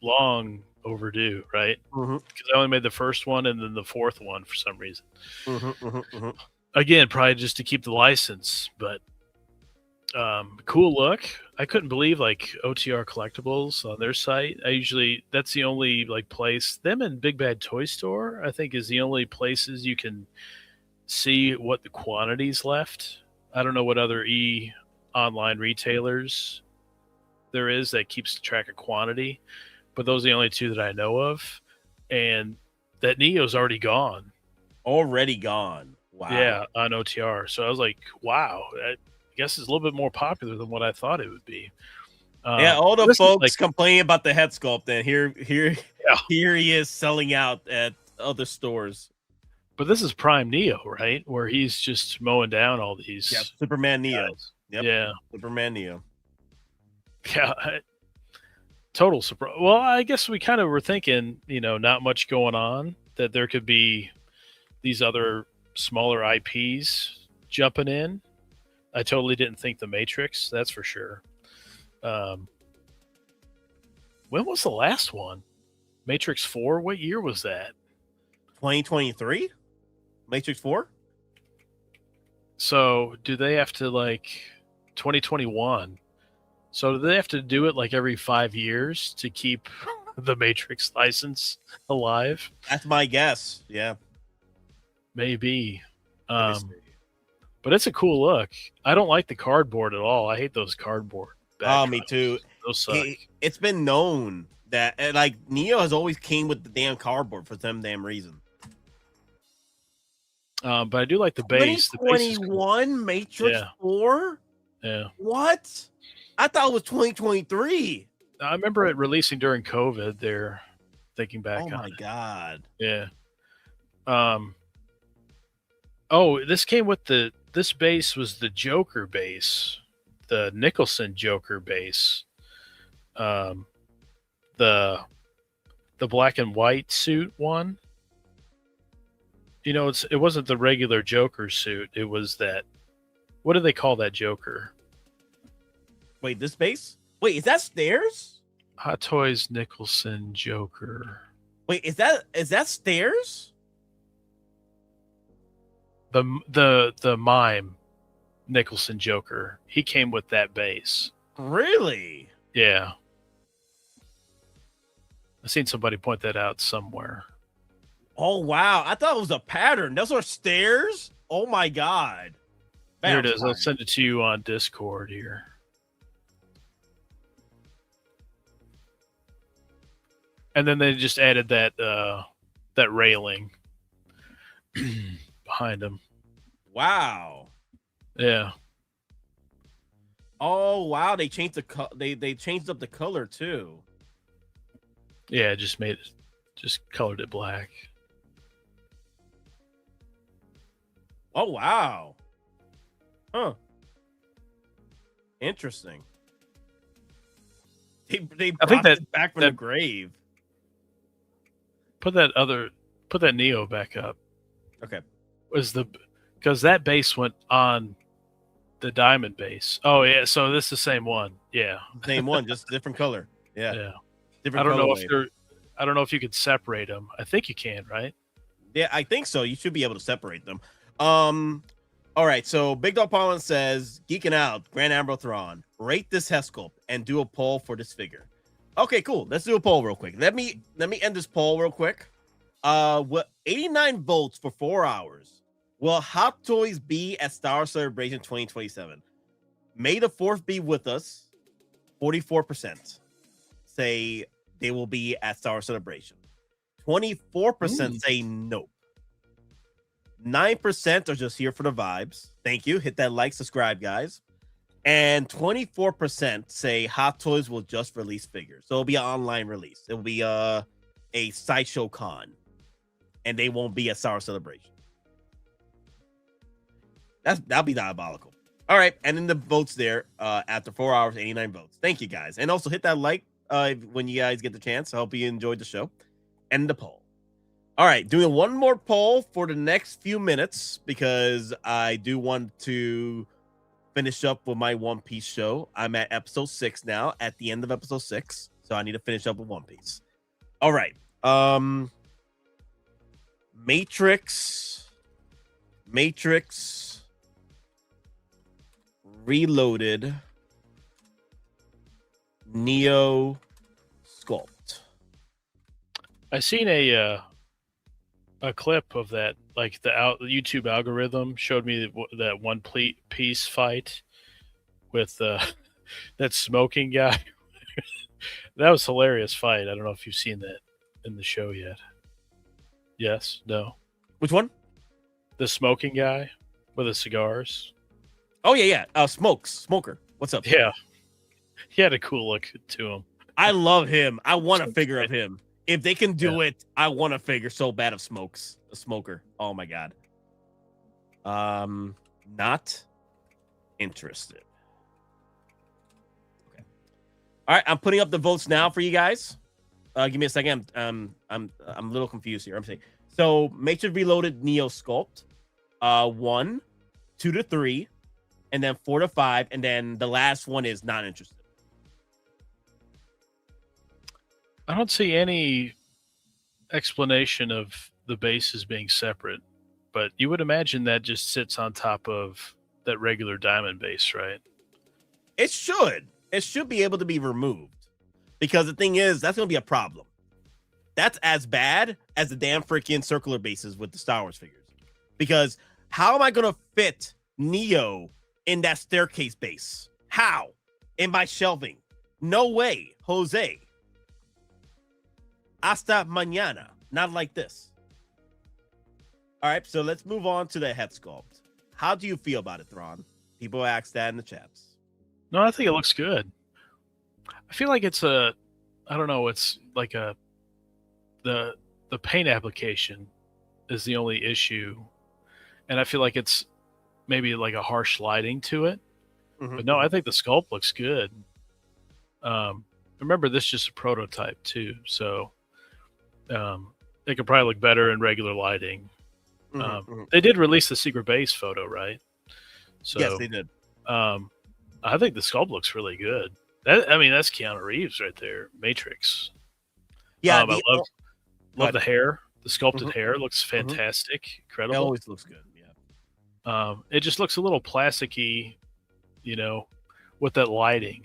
[SPEAKER 11] long overdue, right? Because I only made the first one and then the fourth one for some reason. Again, probably just to keep the license, but cool look. I couldn't believe OTR Collectibles on their site. That's the only place, them and Big Bad Toy Store, I think, is the only places you can see what the quantity's left. I don't know what other online retailers there is that keeps track of quantity, but those are the only two that I know of. And that Neo's already gone.
[SPEAKER 9] Already gone. Wow.
[SPEAKER 11] Yeah, on OTR. So I was like, wow, I guess it's a little bit more popular than what I thought it would be.
[SPEAKER 9] Yeah, all the folks complaining about the head sculpt, and here he is selling out at other stores.
[SPEAKER 11] But this is Prime Neo, right? Where he's just mowing down all these.
[SPEAKER 9] Yeah, Superman Neo.
[SPEAKER 11] Yep. Yeah,
[SPEAKER 9] Superman Neo.
[SPEAKER 11] Yeah, total surprise. Well, I guess we kind of were thinking, not much going on, that there could be these other smaller IPs jumping in. I totally didn't think the Matrix, that's for sure. When was the last one? Matrix 4? What year was that?
[SPEAKER 9] 2023? Matrix 4?
[SPEAKER 11] So do they have to 2021? So do they have to do it every 5 years to keep the Matrix license alive?
[SPEAKER 9] That's my guess. Yeah.
[SPEAKER 11] Maybe. But it's a cool look. I don't like the cardboard at all. I hate those cardboard backgrounds.
[SPEAKER 9] Oh, me too.
[SPEAKER 11] Those suck.
[SPEAKER 9] It's been known that Neo has always came with the damn cardboard for some damn reason.
[SPEAKER 11] But I do like the base.
[SPEAKER 9] 2021 cool. Matrix 4?
[SPEAKER 11] Yeah.
[SPEAKER 9] What? I thought it was 2023.
[SPEAKER 11] I remember it releasing during COVID. They're thinking back on it.
[SPEAKER 9] Oh my god.
[SPEAKER 11] Yeah. This came with this base was the Joker base, the Nicholson Joker base. The black and white suit one. It wasn't the regular Joker suit. It was that. What do they call that Joker?
[SPEAKER 9] Wait, this base? Wait, is that Stairs?
[SPEAKER 11] Hottoys Nicholson Joker.
[SPEAKER 9] Wait, is that Stairs?
[SPEAKER 11] The mime Nicholson Joker. He came with that base.
[SPEAKER 9] Really?
[SPEAKER 11] Yeah. I've seen somebody point that out somewhere.
[SPEAKER 9] Oh wow! I thought it was a pattern. Those are Stairs. Oh my god!
[SPEAKER 11] Here it is. I'll send it to you on Discord here. And then they just added that railing behind him.
[SPEAKER 9] Wow.
[SPEAKER 11] Yeah.
[SPEAKER 9] Oh wow! They changed they changed up the color too.
[SPEAKER 11] Yeah, just colored it black.
[SPEAKER 9] Oh wow. Huh. Interesting. They
[SPEAKER 11] I think
[SPEAKER 9] that back from the grave.
[SPEAKER 11] Put that Neo back up.
[SPEAKER 9] Okay.
[SPEAKER 11] Because that base went on the diamond base. Oh yeah, so this is the same one. Yeah.
[SPEAKER 9] Same one, just different color. Yeah.
[SPEAKER 11] Yeah.
[SPEAKER 9] Different
[SPEAKER 11] I don't know if you could separate them. I think you can, right?
[SPEAKER 9] Yeah, I think so. You should be able to separate them. All right, so Big Dog Pollen says, Geeking Out, Grand Admiral Thrawn, rate this Hesculp and do a poll for this figure. Okay, cool. Let's do a poll real quick. Let me end this poll real quick. What 89 votes for 4 hours. Will Hot Toys be at Star Wars Celebration 2027? May the 4th be with us. 44% say they will be at Star Wars Celebration. 24% say nope. 9% are just here for the vibes. Thank you. Hit that like, subscribe, guys. And 24% say Hot Toys will just release figures. So it'll be an online release. It'll be a Sideshow con. And they won't be at Star Wars Celebration. That'll be diabolical. All right. And then the votes there after 4 hours, 89 votes. Thank you, guys. And also hit that like when you guys get the chance. I hope you enjoyed the show. And the poll. All right, doing one more poll for the next few minutes because I do want to finish up with my One Piece show. I'm at episode 6 now, at the end of episode 6, so I need to finish up with One Piece. All right, Matrix Reloaded Neo Sculpt.
[SPEAKER 11] I seen a clip of that, the YouTube algorithm showed me that One Piece fight with that smoking guy. That was a hilarious fight. I don't know if you've seen that in the show yet. Yes? No?
[SPEAKER 9] Which one?
[SPEAKER 11] The smoking guy with the cigars.
[SPEAKER 9] Oh, yeah. Smoker. What's up?
[SPEAKER 11] Yeah. He had a cool look to him.
[SPEAKER 9] I love him. I want a figure of him. If they can do it, I want a figure so bad of a Smoker. Oh, my God. Not interested. Okay. All right, I'm putting up the votes now for you guys. Give me a second. I'm a little confused here. I'm saying so. Matrix Reloaded Neo Sculpt, 1, 2 to 3, and then 4 to 5, and then the last one is not interested.
[SPEAKER 11] I don't see any explanation of the bases being separate, but you would imagine that just sits on top of that regular diamond base, right?
[SPEAKER 9] It should. It should be able to be removed, because the thing is, that's going to be a problem. That's as bad as the damn freaking circular bases with the Star Wars figures. Because how am I going to fit Neo in that staircase base? How? In my shelving? No way, Jose. Hasta mañana. Not like this. All right, so let's move on to the head sculpt. How do you feel about it, Thrawn? People ask that in the chats.
[SPEAKER 11] No, I think it looks good. I feel like it's I don't know, it's like the paint application is the only issue. And I feel like it's maybe like a harsh lighting to it. Mm-hmm. But no, I think the sculpt looks good. Remember, this is just a prototype too, so it could probably look better in regular lighting. They did release the secret base photo, right? So,
[SPEAKER 9] yes, they did.
[SPEAKER 11] I think the sculpt looks really good. That's Keanu Reeves right there, Matrix.
[SPEAKER 9] Yeah,
[SPEAKER 11] I love the hair. The sculpted hair looks fantastic, incredible.
[SPEAKER 9] It always looks good. Yeah.
[SPEAKER 11] It just looks a little plasticky, with that lighting,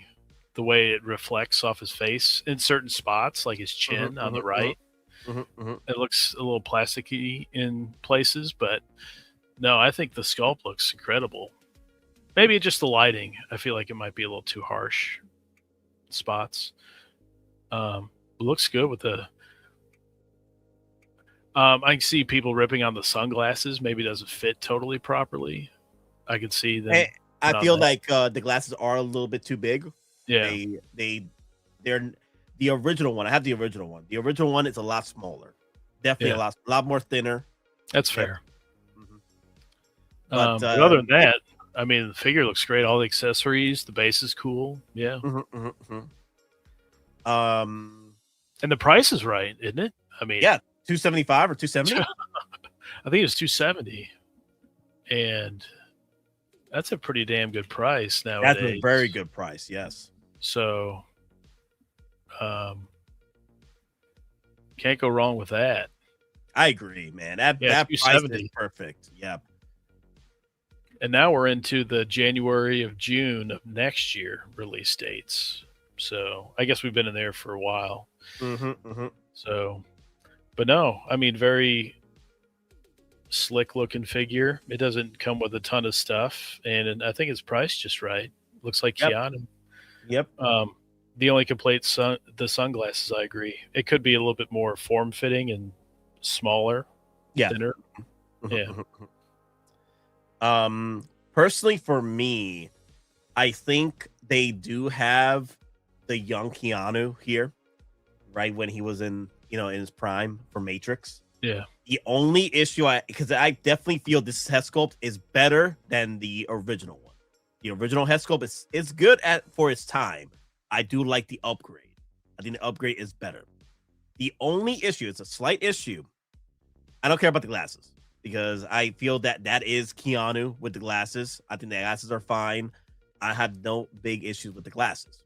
[SPEAKER 11] the way it reflects off his face in certain spots, like his chin on the right. It looks a little plasticky in places, but no, I think the sculpt looks incredible. Maybe just the lighting. I feel like it might be a little too harsh spots. It looks good with the. I can see people ripping on the sunglasses. Maybe it doesn't fit totally properly. I can see them.
[SPEAKER 9] I feel like the glasses are a little bit too big.
[SPEAKER 11] Yeah,
[SPEAKER 9] they're the original one. I have the original one. The original one is a lot smaller. Definitely a lot more thinner.
[SPEAKER 11] That's fair. But other than that, the figure looks great. All the accessories, the base is cool. Yeah. And the price is right, isn't it?
[SPEAKER 9] Yeah, $275 or $270.
[SPEAKER 11] I think it's $270, and that's a pretty damn good price nowadays.
[SPEAKER 9] That's a very good price. Yes.
[SPEAKER 11] So, can't go wrong with that.
[SPEAKER 9] I agree, man. That price is perfect. Yep.
[SPEAKER 11] And now we're into the June of next year release dates. So I guess we've been in there for a while. So, but no, very slick looking figure. It doesn't come with a ton of stuff, and I think it's priced just right. Looks like Keanu.
[SPEAKER 9] Yep.
[SPEAKER 11] The only complaint, the sunglasses. I agree. It could be a little bit more form fitting and smaller, thinner.
[SPEAKER 9] Personally, for me, I think they do have the young Keanu here, right when he was in his prime for Matrix.
[SPEAKER 11] Yeah.
[SPEAKER 9] The only issue because I definitely feel this head sculpt is better than the original one. The original head sculpt is good for its time. I do like the upgrade. I think the upgrade is better. The only issue, it's a slight issue. I don't care about the glasses because I feel that is Keanu with the glasses. I think the glasses are fine. I have no big issues with the glasses.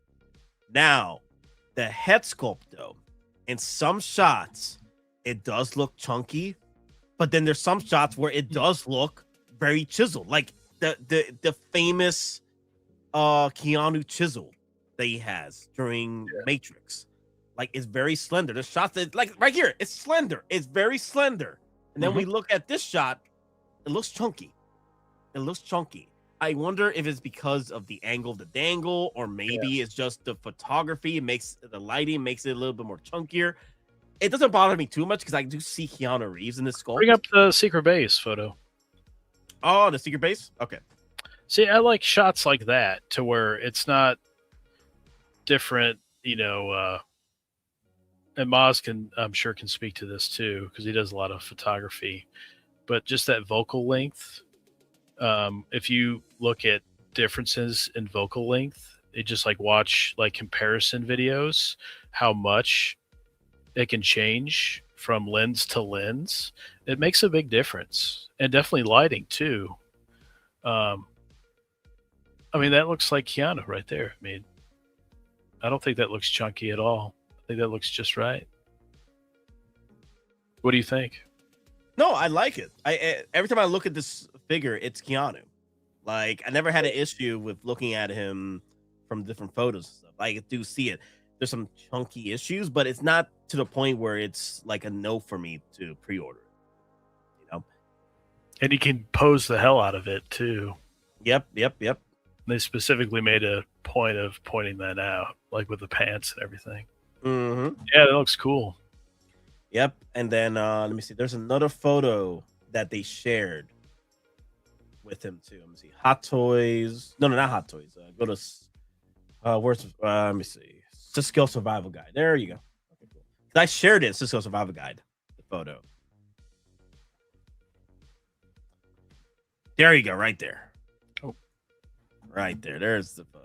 [SPEAKER 9] Now, the head sculpt, though, in some shots, it does look chunky, but then there's some shots where it does look very chiseled, like the famous Keanu chisel that he has during Matrix. Like, it's very slender. There's shots that, like right here, it's slender. It's very slender. And then we look at this shot, it looks chunky. I wonder if it's because of the angle of the dangle, or maybe it's just the photography. The lighting makes it a little bit more chunkier. It doesn't bother me too much because I do see Keanu Reeves in this sculpt.
[SPEAKER 11] Bring up the secret base photo.
[SPEAKER 9] Oh, the secret base? Okay.
[SPEAKER 11] See, I like shots like that to where it's not different, you know, and Maz I'm sure can speak to this too, because he does a lot of photography, but just that vocal length. If you look at differences in vocal length, it just like watch like comparison videos, how much it can change from lens to lens. It makes a big difference, and definitely lighting too. I mean, that looks like Keanu right there. I mean, I don't think that looks chunky at all. I think that looks just right. What do you think?
[SPEAKER 9] No, I like it. Every time I look at this figure, it's Keanu. Like, I never had an issue with looking at him from different photos and stuff. I do see it. There's some chunky issues, but it's not to the point where it's like a no for me to pre-order it. You know?
[SPEAKER 11] And you can pose the hell out of it too.
[SPEAKER 9] Yep.
[SPEAKER 11] They specifically made a point of pointing that out, like with the pants and everything.
[SPEAKER 9] Mm-hmm.
[SPEAKER 11] Yeah, that looks cool.
[SPEAKER 9] Yep. And then let me see. There's another photo that they shared with him too. Let me see. Hottoys. No, not Hottoys. Go to where's let me see. Cisco Survival Guide. There you go. Okay, cool. I shared it. Cisco Survival Guide. The photo. There you go. Right there.
[SPEAKER 11] Oh,
[SPEAKER 9] right there. There's the photo.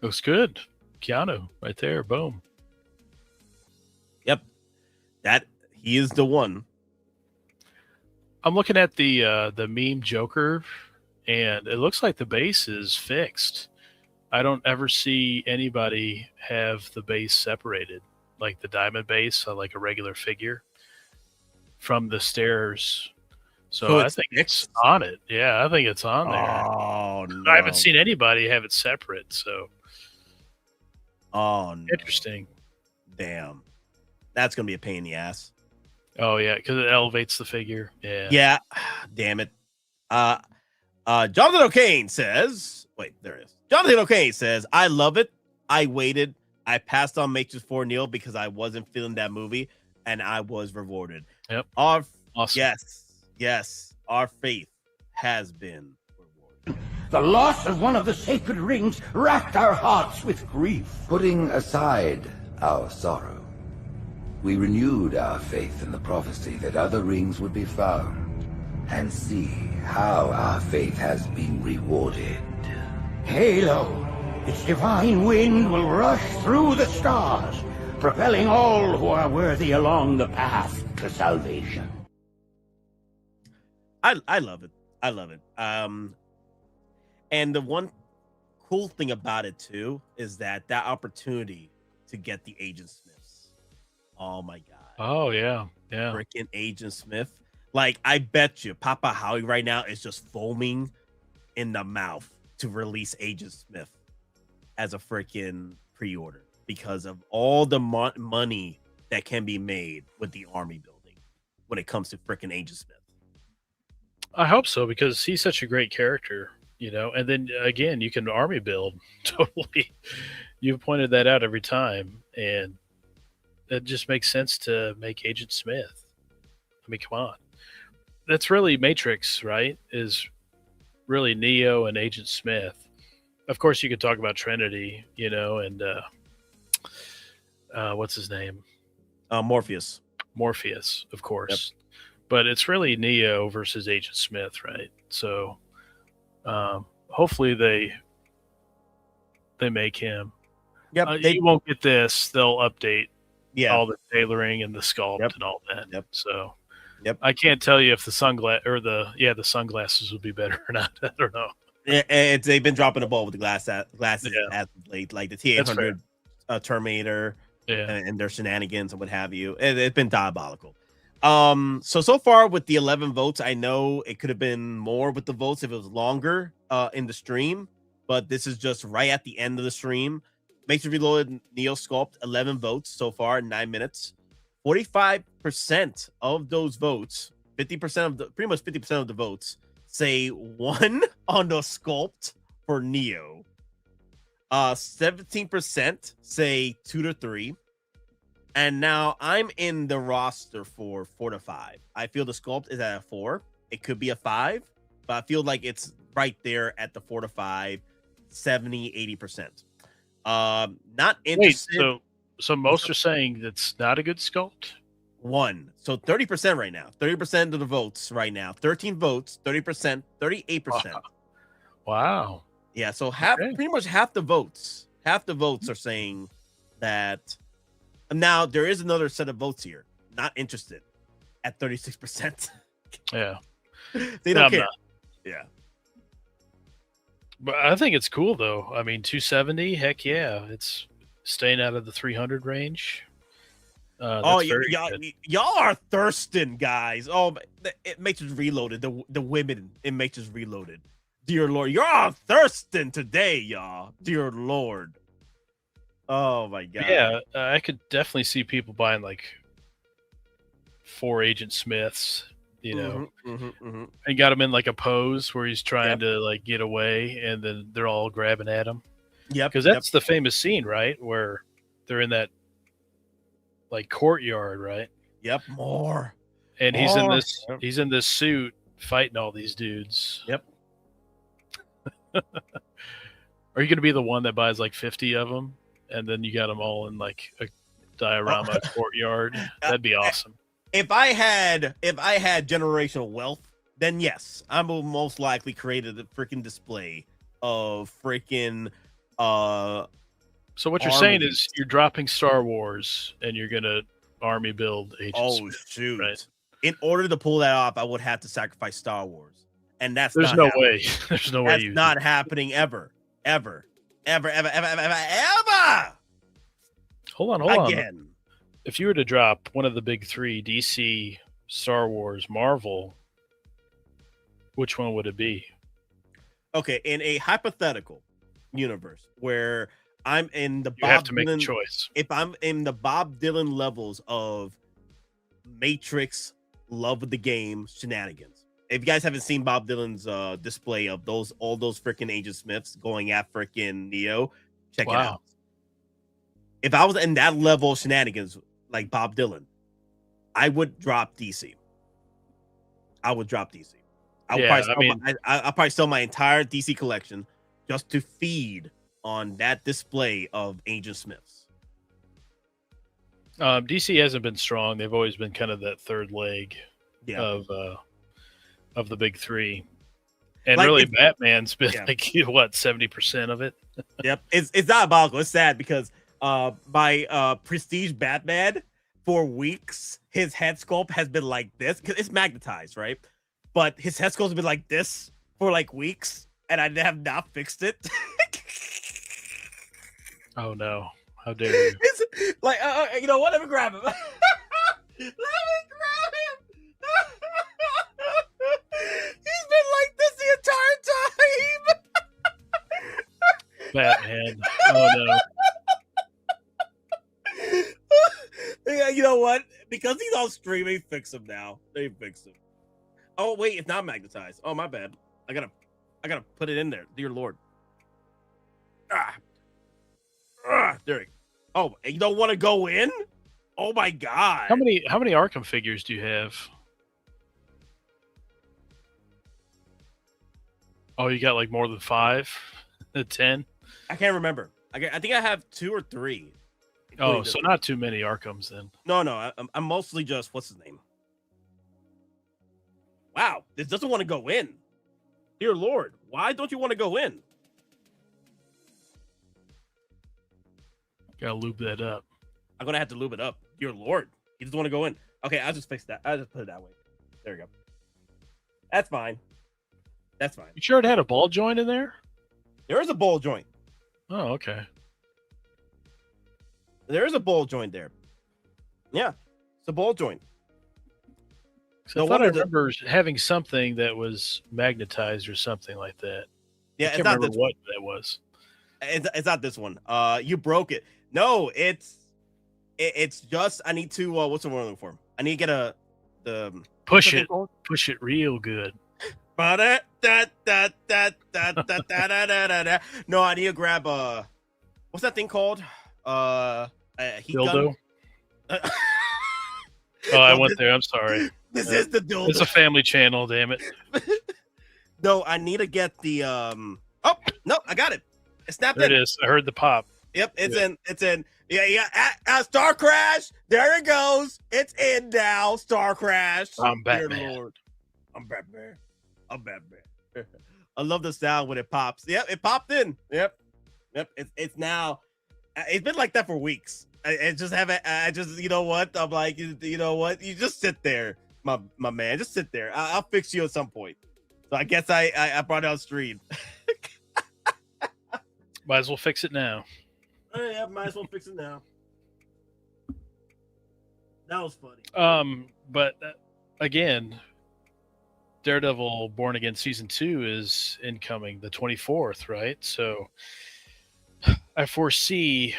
[SPEAKER 11] Looks good. Keanu right there. Boom.
[SPEAKER 9] Yep. That he is the one.
[SPEAKER 11] I'm looking at the meme Joker, and it looks like the base is fixed. I don't ever see anybody have the base separated, like the diamond base on like a regular figure from the stairs. So I think it's on it. Yeah, I think it's on there.
[SPEAKER 9] Oh, no.
[SPEAKER 11] I haven't seen anybody have it separate. So,
[SPEAKER 9] oh, no.
[SPEAKER 11] Interesting.
[SPEAKER 9] Damn, that's gonna be a pain in the ass.
[SPEAKER 11] Oh yeah, because it elevates the figure.
[SPEAKER 9] Yeah. Damn it. Jonathan O'Kane says, wait, there it is. Jonathan O'Kane says, I love it. I waited. I passed on Matrix 4 Neil because I wasn't feeling that movie, and I was rewarded.
[SPEAKER 11] Yep.
[SPEAKER 9] Awesome. Yes. Our faith has been rewarded.
[SPEAKER 20] The loss of one of the sacred rings racked our hearts with grief.
[SPEAKER 10] Putting aside our sorrow, we renewed our faith in the prophecy that other rings would be found, and see how our faith has been rewarded.
[SPEAKER 20] Halo, its divine wind will rush through the stars, propelling all who are worthy along the path to salvation.
[SPEAKER 9] I love it. I love it. And the one cool thing about it too is that opportunity to get the Agent Smiths. Oh my god.
[SPEAKER 11] Oh yeah.
[SPEAKER 9] Freaking Agent Smith. Like, I bet you Papa Howie right now is just foaming in the mouth to release Agent Smith as a freaking pre-order because of all the money that can be made with the army building when it comes to freaking Agent Smith.
[SPEAKER 11] I hope so, because he's such a great character, you know. And then again, you can army build totally. You've pointed that out every time, and it just makes sense to make Agent Smith. I mean, come on. That's really Matrix, right? Is really Neo and Agent Smith. Of course, you could talk about Trinity, you know, and what's his name?
[SPEAKER 9] Morpheus.
[SPEAKER 11] Morpheus, of course. Yep. But it's really Neo versus Agent Smith, right? So hopefully they make him.
[SPEAKER 9] Yep.
[SPEAKER 11] You won't get this. They'll update
[SPEAKER 9] all
[SPEAKER 11] the tailoring and the sculpt and all that.
[SPEAKER 9] Yep.
[SPEAKER 11] So
[SPEAKER 9] I
[SPEAKER 11] can't tell you if the sunglasses would be better or not. I don't know.
[SPEAKER 9] They've been dropping the ball with the glasses as of late, like the T-800 Terminator and their shenanigans and what have you. It's been diabolical. So far with the 11 votes, I know it could have been more with the votes if it was longer in the stream, but this is just right at the end of the stream. Matrix Reloaded Neo Sculpt, 11 votes so far in 9 minutes. 45% of those votes, 50% of the pretty much 50% of the votes say 1 on the sculpt for Neo. 17% say 2 to 3. And now I'm in the roster for 4 to 5. I feel the sculpt is at a 4. It could be a 5, but I feel like it's right there at the 4 to 5, 70, 80%. Not interested.
[SPEAKER 11] Wait, so most are saying that's not a good sculpt?
[SPEAKER 9] 1. So 30% right now. 30% of the votes right now. 13 votes, 30%, 38%.
[SPEAKER 11] Wow.
[SPEAKER 9] Yeah, so pretty much half the votes are saying that. Now there is another set of votes here. Not interested at 36%.
[SPEAKER 11] Yeah.
[SPEAKER 9] They don't care. Yeah.
[SPEAKER 11] But I think it's cool though. I mean, 270, heck yeah. It's staying out of the 300 range.
[SPEAKER 9] Y'all are thirsting, guys. Oh, it makes us reloaded. The women, it makes us reloaded. Dear Lord, y'all thirsting today, y'all. Dear Lord. Oh my God.
[SPEAKER 11] Yeah, I could definitely see people buying like 4 Agent Smiths, you know, and got him in like a pose where he's trying to like get away, and then they're all grabbing at him.
[SPEAKER 9] Yeah,
[SPEAKER 11] because that's the famous scene, right, where they're in that like courtyard, right?
[SPEAKER 9] Yep, more.
[SPEAKER 11] And he's in this suit fighting all these dudes.
[SPEAKER 9] Yep.
[SPEAKER 11] Are you going to be the one that buys like 50 of them, and then you got them all in like a diorama courtyard? That'd be awesome.
[SPEAKER 9] If I had generational wealth, then yes, I will most likely create a freaking display of freaking.
[SPEAKER 11] So what you're saying is you're dropping Star Wars and you're gonna army build Agent Smith,
[SPEAKER 9] shoot!
[SPEAKER 11] Right?
[SPEAKER 9] In order to pull that off, I would have to sacrifice Star Wars, and that's
[SPEAKER 11] there's
[SPEAKER 9] not
[SPEAKER 11] no way. There's no way.
[SPEAKER 9] That's not happening ever.
[SPEAKER 11] Hold on.
[SPEAKER 9] Again.
[SPEAKER 11] If you were to drop one of the big 3, DC, Star Wars, Marvel, which one would it be?
[SPEAKER 9] Okay, in a hypothetical universe where I'm in the
[SPEAKER 11] you have to make a choice.
[SPEAKER 9] If I'm in the Bob Dylan levels of Matrix, love of the game, shenanigans. If you guys haven't seen Bob Dylan's display of all those freaking Agent Smiths going at freaking Neo, check it out. If I was in that level of shenanigans like Bob Dylan, I would drop DC. I'll probably sell my entire DC collection just to feed on that display of Agent Smiths.
[SPEAKER 11] DC hasn't been strong. They've always been kind of that third leg of the big 3. And like really, Batman's been like 70% of it.
[SPEAKER 9] Yep, it's diabolical. It's sad because my prestige Batman for weeks, his head sculpt has been like this because it's magnetized, right? But his head sculpt has been like this for like weeks, and I have not fixed it.
[SPEAKER 11] Oh no! How dare you?
[SPEAKER 9] It's like, you know what? Let me grab him. He's been like this the entire time.
[SPEAKER 11] Batman. Oh no.
[SPEAKER 9] Yeah, you know what? Because he's on stream, they fix him now. They fix him. Oh wait, it's not magnetized. Oh my bad. I gotta put it in there. Dear Lord. There we go. Oh, you don't want to go in? Oh my God.
[SPEAKER 11] How many Arkham figures do you have? Oh, you got like more than 5? 10?
[SPEAKER 9] I can't remember. I think I have 2 or 3.
[SPEAKER 11] Oh, so not too many Arkhams then.
[SPEAKER 9] No. I'm mostly just, what's his name? Wow, this doesn't want to go in. Dear Lord, why don't you want to go in?
[SPEAKER 11] Gotta lube that up.
[SPEAKER 9] I'm gonna have to lube it up. Dear Lord, he doesn't want to go in. Okay, I'll just fix that. I'll just put it that way. There we go. That's fine. That's fine.
[SPEAKER 11] You sure it had a ball joint in there?
[SPEAKER 9] There is a ball joint.
[SPEAKER 11] Oh, okay.
[SPEAKER 9] There is a ball joint there. Yeah, it's a ball joint.
[SPEAKER 11] So I thought I remember having something that was magnetized or something like that.
[SPEAKER 9] Yeah,
[SPEAKER 11] I can't remember what that was.
[SPEAKER 9] It's not this one. You broke it. No, it's it's just I need to what's the word I'm looking for? I need to get
[SPEAKER 11] push it real good.
[SPEAKER 9] No, I need to grab what's that thing called? Heat
[SPEAKER 11] dildo.
[SPEAKER 9] Gun?
[SPEAKER 11] I went there. I'm sorry.
[SPEAKER 9] This is the dildo.
[SPEAKER 11] It's a family channel. Damn it.
[SPEAKER 9] No, I need to get the Oh no, I got it. It snapped
[SPEAKER 11] there
[SPEAKER 9] in.
[SPEAKER 11] It is. I heard the pop.
[SPEAKER 9] Yep, it's in. Yeah. Star Crash. There it goes. It's in now. Star Crash.
[SPEAKER 11] I'm Batman.
[SPEAKER 9] Dear Lord. I'm Batman. I love the sound when it pops. Yep, it popped in. Yep. It's now. It's been like that for weeks. I just you know what? I'm like, you know what? You just sit there, my man. Just sit there. I'll fix you at some point. So I guess I brought it on stream.
[SPEAKER 11] Might as well fix it now.
[SPEAKER 9] Yeah, might as well fix it now. That was funny.
[SPEAKER 11] But again, Daredevil Born Again Season 2 is incoming the 24th, right? So I foresee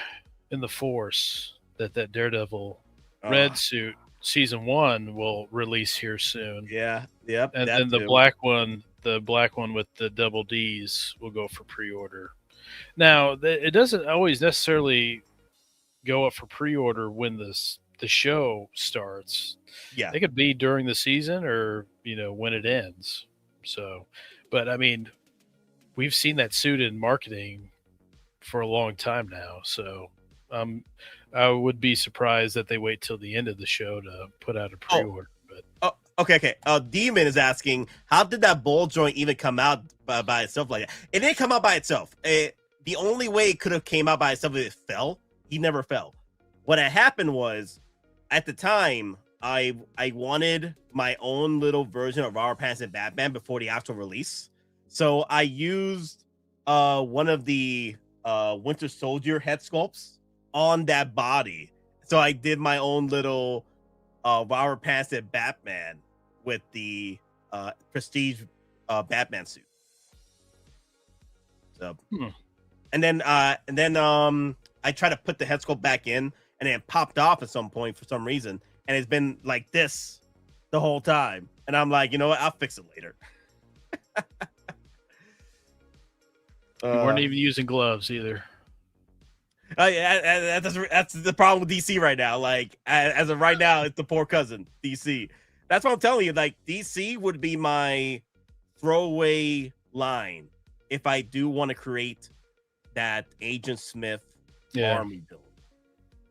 [SPEAKER 11] in the Force that Daredevil red suit Season 1 will release here soon.
[SPEAKER 9] Yeah, yep.
[SPEAKER 11] And then the black one with the double D's will go for pre-order. Now, it doesn't always necessarily go up for pre-order when the show starts.
[SPEAKER 9] Yeah.
[SPEAKER 11] It could be during the season or, when it ends. So, but I mean, we've seen that suit in marketing for a long time now. So, I would be surprised that they wait till the end of the show to put out a pre-order.
[SPEAKER 9] Okay. Demon is asking, how did that ball joint even come out by itself like that? It didn't come out by itself. The only way it could have came out by itself if it fell. He never fell. What had happened was, at the time, I wanted my own little version of Our Pants and Batman before the actual release. So I used one of the Winter Soldier head sculpts on that body. So I did my own little Our Pants and Batman with the prestige Batman suit. So and then I tried to put the head sculpt back in, and it popped off at some point for some reason, and it's been like this the whole time. And I'm like, you know what? I'll fix it later.
[SPEAKER 11] You weren't even using gloves either.
[SPEAKER 9] That's the problem with DC right now. Like as of right now, it's the poor cousin DC. That's what I'm telling you. Like DC would be my throwaway line if I do want to create that Agent Smith army build,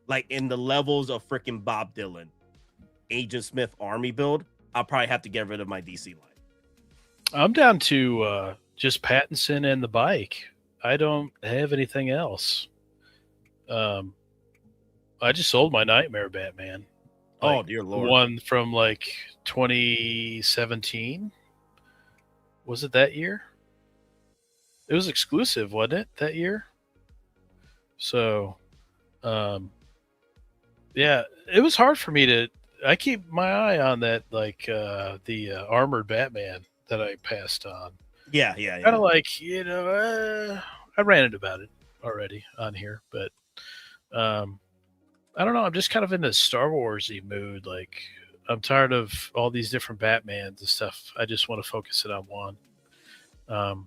[SPEAKER 9] like in the levels of freaking Bob Dylan Agent Smith army build. I'll probably have to get rid of my DC line. I'm
[SPEAKER 11] down to just Pattinson and the bike. I don't have anything else. I just sold my Nightmare Batman.
[SPEAKER 9] Oh dear Lord!
[SPEAKER 11] One from like 2017. Was it that year? It was exclusive, wasn't it, that year? So, yeah, it was hard for me to. I keep my eye on that, like the armored Batman that I passed on.
[SPEAKER 9] Yeah.
[SPEAKER 11] Kind of like I ranted about it already on here, but I don't know. I'm just kind of in a Star Wars-y mood. Like I'm tired of all these different Batmans and stuff. I just want to focus it on one.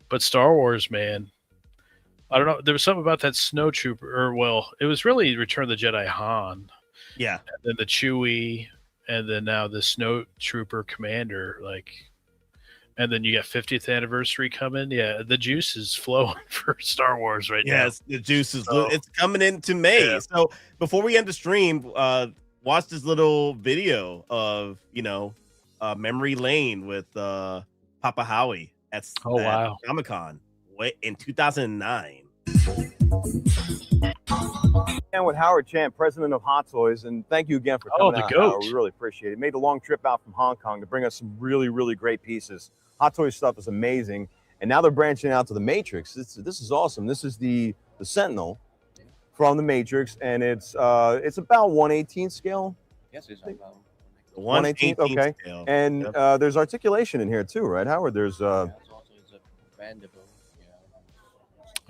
[SPEAKER 11] But Star Wars, man, I don't know. There was something about that Snowtrooper, it was really Return of the Jedi Han.
[SPEAKER 9] Yeah.
[SPEAKER 11] And then the Chewie, and then now the Snowtrooper Commander, and then you got 50th anniversary coming. Yeah, the juice is flowing for Star Wars right now.
[SPEAKER 9] Yes, the juice is it's coming into May. Yeah. So before we end the stream, watch this little video of Memory Lane with Papa Howie at Comic-Con in 2009.
[SPEAKER 21] And with Howard Chan, president of Hottoys, and thank you again for coming out, Howard. We really appreciate it. Made the long trip out from Hong Kong to bring us some really, really great pieces. Hottoys stuff is amazing, and now they're branching out to the Matrix. This is awesome. This is the Sentinel from the Matrix, and it's about 1/18 scale.
[SPEAKER 17] Yes, it's about
[SPEAKER 21] 1/18. Okay, scale. And there's articulation in here too, right, Howard? There's
[SPEAKER 17] also it's a bendable.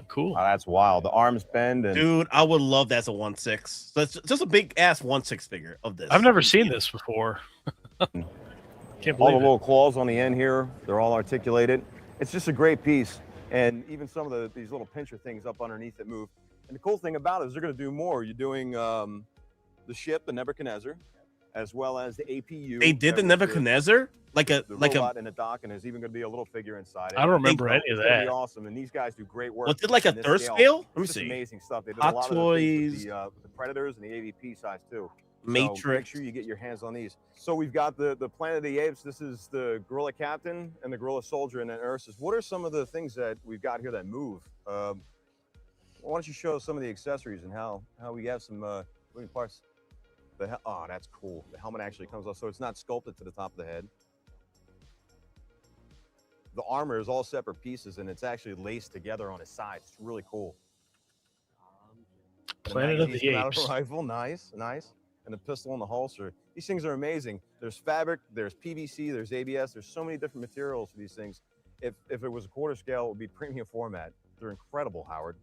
[SPEAKER 11] Cool.
[SPEAKER 21] Oh, that's wild. The arms bend. And
[SPEAKER 9] dude, I would love that as a 1/6. So it's just a big ass 1/6 figure of this.
[SPEAKER 11] I've never seen this before. Can't believe
[SPEAKER 21] all the little claws on the end here, they're all articulated. It's just a great piece. And even some of these little pincher things up underneath that move. And the cool thing about it is they're going to do more. You're doing the ship, the Nebuchadnezzar, as well as the APU.
[SPEAKER 9] They did the Nebuchadnezzar?
[SPEAKER 21] The robot in the dock, and there's even going to be a little figure inside it.
[SPEAKER 11] I don't remember any of
[SPEAKER 21] It's gonna
[SPEAKER 11] that.
[SPEAKER 21] be awesome, and these guys do great work.
[SPEAKER 9] Was it like a
[SPEAKER 21] in this
[SPEAKER 9] third scale? Let me
[SPEAKER 21] It's just
[SPEAKER 9] see.
[SPEAKER 21] amazing stuff. They did
[SPEAKER 9] Hot
[SPEAKER 21] a lot of the things
[SPEAKER 9] Toys.
[SPEAKER 21] with the Predators and the AVP size too.
[SPEAKER 9] Matrix.
[SPEAKER 21] So make sure you get your hands on these. So we've got the Planet of the Apes. This is the Gorilla Captain and the Gorilla Soldier, and then Ursus. What are some of the things that we've got here that move? Why don't you show us some of the accessories and how we have some moving parts? Oh, that's cool. The helmet actually comes off, so it's not sculpted to the top of the head. The armor is all separate pieces, and it's actually laced together on his sides. It's really cool.
[SPEAKER 11] Planet of the
[SPEAKER 21] Apes.
[SPEAKER 11] Apes.
[SPEAKER 21] Rifle, nice. And the pistol in the holster. These things are amazing. There's fabric, there's PVC, there's ABS. There's so many different materials for these things. If it was a quarter scale, it would be premium format. They're incredible, Howard.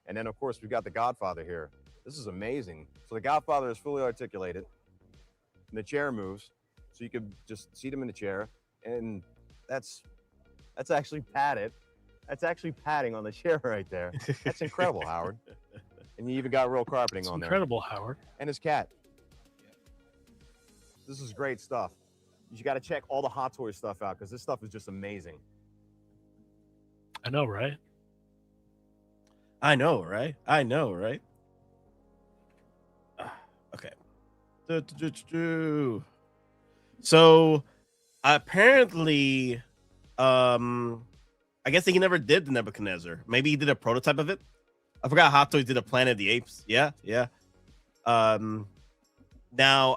[SPEAKER 21] And then, of course, we've got the Godfather here. This is amazing. So the Godfather is fully articulated. And the chair moves, so you could just seat him in the chair. And that's actually padded. That's actually padding on the chair right there. That's incredible, Howard. And you even got real carpeting on there.
[SPEAKER 11] Incredible, Howard.
[SPEAKER 21] And his cat. This is great stuff. You got to check all the Hot Toys stuff out because this stuff is just amazing.
[SPEAKER 11] I know, right?
[SPEAKER 9] I know, right? Okay. So apparently, I guess he never did the Nebuchadnezzar. Maybe he did a prototype of it. I forgot Hot Toys did a Planet of the Apes. Yeah. Now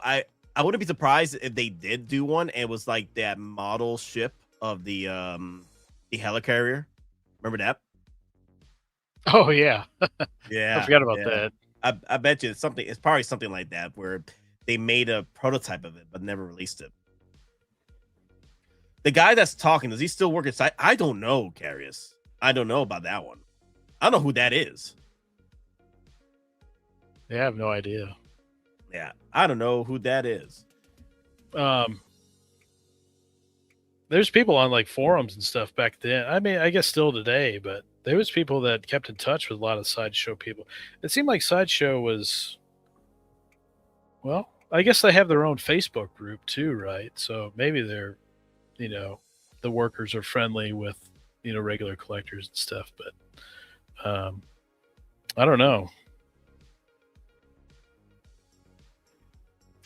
[SPEAKER 9] I wouldn't be surprised if they did do one. And it was like that model ship of the helicarrier. Remember that?
[SPEAKER 11] Oh yeah.
[SPEAKER 9] Yeah.
[SPEAKER 11] I forgot about that.
[SPEAKER 9] I bet you it's probably something like that where they made a prototype of it but never released it. The guy that's talking, does he still work inside? I don't know, Carius. I don't know about that one. I don't know who that is.
[SPEAKER 11] Yeah, I have no idea.
[SPEAKER 9] Yeah, I don't know who that is.
[SPEAKER 11] There's people on like forums and stuff back then. I mean, I guess still today, but there was people that kept in touch with a lot of Sideshow people. It seemed like Sideshow was, well, I guess they have their own Facebook group too, right? So maybe they're, the workers are friendly with, regular collectors and stuff, but I don't know.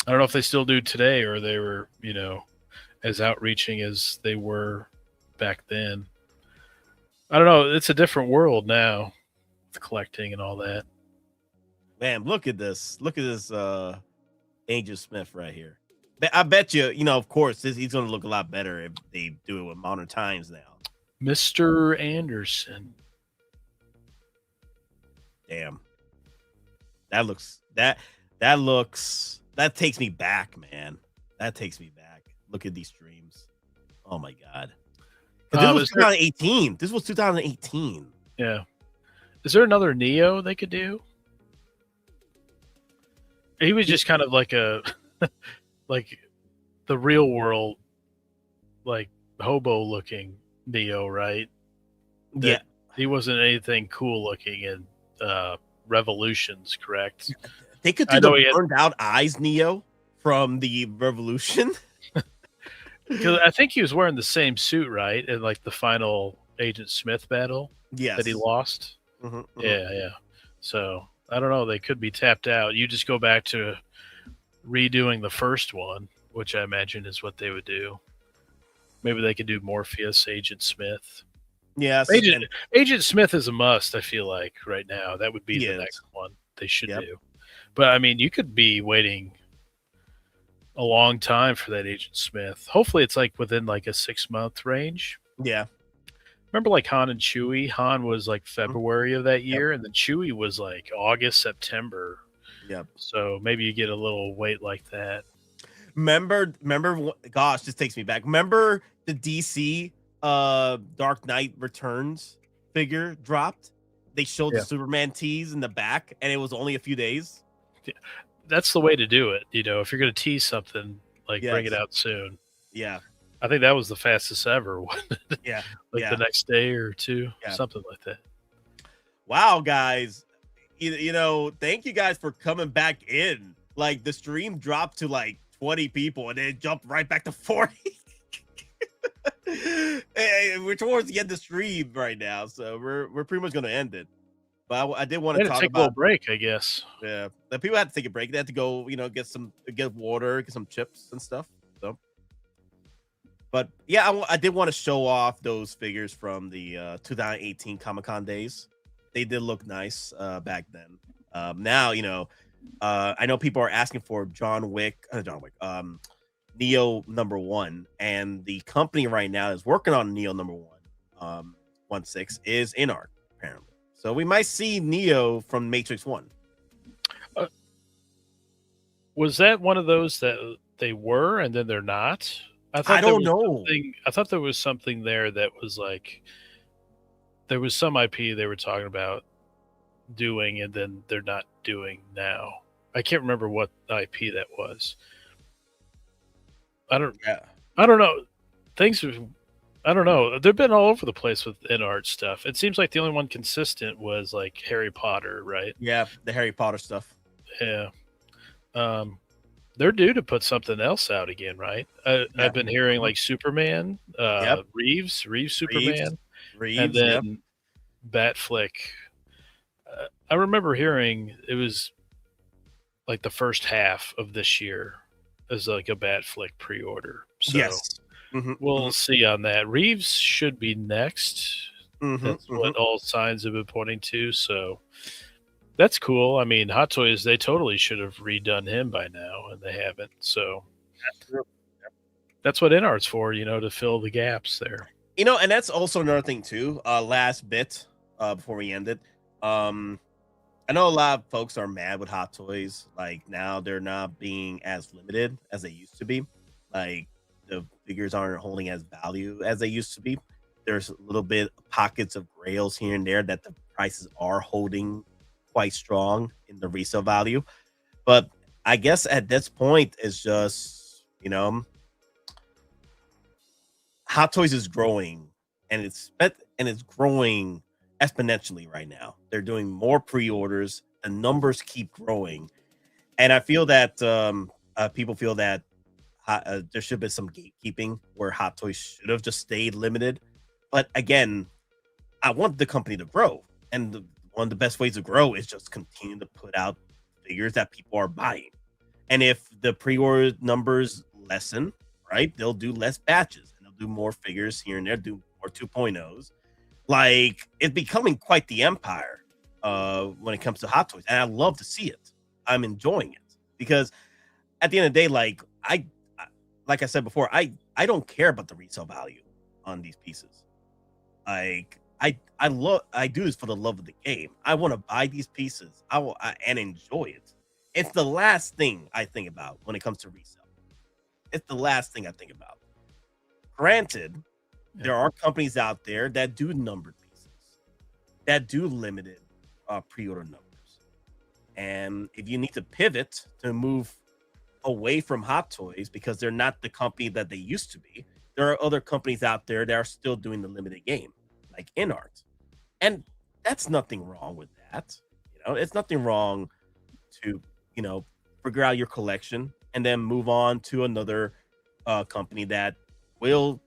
[SPEAKER 11] I don't know if they still do today or they were, as outreaching as they were back then. I don't know. It's a different world now with collecting and all that.
[SPEAKER 9] Man, look at this. Look at this Angel Smith right here. I bet you, of course, he's going to look a lot better if they do it with modern times now.
[SPEAKER 11] Mr. Anderson.
[SPEAKER 9] Damn. That takes me back, man. That takes me back. Look at these streams. Oh my God. This was 2018. This was 2018.
[SPEAKER 11] Yeah. Is there another Neo they could do? He was just kind of like like the real world, like hobo looking Neo, right?
[SPEAKER 9] Yeah.
[SPEAKER 11] He wasn't anything cool looking in Revolutions, correct?
[SPEAKER 9] They could do the burned out eyes Neo from the Revolution.
[SPEAKER 11] Because I think he was wearing the same suit, right? In like the final Agent Smith battle that he lost.
[SPEAKER 9] Mm-hmm.
[SPEAKER 11] Yeah. So I don't know. They could be tapped out. You just go back to redoing the first one, which I imagine is what they would do. Maybe they could do Morpheus, Agent Smith.
[SPEAKER 9] Yes.
[SPEAKER 11] Agent Smith is a must, I feel like, right now. That would be the next one they should do. But, I mean, you could be waiting a long time for that Agent Smith. Hopefully it's like within like a 6-month range.
[SPEAKER 9] Yeah.
[SPEAKER 11] Remember like Han and Chewie? Han was like February of that year, and then Chewie was like August, September.
[SPEAKER 9] Yep.
[SPEAKER 11] So maybe you get a little wait like that.
[SPEAKER 9] Remember, gosh, this takes me back. Remember the DC Dark Knight Returns figure dropped? they showed the Superman tease in the back, and it was only a few days.
[SPEAKER 11] That's the way to do it. You know, if you're going to tease something, like bring it out soon.
[SPEAKER 9] Yeah.
[SPEAKER 11] I think that was the fastest ever.
[SPEAKER 9] Yeah.
[SPEAKER 11] Like the next day or two, something like that.
[SPEAKER 9] Wow, guys. You know, thank you guys for coming back in. Like, the stream dropped to like 20 people, and then it jumped right back to 40. We're towards the end of the stream right now, so we're pretty much going to end it. But I did want to talk
[SPEAKER 11] take a little break, I guess.
[SPEAKER 9] Yeah, the people had to take a break. They had to go, get water, get some chips and stuff. So, but yeah, I did want to show off those figures from the 2018 Comic-Con days. They did look nice back then. Now, I know people are asking for Neo #1, and the company right now is working on Neo #1. 1/6 is in art apparently. So we might see Neo from Matrix 1.
[SPEAKER 11] Was that one of those that they were and then they're not?
[SPEAKER 9] I don't know.
[SPEAKER 11] I thought there was something there that was like there was some IP they were talking about doing and then they're not doing now. I can't remember what IP that was. I don't know. I don't know. They've been all over the place with in-art stuff. It seems like the only one consistent was like Harry Potter, right?
[SPEAKER 9] Yeah, the Harry Potter stuff.
[SPEAKER 11] Yeah. They're due to put something else out again, right? I've been hearing like Superman, Reeves Superman, and then Batflick. I remember hearing it was like the first half of this year as like a Batflick pre-order. So
[SPEAKER 9] yes.
[SPEAKER 11] We'll see on that. Reeves should be next. That's what all signs have been pointing to. So that's cool. I mean, Hottoys, they totally should have redone him by now, and they haven't. So that's what InArt's for, to fill the gaps there.
[SPEAKER 9] And that's also another thing too. Last bit before we end it. I know a lot of folks are mad with Hottoys. Like now they're not being as limited as they used to be. Like the figures aren't holding as value as they used to be. There's a little bit of pockets of grails here and there that the prices are holding quite strong in the resale value. But I guess at this point it's just, Hottoys is growing and it's growing exponentially right now. They're doing more pre-orders. The numbers keep growing. And I feel that people feel that there should be some gatekeeping where Hottoys should have just stayed limited. But again, I want the company to grow. And one of the best ways to grow is just continue to put out figures that people are buying. And if the pre-order numbers lessen, right, they'll do less batches and they'll do more figures here and there, do more 2.0s. Like, it's becoming quite the empire when it comes to Hottoys. And I love to see it. I'm enjoying it. Because at the end of the day, like I said before, I don't care about the resale value on these pieces. Like, I do this for the love of the game. I want to buy these pieces. And enjoy it. It's the last thing I think about when it comes to resale. It's the last thing I think about. Granted, there are companies out there that do numbered pieces, that do limited pre-order numbers. And if you need to pivot to move away from Hottoys because they're not the company that they used to be, there are other companies out there that are still doing the limited game, like InArt. And that's nothing wrong with that. It's nothing wrong to, figure out your collection and then move on to another company that will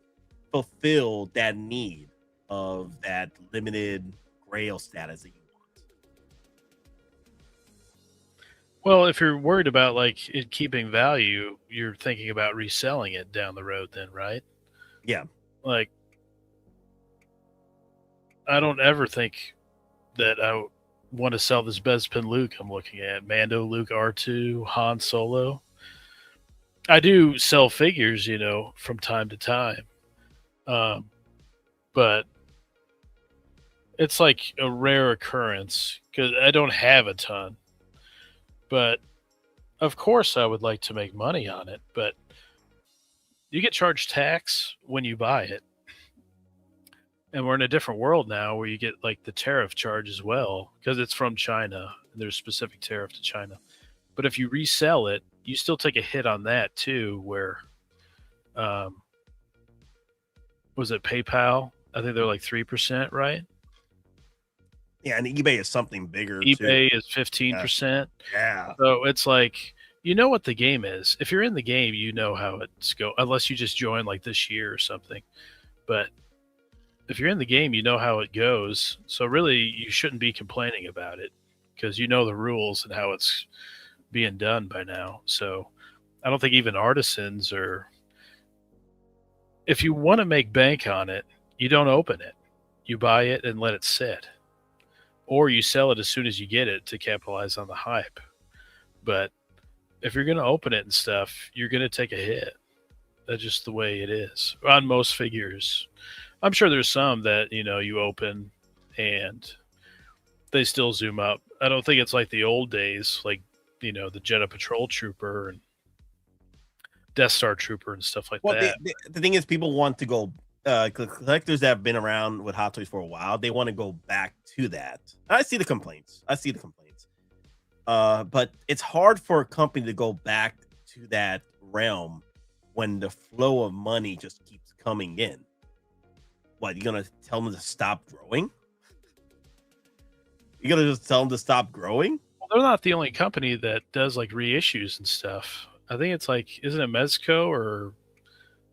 [SPEAKER 9] fulfill that need of that limited grail status that you want.
[SPEAKER 11] Well, if you're worried about like it keeping value, you're thinking about reselling it down the road then, right?
[SPEAKER 9] Yeah.
[SPEAKER 11] Like, I don't ever think that I want to sell this Bespin Luke I'm looking at. Mando, Luke, R2, Han Solo. I do sell figures, from time to time. But it's like a rare occurrence because I don't have a ton. But of course I would like to make money on it, but you get charged tax when you buy it. And we're in a different world now where you get like the tariff charge as well because it's from China. And there's specific tariff to China. But if you resell it, you still take a hit on that too. Where, was it PayPal? I think they're like 3%, right?
[SPEAKER 9] Yeah, and eBay is something bigger.
[SPEAKER 11] eBay
[SPEAKER 9] too.
[SPEAKER 11] is 15%.
[SPEAKER 9] Yeah.
[SPEAKER 11] So it's like, you know what the game is. If you're in the game, you know how it's go. Unless you just join like this year or something. But if you're in the game, you know how it goes. So really, you shouldn't be complaining about it because you know the rules and how it's being done by now. So I don't think even artisans are. If you want to make bank on it, you don't open it. You buy it and let it sit. Or you sell it as soon as you get it to capitalize on the hype. But if you're going to open it and stuff, you're going to take a hit. That's just the way it is on most figures. I'm sure there's some that, you open and they still zoom up. I don't think it's like the old days, like, the Jedha Patrol Trooper and Death Star Trooper and stuff like that.
[SPEAKER 9] The thing is, people want to go, collectors that have been around with Hot Toys for a while, they want to go back to that. I see the complaints. But it's hard for a company to go back to that realm when the flow of money just keeps coming in. What, you're going to tell them to stop growing? You're going to just tell them to stop growing?
[SPEAKER 11] Well, they're not the only company that does like reissues and stuff. I think it's like, isn't it Mezco, or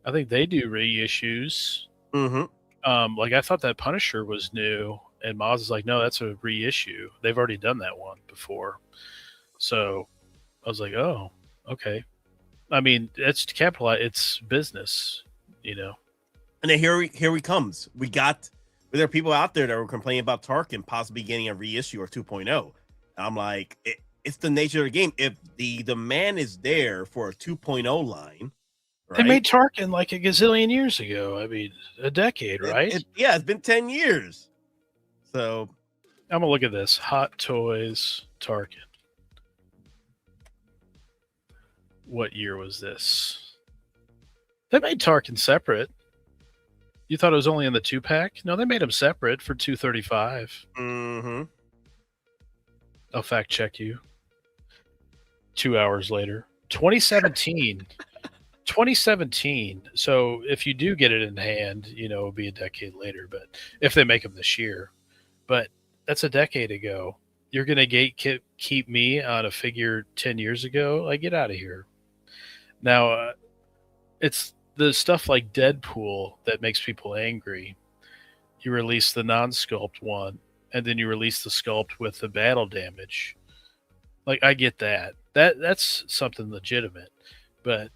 [SPEAKER 11] I think they do reissues.
[SPEAKER 9] Mm-hmm.
[SPEAKER 11] Like I thought that Punisher was new, and Moz is like, no, that's a reissue. They've already done that one before. So I was like, oh, okay. I mean, it's to capitalize. It's business,
[SPEAKER 9] And then here he comes. There are people out there that were complaining about Tarkin possibly getting a reissue or 2.0. I'm like, it's the nature of the game. If the demand is there for a 2.0 line, right?
[SPEAKER 11] They made Tarkin like a gazillion years ago. I mean, a decade, right?
[SPEAKER 9] It's been 10 years. So
[SPEAKER 11] I'm gonna look at this. Hot Toys Tarkin. What year was this? They made Tarkin separate. You thought it was only in the 2-pack? No, they made them separate for $235.
[SPEAKER 9] Mm-hmm.
[SPEAKER 11] I'll fact check you. 2 hours later. 2017. 2017. So if you do get it in hand, it'll be a decade later, but if they make them this year. But that's a decade ago. You're going to keep me on a figure 10 years ago? Like, get out of here. Now, it's the stuff like Deadpool that makes people angry. You release the non-sculpt one, and then you release the sculpt with the battle damage. Like, I get that. That's something legitimate. But,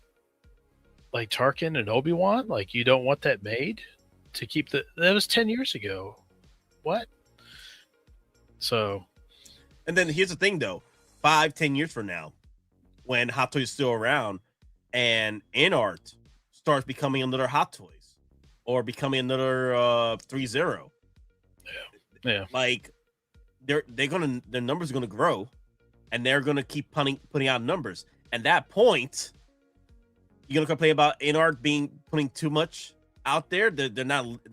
[SPEAKER 11] like, Tarkin and Obi-Wan, like, you don't want that made to keep that was 10 years ago. What? So.
[SPEAKER 9] And then here's the thing, though. 5-10 years from now, when Hot Toys is still around, and InArt starts becoming another Hot Toys or becoming another 3.0.
[SPEAKER 11] Yeah.
[SPEAKER 9] Like their numbers are gonna grow, and they're gonna keep putting out numbers. At that point, you're gonna complain about InArt putting too much out there. They're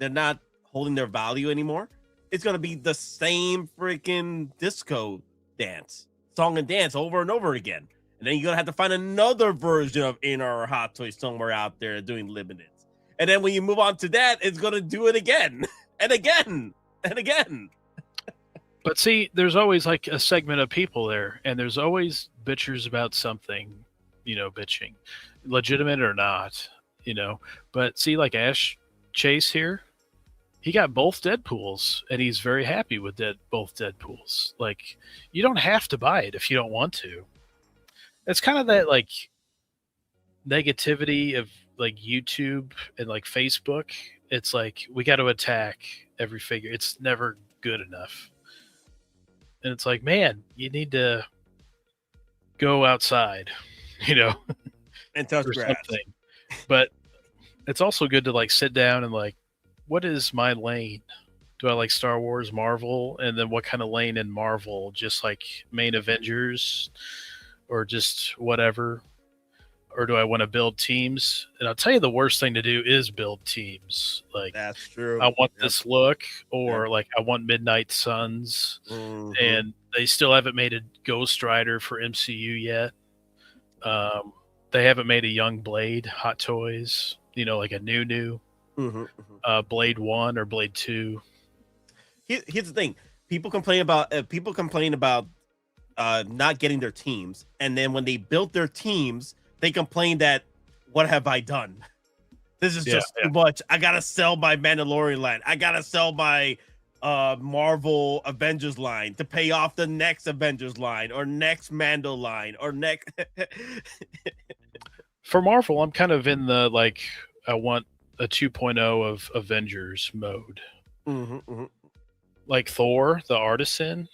[SPEAKER 9] not holding their value anymore. It's gonna be the same freaking disco song and dance over and over again. And then you're going to have to find another version of InArt or Hot Toys somewhere out there doing limited. And then when you move on to that, it's going to do it again and again and again.
[SPEAKER 11] But see, there's always like a segment of people there, and there's always bitchers about something, bitching, legitimate or not, But see, like Ash Chase here, he got both Deadpools, and he's very happy with both Deadpools. Like, you don't have to buy it if you don't want to. It's kind of that like negativity of like YouTube and like Facebook. It's like we got to attack every figure. It's never good enough. And it's like, man, you need to go outside,
[SPEAKER 9] and touch grass.
[SPEAKER 11] Something. But it's also good to like sit down and like, what is my lane? Do I like Star Wars, Marvel? And then what kind of lane in Marvel? Just like main Avengers? Or just whatever. or do I want to build teams? And I'll tell you, the worst thing to do is build teams. Like,
[SPEAKER 9] that's true.
[SPEAKER 11] I want this look, or like I want Midnight Suns, and they still haven't made a Ghost Rider for MCU yet. They haven't made a Young Blade, Hot Toys, like a new Blade 1 or Blade 2.
[SPEAKER 9] Here's the thing: people complain about not getting their teams, and then when they built their teams, they complain that, what have I done? This is just too much. I gotta sell my Mandalorian line. I gotta sell my Marvel Avengers line to pay off the next Avengers line or next Mando line or next.
[SPEAKER 11] For Marvel, I'm kind of in the I want a 2.0 of Avengers mode. Like Thor, the Artisan.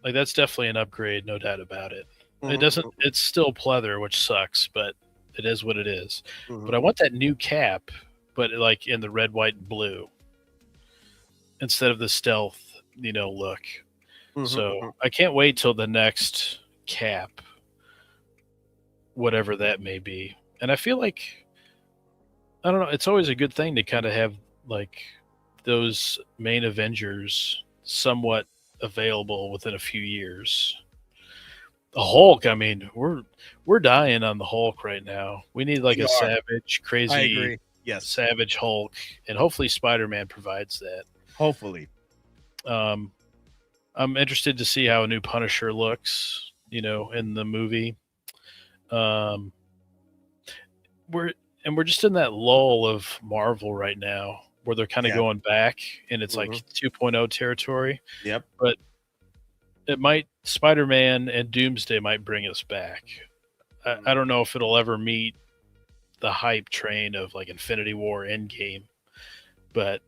[SPEAKER 11] Like, that's definitely an upgrade, no doubt about it. It's still pleather, which sucks, but it is what it is. But I want that new cap, but like in the red, white, and blue instead of the stealth, look. So I can't wait till the next cap, whatever that may be. And I feel like, I don't know, it's always a good thing to kind of have like those main Avengers somewhat available within a few years. The Hulk, I mean, we're dying on the Hulk right now. We need like savage, crazy,
[SPEAKER 9] I agree. Yes,
[SPEAKER 11] savage Hulk, and hopefully Spider-Man provides that.
[SPEAKER 9] Hopefully.
[SPEAKER 11] I'm interested to see how a new Punisher looks, in the movie. We're just in that lull of Marvel right now, where they're kind of going back, and it's like 2.0 territory.
[SPEAKER 9] Yep.
[SPEAKER 11] But Spider-Man and Doomsday might bring us back. I don't know if it'll ever meet the hype train of like Infinity War Endgame, but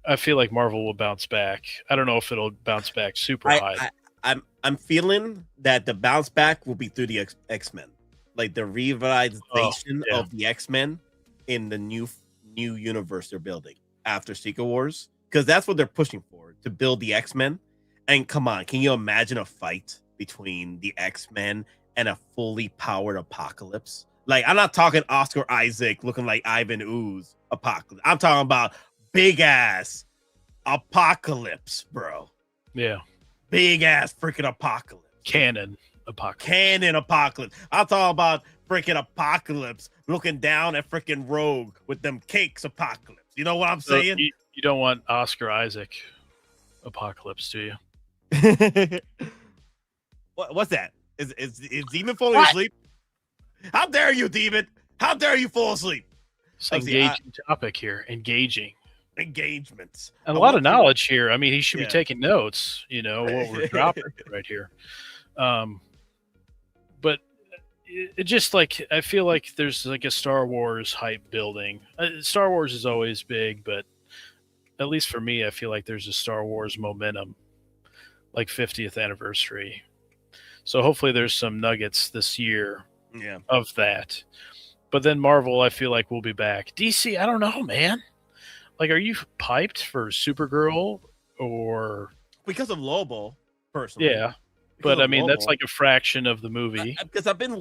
[SPEAKER 11] I feel like Marvel will bounce back. I don't know if it'll bounce back super high.
[SPEAKER 9] I'm feeling that the bounce back will be through the X-Men, like the revitalization of the X-Men in the new universe they're building after Secret Wars, because that's what they're pushing for, to build the X-Men. And come on, can you imagine a fight between the X-Men and a fully powered Apocalypse? Like, I'm not talking Oscar Isaac looking like Ivan Ooze Apocalypse. I'm talking about big ass Apocalypse, bro.
[SPEAKER 11] Yeah.
[SPEAKER 9] Big ass freaking Apocalypse.
[SPEAKER 11] Canon Apocalypse.
[SPEAKER 9] Canon Apocalypse. I'm talking about freaking Apocalypse looking down at freaking Rogue with them cakes Apocalypse. You know what I'm saying?
[SPEAKER 11] You don't want Oscar Isaac Apocalypse, do you?
[SPEAKER 9] What's that? Is Demon falling asleep? How dare you, Demon? How dare you fall asleep?
[SPEAKER 11] It's an engaging topic here.
[SPEAKER 9] Engagements.
[SPEAKER 11] And a lot of knowledge here. I mean, he should be taking notes, what we're dropping right here. But it just like, I feel like there's like a Star Wars hype building. Star Wars is always big, but at least for me, I feel like there's a Star Wars momentum, like 50th anniversary. So hopefully there's some nuggets this year of that. But then Marvel, I feel like we'll be back. DC, I don't know, man. Like, are you piped for Supergirl or
[SPEAKER 9] because of Lobo? Personally,
[SPEAKER 11] yeah. But I mean, that's like a fraction of the movie.
[SPEAKER 9] Because I've been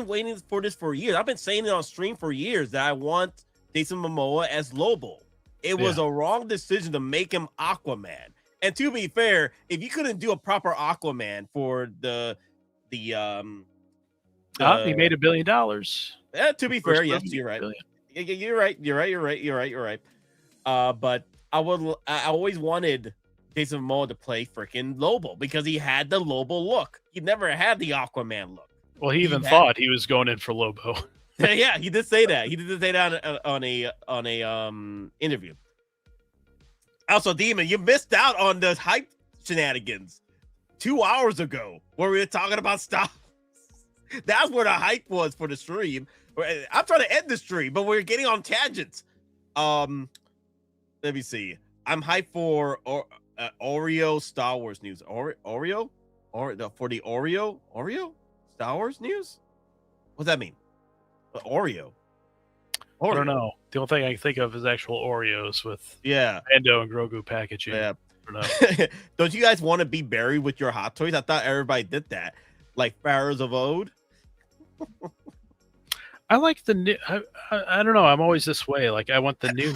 [SPEAKER 9] waiting for this for years. I've been saying it on stream for years that I want Jason Momoa as Lobo. It was a wrong decision to make him Aquaman. And to be fair, if you couldn't do a proper Aquaman for the
[SPEAKER 11] he made $1 billion.
[SPEAKER 9] To be fair, yes, you're right. You're right. But I always wanted Jason Momoa to play freaking Lobo because he had the Lobo look. He never had the Aquaman look.
[SPEAKER 11] Well, he even thought he was going in for Lobo.
[SPEAKER 9] Yeah, he did say that. He did say that on a interview. Also, Demon, you missed out on the hype shenanigans 2 hours ago where we were talking about stuff. That's where the hype was for the stream. I'm trying to end the stream, but we're getting on tangents. Let me see. I'm hyped for Oreo Star Wars news. Oreo Star Wars news. What's that mean? Oreo.
[SPEAKER 11] I don't know. The only thing I can think of is actual Oreos with Mando and Grogu packaging.
[SPEAKER 9] Yeah.
[SPEAKER 11] I don't know.
[SPEAKER 9] Don't you guys want to be buried with your Hot Toys? I thought everybody did that, like pharaohs of old.
[SPEAKER 11] I like the new. I don't know. I'm always this way. Like I want the new,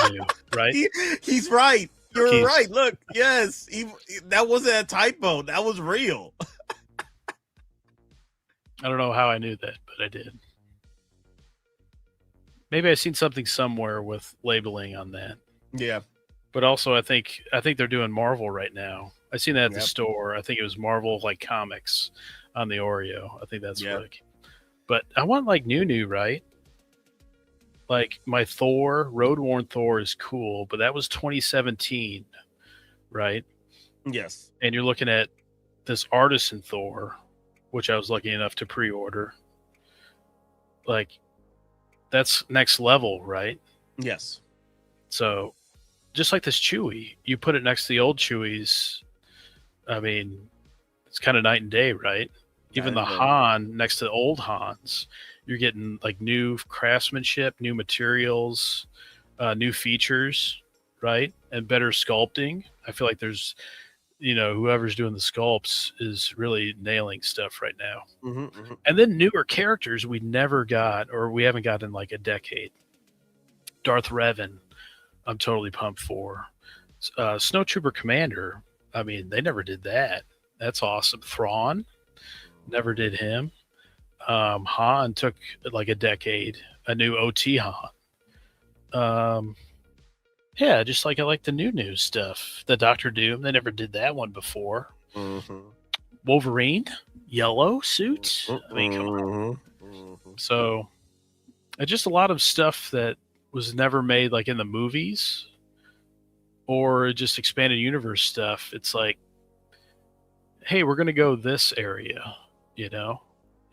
[SPEAKER 11] right?
[SPEAKER 9] He's right. You're right. Look, yes, that wasn't a typo. That was real.
[SPEAKER 11] I don't know how I knew that, but I did. Maybe I've seen something somewhere with labeling on that.
[SPEAKER 9] Yeah.
[SPEAKER 11] But also, I think they're doing Marvel right now. I seen that at the store. I think it was Marvel like comics on the Oreo. I think that's what. But I want like new, right? Like my Thor, Road Worn Thor is cool, but that was 2017, right?
[SPEAKER 9] Yes.
[SPEAKER 11] And you're looking at this Artisan Thor, which I was lucky enough to pre-order. Like, that's next level, right?
[SPEAKER 9] Yes.
[SPEAKER 11] So, just like this Chewie, you put it next to the old Chewies. I mean, it's kind of night and day, right? Even the Han next to the old Hans, you're getting like new craftsmanship, new materials, new features, right? And better sculpting. I feel like there's, whoever's doing the sculpts is really nailing stuff right now. And then newer characters we never got, or we haven't got in like a decade. Darth Revan, I'm totally pumped for. Snowtrooper Commander, I mean, they never did that. That's awesome. Thrawn, never did him. Han took like a decade, a new OT Han. Yeah, just like I like the new stuff. The Doctor Doom, they never did that one before. Wolverine, yellow suit. I mean, come on. So, just a lot of stuff that was never made like in the movies or just expanded universe stuff. It's like, hey, we're going to go this area,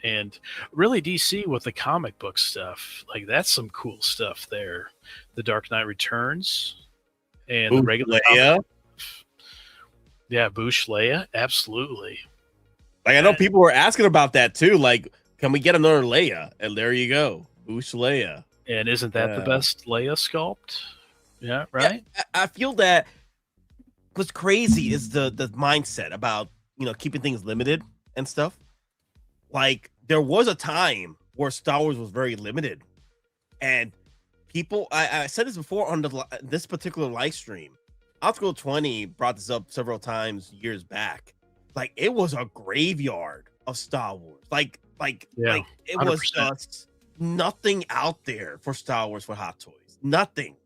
[SPEAKER 11] and really DC with the comic book stuff. Like that's some cool stuff there. The Dark Knight Returns and the regular
[SPEAKER 9] Leia.
[SPEAKER 11] Yeah, Boosh Leia. Absolutely.
[SPEAKER 9] Like I know people were asking about that too. Like, can we get another Leia? And there you go. Boosh Leia.
[SPEAKER 11] And isn't that the best Leia sculpt? Yeah, right?
[SPEAKER 9] Yeah, I feel that what's crazy is the mindset about, keeping things limited and stuff. Like there was a time where Star Wars was very limited, and people. I said this before on this particular live stream. Outschool 20 brought this up several times years back. Like it was a graveyard of Star Wars. Like it
[SPEAKER 11] 100%.
[SPEAKER 9] was just nothing out there for Star Wars for Hot Toys. Nothing,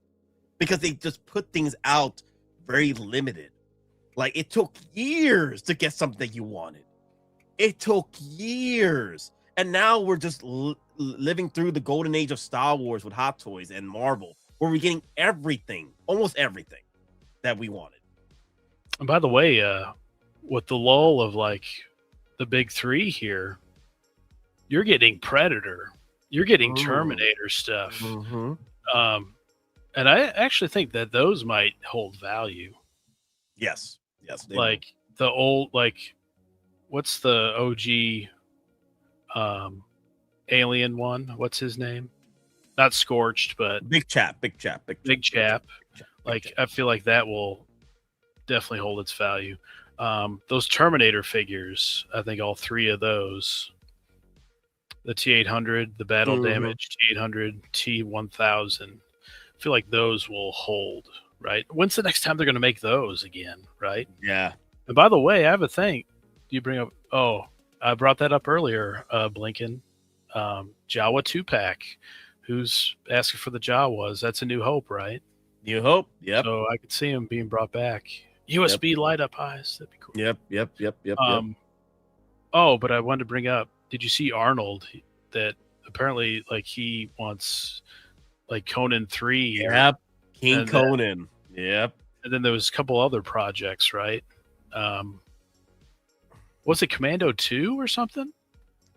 [SPEAKER 9] because they just put things out very limited. Like it took years to get something you wanted. It took years. And now we're just living through the golden age of Star Wars with Hot Toys and Marvel, where we're getting everything, almost everything that we wanted.
[SPEAKER 11] And by the way, with the lull of like the big three here, you're getting Predator, you're getting Terminator stuff. And I actually think that those might hold value.
[SPEAKER 9] Yes.
[SPEAKER 11] Like the old, like, what's the OG alien one? What's his name? Not Scorched, but
[SPEAKER 9] Big Chap.
[SPEAKER 11] Like, I feel like that will definitely hold its value. Those Terminator figures, I think all three of those, the T-800, the battle damage T-800, T-1000, I feel like those will hold, right? When's the next time they're going to make those again, right?
[SPEAKER 9] Yeah.
[SPEAKER 11] And by the way, I have a thing. Do you bring up? Oh, I brought that up earlier, Blinken. Jawa 2-pack. Who's asking for the Jawas? That's a New Hope, right?
[SPEAKER 9] New Hope. Yep.
[SPEAKER 11] So I could see him being brought back. USB light up eyes. That'd be cool.
[SPEAKER 9] Yep.
[SPEAKER 11] Oh, but I wanted to bring up. Did you see Arnold? That apparently, like, he wants like Conan 3.
[SPEAKER 9] Yep. King Conan. Yep.
[SPEAKER 11] And then there was a couple other projects, right? Was it Commando 2 or something?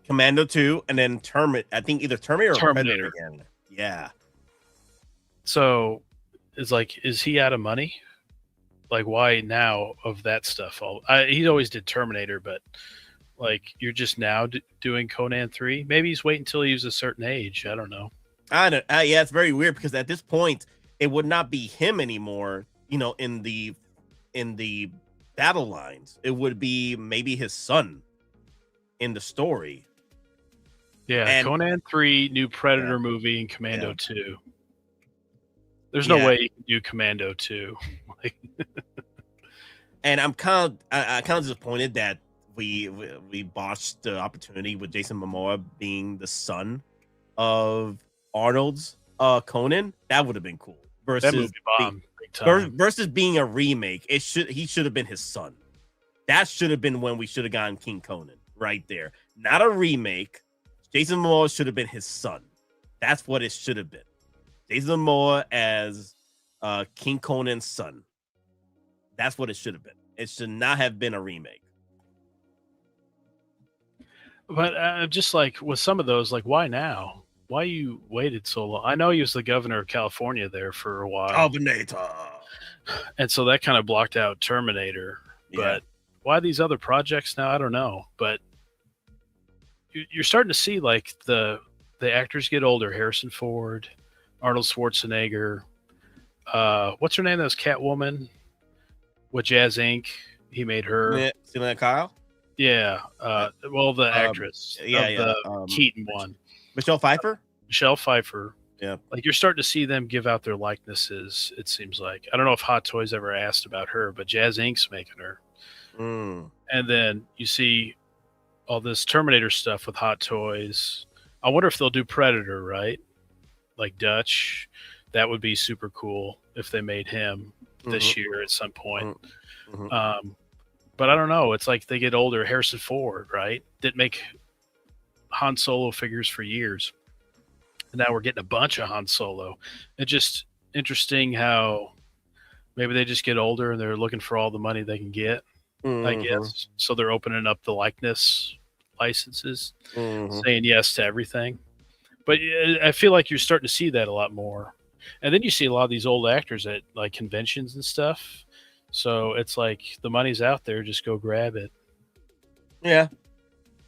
[SPEAKER 9] Commando 2, and then I think either Terminator or Predator again. Yeah.
[SPEAKER 11] So, is he out of money? Like, why now of that stuff? He always did Terminator, but like, you're just now doing Conan 3? Maybe he's waiting until he's a certain age. I don't know.
[SPEAKER 9] I know. Yeah, it's very weird because at this point, it would not be him anymore. In the battle lines, it would be maybe his son in the story.
[SPEAKER 11] Yeah,
[SPEAKER 9] And-
[SPEAKER 11] Conan 3, new Predator movie, and Commando 2. There's no way you can do Commando 2. Like,
[SPEAKER 9] and I'm kind of disappointed that we botched the opportunity with Jason Momoa being the son of Arnold's Conan. That would have been cool.
[SPEAKER 11] that movie bombed big time.
[SPEAKER 9] Versus being a remake, he should have been his son. That should have been when we should have gotten King Conan right there. Not a remake. Jason Momoa should have been his son. That's what it should have been. Jason Momoa as King Conan's son. That's what it should have been. It should not have been a remake.
[SPEAKER 11] But just like with some of those, like, why now? Why you waited so long? I know he was the governor of California there for a while.
[SPEAKER 9] Terminator.
[SPEAKER 11] And so that kind of blocked out Terminator. But why these other projects now? I don't know. But you're starting to see like the actors get older. Harrison Ford, Arnold Schwarzenegger. What's her name? That was Catwoman with Jazz Inc. He made her.
[SPEAKER 9] Selena Kyle?
[SPEAKER 11] Yeah. Well, the actress. The Keaton one.
[SPEAKER 9] Michelle Pfeiffer?
[SPEAKER 11] Michelle Pfeiffer.
[SPEAKER 9] Yeah.
[SPEAKER 11] Like you're starting to see them give out their likenesses, it seems like. I don't know if Hottoys ever asked about her, but Jazz Inc.'s making her. And then you see all this Terminator stuff with Hottoys. I wonder if they'll do Predator, right? Like Dutch. That would be super cool if they made him this year at some point. But I don't know. It's like they get older. Harrison Ford, right? Didn't make Han Solo figures for years. And now we're getting a bunch of Han Solo. It's just interesting how maybe they just get older and they're looking for all the money they can get, I guess. So they're opening up the likeness licenses, saying yes to everything. But I feel like you're starting to see that a lot more. And then you see a lot of these old actors at like conventions and stuff. So it's like the money's out there, just go grab it.
[SPEAKER 9] Yeah.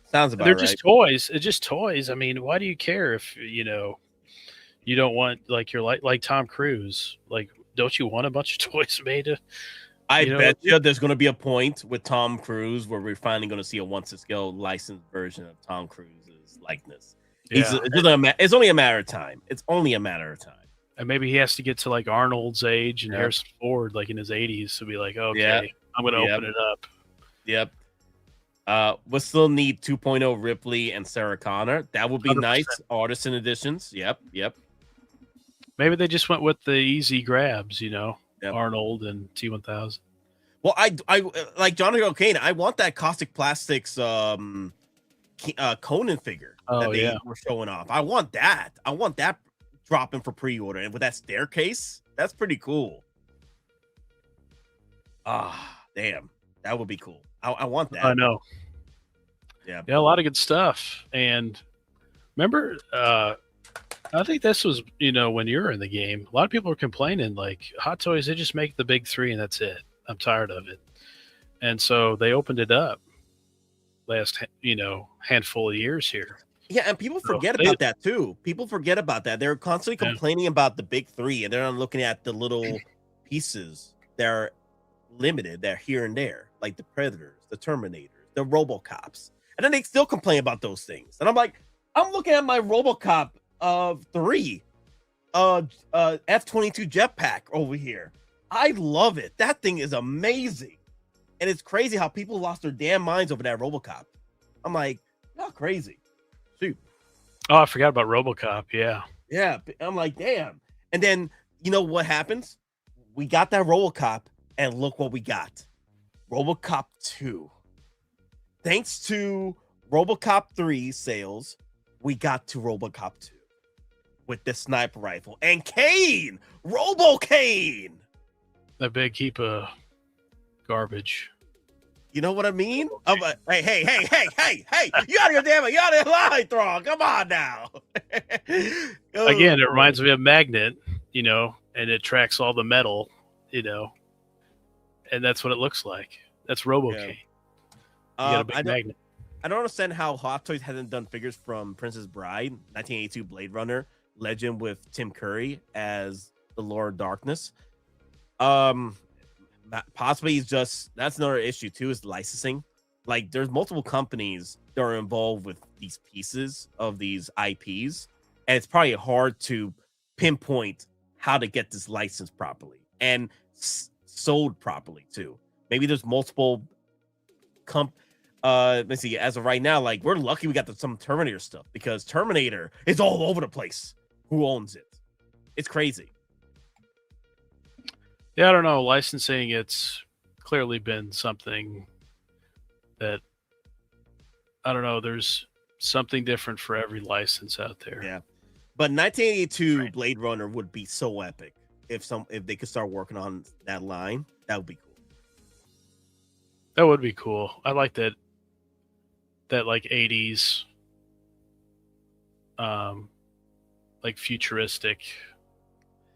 [SPEAKER 9] Sounds about
[SPEAKER 11] They're
[SPEAKER 9] right.
[SPEAKER 11] just toys. It's just toys. I mean, why do you care if, you don't want like like Tom Cruise? Like, don't you want a bunch of toys made?
[SPEAKER 9] I bet you there's going to be a point with Tom Cruise where we're finally going to see a once-to-scale licensed version of Tom Cruise's likeness.
[SPEAKER 11] Yeah.
[SPEAKER 9] It's only a matter of time. It's only a matter of time.
[SPEAKER 11] And maybe he has to get to like Arnold's age and Harrison Ford, like in his 80s, to be like, okay, I'm going to open it up.
[SPEAKER 9] Yep. We'll still need 2.0 Ripley and Sarah Connor. That would be 100%. Nice. Artisan editions. Yep.
[SPEAKER 11] Maybe they just went with the easy grabs, Arnold and T1000.
[SPEAKER 9] Well, I like Jonathan O'Kane. I want that Caustic Plastics Conan figure that they were showing off. I want that. I want that dropping for pre-order, and with that staircase, that's pretty cool. Damn, that would be cool. I want that.
[SPEAKER 11] I know.
[SPEAKER 9] Yeah,
[SPEAKER 11] a lot of good stuff. And remember, I think this was, when you were in the game, a lot of people were complaining, like, Hottoys, they just make the big three and that's it. I'm tired of it. And so they opened it up last, handful of years here.
[SPEAKER 9] Yeah, and people forget about that too. People forget about that. They're constantly complaining about the big three, and they're not looking at the little pieces that are limited, that are here and there, like the Predators, the Terminators, the RoboCops. And then they still complain about those things. And I'm like, I'm looking at my RoboCop of 3 F-22 jetpack over here. I love it. That thing is amazing. And it's crazy how people lost their damn minds over that RoboCop. I'm like, not crazy. Shoot.
[SPEAKER 11] Oh, I forgot about RoboCop. Yeah.
[SPEAKER 9] I'm like, damn. And then you know what happens? We got that RoboCop, and look what we got. RoboCop 2. Thanks to RoboCop 3 sales, we got to RoboCop 2 with the sniper rifle and Kane, Robo-Kane.
[SPEAKER 11] That big heap of garbage.
[SPEAKER 9] You know what I mean? I'm like, hey, you out of your damn it, you out of your line, Thrawn. Come on now.
[SPEAKER 11] Again, it reminds me of Magnet, and it tracks all the metal, and that's what it looks like. That's Robo-Kane. You got a big magnet.
[SPEAKER 9] I don't understand how Hot Toys hasn't done figures from Princess Bride, 1982 Blade Runner, Legend with Tim Curry as the Lord of Darkness. Possibly he's just, that's another issue too, is licensing. like there's multiple companies that are involved with these pieces of these IPs, and it's probably hard to pinpoint how to get this licensed properly and sold properly too. Maybe there's multiple let's see, as of right now, like we're lucky we got some Terminator stuff because Terminator is all over the place. Who owns it? It's crazy.
[SPEAKER 11] Yeah, I don't know. Licensing, it's clearly been something that, I don't know, there's something different for every license out there.
[SPEAKER 9] Yeah. But 1982 Blade Runner would be so epic if they could start working on that line. That would be cool.
[SPEAKER 11] That would be cool. I like that like 80s like futuristic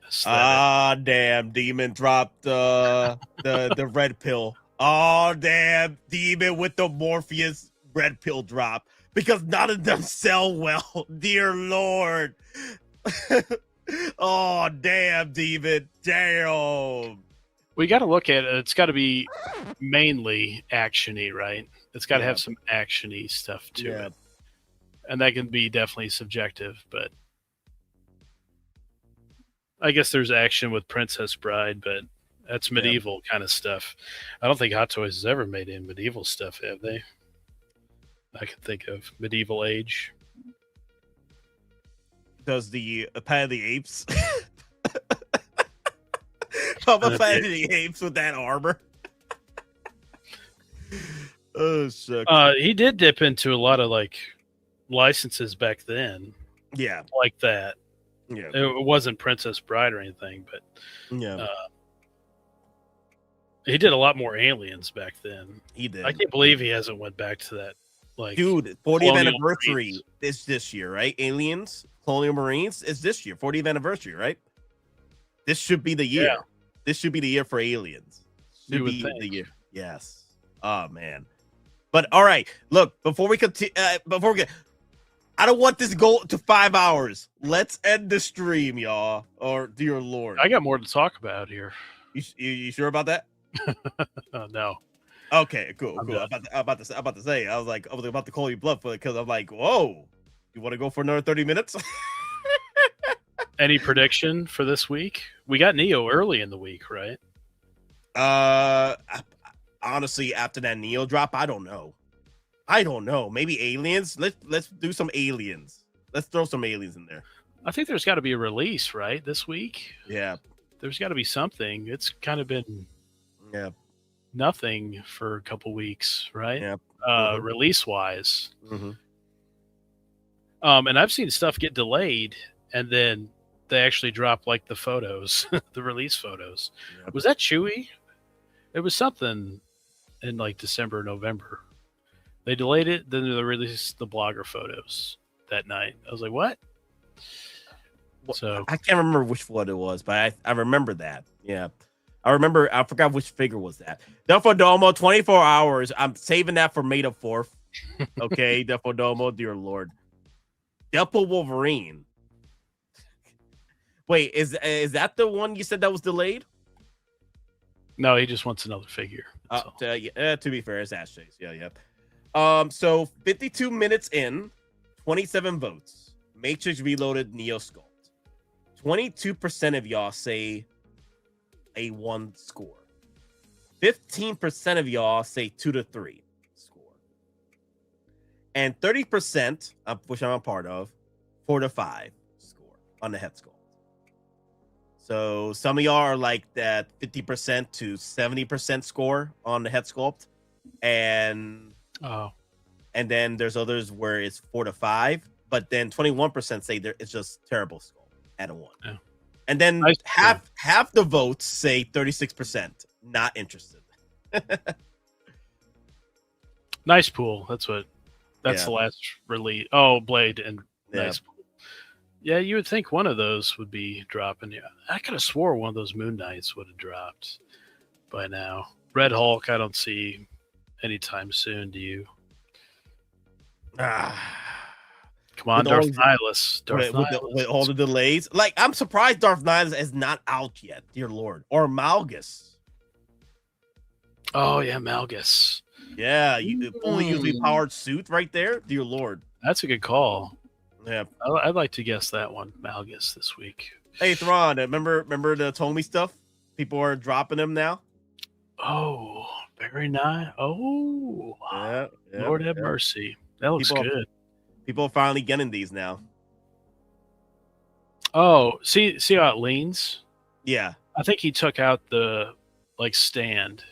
[SPEAKER 11] aesthetic.
[SPEAKER 9] Ah, damn, Demon dropped the red pill. Oh, damn, Demon with the Morpheus red pill drop because none of them sell well. Dear Lord. Oh, damn, Demon. Damn.
[SPEAKER 11] We got to look at it. It's got to be mainly action-y, right? It's got to have some action-y stuff to it. And that can be definitely subjective, but I guess there's action with Princess Bride, but that's medieval kind of stuff. I don't think Hot Toys has ever made any medieval stuff, have they? I can think of medieval age.
[SPEAKER 9] Does the Planet of the Apes? Of a Planet of the Apes with that armor. Oh, shucks.
[SPEAKER 11] He did dip into a lot of like licenses back then.
[SPEAKER 9] Yeah,
[SPEAKER 11] like that.
[SPEAKER 9] Yeah,
[SPEAKER 11] it wasn't Princess Bride or anything, but
[SPEAKER 9] yeah,
[SPEAKER 11] he did a lot more Aliens back then.
[SPEAKER 9] He did.
[SPEAKER 11] I can't believe he hasn't went back to that. Like,
[SPEAKER 9] dude, 40th anniversary is this year, right? Aliens, Colonial Marines is this year, 40th anniversary, right? This should be the year.
[SPEAKER 11] Yeah.
[SPEAKER 9] This should be the year for Aliens. Should be the year. Yes. Oh man. But all right, look, before we continue, I don't want this to go to 5 hours. Let's end the stream, y'all. Or dear Lord,
[SPEAKER 11] I got more to talk about here.
[SPEAKER 9] You sure about that?
[SPEAKER 11] No.
[SPEAKER 9] Okay, cool. I'm about to say, I was about to call you bluff because I'm like, whoa, you want to go for another 30 minutes?
[SPEAKER 11] Any prediction for this week? We got Neo early in the week, right?
[SPEAKER 9] Honestly, after that Neo drop, I don't know. Maybe Aliens. Let's do some Aliens. Let's throw some Aliens in there.
[SPEAKER 11] I think there's got to be a release, right, this week?
[SPEAKER 9] Yeah.
[SPEAKER 11] There's got to be something. It's kind of been nothing for a couple weeks, right?
[SPEAKER 9] Yeah.
[SPEAKER 11] Release-wise.
[SPEAKER 9] Mm-hmm.
[SPEAKER 11] And I've seen stuff get delayed, and then they actually drop like the photos, the release photos. Yep. Was that Chewy? It was something in like December, November. They delayed it, then they released the blogger photos that night. I was like, what? So
[SPEAKER 9] I can't remember which one it was, but I remember that. Yeah. I forgot which figure was that. Duffo Domo, 24 hours. I'm saving that for May the 4th. Okay, Duffo Domo, dear Lord. Deadpool Wolverine. Wait, is that the one you said that was delayed?
[SPEAKER 11] No, he just wants another figure.
[SPEAKER 9] To be fair, it's Ash Chase. Yeah. So 52 minutes in, 27 votes. Matrix Reloaded Neo Sculpt. 22% of y'all say a 1 score. 15% of y'all say 2 to 3 score. And 30%, which I'm a part of, 4 to 5 score on the head sculpt. So some of y'all are like that 50% to 70% score on the head sculpt. And then there's others where it's 4 to 5, but then 21% say it's just terrible sculpt at a 1.
[SPEAKER 11] Yeah.
[SPEAKER 9] And then half the votes say 36% not interested.
[SPEAKER 11] Nice pool. That's the last release. Oh, Blade and nice pool. Yeah, you would think one of those would be dropping. Yeah, I could have swore one of those Moon Knights would have dropped by now. Red Hulk, I don't see anytime soon. Do you? Come on, Darth Nihilus.
[SPEAKER 9] With all the delays. Like, I'm surprised Darth Nihilus is not out yet, dear Lord. Or Malgus.
[SPEAKER 11] Oh, yeah, Malgus.
[SPEAKER 9] Yeah, fully usually powered suit right there. Dear Lord.
[SPEAKER 11] That's a good call.
[SPEAKER 9] Yeah.
[SPEAKER 11] I'd like to guess that one. Malgus this week.
[SPEAKER 9] Hey, Thrawn, remember the Tomy stuff? People are dropping them now.
[SPEAKER 11] Oh, very nice. Oh,
[SPEAKER 9] yeah,
[SPEAKER 11] Lord have mercy. That looks good.
[SPEAKER 9] People are finally getting these now.
[SPEAKER 11] Oh, see how it leans?
[SPEAKER 9] Yeah.
[SPEAKER 11] I think he took out the stand.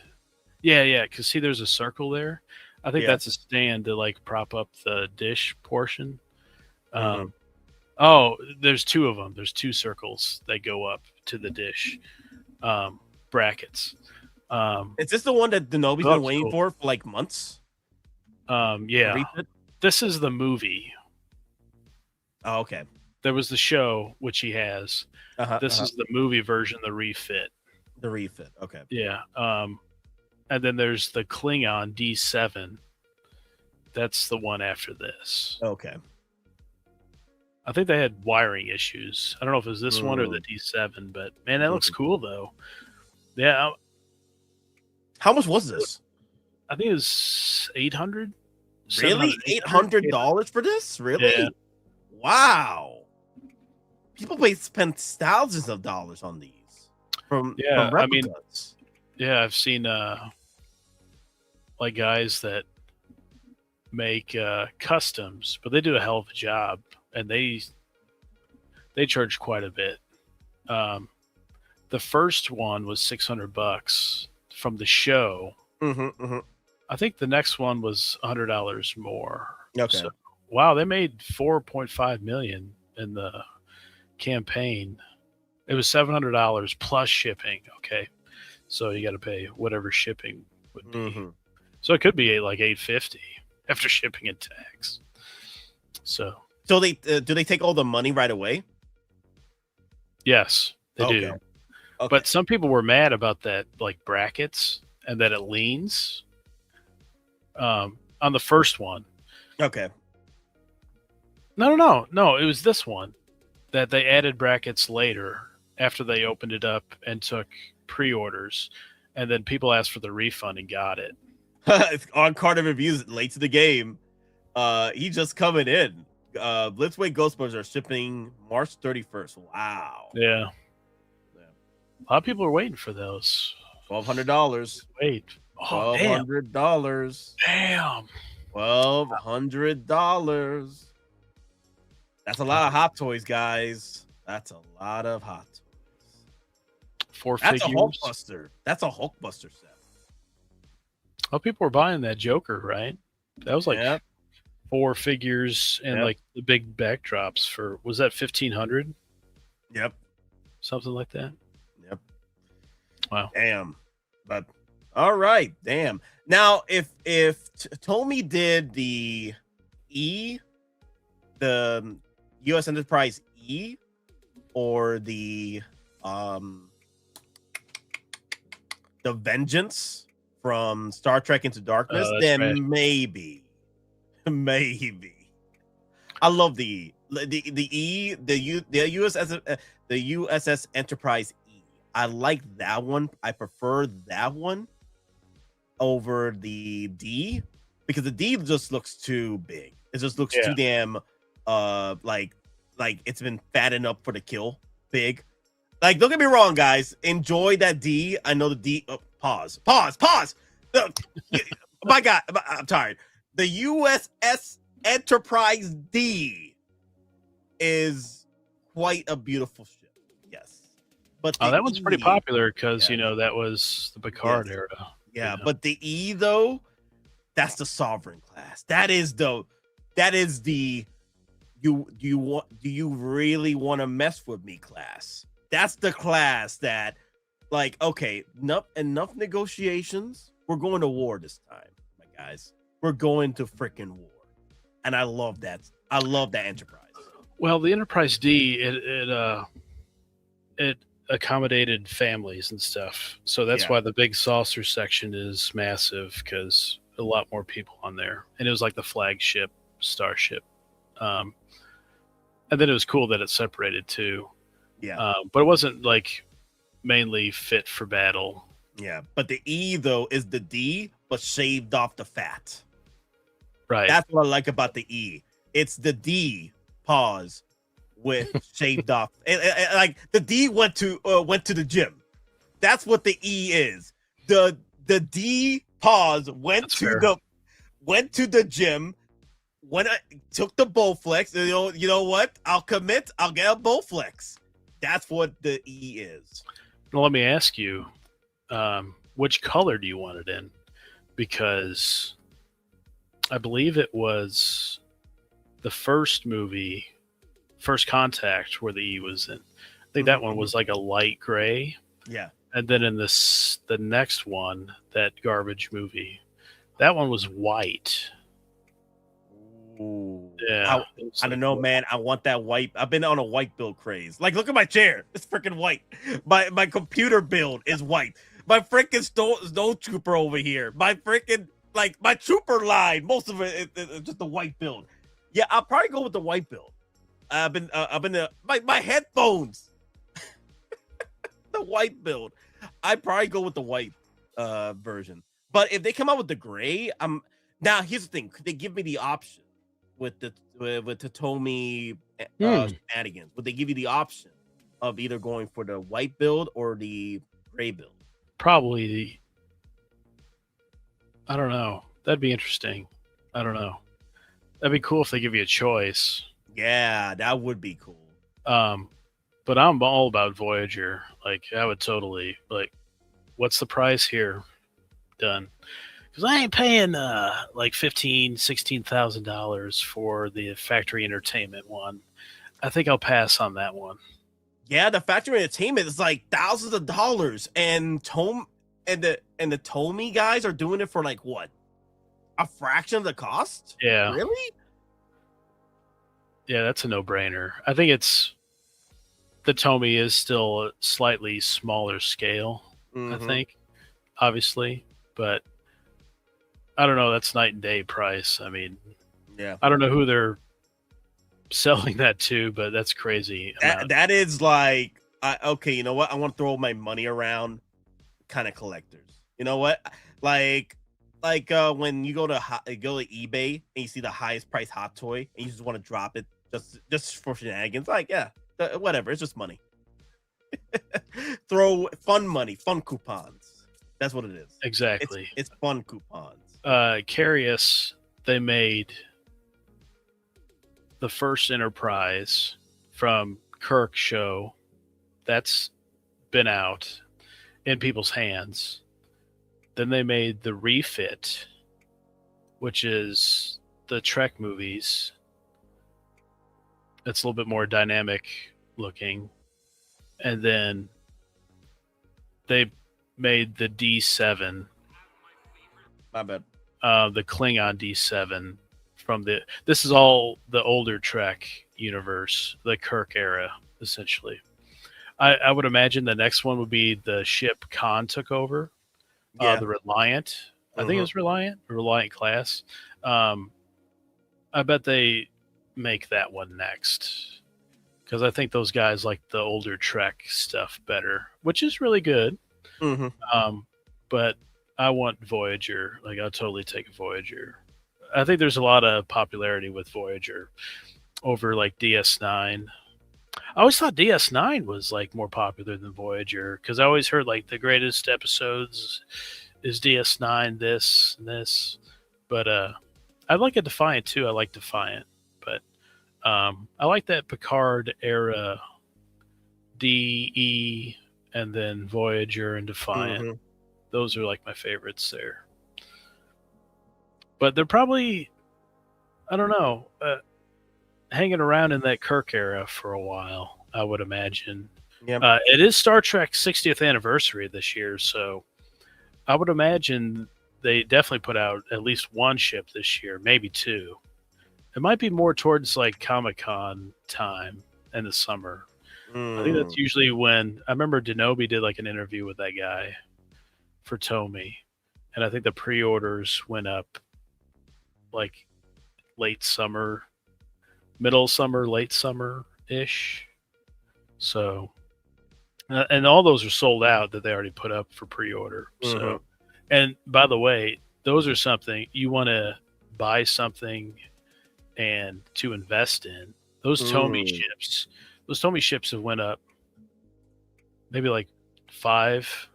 [SPEAKER 11] Yeah, because see there's a circle there. I think that's a stand to prop up the dish portion. Oh, there's two of them. There's two circles that go up to the dish brackets.
[SPEAKER 9] Is this the one that Denobi's been waiting for months?
[SPEAKER 11] Yeah. This is the movie.
[SPEAKER 9] Oh, okay.
[SPEAKER 11] There was the show, which he has. This is the movie version, the refit.
[SPEAKER 9] The refit, okay.
[SPEAKER 11] Yeah. And then there's the Klingon D7. That's the one after this.
[SPEAKER 9] Okay.
[SPEAKER 11] I think they had wiring issues. I don't know if it was this one or the D7, but man, that looks cool though. Yeah.
[SPEAKER 9] How much was this?
[SPEAKER 11] I think it was $800.
[SPEAKER 9] Really? $800 for this? Really?
[SPEAKER 11] Yeah.
[SPEAKER 9] Wow. People spend thousands of dollars on these from replicas.
[SPEAKER 11] I've seen guys that make customs, but they do a hell of a job, and they charge quite a bit. The first one was $600 from the show. I think the next one was $100 more.
[SPEAKER 9] Okay.
[SPEAKER 11] So, wow, they made $4.5 million in the campaign. It was $700 plus shipping. Okay, so you got to pay whatever shipping would be. So it could be $850 after shipping and tax. So
[SPEAKER 9] they do they take all the money right away?
[SPEAKER 11] Yes, they do.
[SPEAKER 9] Okay.
[SPEAKER 11] But some people were mad about that, brackets, and that it leans. On the first one.
[SPEAKER 9] Okay.
[SPEAKER 11] No. It was this one that they added brackets later after they opened it up and took pre-orders, and then people asked for the refund and got it.
[SPEAKER 9] On Carter Reviews, late to the game. He just coming in. Blitzway Ghostbusters are shipping March 31st. Wow.
[SPEAKER 11] Yeah. A lot of people are waiting for those.
[SPEAKER 9] $1,200.
[SPEAKER 11] Wait. Oh,
[SPEAKER 9] $1,200.
[SPEAKER 11] Damn.
[SPEAKER 9] $1,200. That's a lot of Hot Toys, guys. That's a lot of Hot Toys.
[SPEAKER 11] 4 figures.
[SPEAKER 9] That's a Hulkbuster. That's a Hulkbuster set.
[SPEAKER 11] Oh, people were buying that Joker, right? That was 4 figures and the big backdrops for, was that 1,500?
[SPEAKER 9] Yep.
[SPEAKER 11] Something like that.
[SPEAKER 9] Yep.
[SPEAKER 11] Wow.
[SPEAKER 9] Damn. But all right, damn. Now, if Tomy did the U.S. Enterprise E, or the Vengeance from Star Trek Into Darkness, then maybe. I love the USS Enterprise E. I like that one. I prefer that one over the D, because the D just looks too big. It just looks too damn like it's been fattened up for the kill. Big. Don't get me wrong, guys. Enjoy that D. I know the D. Pause. My God, I'm tired. The USS Enterprise D is quite a beautiful ship. Yes. But
[SPEAKER 11] that one's pretty popular because that was the Picard era.
[SPEAKER 9] Yeah, but the E though, that's the Sovereign class. That is the do you really want to mess with me class? That's the class that, okay, enough negotiations. We're going to war this time, my guys. We're going to freaking war. And I love that. I love that Enterprise.
[SPEAKER 11] Well, the Enterprise D, it accommodated families and stuff. So that's why the big saucer section is massive, because a lot more people on there. And it was like the flagship starship. And then it was cool that it separated too.
[SPEAKER 9] Yeah.
[SPEAKER 11] But it wasn't mainly fit for battle.
[SPEAKER 9] Yeah, but the E though is the D, but shaved off the fat.
[SPEAKER 11] Right.
[SPEAKER 9] That's what I like about the E. It's the D pause with shaved off. Like the D went to the gym. That's what the E is. The D pause went to the gym. When I took the Bowflex, you know what? I'll commit. I'll get a Bowflex. That's what the E is.
[SPEAKER 11] Well, let me ask you, which color do you want it in? Because I believe it was the first movie, First Contact, where the E was in. I think that one was like a light gray.
[SPEAKER 9] Yeah.
[SPEAKER 11] And then in the next one, that garbage movie, that one was white.
[SPEAKER 9] Ooh.
[SPEAKER 11] Yeah.
[SPEAKER 9] I don't know, man. I want that white. I've been on a white build craze. Like, look at my chair. It's freaking white. My computer build is white. My freaking Stormtrooper over here. My freaking, like, my trooper line. Most of it is just a white build. Yeah, I'll probably go with the white build. I've been my headphones. The white build. I'd probably go with the white version. But if they come out with the gray, now here's the thing. Could they give me the option with the Totomi shenanigans? Would they give you the option of either going for the white build or the gray build?
[SPEAKER 11] Probably I don't know. That'd be interesting. I don't know. That'd be cool if they give you a choice.
[SPEAKER 9] Yeah, that would be cool.
[SPEAKER 11] But I'm all about Voyager. Like, I would totally, like, what's the price here? Done. Because I ain't paying like $16,000 for the factory entertainment one. I think I'll pass on that one.
[SPEAKER 9] Yeah, the factory entertainment is like thousands of dollars, and the Tomy guys are doing it for like what? A fraction of the cost?
[SPEAKER 11] Yeah.
[SPEAKER 9] Really?
[SPEAKER 11] Yeah, that's a no-brainer. I think the Tomy is still a slightly smaller scale, I think, obviously. But I don't know. That's night and day price. I mean,
[SPEAKER 9] yeah,
[SPEAKER 11] I don't know who they're selling that to, but that's crazy.
[SPEAKER 9] That is like, okay, you know what? I want to throw my money around kind of collectors. You know what? Like when you go to eBay and you see the highest price hot toy and you just want to drop it just for shenanigans. Like, yeah, whatever. It's just money. Throw fun money, fun coupons. That's what it is.
[SPEAKER 11] Exactly.
[SPEAKER 9] It's fun coupons.
[SPEAKER 11] Carius, they made the first Enterprise from Kirk show. That's been out in people's hands. Then they made the refit, which is the Trek movies. It's a little bit more dynamic looking. And then they made the D7.
[SPEAKER 9] My bad.
[SPEAKER 11] The Klingon D7 from this is all the older Trek universe, the Kirk era, essentially. I would imagine the next one would be the ship Khan took over.
[SPEAKER 9] Yeah.
[SPEAKER 11] The Reliant. I think it was Reliant class. I bet they make that one next. Because I think those guys like the older Trek stuff better, which is really good. But I want Voyager. Like, I'll totally take a Voyager. I think there's a lot of popularity with Voyager over like DS9. I always thought DS9 was like more popular than Voyager because I always heard like the greatest episodes is DS9, this and this. But I like a Defiant too. I like Defiant, but I like that Picard era DE and then Voyager and Defiant. Those are like my favorites there. But they're probably, I don't know, hanging around in that Kirk era for a while, I would imagine.
[SPEAKER 9] Yep.
[SPEAKER 11] It is Star Trek's 60th anniversary this year, so I would imagine they definitely put out at least one ship this year, maybe two. It might be more towards like Comic-Con time in the summer. I think that's usually when, I remember Denobi did like an interview with that guy for Tomy, and I think the pre-orders went up like late summer, middle summer, late summer ish. So And all those are sold out that they already put up for pre-order. So, and by the way, those are something you want to buy something and to invest in. Those Tomy ships have went up maybe like 5.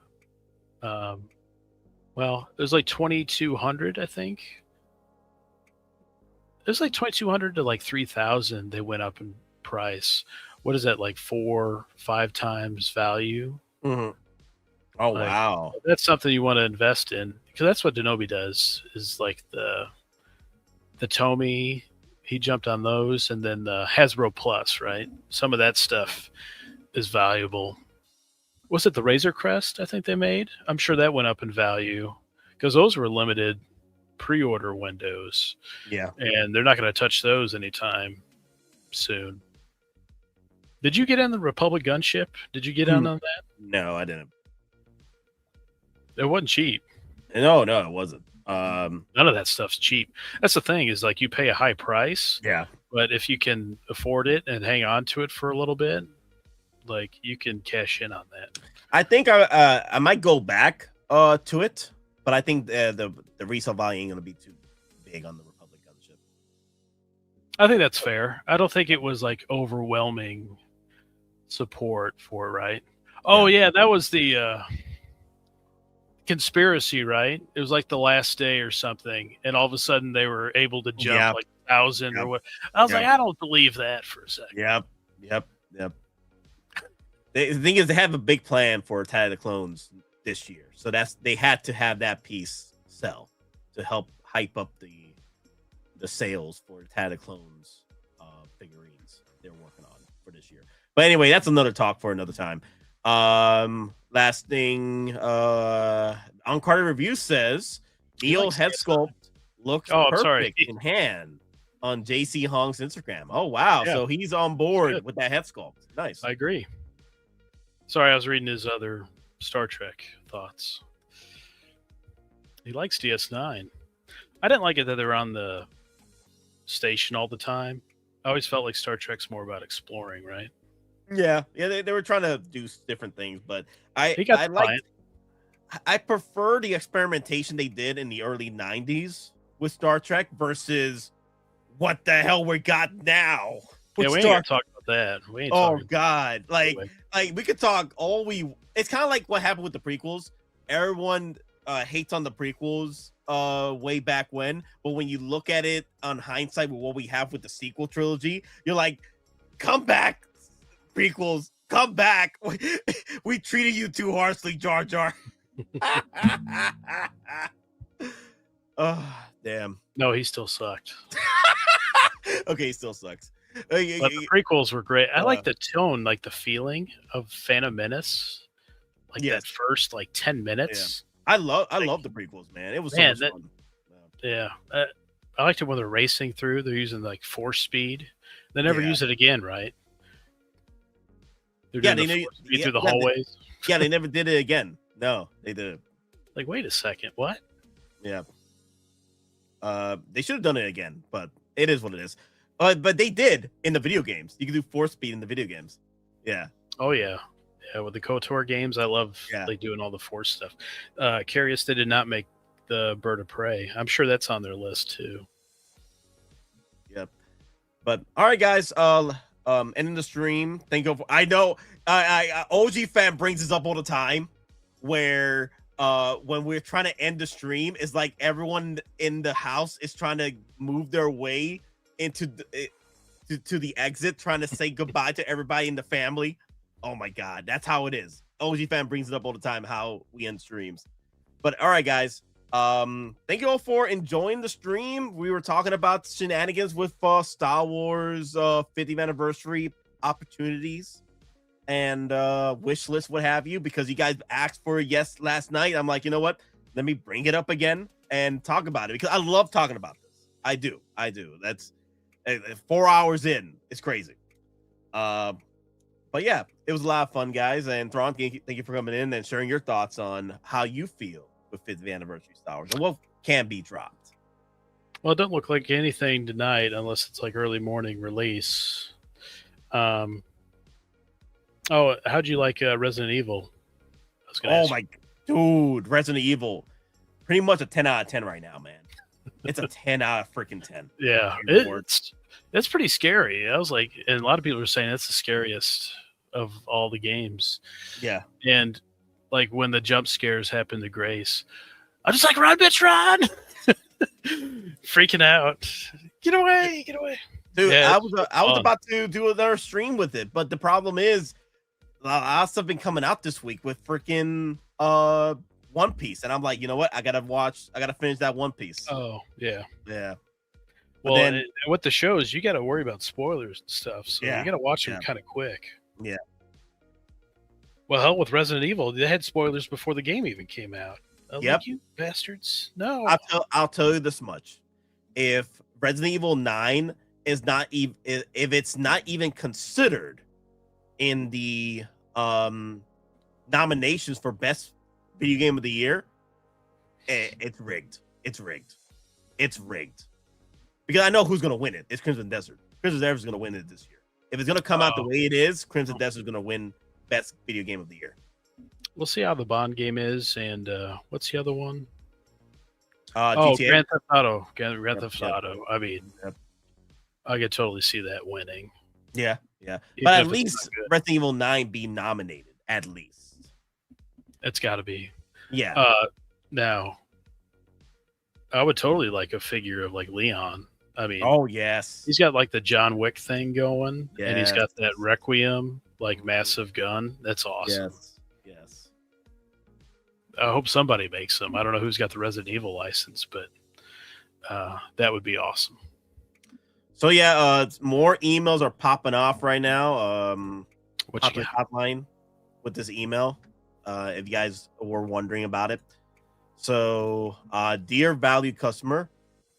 [SPEAKER 11] Well, it was like 2,200, I think. It was like 2,200 to like 3,000. They went up in price. What is that, like 4-5 times value?
[SPEAKER 9] Oh, wow.
[SPEAKER 11] That's something you want to invest in, because that's what Denobi does, is like the Tomy, he jumped on those, and then the Hasbro Plus, right? Some of that stuff is valuable. Was it the Razor Crest I think they made? I'm sure that went up in value, because those were limited pre-order windows.
[SPEAKER 9] Yeah.
[SPEAKER 11] And they're not going to touch those anytime soon. Did you get on the Republic gunship? Did you get on that?
[SPEAKER 9] No, I didn't.
[SPEAKER 11] It wasn't cheap.
[SPEAKER 9] No, it wasn't.
[SPEAKER 11] None of that stuff's cheap. That's the thing, is like you pay a high price.
[SPEAKER 9] Yeah.
[SPEAKER 11] But if you can afford it and hang on to it for a little bit, like you can cash in on that.
[SPEAKER 9] I think I might go back to it, but I think the resale value ain't gonna be too big on the Republic gunship.
[SPEAKER 11] I think that's fair. I don't think it was like overwhelming support for it, right? Oh yeah, that was the conspiracy, right? It was like the last day or something, and all of a sudden they were able to jump like 1,000 or what. I was like, I don't believe that for a second.
[SPEAKER 9] Yep. The thing is, they have a big plan for Attack of the Clones this year, so they had to have that piece sell to help hype up the sales for Attack of the Clones figurines they're working on for this year. But anyway, that's another talk for another time. Last thing, On Carter Review says Neil head sculpt looks perfect in hand on JC Hong's Instagram. Oh wow, so he's on board with that head sculpt. Nice.
[SPEAKER 11] I agree. Sorry, I was reading his other Star Trek thoughts. He likes DS9. I didn't like it that they're on the station all the time. I always felt like Star Trek's more about exploring, right?
[SPEAKER 9] Yeah, they were trying to do different things, but I prefer the experimentation they did in the early 90s with Star Trek versus what the hell we got now.
[SPEAKER 11] Yeah, we ain't gonna talk about that. We ain't
[SPEAKER 9] God. Like we could talk it's kind of like what happened with the prequels. Everyone hates on the prequels way back when, but when you look at it on hindsight with what we have with the sequel trilogy, you're like, come back, prequels, come back. We treated you too harshly, Jar Jar. Oh, damn.
[SPEAKER 11] No, he still sucked.
[SPEAKER 9] Okay, he still sucks.
[SPEAKER 11] But the prequels were great. I like the tone, like the feeling of Phantom Menace, like that first 10 minutes.
[SPEAKER 9] Yeah. I love the prequels, man. It was so much fun.
[SPEAKER 11] Yeah, I liked it when they're racing through. They're using force speed. They never use it again, right? They're doing force speed through the hallways.
[SPEAKER 9] They never did it again. No, they did.
[SPEAKER 11] Like, wait a second, what?
[SPEAKER 9] Yeah. They should have done it again, but it is what it is. But they did in the video games. You can do force speed in the video games. Yeah.
[SPEAKER 11] Oh yeah. Yeah, with the KOTOR games, I love doing all the force stuff. Curious they did not make the Bird of Prey. I'm sure that's on their list too.
[SPEAKER 9] Yep. But all right, guys. Ending the stream. Thank you. I know OG fan brings this up all the time, where when we're trying to end the stream, it's like everyone in the house is trying to move their way into the exit, trying to say goodbye to everybody in the family. Oh my god, that's how it is. OG fan brings it up all the time, how we end streams. But all right, guys, thank you all for enjoying the stream. We were talking about shenanigans with Star Wars 50th anniversary opportunities and wish list, what have you, because you guys asked for it last night. I'm like, you know what, let me bring it up again and talk about it, because I love talking about this. I do. That's 4 hours in, it's crazy. But yeah, it was a lot of fun, guys. And Thrawn, thank you for coming in and sharing your thoughts on how you feel with 50th anniversary Star Wars and what can be dropped.
[SPEAKER 11] Well, it doesn't look like anything tonight unless it's like early morning release. Oh, how'd you like Resident Evil?
[SPEAKER 9] Oh my dude, Resident Evil, pretty much a 10 out of 10 right now, man. It's a 10 out of freaking 10.
[SPEAKER 11] Yeah, it's pretty scary. I was like, and a lot of people were saying that's the scariest of all the games.
[SPEAKER 9] Yeah,
[SPEAKER 11] and like when the jump scares happen to Grace, I'm just like, run, bitch, run! Freaking out. Get away, get away.
[SPEAKER 9] Dude, yeah, I was about to do another stream with it, but the problem is a lot of stuff been coming out this week with freaking One Piece, and I'm like, you know what? I gotta finish that One Piece.
[SPEAKER 11] Oh yeah.
[SPEAKER 9] Well,
[SPEAKER 11] then with the shows, you got to worry about spoilers and stuff, so you got to watch them kind of quick.
[SPEAKER 9] Yeah.
[SPEAKER 11] Well, hell, with Resident Evil, they had spoilers before the game even came out. Like, you bastards! No,
[SPEAKER 9] I'll tell you this much: if Resident Evil 9 is not even, if it's not even considered in the nominations for best video game of the year, it's rigged. It's rigged. It's rigged. Because I know who's gonna win it. It's Crimson Desert. Crimson Desert is gonna win it this year. If it's gonna come out the way it is, Crimson Desert is gonna win best video game of the year.
[SPEAKER 11] We'll see how the Bond game is, and what's the other one?
[SPEAKER 9] GTA.
[SPEAKER 11] Grand Theft Auto. Grand Theft Auto. I mean, I could totally see that winning.
[SPEAKER 9] Yeah. But at least Resident Evil 9 be nominated. At least.
[SPEAKER 11] It's got to be.
[SPEAKER 9] Yeah.
[SPEAKER 11] Now, I would totally like a figure of like Leon. I mean,
[SPEAKER 9] oh yes,
[SPEAKER 11] he's got like the John Wick thing going, and he's got that Requiem like massive gun. That's awesome.
[SPEAKER 9] Yes.
[SPEAKER 11] I hope somebody makes them. I don't know who's got the Resident Evil license, but that would be awesome.
[SPEAKER 9] So yeah, more emails are popping off right now.
[SPEAKER 11] What's your
[SPEAKER 9] hotline with this email? If you guys were wondering about it. So, dear valued customer,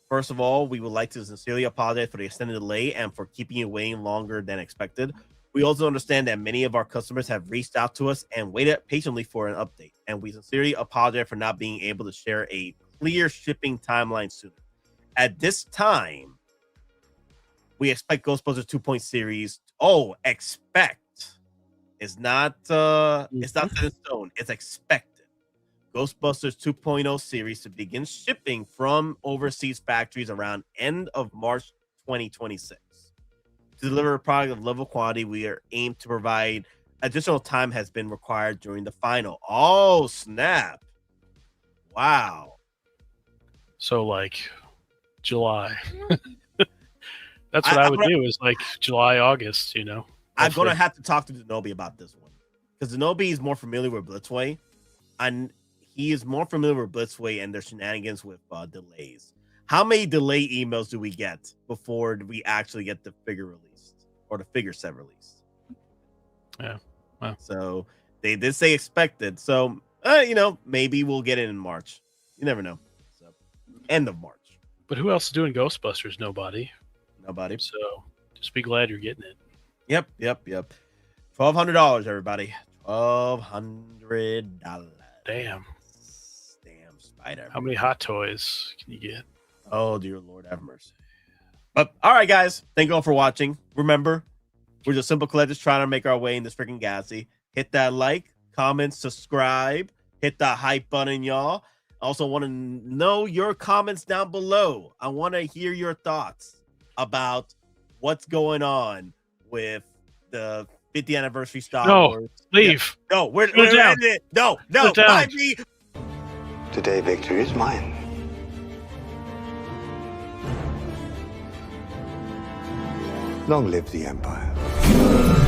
[SPEAKER 9] first of all, we would like to sincerely apologize for the extended delay and for keeping you waiting longer than expected. We also understand that many of our customers have reached out to us and waited patiently for an update, and we sincerely apologize for not being able to share a clear shipping timeline sooner. At this time, we expect Ghostbusters 2.0 series. Oh, expect. It's not it's not set in stone. It's expected. Ghostbusters 2.0 series to begin shipping from overseas factories around end of March 2026. To deliver a product of level quality, we are aimed to provide additional time has been required during the final. Oh, snap. Wow.
[SPEAKER 11] So like July. That's what I would do is like July, August, you know.
[SPEAKER 9] I'm going to have to talk to Zenobi about this one because Zenobi is more familiar with Blitzway, and he is more familiar with Blitzway and their shenanigans with delays. How many delay emails do we get before we actually get the figure released or the figure set released?
[SPEAKER 11] Yeah. Wow.
[SPEAKER 9] So they did say expected. So, you know, maybe we'll get it in March. You never know. So end of March.
[SPEAKER 11] But who else is doing Ghostbusters? Nobody.
[SPEAKER 9] So
[SPEAKER 11] just be glad you're getting it.
[SPEAKER 9] Yep. $1,200, everybody. $1,200.
[SPEAKER 11] Damn,
[SPEAKER 9] Spider.
[SPEAKER 11] How many hot toys can you get?
[SPEAKER 9] Oh, dear Lord, have mercy. But all right, guys, thank you all for watching. Remember, we're just simple collectors trying to make our way in this freaking galaxy. Hit that like, comment, subscribe, hit that hype button, y'all. I also want to know your comments down below. I want to hear your thoughts about what's going on with the 50th anniversary Star Wars.
[SPEAKER 11] Leave.
[SPEAKER 9] Yeah. No, we're ending it. No, bye, me.
[SPEAKER 10] Today, victory is mine. Long live the Empire.